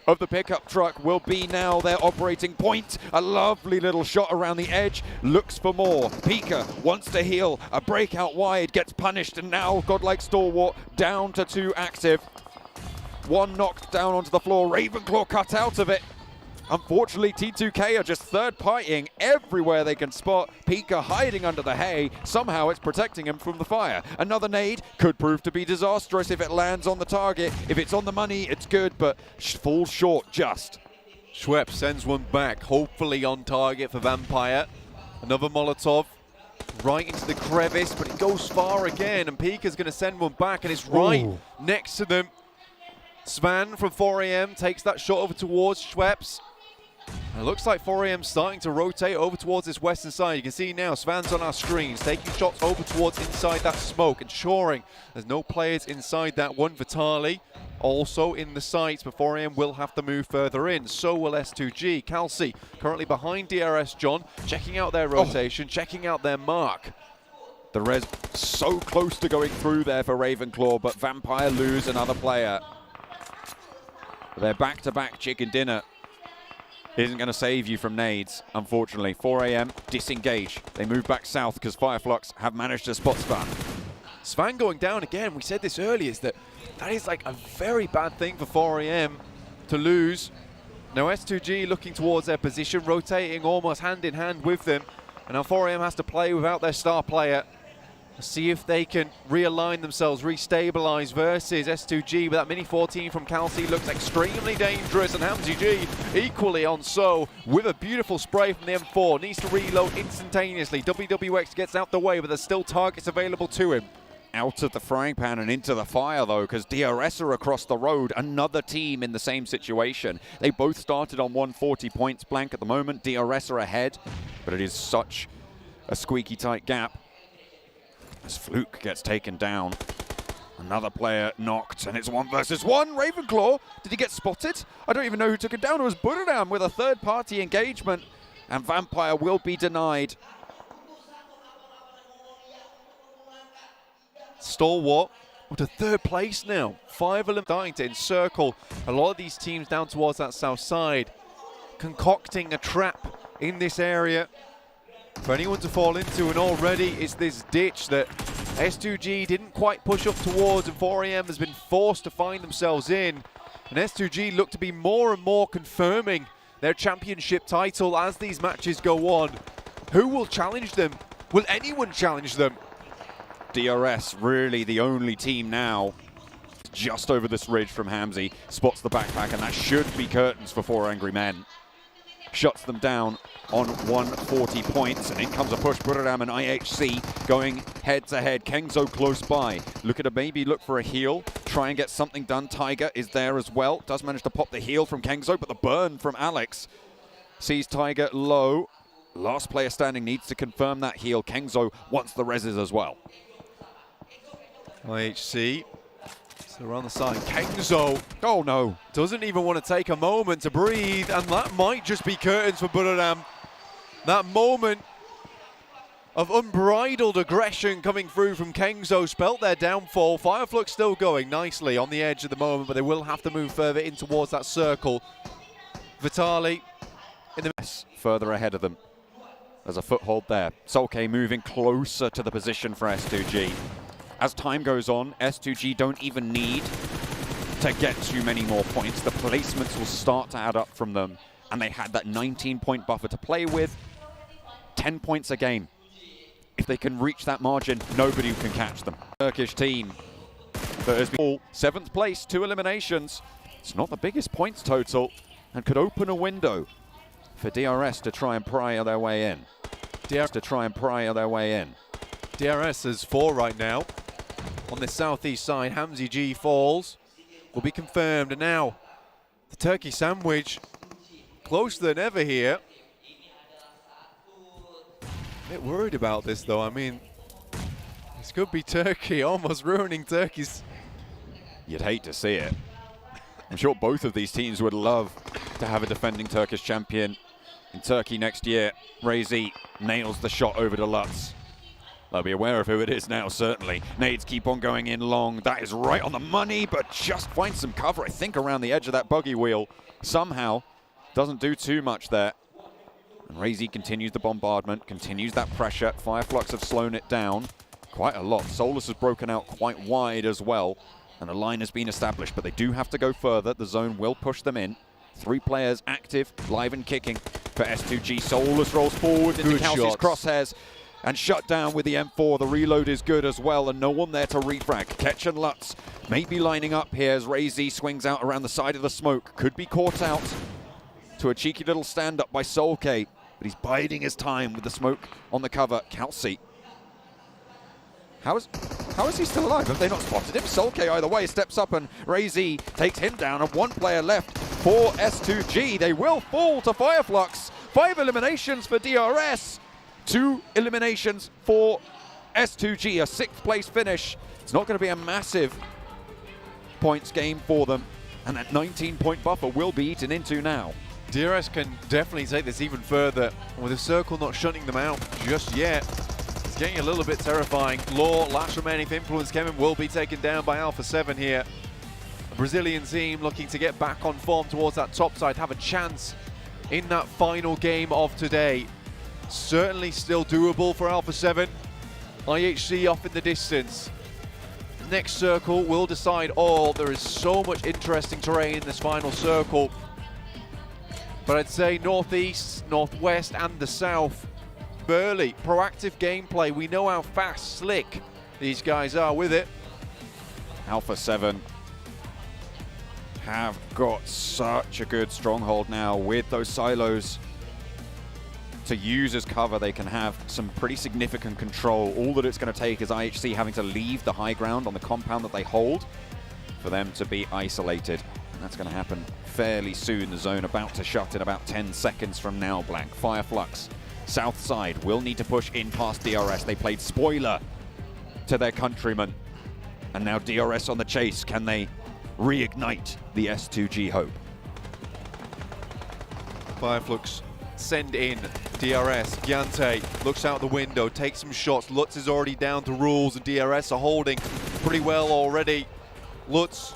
of the pickup truck will be now their operating point. A lovely little shot around the edge, looks for more. Pika wants to heal, a breakout wide, gets punished, and now Godlike Stalwart down to 2 active. 1 knocked down onto the floor, Ravenclaw cut out of it. Unfortunately, T2K are just third-partying everywhere they can spot. Pika hiding under the hay. Somehow it's protecting him from the fire. Another nade could prove to be disastrous if it lands on the target. If it's on the money, it's good, but falls short just. Schwepp sends one back, hopefully on target for Vampire. Another Molotov right into the crevice, but it goes far again, and Pika's going to send one back, and it's right next to them. Svan from 4 AM takes that shot over towards Schweppes. And it looks like 4 AM starting to rotate over towards this western side. You can see now Svan's on our screens, taking shots over towards inside that smoke, ensuring there's no players inside that one. Vitali also in the sights, but 4 AM will have to move further in. So will S2G. Calci currently behind DRS John, checking out their rotation, checking out their mark. The res so close to going through there for Ravenclaw, but Vampire lose another player. Their back-to-back chicken dinner isn't going to save you from nades, unfortunately. 4 AM, disengage. They move back south because Fireflux have managed to spot Svan. Svan going down again. We said this earlier, is that is like a very bad thing for 4 AM to lose. Now S2G looking towards their position, rotating almost hand in hand with them. And now 4 AM has to play without their star player. See if they can realign themselves, restabilize versus S2G, but that Mini 14 from Calci looks extremely dangerous, and Hamzy G equally on so, with a beautiful spray from the M4, needs to reload instantaneously. WWX gets out the way, but there's still targets available to him. Out of the frying pan and into the fire, though, because DRS are across the road. Another team in the same situation. They both started on 140 points blank at the moment. DRS are ahead, but it is such a squeaky tight gap. As Fluke gets taken down. Another player knocked, and it's 1 versus 1. Ravenclaw, did he get spotted? I don't even know who took it down. It was Buradam with a third-party engagement, and Vampire will be denied. Stalwart up to 3rd place now. 5 of them starting to encircle a lot of these teams down towards that south side, concocting a trap in this area for anyone to fall into, and already it's this ditch that S2G didn't quite push up towards, and 4AM has been forced to find themselves in. And S2G look to be more and more confirming their championship title as these matches go on. Who will challenge them? Will anyone challenge them? DRS really the only team now. Just over this ridge from Hamzy, spots the backpack, and that should be curtains for 4 Angry Men. Shuts them down on 140 points, and in comes a push. Buradam and IHC going head to head. Kengzo close by. Look at a maybe look for a heal. Try and get something done. Tiger is there as well. Does manage to pop the heal from Kengzo, but the burn from Alex sees Tiger low. Last player standing needs to confirm that heal. Kengzo wants the reses as well. IHC. So around the side, Kengzo, oh no, doesn't even want to take a moment to breathe, and that might just be curtains for Buradam. That moment of unbridled aggression coming through from Kengzo spelt their downfall. Fireflux still going nicely on the edge at the moment, but they will have to move further in towards that circle. Vitali in the mess. Further ahead of them. There's a foothold there. Solke moving closer to the position for S2G. As time goes on, S2G don't even need to get too many more points. The placements will start to add up from them, and they had that 19-point buffer to play with. 10 points a game. If they can reach that margin, nobody can catch them. Turkish team that has been 7th place, 2 eliminations. It's not the biggest points total, and could open a window for DRS to try and pry their way in. DRS is 4 right now. On the southeast side, Hamzy G falls. Will be confirmed, and now the turkey sandwich closer than ever here. A bit worried about this though. I mean, this could be Turkey almost ruining Turkey's. You'd hate to see it. I'm sure both of these teams would love to have a defending Turkish champion in Turkey next year. Razy nails the shot over to Lutz. They'll be aware of who it is now, certainly. Nades keep on going in long. That is right on the money, but just finds some cover, I think, around the edge of that buggy wheel. Somehow, doesn't do too much there. And Razy continues the bombardment, continues that pressure. Fireflux have slowed it down quite a lot. Solus has broken out quite wide as well, and a line has been established, but they do have to go further. The zone will push them in. 3 players active, live and kicking for S2G. Solus rolls forward into Kelsey's crosshairs and shut down with the M4. The reload is good as well, and no one there to refrag. Ketch and Lutz may be lining up here as Razy swings out around the side of the smoke. Could be caught out to a cheeky little stand-up by Solke, but he's biding his time with the smoke on the cover. Kelsey. How is he still alive? Have they not spotted him? Solke either way steps up, and Razy takes him down, and 1 player left for S2G. They will fall to Fireflux. 5 eliminations for DRS. 2 eliminations for S2G, a 6th place finish. It's not going to be a massive points game for them, and that 19-point buffer will be eaten into now. DRS can definitely take this even further, with the circle not shutting them out just yet. It's getting a little bit terrifying. Law, last remaining influence, Kevin will be taken down by Alpha 7 here. A Brazilian team looking to get back on form towards that top side, have a chance in that final game of today. Certainly still doable for Alpha 7. IHC off in the distance. Next circle will decide all. There is so much interesting terrain in this final circle. But I'd say northeast, northwest and the south Burley, proactive gameplay. We know how fast, slick these guys are with it. Alpha 7 have got such a good stronghold now with those silos to use as cover. They can have some pretty significant control. All that it's going to take is IHC having to leave the high ground on the compound that they hold for them to be isolated. And that's going to happen fairly soon. The zone about to shut in about 10 seconds from now, Blank. Fireflux, south side, will need to push in past DRS. They played spoiler to their countrymen. And now DRS on the chase. Can they reignite the S2G hope? Fireflux send in DRS. Giante looks out the window, takes some shots. Lutz is already down to rules, and DRS are holding pretty well already. Lutz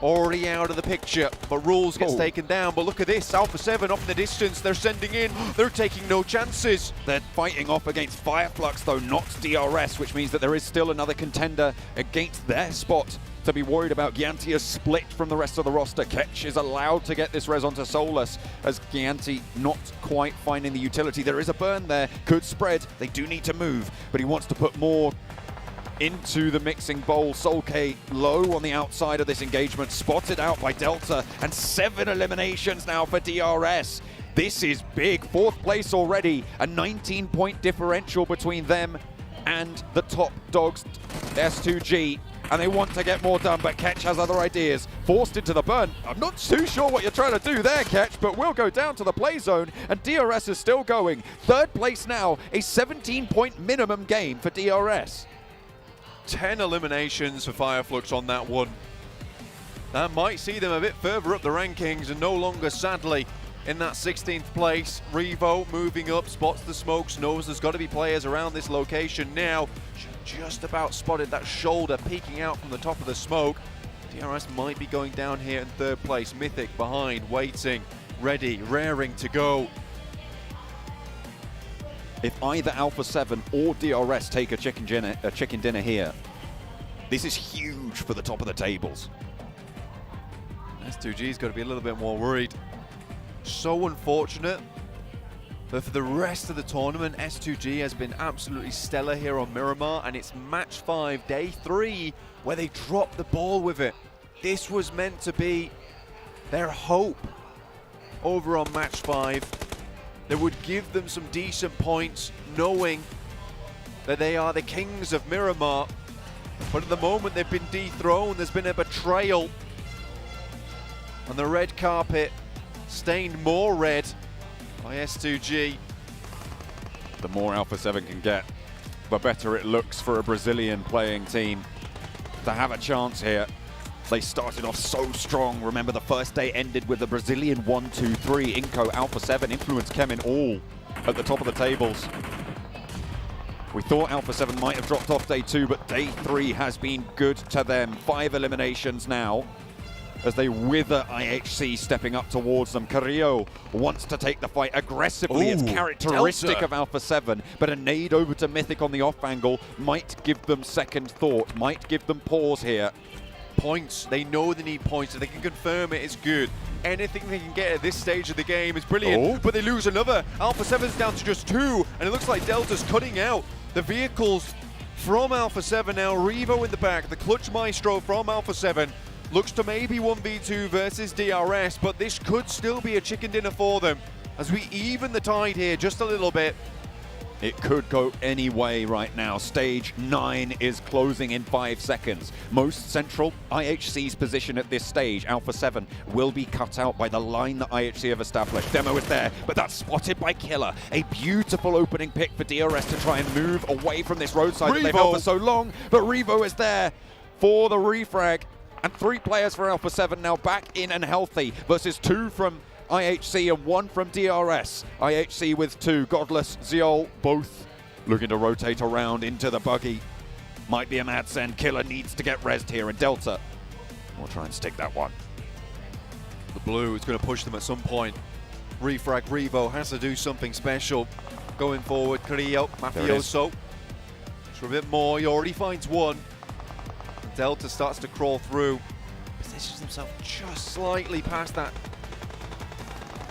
already out of the picture, but rules gets taken down. But look at this, Alpha 7 up in the distance. They're sending in. They're taking no chances. They're fighting off against Fireflux, though, not DRS, which means that there is still another contender against their spot to be worried about. Gianti is split from the rest of the roster. Ketch is allowed to get this res onto Solus, as Gianti not quite finding the utility. There is a burn there, could spread. They do need to move, but he wants to put more into the mixing bowl. Solk low on the outside of this engagement, spotted out by Delta, and 7 eliminations now for DRS. This is big, 4th place already, a 19-point differential between them and the top dogs, S2G, and they want to get more done, but Ketch has other ideas. Forced into the burn. I'm not too sure what you're trying to do there, Ketch, but we'll go down to the play zone, and DRS is still going. 3rd place now, a 17-point minimum game for DRS. 10 eliminations for Fireflux on that one. That might see them a bit further up the rankings and no longer, sadly, in that 16th place. Revo moving up, spots the smokes, knows there's got to be players around this location now. Just about spotted that shoulder peeking out from the top of the smoke. DRS might be going down here in 3rd place. Mythic behind, waiting, ready, raring to go. If either Alpha 7 or DRS take a chicken dinner here, this is huge for the top of the tables. S2G's got to be a little bit more worried. So unfortunate, but for the rest of the tournament, S2G has been absolutely stellar here on Miramar, and it's match 5, day 3, where they dropped the ball with it. This was meant to be their hope over on match 5. That would give them some decent points, knowing that they are the kings of Miramar. But at the moment they've been dethroned, there's been a betrayal. And the red carpet stained more red by S2G. The more Alpha 7 can get, the better it looks for a Brazilian playing team to have a chance here. They started off so strong. Remember, the first day ended with the Brazilian 1-2-3. Inco, Alpha 7, Influence, Kemin all at the top of the tables. We thought Alpha 7 might have dropped off day 2, but day 3 has been good to them. 5 eliminations now as they wither IHC stepping up towards them. Carrillo wants to take the fight aggressively. It's characteristic Delta of Alpha 7, but a nade over to Mythic on the off angle might give them second thought, might give them pause here. Points, they know they need points, if they can confirm it, it's good. Anything they can get at this stage of the game is brilliant, but they lose another. Alpha 7's down to just 2, and it looks like Delta's cutting out the vehicles from Alpha 7 now. Revo in the back, the clutch maestro from Alpha 7. Looks to maybe 1v2 versus DRS, but this could still be a chicken dinner for them as we even the tide here just a little bit. It could go any way right now. Stage 9 is closing in 5 seconds. Most central, IHC's position at this stage, Alpha 7, will be cut out by the line that IHC have established. Demo is there, but that's spotted by Killer. A beautiful opening pick for DRS to try and move away from this roadside that they've held for so long, but Revo is there for the refrag. And 3 players for Alpha 7 now back in and healthy versus 2 from IHC and 1 from DRS. IHC with 2, Godless, Zeol, both looking to rotate around into the buggy. Might be a mad send. Killer needs to get rezzed here, and Delta will try and stick that one. The blue is going to push them at some point. Refrag Revo has to do something special. Going forward, Carrillo, Mafioso. For a bit more, he already finds 1. Delta starts to crawl through. Positions himself just slightly past that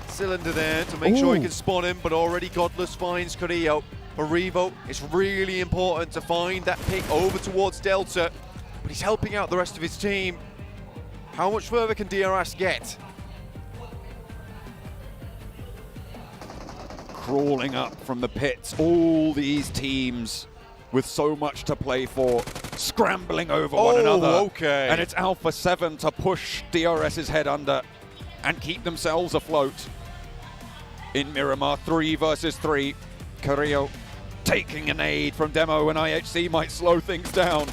cylinder there to make sure he can spot him, but already Godless finds Carrillo. for Revo. It's really important to find that pick over towards Delta, but he's helping out the rest of his team. How much further can DRS get? Crawling up from the pits, all these teams with so much to play for, scrambling over one another. Okay. And it's Alpha 7 to push DRS's head under and keep themselves afloat. In Miramar, 3 versus 3. Carrillo taking an aid from Demo, and IHC might slow things down.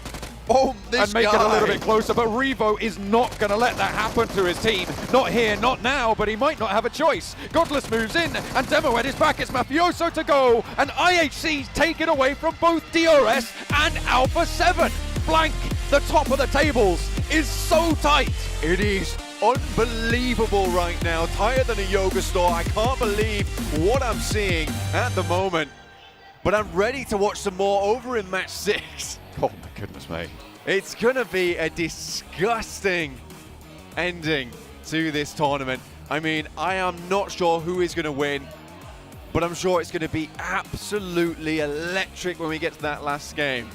Oh, this and make guy. it a little bit closer, but Revo is not going to let that happen to his team. Not here, not now, but he might not have a choice. Godless moves in, and Demo at his back. It's Mafioso to go, and IHC's taken away from both DRS and Alpha 7. Blank, the top of the tables, is so tight. It is unbelievable right now. Tighter than a yoga store. I can't believe what I'm seeing at the moment. But I'm ready to watch some more over in match 6. Oh my goodness me. It's going to be a disgusting ending to this tournament. I mean, I am not sure who is going to win, but I'm sure it's going to be absolutely electric when we get to that last game.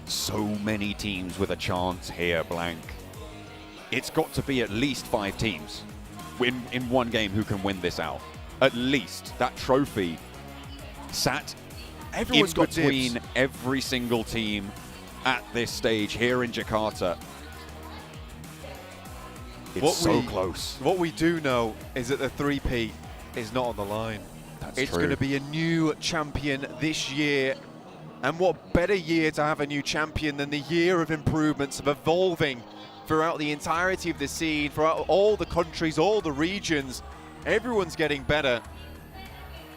So many teams with a chance here, Blank. It's got to be at least 5 teams in one game who can win this out. At least that trophy sat Everyone's in got between dibs. every single team at this stage here in Jakarta. It's so close. What we do know is that the 3P is not on the line. It's going to be a new champion this year. And what better year to have a new champion than the year of improvements, of evolving throughout the entirety of the scene, throughout all the countries, all the regions. Everyone's getting better.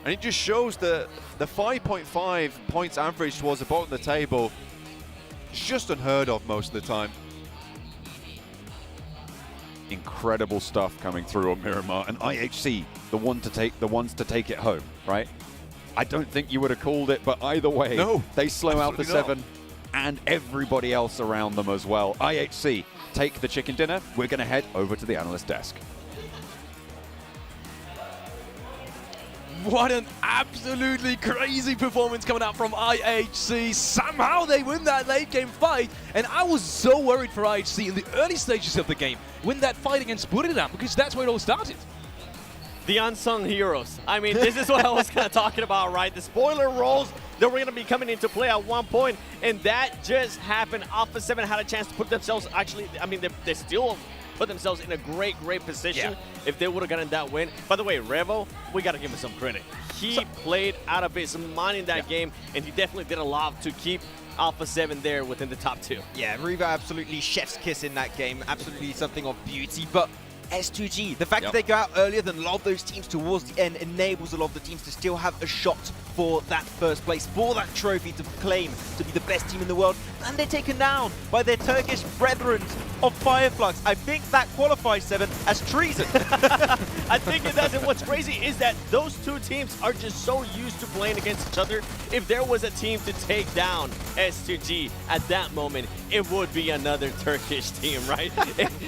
And it just shows that the 5.5 points average towards the bottom of the table is just unheard of most of the time. Incredible stuff coming through on Miramar, and IHC, the ones to take it home, right? I don't think you would have called it, but either way, no, they slow out the absolutely 7 and everybody else around them as well. IHC take the chicken dinner. We're going to head over to the analyst desk. What an absolutely crazy performance coming out from IHC. Somehow they win that late game fight. And I was so worried for IHC in the early stages of the game. Win that fight against Buriram, because that's where it all started. The unsung heroes. I mean, this is what I was kind of talking about, right? The spoiler roles that were going to be coming into play at one point, and that just happened. Alpha 7 had a chance to put themselves, actually, I mean, they still put themselves in a great position if they would have gotten that win. By the way, Revo, we got to give him some credit. He played out of his mind in that game, and he definitely did a lot to keep Alpha 7 there within the top 2. Yeah, Revo absolutely chef's kiss in that game. Absolutely something of beauty. But S2G, the fact that they go out earlier than a lot of those teams towards the end enables a lot of the teams to still have a shot for that first place, for that trophy to claim to be the best team in the world. And they're taken down by their Turkish brethren of Fireflux. I think that qualifies 7 as treason. I think it does. And what's crazy is that those two teams are just so used to playing against each other. If there was a team to take down S2G at that moment, it would be another Turkish team, right?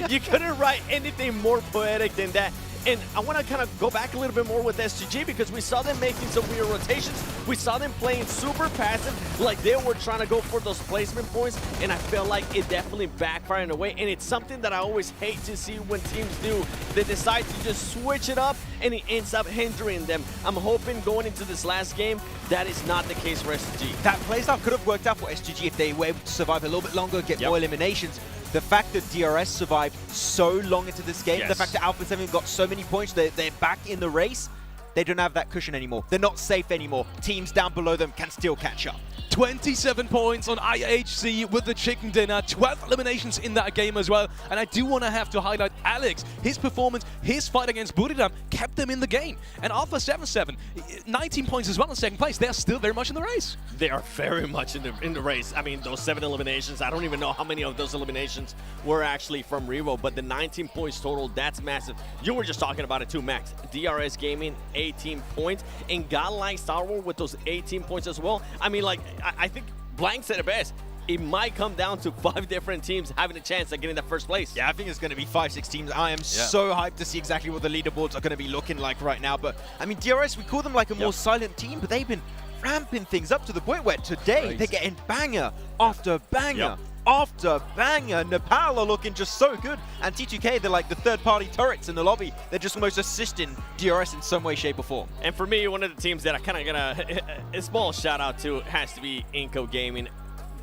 You couldn't write anything more poetic than that. And I want to kind of go back a little bit more with S2G, because we saw them making some weird rotations. We saw them playing super passive, like they were trying to go for those placement points, and I feel like it definitely backfired in a way. And it's something that I always hate to see when teams do. They decide to just switch it up, and it ends up hindering them. I'm hoping going into this last game, that is not the case for S2G. That playstyle could have worked out for S2G if they were able to survive a little bit longer, get more eliminations. The fact that DRS survived so long into this game, the fact that Alpha 7 got so many points, they're back in the race, they don't have that cushion anymore. They're not safe anymore. Teams down below them can still catch up. 27 points on IHC with the chicken dinner, 12 eliminations in that game as well. And I do want to have to highlight Alex. His performance, his fight against Buriram kept them in the game. And Alpha 7-7, 19 points as well in second place. They're still very much in the race. They are very much in the race. I mean, those 7 eliminations, I don't even know how many of those eliminations were actually from Revo, but the 19 points total, that's massive. You were just talking about it too, Max. DRS Gaming, 18 points, and Godlike Star Wars with those 18 points as well. I mean, like, I think Blank said it best. it might come down to 5 different teams having a chance at getting that first place. Yeah, I think it's going to be 5-6 teams. I am so hyped to see exactly what the leaderboards are going to be looking like right now. But, I mean, DRS, we call them like a more silent team, but they've been ramping things up to the point where today they're getting banger after banger after banger. Nepal are looking just so good. And T2K, they're like the third-party turrets in the lobby. They're just almost assisting DRS in some way, shape, or form. And for me, one of the teams that I kind of gonna a small shout out to has to be Inco Gaming.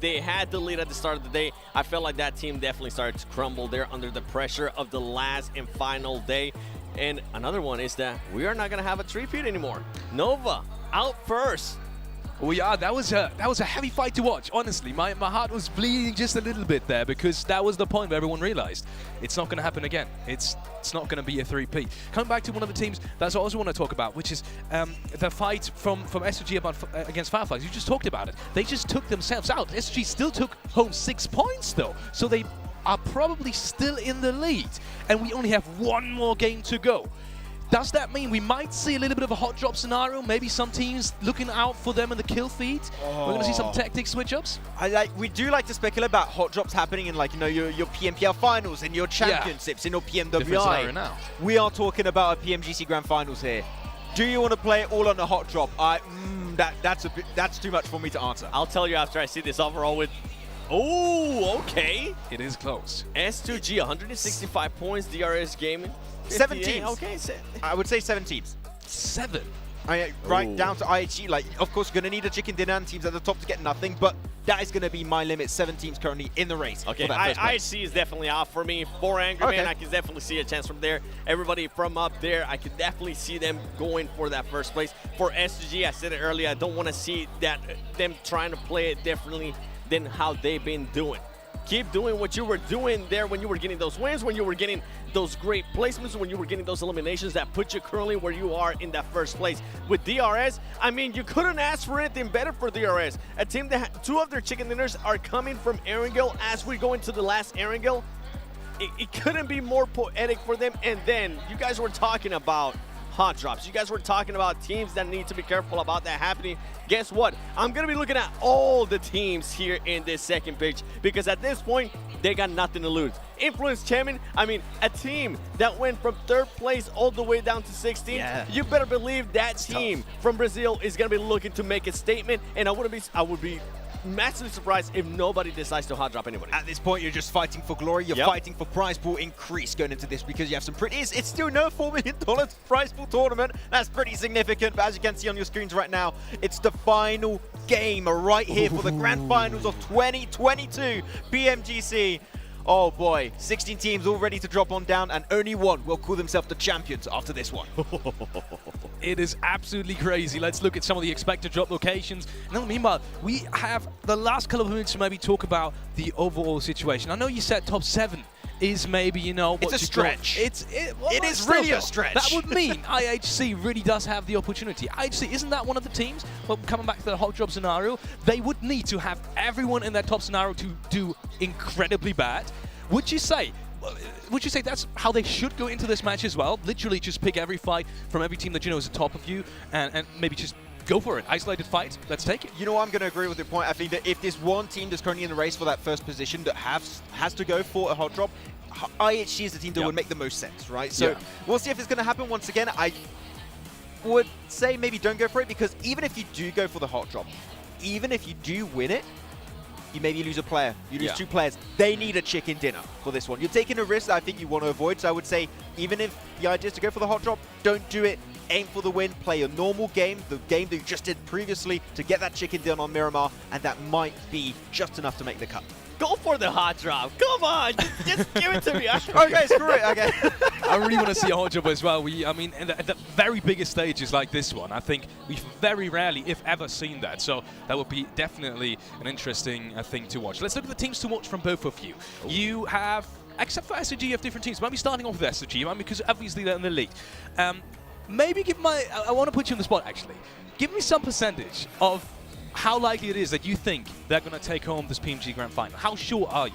They had the lead at the start of the day. I felt like that team definitely started to crumble. They're under the pressure of the last and final day. And another one is that we are not gonna have a three-peat anymore. Nova out first. Well, yeah, that was a heavy fight to watch. Honestly, my heart was bleeding just a little bit there because that was the point where everyone realized it's not going to happen again. It's not going to be a 3P. Coming back to one of the teams that's I also want to talk about, which is the fight from SG against Fireflies. You just talked about it. They just took themselves out. SG still took home 6 points though, so they are probably still in the lead, and we only have one more game to go. Does that mean we might see a little bit of a hot drop scenario? Maybe some teams looking out for them in the kill feed? We're going to see some tactic switch-ups? We do like to speculate about hot drops happening in, like, you know, your PMPL finals and your championships in your PMWI. Now. We are talking about a PMGC Grand Finals here. Do you want to play it all on a hot drop? That's too much for me to answer. I'll tell you after I see this overall with... Oh, okay. It is close. S2G, 165 points, DRS Gaming. 7 teams. Okay, I would say 7 teams. 7? Right down to IHG. Like, of course, you're going to need a chicken dinner and teams at the top to get nothing, but that is going to be my limit. 7 teams currently in the race. Okay, IHG is definitely out for me. For Angry Man, I can definitely see a chance from there. Everybody from up there, I can definitely see them going for that first place. For S2G, I said it earlier, I don't want to see them trying to play it differently than how they've been doing. Keep doing what you were doing there when you were getting those wins, when you were getting those great placements, when you were getting those eliminations that put you currently where you are in that first place. With DRS, I mean, you couldn't ask for anything better for DRS. A team that 2 of their chicken dinners are coming from Erangel as we go into the last Erangel. It couldn't be more poetic for them. And then you guys were talking about hot drops. You guys were talking about teams that need to be careful about that happening. Guess what? I'm going to be looking at all the teams here in this second pitch because at this point, they got nothing to lose. Influence Chairman, I mean, a team that went from 3rd place all the way down to 16th. You better believe that team from Brazil is going to be looking to make a statement, and I would be massively surprised if nobody decides to hot drop anybody. At this point, you're just fighting for glory. You're fighting for prize pool increase going into this because you have some pretty... It's still no $4 million prize pool tournament. That's pretty significant. But as you can see on your screens right now, it's the final game right here for the Grand Finals of 2022 PMGC. Oh boy, 16 teams all ready to drop on down, and only one will call themselves the champions after this one. It is absolutely crazy. Let's look at some of the expected drop locations. And then meanwhile, we have the last couple of minutes to maybe talk about the overall situation. I know you said top 7 is maybe, you know, what it's a stretch. It is really a stretch. That would mean IHC really does have the opportunity. IHC, isn't that one of the teams? Well, coming back to the hot drop scenario, they would need to have everyone in that top scenario to do incredibly bad. Would you say that's how they should go into this match as well? Literally just pick every fight from every team that you know is the top of you and maybe just go for it. Isolated fight. Let's take it. You know, I'm going to agree with your point. I think that if there's one team that's currently in the race for that first position that has to go for a hot drop, IHG is the team that would make the most sense, right? So we'll see if it's going to happen once again. I would say maybe don't go for it because even if you do go for the hot drop, even if you do win it, you maybe lose a player, you lose 2 players. They need a chicken dinner for this one. You're taking a risk that I think you want to avoid. So I would say even if the idea is to go for the hot drop, don't do it. Aim for the win, play a normal game, the game that you just did previously to get that chicken dinner on Miramar, and that might be just enough to make the cut. Go for the hot drop. Come on, just give it to me. Okay, screw it. Okay. I really want to see a hot drop as well. I mean, at the very biggest stages like this one, I think we've very rarely, if ever, seen that. So that would be definitely an interesting thing to watch. Let's look at the teams to watch from both of you. You have, except for SG, you have different teams. Maybe starting off with SG, because obviously they're in the league. Maybe I want to put you on the spot, actually. Give me some percentage of how likely it is that you think they're going to take home this PMG Grand Final. How sure are you?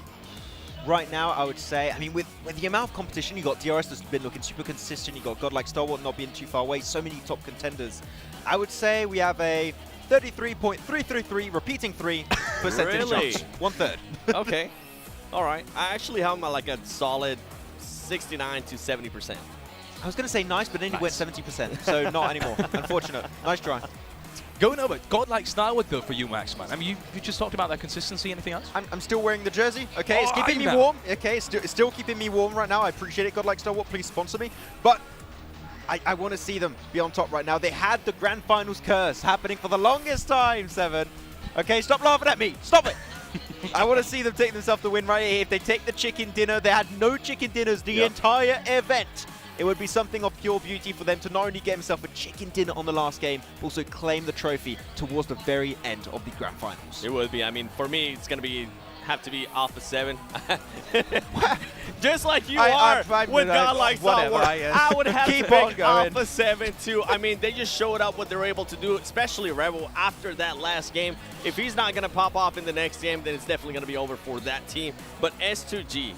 Right now, I would say, I mean, with the amount of competition, you got DRS that's been looking super consistent, you got God like Star Wars not being too far away, so many top contenders. I would say we have a 33.333, repeating 3 percentage Really? chance. 1/3. Okay. All right. I actually have my like a solid 69 to 70%. I was going to say nice, but then he went 70%, so not anymore. Unfortunate. Nice try. Going over, godlike style though for you, Max, man. I mean, you just talked about that consistency. Anything else? I'm still wearing the jersey. Okay, it's Oh, keeping are me you now? warm. Okay, it's still keeping me warm right now. I appreciate it. Godlike Star Wars, please sponsor me. But I want to see them be on top right now. They had the Grand Finals curse happening for the longest time, Seven. Okay, stop laughing at me. Stop it. I want to see them take themselves the win right here. If they take the chicken dinner, they had no chicken dinners the entire event. It would be something of pure beauty for them to not only get himself a chicken dinner on the last game, but also claim the trophy towards the very end of the Grand Finals. It would be. I mean, for me, it's going to have to be Alpha 7. Just like you are with godlike Star Wars. I would have to pick Alpha 7 too. I mean, they just showed up what they're able to do, especially Rebel after that last game. If he's not going to pop off in the next game, then it's definitely going to be over for that team. But S2G,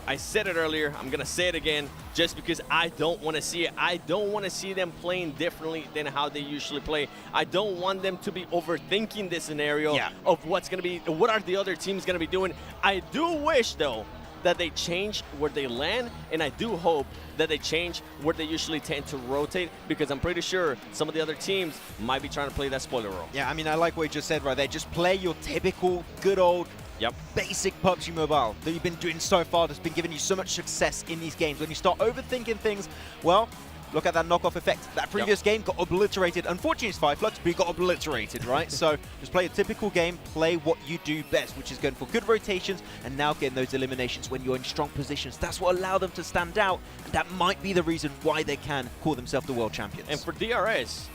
I said it earlier, I'm going to say it again, just because I don't want to see it. I don't want to see them playing differently than how they usually play. I don't want them to be overthinking this scenario of what's going to be, what are the other teams going to be doing. I do wish, though, that they change where they land, and I do hope that they change where they usually tend to rotate, because I'm pretty sure some of the other teams might be trying to play that spoiler role. Yeah, I mean, I like what you just said right there. Just play your typical, good old, basic PUBG Mobile that you've been doing so far, that's been giving you so much success in these games. When you start overthinking things, well, look at that knockoff effect. That previous game got obliterated. Unfortunately, it's 5 flux, but he got obliterated, right? So just play a typical game, play what you do best, which is going for good rotations and now getting those eliminations when you're in strong positions. That's what allowed them to stand out, and that might be the reason why they can call themselves the world champions. And for DRS,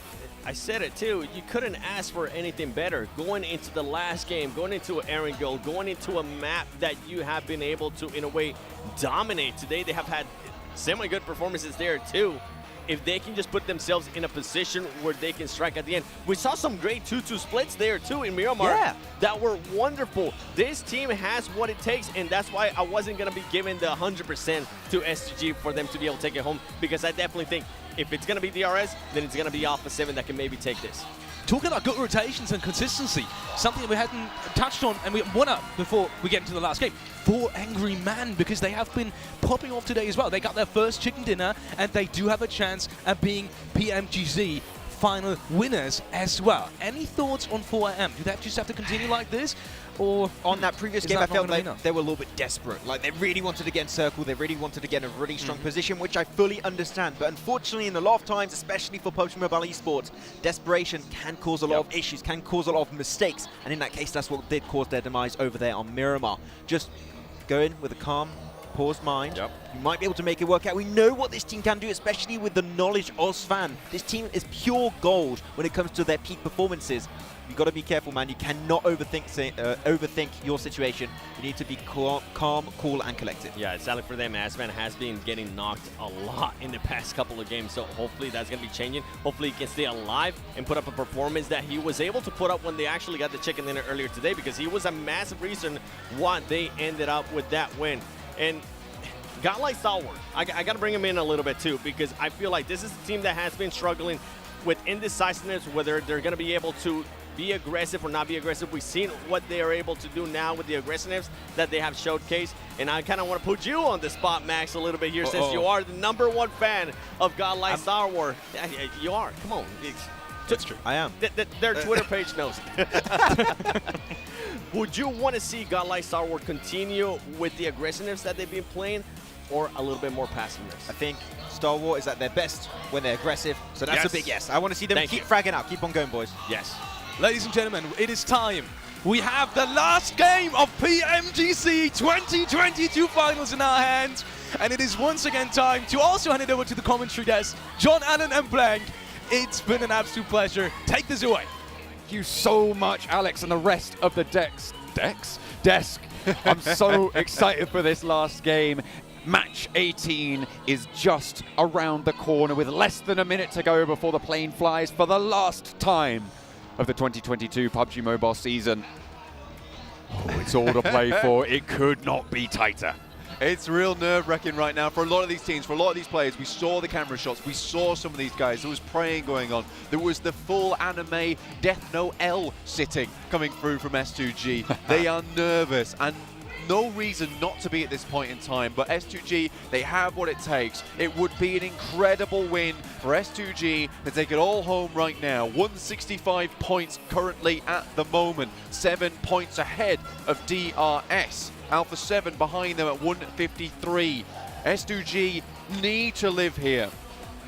I said it too, you couldn't ask for anything better. Going into the last game, going into Erangel, going into a map that you have been able to, in a way, dominate. Today they have had semi-good performances there too. If they can just put themselves in a position where they can strike at the end. We saw some great 2-2 splits there too in Miramar that were wonderful. This team has what it takes, and that's why I wasn't going to be giving the 100% to S2G for them to be able to take it home, because I definitely think if it's going to be DRS, then it's going to be Alpha 7 that can maybe take this. Talking about good rotations and consistency, something that we hadn't touched on, and we won up before we get into the last game. 4 Angry Man, because they have been popping off today as well. They got their first chicken dinner, and they do have a chance at being PMGC final winners as well. Any thoughts on 4AM? Do they just have to continue like this? Or on that previous game, I felt like they were a little bit desperate. Like, they really wanted to get in circle, they really wanted to get in a really strong position, which I fully understand. But unfortunately, in a lot of times, especially for PUBG Mobile esports, desperation can cause a lot of issues, can cause a lot of mistakes. And in that case, that's what did cause their demise over there on Miramar. Just go in with a calm, paused mind. You might be able to make it work out. We know what this team can do, especially with the knowledge of Svan. This team is pure gold when it comes to their peak performances. You've got to be careful, man. You cannot overthink your situation. You need to be calm, cool, and collected. Yeah, sadly for them, Asman has been getting knocked a lot in the past couple of games, so hopefully that's going to be changing. Hopefully he can stay alive and put up a performance that he was able to put up when they actually got the chicken dinner earlier today, because he was a massive reason why they ended up with that win. And godlike Star Wars, I got to bring him in a little bit too, because I feel like this is a team that has been struggling with indecisiveness, whether they're going to be able to be aggressive or not be aggressive. We've seen what they are able to do now with the aggressiveness that they have showcased. And I kind of want to put you on the spot, Max, a little bit here, since you are the #1 fan of godlike Star Wars. Yeah, you are. Come on. That's true. I am. Their Twitter page knows. Would you want to see godlike Star Wars continue with the aggressiveness that they've been playing, or a little bit more passiveness? I think Star Wars is at their best when they're aggressive, so that's a big yes. I want to see them keep fragging out. Keep on going, boys. Yes. Ladies and gentlemen, it is time. We have the last game of PMGC 2022 Finals in our hands, and it is once again time to also hand it over to the commentary desk, John Allen and Blank. It's been an absolute pleasure. Take this away. Thank you so much, Alex, and the rest of the desk. I'm so excited for this last game. Match 18 is just around the corner with less than a minute to go before the plane flies for the last time of the 2022 PUBG Mobile season. Oh, it's all to play for. It could not be tighter. It's real nerve-wracking right now for a lot of these teams, for a lot of these players. We saw the camera shots, we saw some of these guys. There was praying going on. There was the full anime Death Note L sitting coming through from S2G. They are nervous and no reason not to be at this point in time, but S2G, they have what it takes. It would be an incredible win for S2G to take it all home right now. 165 points currently at the moment, 7 points ahead of DRS. Alpha 7 behind them at 153. S2G need to live here.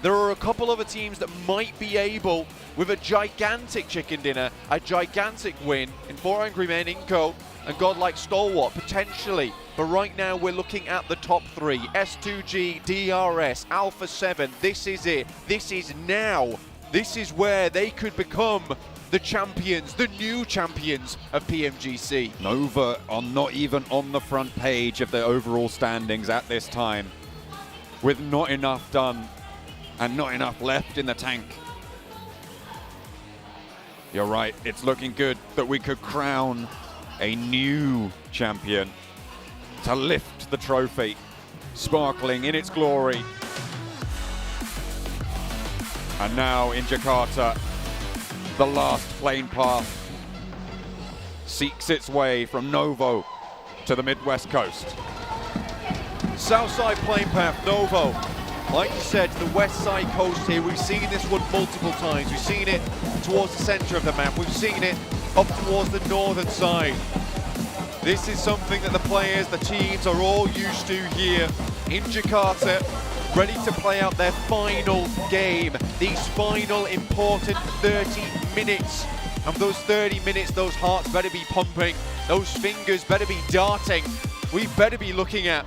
There are a couple other teams that might be able, with a gigantic chicken dinner, a gigantic win in 4 Angry Men, Inco, and Godlike Stalwart, potentially. But right now, we're looking at the top 3. S2G, DRS, Alpha 7. This is it. This is now. This is where they could become the champions, the new champions of PMGC. Nova are not even on the front page of the overall standings at this time, with not enough done and not enough left in the tank. You're right, it's looking good that we could crown a new champion to lift the trophy, sparkling in its glory. And now in Jakarta, the last plane path seeks its way from Novo to the Midwest coast. Southside plane path, Novo. Like you said, the west side coast here, we've seen this one multiple times. We've seen it towards the center of the map. We've seen it up towards the northern side. This is something that the players, the teams are all used to here in Jakarta, ready to play out their final game, these final important 30 minutes. And those 30 minutes, those hearts better be pumping, those fingers better be darting. We better be looking at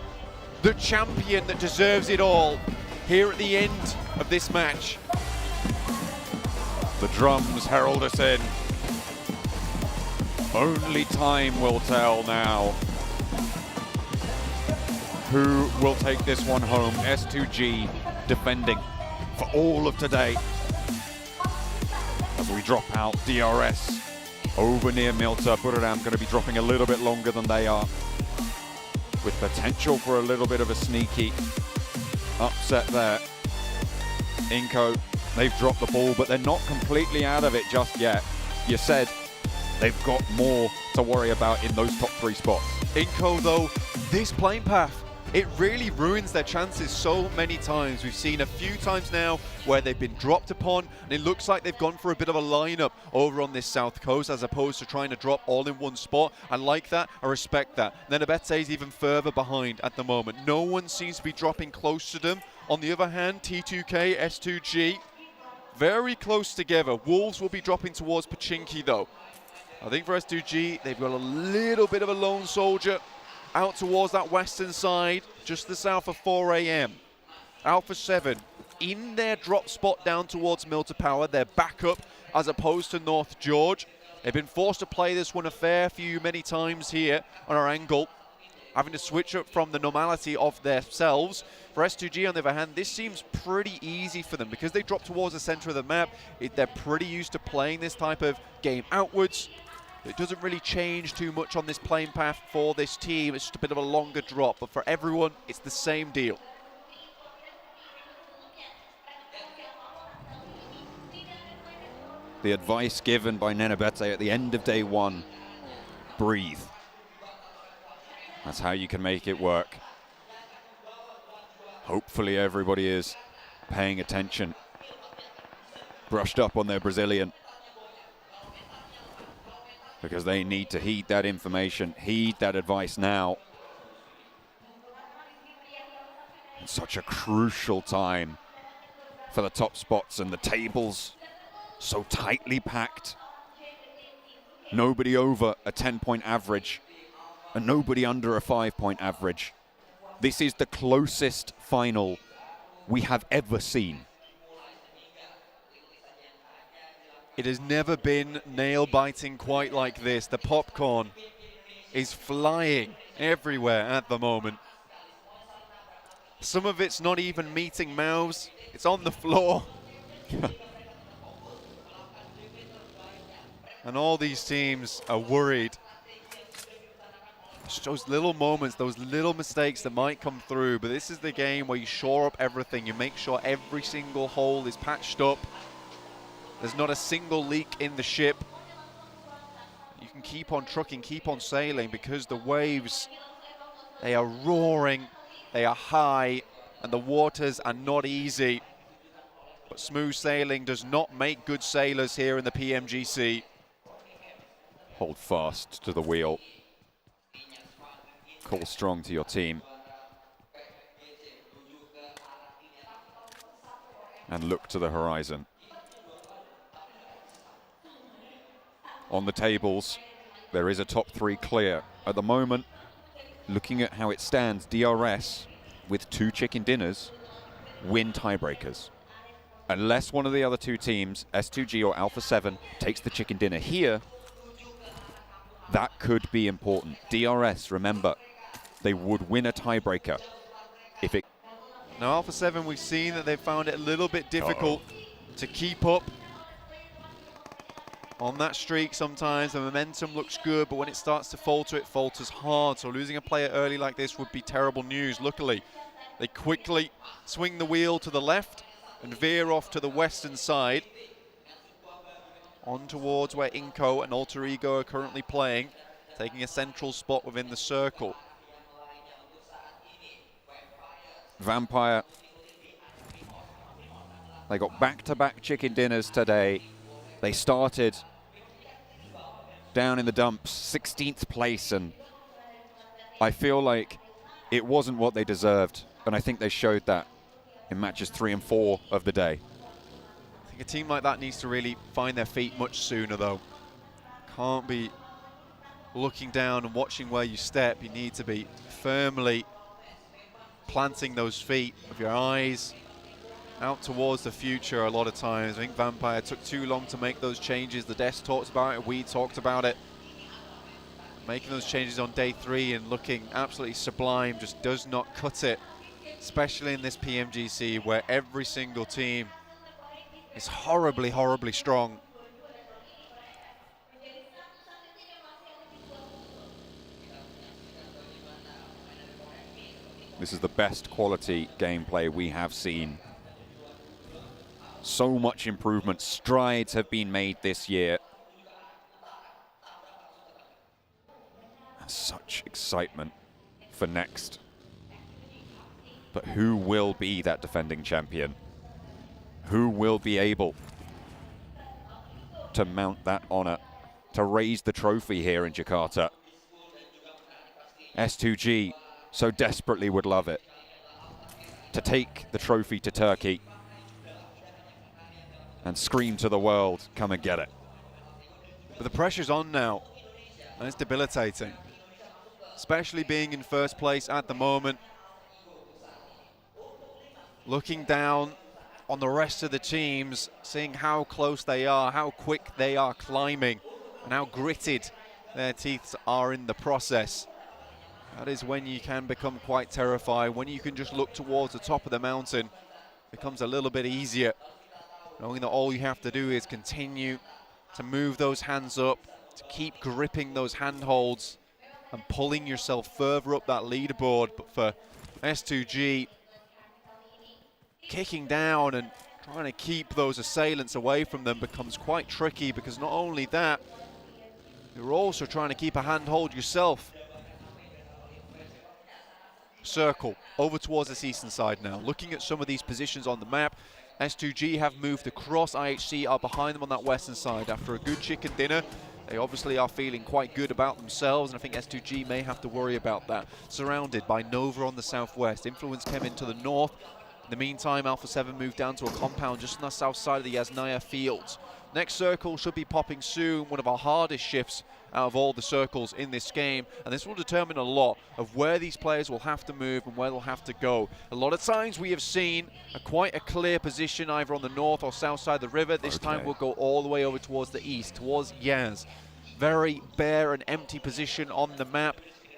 the champion that deserves it all here at the end of this match. The drums herald us in. Only time will tell now. Who will take this one home? S2G defending for all of today. As we drop out DRS over near Milta. Buriram going to be dropping a little bit longer than they are, with potential for a little bit of a sneaky upset there. Inco, they've dropped the ball, but they're not completely out of it just yet. You said they've got more to worry about in those top 3 spots. Inco, though, this plane path, it really ruins their chances so many times. We've seen a few times now where they've been dropped upon, and it looks like they've gone for a bit of a lineup over on this south coast as opposed to trying to drop all in one spot. I like that, I respect that. Nenabete is even further behind at the moment. No one seems to be dropping close to them. On the other hand, T2K, S2G, very close together. Wolves will be dropping towards Pachinki though. I think for S2G, they've got a little bit of a lone soldier out towards that western side, just the south of 4 AM. Alpha 7 in their drop spot down towards Milta Power, their backup as opposed to North George. They've been forced to play this one a fair few many times here on Erangel, having to switch up from the normality of themselves. For S2G, on the other hand, this seems pretty easy for them because they drop towards the center of the map. They're pretty used to playing this type of game outwards. It doesn't really change too much on this plane path for this team. It's just a bit of a longer drop, but for everyone, it's the same deal. The advice given by Nenabete at the end of day 1, breathe. That's how you can make it work. Hopefully everybody is paying attention, brushed up on their Brazilian, because they need to heed that information, heed that advice now. It's such a crucial time for the top spots, and the tables so tightly packed. Nobody over a 10-point average and nobody under a 5-point average. This is the closest final we have ever seen. It has never been nail-biting quite like this. The popcorn is flying everywhere at the moment. Some of it's not even meeting mouths. It's on the floor. And all these teams are worried It's those little moments, those little mistakes that might come through, but this is the game where you shore up everything. You make sure every single hole is patched up. There's not a single leak in the ship. You can keep on trucking, keep on sailing, because the waves, they are roaring, they are high, and the waters are not easy. But smooth sailing does not make good sailors here in the PMGC. Hold fast to the wheel. Call strong to your team. And look to the horizon. On the tables, there is a top 3 clear. At the moment, looking at how it stands, DRS with 2 chicken dinners win tiebreakers. Unless one of the other 2 teams, S2G or Alpha 7, takes the chicken dinner here, that could be important. DRS, remember, they would win a tiebreaker if it... Now Alpha 7, we've seen that they've found it a little bit difficult to keep up on that streak sometimes. The momentum looks good, but when it starts to falter, it falters hard. So losing a player early like this would be terrible news. Luckily, they quickly swing the wheel to the left and veer off to the western side, on towards where Inco and Alter Ego are currently playing, taking a central spot within the circle. Vampire, they got back-to-back chicken dinners today. They started down in the dumps, 16th place, and I feel like it wasn't what they deserved, and I think they showed that in matches 3 and 4 of the day. I think a team like that needs to really find their feet much sooner, though. Can't be looking down and watching where you step. You need to be firmly planting those feet with your eyes out towards the future a lot of times. I think Vampire took too long to make those changes. The desk talked about it, we talked about it. Making those changes on day 3 and looking absolutely sublime just does not cut it, especially in this PMGC where every single team is horribly, horribly strong. This is the best quality gameplay we have seen. So much improvement, strides have been made this year. And such excitement for next. But who will be that defending champion? Who will be able to mount that honor, to raise the trophy here in Jakarta? S2G so desperately would love it, to take the trophy to Turkey and scream to the world, come and get it. But the pressure's on now, and it's debilitating, especially being in first place at the moment. Looking down on the rest of the teams, seeing how close they are, how quick they are climbing, and how gritted their teeth are in the process. That is when you can become quite terrified. When you can just look towards the top of the mountain, it becomes a little bit easier, knowing that all you have to do is continue to move those hands up, to keep gripping those handholds and pulling yourself further up that leaderboard. But for S2G, kicking down and trying to keep those assailants away from them becomes quite tricky, because not only that, you're also trying to keep a handhold yourself. Circle over towards this eastern side now. Looking at some of these positions on the map, S2G have moved across. IHC are behind them on that western side. After a good chicken dinner, they obviously are feeling quite good about themselves, and I think S2G may have to worry about that. Surrounded by Nova on the southwest. Influence came into the north. In the meantime, Alpha 7 moved down to a compound just on the south side of the Yasnaya fields. Next circle should be popping soon, one of our hardest shifts out of all the circles in this game, and this will determine a lot of where these players will have to move and where they'll have to go. A lot of times we have seen quite a clear position either on the north or south side of the river. This time we'll go all the way over towards the east, towards Yaz. Very bare and empty position on the map.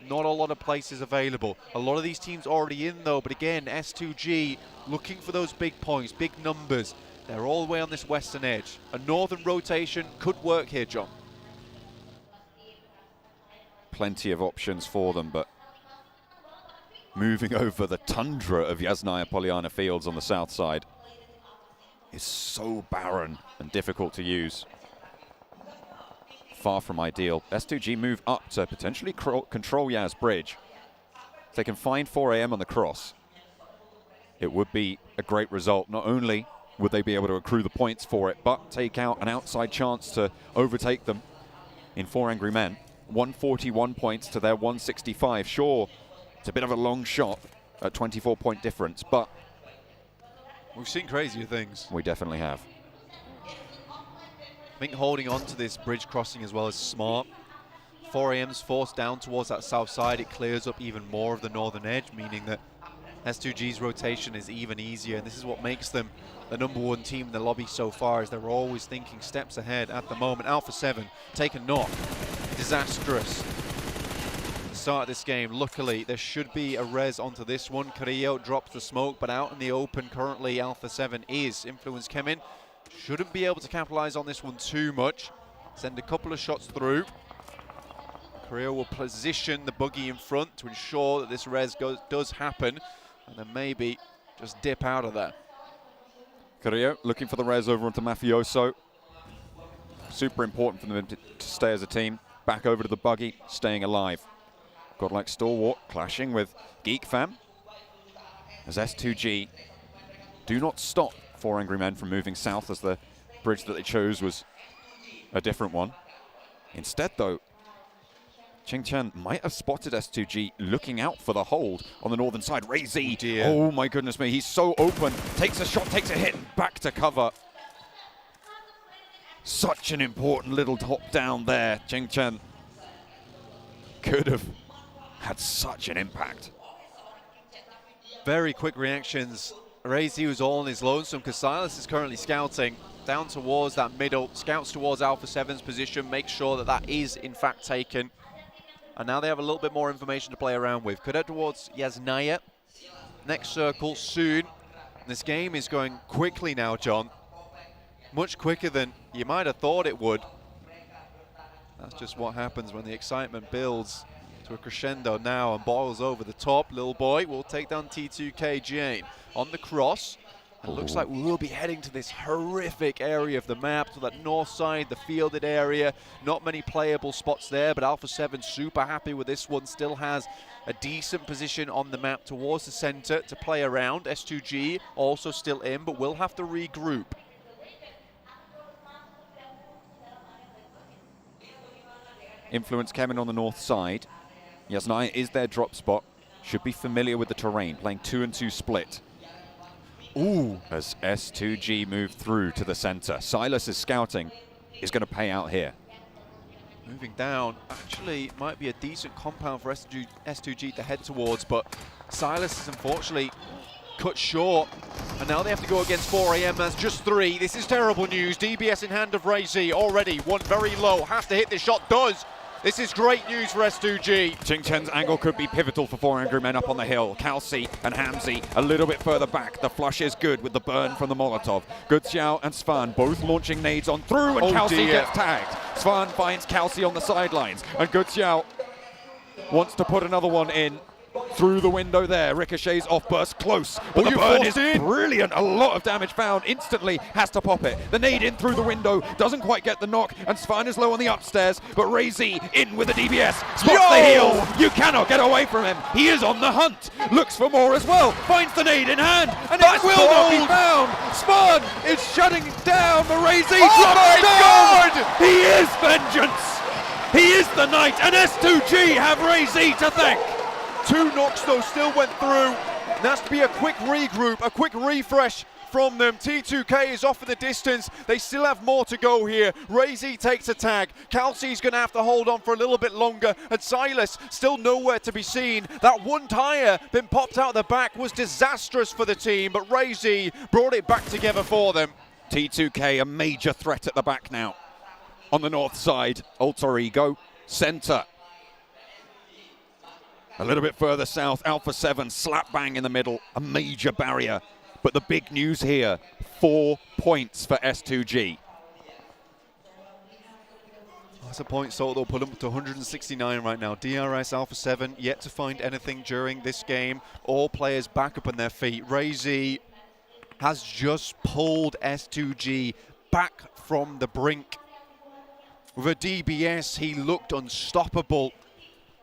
Not a lot of places available. A lot of these teams already in though, but again, S2G looking for those big points, big numbers. They're all the way on this western edge. A northern rotation could work here, John. plenty of options for them, but moving over the tundra of Yasnaya Poliana Fields on the south side is so barren and difficult to use. Far from ideal. S2G move up to potentially control Yas Bridge. If they can find 4 AM on the cross, it would be a great result. Not only would they be able to accrue the points for it, but take out an outside chance to overtake them in 4 Angry Men. 141 points to their 165. Sure, it's a bit of a long shot at 24-point difference, but we've seen crazier things. We definitely have. I think holding on to this bridge crossing as well is smart. 4 AM's forced down towards that south side. It clears up even more of the northern edge, meaning that S2G's rotation is even easier, and this is what makes them the #1 team in the lobby so far, is they're always thinking steps ahead at the moment. Alpha 7 take a knock. Disastrous. The start of this game, luckily there should be a res onto this one. Carrillo drops the smoke, but out in the open currently Alpha 7 is. Influence Kemin shouldn't be able to capitalize on this one too much. Send a couple of shots through. Carrillo will position the buggy in front to ensure that this res does happen, and then maybe just dip out of there. Carrillo looking for the res over onto Mafioso. Super important for them to stay as a team. Back over to the buggy, staying alive. Godlike Stalwart clashing with Geek Fam. As S2G do not stop 4 Angry Men from moving south, as the bridge that they chose was a different one. Instead, though, Ching Chen might have spotted S2G looking out for the hold on the northern side. Ray Z, oh my goodness me, he's so open. Takes a shot, takes a hit, back to cover. Such an important little top down there. Ching Chen could have had such an impact. Very quick reactions. Razy was all on his lonesome because Silas is currently scouting down towards that middle, scouts towards Alpha 7's position, makes sure that that is in fact taken. And now they have a little bit more information to play around with. Could head towards Yasnaya. Next circle soon. This game is going quickly now, John. Much quicker than you might have thought it would. That's just what happens when the excitement builds to a crescendo now and boils over the top. Lil Boy will take down T2K Jane on the cross. It looks like we will be heading to this horrific area of the map, to that north side, the fielded area. Not many playable spots there, but Alpha 7 super happy with this one. Still has a decent position on the map towards the center to play around. S2G also still in, but will have to regroup. Influence Kemin on the north side. Yasnaya is their drop spot. Should be familiar with the terrain, playing 2-2 split. Ooh, as S2G move through to the center. Silas's scouting is going to pay out here. Moving down, actually might be a decent compound for S2G to head towards, but Silas is unfortunately cut short. And now they have to go against 4 AM. That's just 3. This is terrible news. DBS in hand of Ray Z already. One very low. Has to hit this shot. Does. This is great news for S2G. Ching Chen's angle could be pivotal for 4 Angry Men up on the hill. Kalsi and Hamzi a little bit further back. The flush is good with the burn from the Molotov. Good Xiao and Svan both launching nades on through, and Kalsi gets tagged. Svan finds Kalsi on the sidelines, and Good Xiao wants to put another one in. Through the window there, ricochets off burst close, but the burn is brilliant. A lot of damage found, instantly has to pop it. The nade in through the window, doesn't quite get the knock, and Svan is low on the upstairs, but Ray Z in with the DBS, spots the heels. You cannot get away from him. He is on the hunt, looks for more as well, finds the nade in hand, and it will not be found. Svan is shutting down, the Ray Z drops down. He is vengeance. He is the knight, and S2G have Ray Z to thank. 2 knocks though still went through. And that's to be a quick regroup, a quick refresh from them. T2K is off in the distance. They still have more to go here. Ray Z takes a tag. Kalsi's going to have to hold on for a little bit longer. And Silas still nowhere to be seen. That one tire been popped out the back was disastrous for the team, but Ray Z brought it back together for them. T2K a major threat at the back now. On the north side, Alter Ego, center. A little bit further south, Alpha 7 slap bang in the middle, a major barrier. But the big news here, 4 points for S2G. That's a point total. They'll put them to 169 right now. DRS Alpha 7 yet to find anything during this game. All players back up on their feet. Razy has just pulled S2G back from the brink. With a DBS, he looked unstoppable,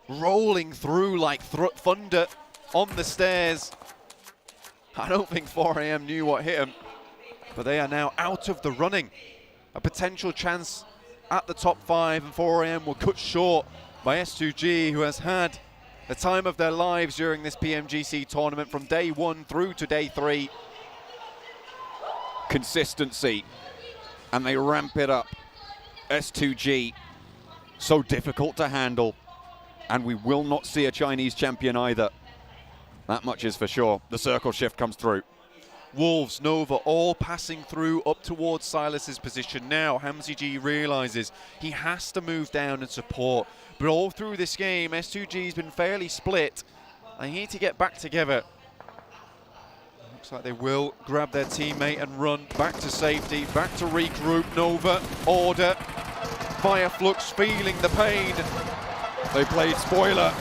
rolling through like thunder on the stairs. I don't think 4AM knew what hit him, but they are now out of the running. A potential chance at the top 5, and 4AM were cut short by S2G, who has had the time of their lives during this PMGC tournament from day 1 through to day 3. Consistency, and they ramp it up. S2G, so difficult to handle, and we will not see a Chinese champion either. That much is for sure. The circle shift comes through. Wolves, Nova, all passing through up towards Silas's position now. Hamzy G realizes he has to move down and support. But all through this game, S2G's been fairly split. They need to get back together. Looks like they will grab their teammate and run back to safety, back to regroup. Nova, order. Fireflux feeling the pain. They played spoiler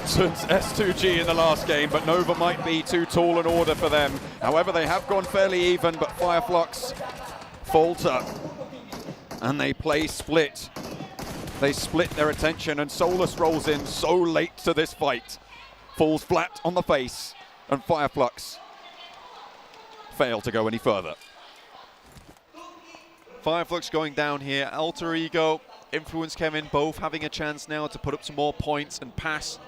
since S2G in the last game, but Nova might be too tall an order for them. However, they have gone fairly even, but Fireflux falter, and they play split. They split their attention, and Solus rolls in so late to this fight. Falls flat on the face, and Fireflux fail to go any further. Fireflux going down here. Alter Ego, Influence Kevin, both having a chance now to put up some more points and pass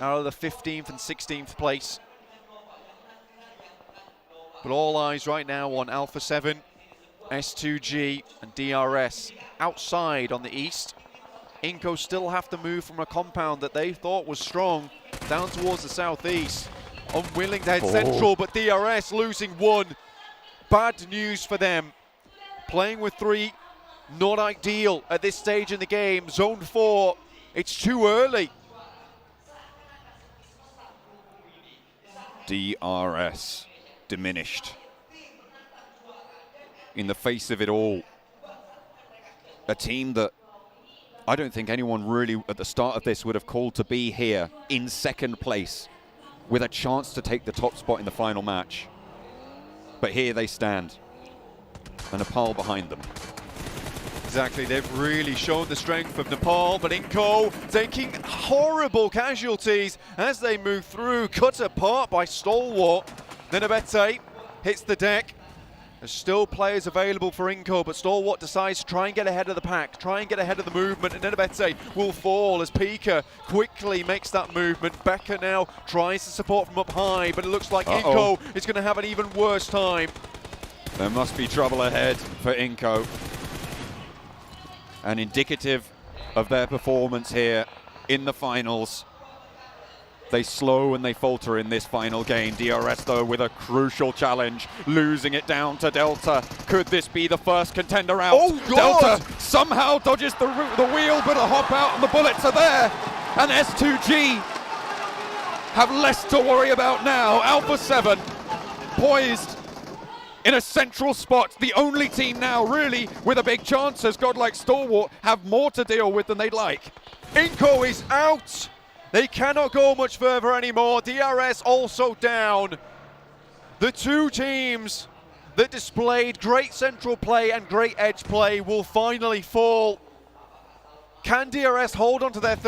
out of the 15th and 16th place. But all eyes right now on Alpha 7, S2G and DRS outside on the east. Inco still have to move from a compound that they thought was strong down towards the southeast. Unwilling to head central, but DRS losing 1. Bad news for them. Playing with 3, not ideal at this stage in the game. Zone 4, it's too early. DRS diminished. In the face of it all, a team that I don't think anyone really at the start of this would have called to be here in second place with a chance to take the top spot in the final match. But here they stand, and Nepal behind them. Exactly, they've really shown the strength of Nepal, but Inco taking horrible casualties as they move through, cut apart by Stalwart. Nenabete hits the deck. There's still players available for Inco, but Stalwart decides to try and get ahead of the pack, try and get ahead of the movement, and Nenabete will fall as Pika quickly makes that movement. Becca now tries to support from up high, but it looks like Inco is going to have an even worse time. There must be trouble ahead for Inco. And indicative of their performance here in the finals. They slow and they falter in this final game. DRS, though, with a crucial challenge, losing it down to Delta. Could this be the first contender out? Oh, God! Delta somehow dodges the wheel, but a hop out and the bullets are there. And S2G have less to worry about now. Alpha 7 poised in a central spot. The only team now really with a big chance, as godlike Stalwart have more to deal with than they'd like. Inco is out. They cannot go much further anymore. DRS also down. The two teams that displayed great central play and great edge play will finally fall. Can DRS hold on to their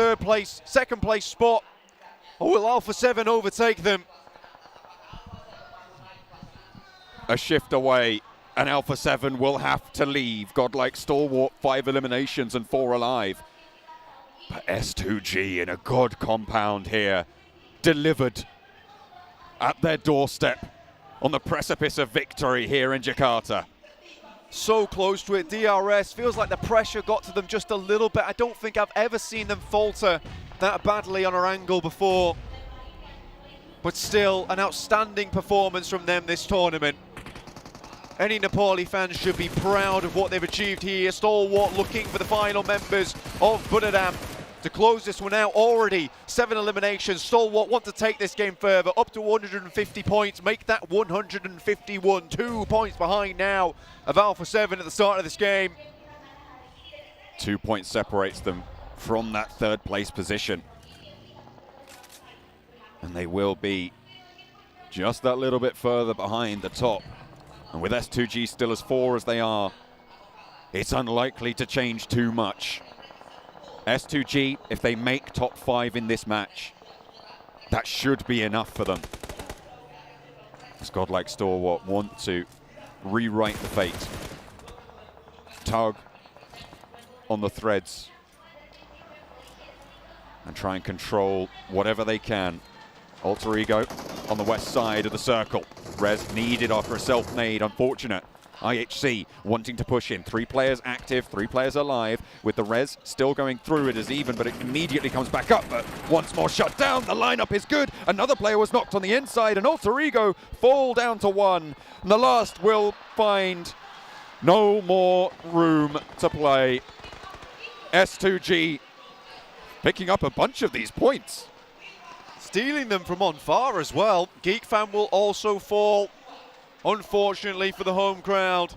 second place spot? Or will Alpha 7 overtake them? A shift away, and Alpha 7 will have to leave. Godlike Stalwart, 5 eliminations and 4 alive. But S2G in a god compound here, delivered at their doorstep on the precipice of victory here in Jakarta. So close to it. DRS feels like the pressure got to them just a little bit. I don't think I've ever seen them falter that badly on Erangel before. But still, an outstanding performance from them this tournament. Any Nepali fans should be proud of what they've achieved here. Stalwart looking for the final members of Budadam to close this one out. Already 7 eliminations. Stalwart want to take this game further, up to 150 points, make that 151. 2 points behind now of Alpha 7 at the start of this game. 2 points separates them from that third place position. And they will be just that little bit further behind the top. And with S2G still as 4 as they are, it's unlikely to change too much. S2G, if they make top 5 in this match, that should be enough for them. As Godlike Stalwart want to rewrite the fate. Tug on the threads and try and control whatever they can. Alter Ego on the west side of the circle. Rez needed after a self-nade, unfortunate. IHC wanting to push in. 3 players active, 3 players alive, with the Rez still going through it as even, but it immediately comes back up, but once more shut down. The lineup is good. Another player was knocked on the inside, and Alter Ego fall down to 1. And the last will find no more room to play. S2G picking up a bunch of these points. Stealing them from on far as well. GeekFam will also fall, unfortunately for the home crowd.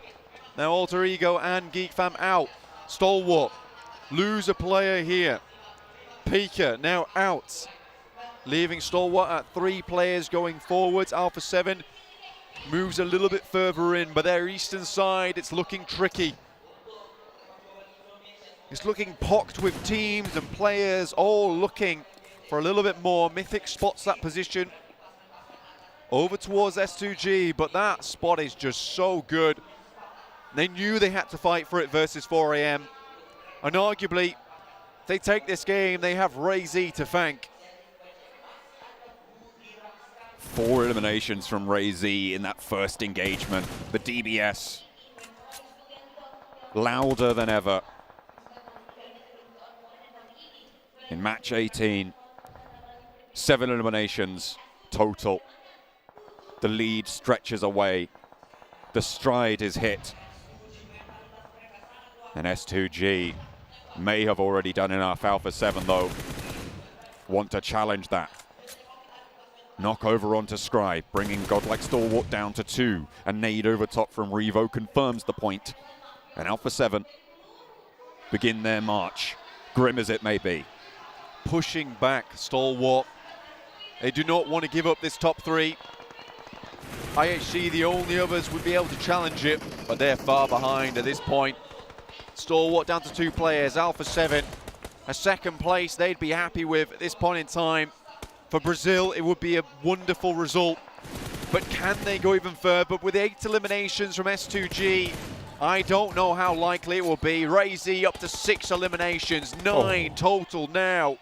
Now Alter Ego and GeekFam out. Stalwart lose a player here. Pika now out, leaving Stalwart at 3 players going forwards. Alpha 7 moves a little bit further in, but their eastern side, it's looking tricky. It's looking pocked with teams and players all looking for a little bit more. Mythic spots that position over towards S2G, but that spot is just so good. They knew they had to fight for it versus 4AM. And arguably, if they take this game, they have Ray-Z to thank. 4 eliminations from Ray-Z in that first engagement. The DBS louder than ever. In match 18, 7 eliminations total. The lead stretches away. The stride is hit. And S2G may have already done enough. Alpha 7, though, want to challenge that. Knock over onto Scribe, bringing Godlike Stalwart down to 2. A nade over top from Revo confirms the point. And Alpha 7 begin their march, grim as it may be. Pushing back Stalwart. They do not want to give up this top 3. IHC, the only others, would be able to challenge it, but they're far behind at this point. Stalwart down to 2 players. Alpha 7, a second place they'd be happy with at this point in time. For Brazil, it would be a wonderful result, but can they go even further? But with 8 eliminations from S2G, I don't know how likely it will be. Ray-Z up to 6 eliminations, 9 total now.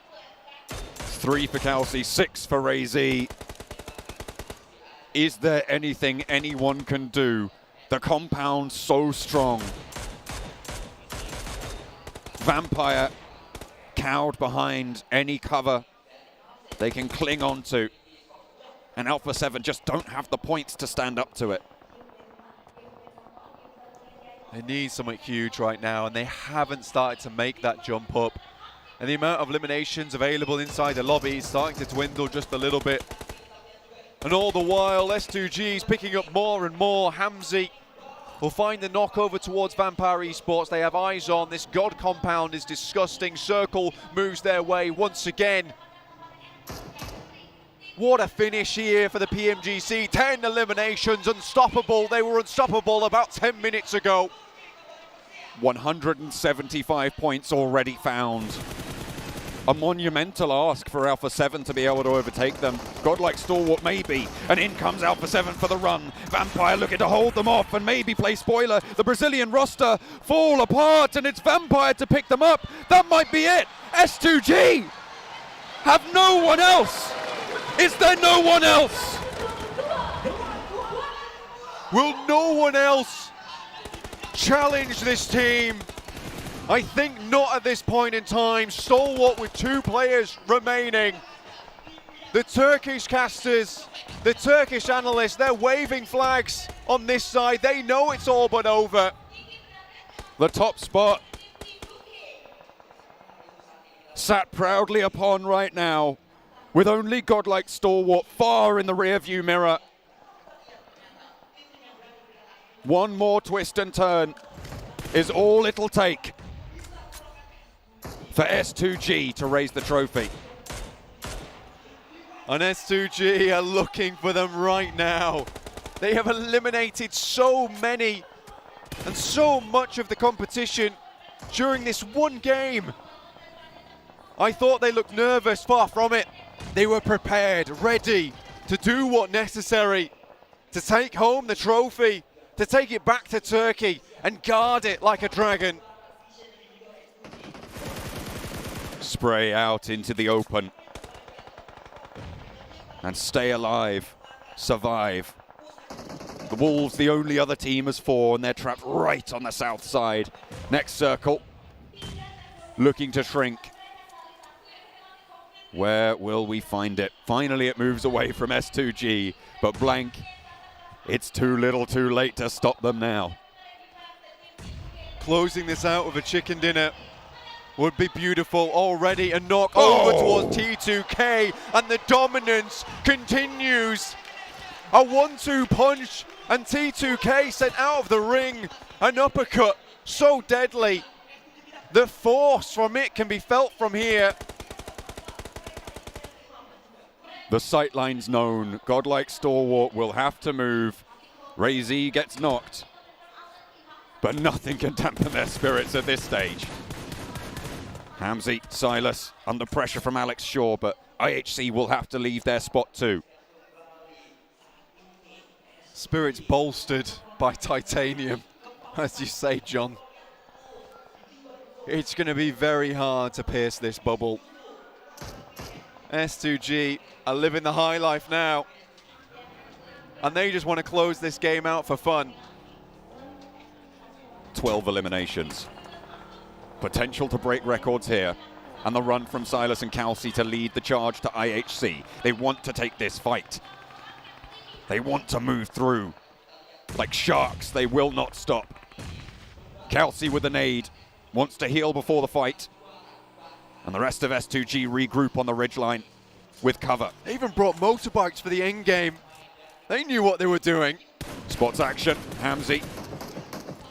3 for Kelsey, 6 for Ray-Z. Is there anything anyone can do? The compound so strong. Vampire cowed behind any cover they can cling on to. And Alpha 7 just don't have the points to stand up to it. They need something huge right now, and they haven't started to make that jump up. And the amount of eliminations available inside the lobby is starting to dwindle just a little bit. And all the while, S2G is picking up more and more. Hamzy will find the knock over towards Vampire Esports. They have eyes on. This God compound is disgusting. Circle moves their way once again. What a finish here for the PMGC. 10 eliminations, unstoppable. They were unstoppable about 10 minutes ago. 175 points already found. A monumental ask for Alpha 7 to be able to overtake them. Godlike Stalwart maybe, and in comes Alpha 7 for the run. Vampire looking to hold them off and maybe play spoiler. The Brazilian roster fall apart, and it's Vampire to pick them up. That might be it. S2G have no one else. Is there no one else? Will no one else challenge this team? I think not at this point in time. Stalwart with 2 players remaining. The Turkish casters, the Turkish analysts, they're waving flags on this side. They know it's all but over. The top spot sat proudly upon right now, with only Godlike Stalwart far in the rearview mirror. One more twist and turn is all it'll take. for S2G to raise the trophy. And S2G are looking for them right now. They have eliminated so many and so much of the competition during this one game. I thought they looked nervous, far from it. They were prepared, ready to do what necessary to take home the trophy, to take it back to Turkey and guard it like a dragon. Spray out into the open. And stay alive, survive. The Wolves, the only other team, as 4, and they're trapped right on the south side. Next circle, looking to shrink. Where will we find it? Finally, it moves away from S2G, but blank, it's too little too late to stop them now. Closing this out with a chicken dinner would be beautiful. Already a knock over towards T2K, and the dominance continues. A 1-2 punch, and T2K sent out of the ring. An uppercut so deadly. The force from it can be felt from here. The sightline's known. Godlike Stalwart will have to move. Ray-Z gets knocked. But nothing can dampen their spirits at this stage. Hamzy, Silas, under pressure from Alex Shaw, but IHC will have to leave their spot too. Spirits bolstered by titanium, as you say, John. It's going to be very hard to pierce this bubble. S2G are living the high life now, and they just want to close this game out for fun. 12 eliminations. Potential to break records here. And the run from Silas and Kelsey to lead the charge to IHC. They want to take this fight. They want to move through. Like sharks, they will not stop. Kelsey with a nade. Wants to heal before the fight. And the rest of S2G regroup on the ridgeline with cover. They even brought motorbikes for the end game. They knew what they were doing. Spots action, Hamzy.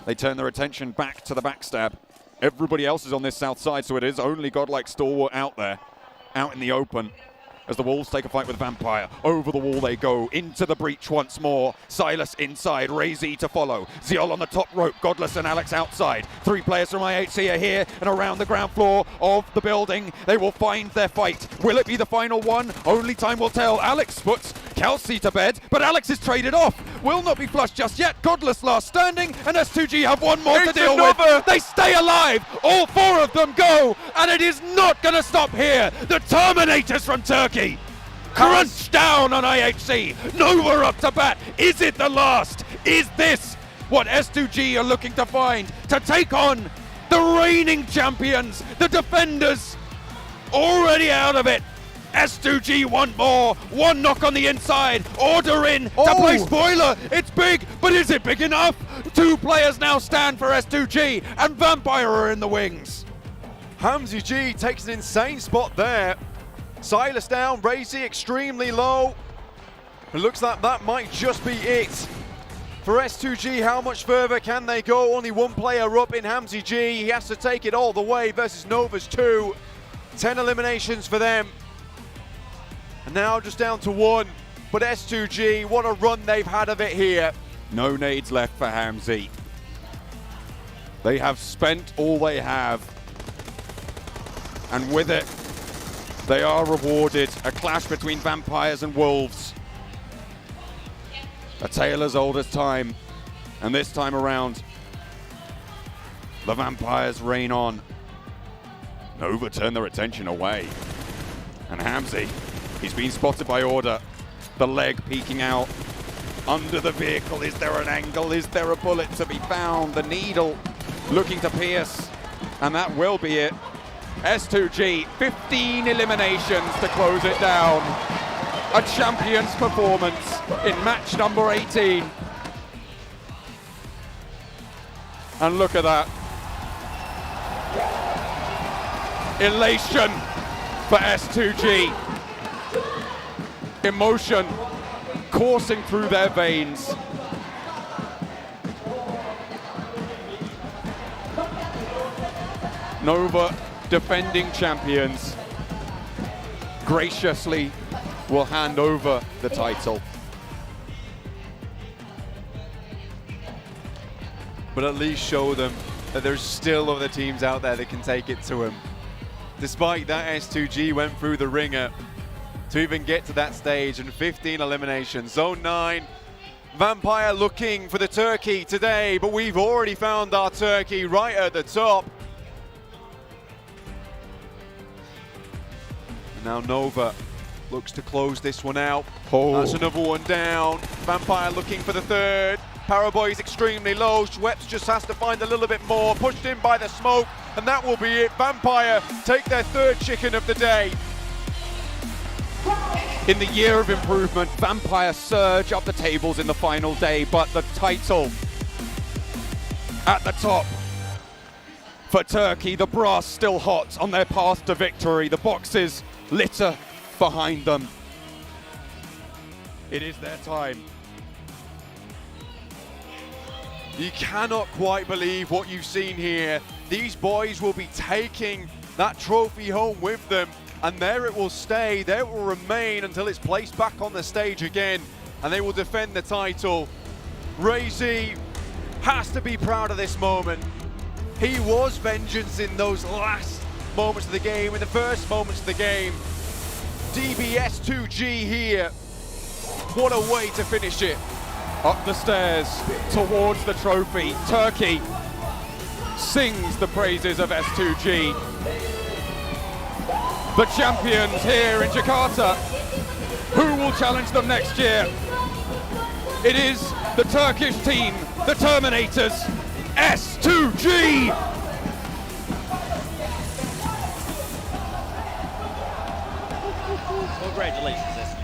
They turn their attention back to the backstab. Everybody else is on this south side, so it is only Godlike Stalwart out there, out in the open. As the Wolves take a fight with Vampire. Over the wall they go, into the breach once more. Silas inside, Ray-Z to follow. Ziol on the top rope, Godless and Alex outside. 3 players from IHC are here and around the ground floor of the building. They will find their fight. Will it be the final one? Only time will tell. Alex puts Kelsey to bed, but Alex is traded off. Will not be flushed just yet. Godless last standing, and S2G have one more to deal with. They stay alive. All 4 of them go, and it is not going to stop here. The Terminators from Turkey. Crunch down on IHC. Nova up to bat. Is it the last? Is this what S2G are looking to find to take on the reigning champions, the defenders? Already out of it. S2G want more. One knock on the inside. Order in to play spoiler. It's big, but is it big enough? 2 players now stand for S2G, and Vampire are in the wings. Hamzy G takes an insane spot there. Silas down, Ray-Z extremely low. It looks like that might just be it. For S2G, how much further can they go? Only 1 player up in Hamzy G. He has to take it all the way versus Nova's 2. 10 eliminations for them. And now just down to 1. But S2G, what a run they've had of it here. No nades left for Hamzy. They have spent all they have. And with it, they are rewarded. A clash between Vampires and Wolves. A tale as old as time. And this time around, the Vampires reign on. Nova turn their attention away. And Hamzy, he's been spotted by Order. The leg peeking out. Under the vehicle, is there an angle? Is there a bullet to be found? The needle looking to pierce. And that will be it. S2G, 15 eliminations to close it down. A champion's performance in match number 18. And look at that. Elation for S2G. Emotion coursing through their veins. Nova defending champions, graciously will hand over the title. But at least show them that there's still other teams out there that can take it to them. Despite that, S2G went through the ringer to even get to that stage, and 15 eliminations. Zone 9, Vampire looking for the turkey today, but we've already found our turkey right at the top. And now Nova looks to close this one out. That's another one down. Vampire looking for the third. Paraboy is extremely low. Schweppes just has to find a little bit more. Pushed in by the smoke, and that will be it. Vampire take their third chicken of the day. In the year of improvement, Vampire surge up the tables in the final day, but the title at the top for Turkey. The brass still hot on their path to victory. The boxes litter behind them. It is their time. You cannot quite believe what you've seen here. These boys will be taking that trophy home with them, and there it will stay, there it will remain until it's placed back on the stage again, and they will defend the title. Razy has to be proud of this moment. He was vengeance in those last moments of the game, in the first moments of the game. DBS2G here. What a way to finish it. Up the stairs towards the trophy. Turkey sings the praises of S2G. The champions here in Jakarta. Who will challenge them next year? It is the Turkish team, the Terminators, S2G! Congratulations, SUG.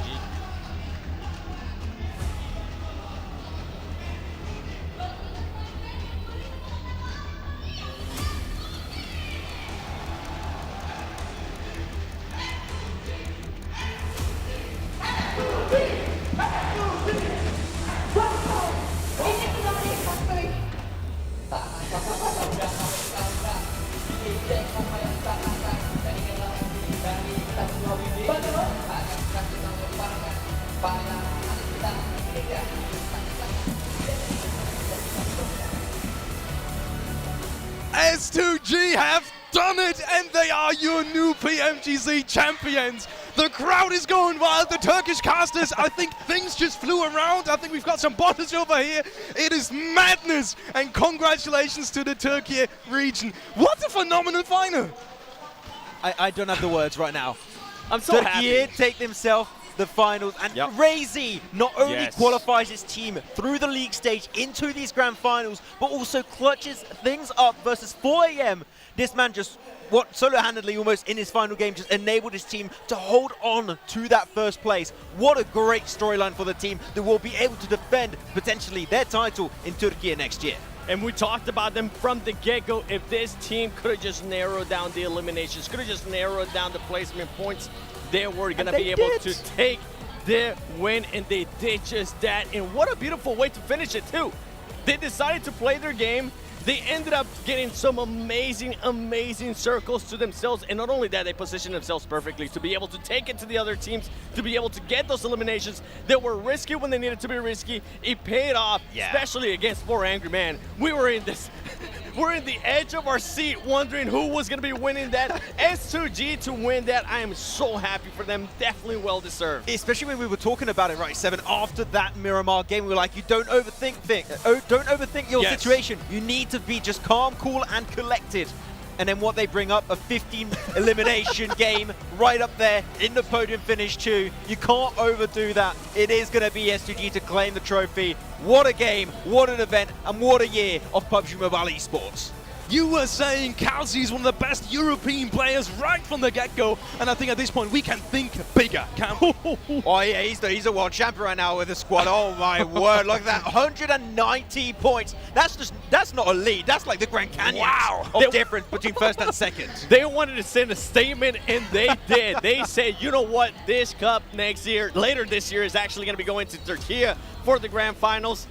S2G have done it, and they are your new PMGC champions. The crowd is going wild. The Turkish casters, I think things just flew around. I think we've got some bottles over here. It is madness, and congratulations to the Turkey region. What a phenomenal final. I don't have the words right now. I'm so happy. Turkey take themselves the finals, and Razy not only qualifies his team through the league stage into these grand finals, but also clutches things up versus 4am. This man just, solo-handedly almost in his final game, just enabled his team to hold on to that first place. What a great storyline for the team that will be able to defend potentially their title in Turkey next year. And we talked about them from the get-go. If this team could have just narrowed down the eliminations, could have just narrowed down the placement points, they were going to be able to take their win, and they did just that. And what a beautiful way to finish it, too. They decided to play their game. They ended up getting some amazing, amazing circles to themselves. And not only that, they positioned themselves perfectly to be able to take it to the other teams, to be able to get those eliminations that were risky when they needed to be risky. It paid off, especially against 4 Angry Man. We were in this... We're in the edge of our seat wondering who was going to be winning that. S2G to win that. I am so happy for them. Definitely well deserved. Especially when we were talking about it, right, Seven, after that Miramar game, we were like, you don't overthink your situation. You need to be just calm, cool, and collected. And then what they bring up, a 15 elimination game right up there in the podium finish too. You can't overdo that. It is going to be S2G to claim the trophy. What a game, what an event, and what a year of PUBG Mobile esports. You were saying Kalsi is one of the best European players right from the get-go, and I think at this point we can think bigger, can't we? Oh yeah, he's a world champion right now with the squad. Oh my word, look at that, 190 points. That's not a lead, that's like the Grand Canyon of difference between first and second. They wanted to send a statement, and they did. They said, you know what, this cup later this year is actually going to be going to Turkey for the Grand Finals.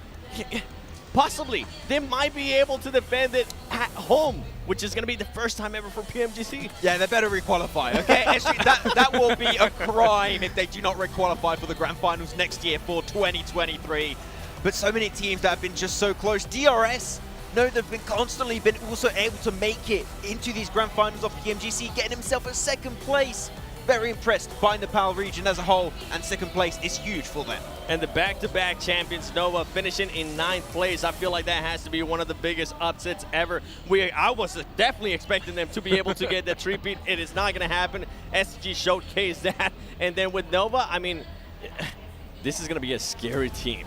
Possibly, they might be able to defend it at home which is going to be the first time ever for PMGC. Yeah, they better requalify, okay? Actually, that will be a crime if they do not requalify for the Grand Finals next year for 2023. But so many teams that have been just so close. DRS, no, they've been constantly been also able to make it into these Grand Finals of PMGC, getting himself a second place. Very impressed by the PAL region as a whole, and second place is huge for them. And the back-to-back champions, Nova, finishing in 9th place. I feel like that has to be one of the biggest upsets ever. I was definitely expecting them to be able to get the three-peat. It is not going to happen. SG showcased that. And then with Nova, I mean, this is going to be a scary team.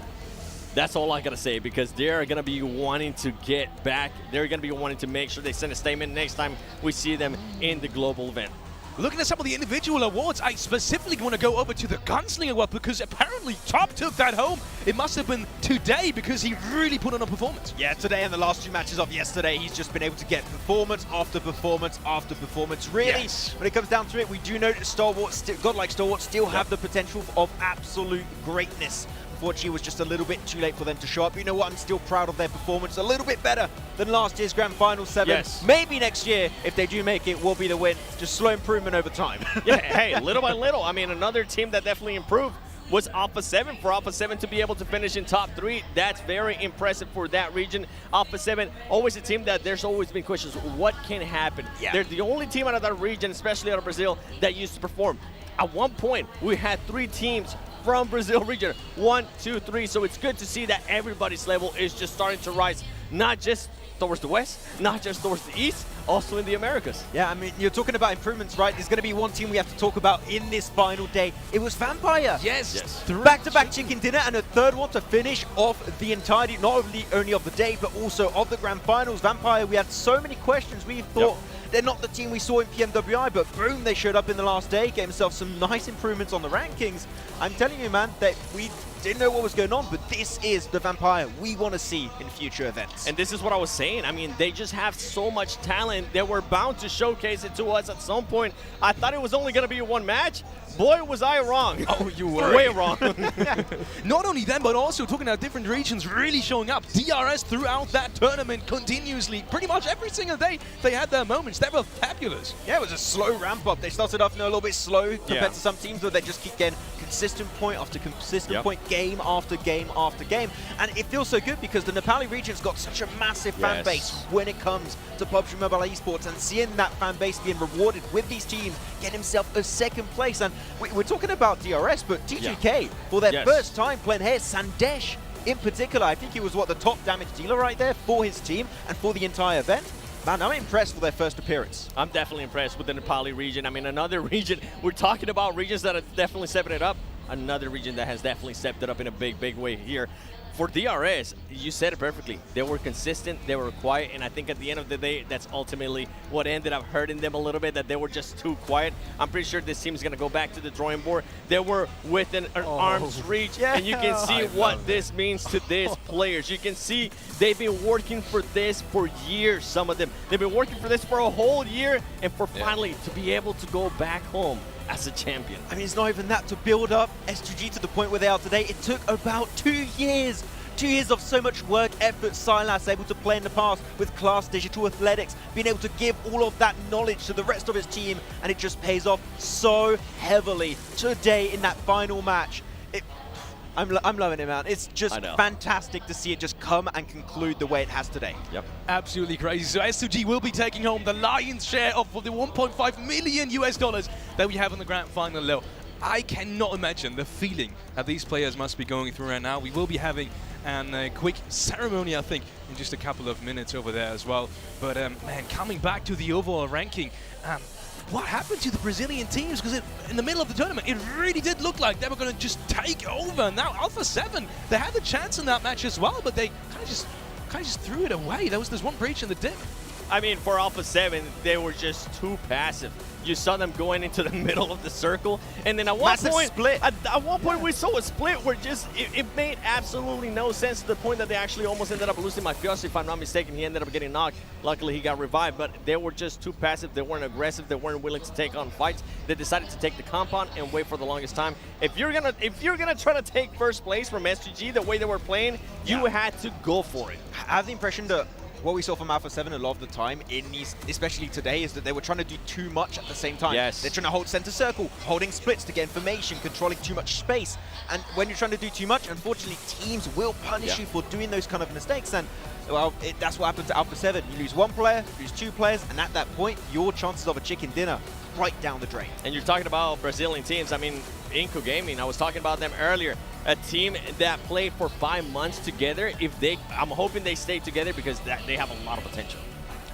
That's all I got to say, because they're going to be wanting to get back. They're going to be wanting to make sure they send a statement next time we see them in the global event. Looking at some of the individual awards, I specifically want to go over to the Gunslinger award, because apparently Top took that home. It must have been today, because he really put on a performance. Yeah, today and the last 2 matches of yesterday, he's just been able to get performance after performance after performance. Really, when it comes down to it, we do know that Stalwart, godlike Stalwart, still have the potential of absolute greatness. Unfortunately, it was just a little bit too late for them to show up. You know what? I'm still proud of their performance. A little bit better than last year's Grand Final 7. Yes. Maybe next year, if they do make it, will be the win. Just slow improvement over time. Yeah, hey, little by little. I mean, another team that definitely improved was Alpha 7. For Alpha 7 to be able to finish in top 3, that's very impressive for that region. Alpha 7, always a team that there's always been questions. What can happen? Yeah. They're the only team out of that region, especially out of Brazil, that used to perform. At one point, we had 3 teams from Brazil region. 1, 2, 3. So it's good to see that everybody's level is just starting to rise, not just towards the west, not just towards the east, also in the Americas. Yeah, I mean, you're talking about improvements, right? There's going to be one team we have to talk about in this final day. It was Vampire. Yes. Back-to-back chicken dinner, and a third one to finish off the entirety, not only of the day, but also of the Grand Finals. Vampire, we had so many questions. We thought they're not the team we saw in PMWI, but boom, they showed up in the last day, gave themselves some nice improvements on the rankings. I'm telling you, man, that we didn't know what was going on, but this is the Vampire we want to see in future events. And this is what I was saying. I mean, they just have so much talent. They were bound to showcase it to us at some point. I thought it was only going to be one match. Boy, was I wrong. Oh, you were way wrong. Not only them, but also talking about different regions really showing up. DRS throughout that tournament continuously, pretty much every single day, they had their moments. They were fabulous. Yeah, it was a slow ramp up. They started off a little bit slow compared to some teams, but they just keep getting consistent point after consistent point, game after game after game. And it feels so good because the Nepali region's got such a massive fan base when it comes to Pubgmobile esports, and seeing that fan base being rewarded with these teams, getting himself a second place. And we're talking about DRS, but TGK, for their first time playing here, Sandesh in particular, I think he was, the top damage dealer right there for his team and for the entire event. Man, I'm impressed with their first appearance. I'm definitely impressed with the Nepali region. I mean, another region, we're talking about regions that are definitely stepping it up. Another region that has definitely stepped it up in a big, big way here. For DRS, you said it perfectly. They were consistent, they were quiet, and I think at the end of the day, that's ultimately what ended up hurting them a little bit, that they were just too quiet. I'm pretty sure this team is going to go back to the drawing board. They were within an arm's reach, and you can see what this means to these players. You can see they've been working for this for years, some of them. They've been working for this for a whole year, and for finally to be able to go back home as a champion. I mean, it's not even that. To build up S2G to the point where they are today, it took about 2 years. 2 years of so much work, effort, Silas able to play in the past with Class Digital Athletics, being able to give all of that knowledge to the rest of his team, and it just pays off so heavily today in that final match. I'm loving it, man. It's just fantastic to see it just come and conclude the way it has today. Yep. Absolutely crazy. So S2G will be taking home the lion's share of the $1.5 million that we have in the Grand Final, Lil. I cannot imagine the feeling that these players must be going through right now. We will be having a quick ceremony, I think, in just a couple of minutes over there as well. But, man, coming back to the overall ranking, what happened to the Brazilian teams? Because in the middle of the tournament, it really did look like they were going to just take over. Now, Alpha 7, they had the chance in that match as well, but they kind of just threw it away. There's one breach in the dip. I mean, for Alpha 7, they were just too passive. You saw them going into the middle of the circle, and then at one point we saw a split where it made absolutely no sense, to the point that they actually almost ended up losing Mafiosi, if I'm not mistaken. He ended up getting knocked. Luckily, he got revived, but they were just too passive. They weren't aggressive. They weren't willing to take on fights. They decided to take the compound and wait for the longest time. If you're gonna try to take first place from SGG the way they were playing, you had to go for it. I have the impression that what we saw from Alpha 7 a lot of the time, in these, especially today, is that they were trying to do too much at the same time. Yes. They're trying to hold center circle, holding splits to get information, controlling too much space. And when you're trying to do too much, unfortunately, teams will punish you for doing those kind of mistakes. And well, that's what happened to Alpha 7. You lose one player, lose two players, and at that point, your chances of a chicken dinner right down the drain. And you're talking about Brazilian teams. I mean, Inco Gaming, I was talking about them earlier. A team that played for 5 months together. I'm hoping they stay together because they have a lot of potential.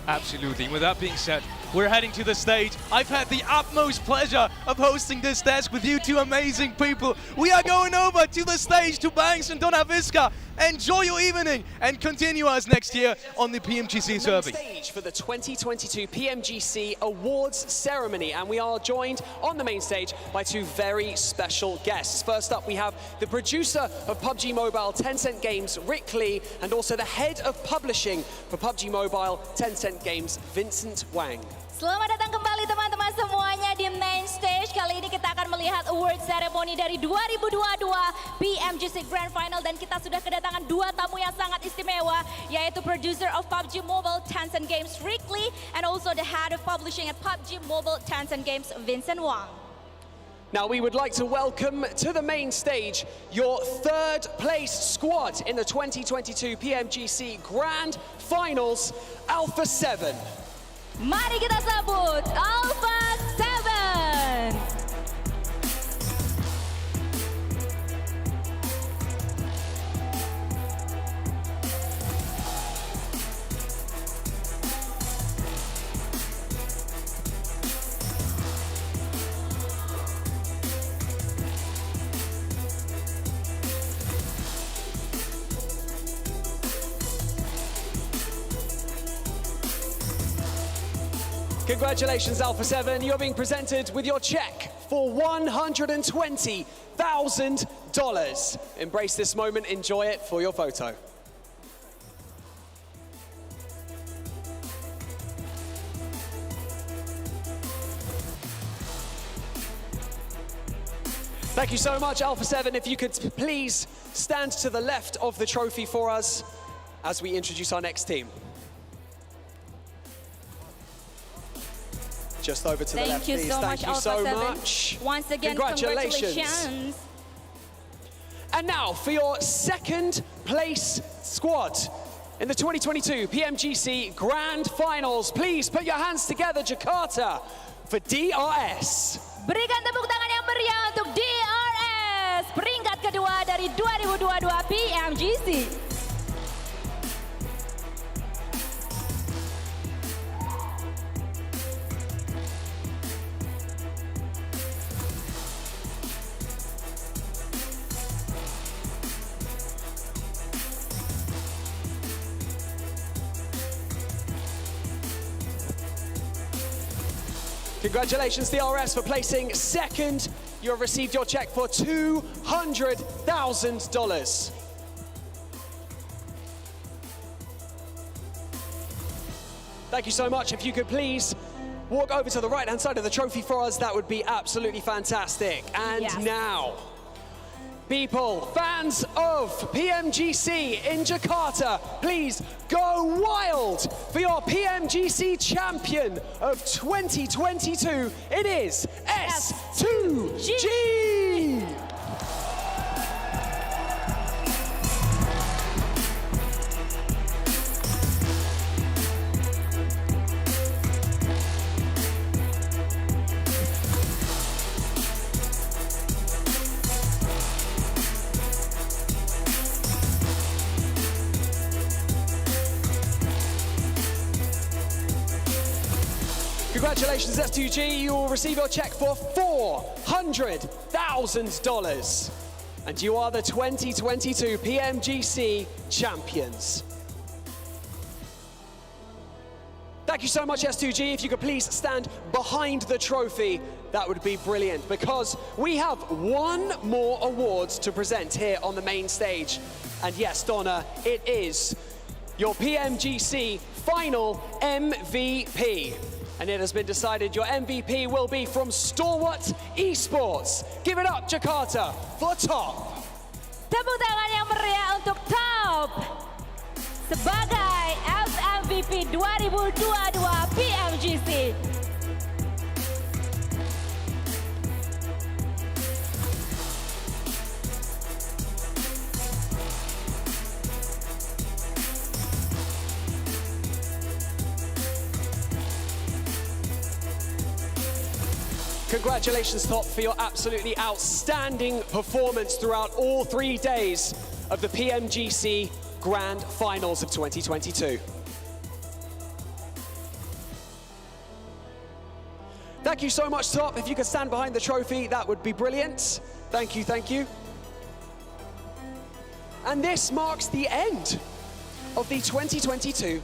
Absolutely. With that being said, we're heading to the stage. I've had the utmost pleasure of hosting this desk with you two amazing people. We are going over to the stage to Banks and Dona Visca. Enjoy your evening and continue us next year on the PMGC Survey. Stage for the 2022 PMGC Awards ceremony, and we are joined on the main stage by two very special guests. First up, we have the producer of Pubgmobile Tencent Games, Rick Lee, and also the head of publishing for Pubgmobile Tencent Games, Vincent Wang. Selamat datang kembali teman-teman semuanya di main stage. Kali ini kita akan melihat award ceremony dari 2022 PMGC Grand Final, dan kita sudah kedatangan dua tamu yang sangat istimewa, yaitu producer of Pubgmobile Tencent Games Rick Lee and also the head of publishing at Pubgmobile Tencent Games Vincent Wang. Now we would like to welcome to the main stage your third place squad in the 2022 PMGC Grand Finals, Alpha 7. Mari kita sambut Alpha 7. Congratulations, Alpha 7. You're being presented with your check for $120,000. Embrace this moment, enjoy it for your photo. Thank you so much, Alpha 7. If you could please stand to the left of the trophy for us as we introduce our next team. Just over to the left, please. Thank you so much. Once again, congratulations. And now for your second place squad in the 2022 PMGC Grand Finals. Please put your hands together, Jakarta, for DRS. Berikan tepuk tangan yang meriah untuk DRS, peringkat kedua dari 2022 PMGC. Congratulations, DRS, for placing second. You have received your check for $200,000. Thank you so much. If you could please walk over to the right-hand side of the trophy for us, that would be absolutely fantastic. And now, people, fans of PMGC in Jakarta, please go wild for your PMGC champion of 2022. It is S2G! Congratulations, S2G. You will receive your check for $400,000. And you are the 2022 PMGC champions. Thank you so much, S2G. If you could please stand behind the trophy, that would be brilliant, because we have one more award to present here on the main stage. And yes, Donna, it is your PMGC final MVP. And it has been decided your MVP will be from Stalwart Esports. Give it up, Jakarta, for Top. Tepuk tangan yang meriah untuk Top sebagai FMVP. TV 2022 PMGC. Congratulations, Top, for your absolutely outstanding performance throughout all 3 days of the PMGC Grand Finals of 2022. Thank you so much, Top. If you could stand behind the trophy, that would be brilliant. Thank you, thank you. And this marks the end of the 2022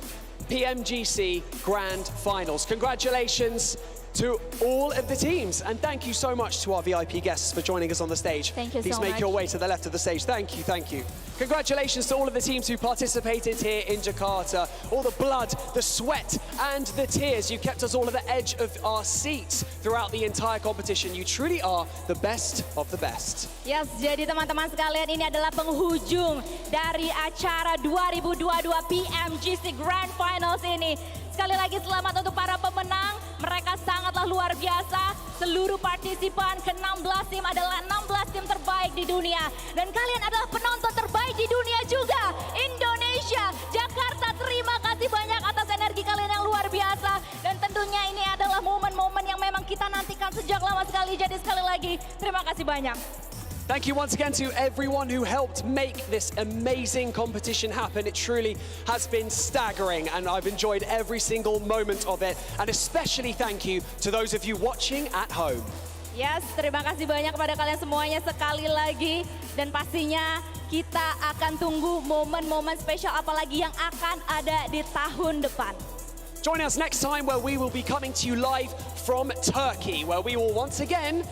PMGC Grand Finals. Congratulations to all of the teams, and thank you so much to our VIP guests for joining us on the stage. Thank you Please so make much. your way to the left of the stage. Thank you, thank you. Congratulations to all of the teams who participated here in Jakarta. All the blood, the sweat, and the tears. You kept us all at the edge of our seats throughout the entire competition. You truly are the best of the best. Yes, jadi teman-teman sekalian, ini adalah penghujung dari acara 2022 PMGC Grand Finals ini. Sekali lagi selamat untuk para pemenang, mereka sangatlah luar biasa. Seluruh partisipan ke-16 tim adalah 16 tim terbaik di dunia. Dan kalian adalah penonton terbaik di dunia juga. Indonesia, Jakarta, terima kasih banyak atas energi kalian yang luar biasa. Dan tentunya ini adalah momen-momen yang memang kita nantikan sejak lama sekali. Jadi sekali lagi, terima kasih banyak. Thank you once again to everyone who helped make this amazing competition happen. It truly has been staggering, and I've enjoyed every single moment of it. And especially thank you to those of you watching at home. Yes, terima kasih banyak kepada kalian semuanya sekali lagi. Dan pastinya kita akan tunggu momen-momen spesial apalagi yang akan ada di tahun depan. Join us next time where we will be coming to you live from Turkey, where we will once again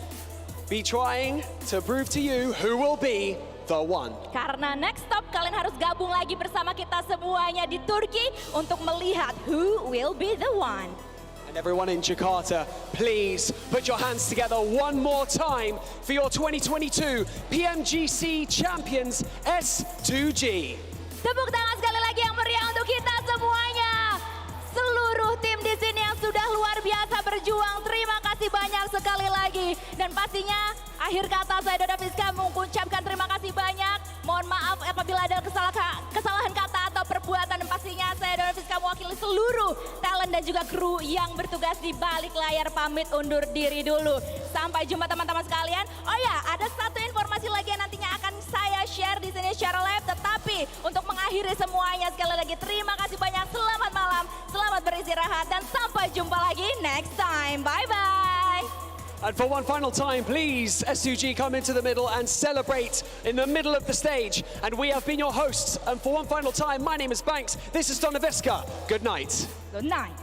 be trying to prove to you who will be the one. Karena next stop kalian harus gabung lagi bersama kita semuanya di Turki untuk melihat who will be the one. And everyone in Jakarta, please put your hands together one more time for your 2022 PMGC Champions S2G. Tepuk tangan sekali lagi yang meriah untuk kita semuanya. Seluruh tim di sini yang sudah luar biasa berjuang, terima kasih banyak sekali lagi. Dan pastinya akhir kata saya Dona Fiska mengucapkan terima kasih banyak. Mohon maaf apabila ada kesalahan kata atau perbuatan. Dan pastinya saya Dona Fiska mewakili seluruh talent dan juga kru yang bertugas di balik layar pamit undur diri dulu. Sampai jumpa teman-teman sekalian. Oh ya, ada satu informasi lagi yang nantinya akan saya share di sini secara live. Tetapi untuk mengakhiri semuanya sekali lagi terima kasih banyak. Selamat malam, selamat beristirahat, dan sampai jumpa lagi next time. Bye-bye. And for one final time, please, S2G, come into the middle and celebrate in the middle of the stage. And we have been your hosts. And for one final time, my name is Banks. This is Dona Viska. Good night. Good night.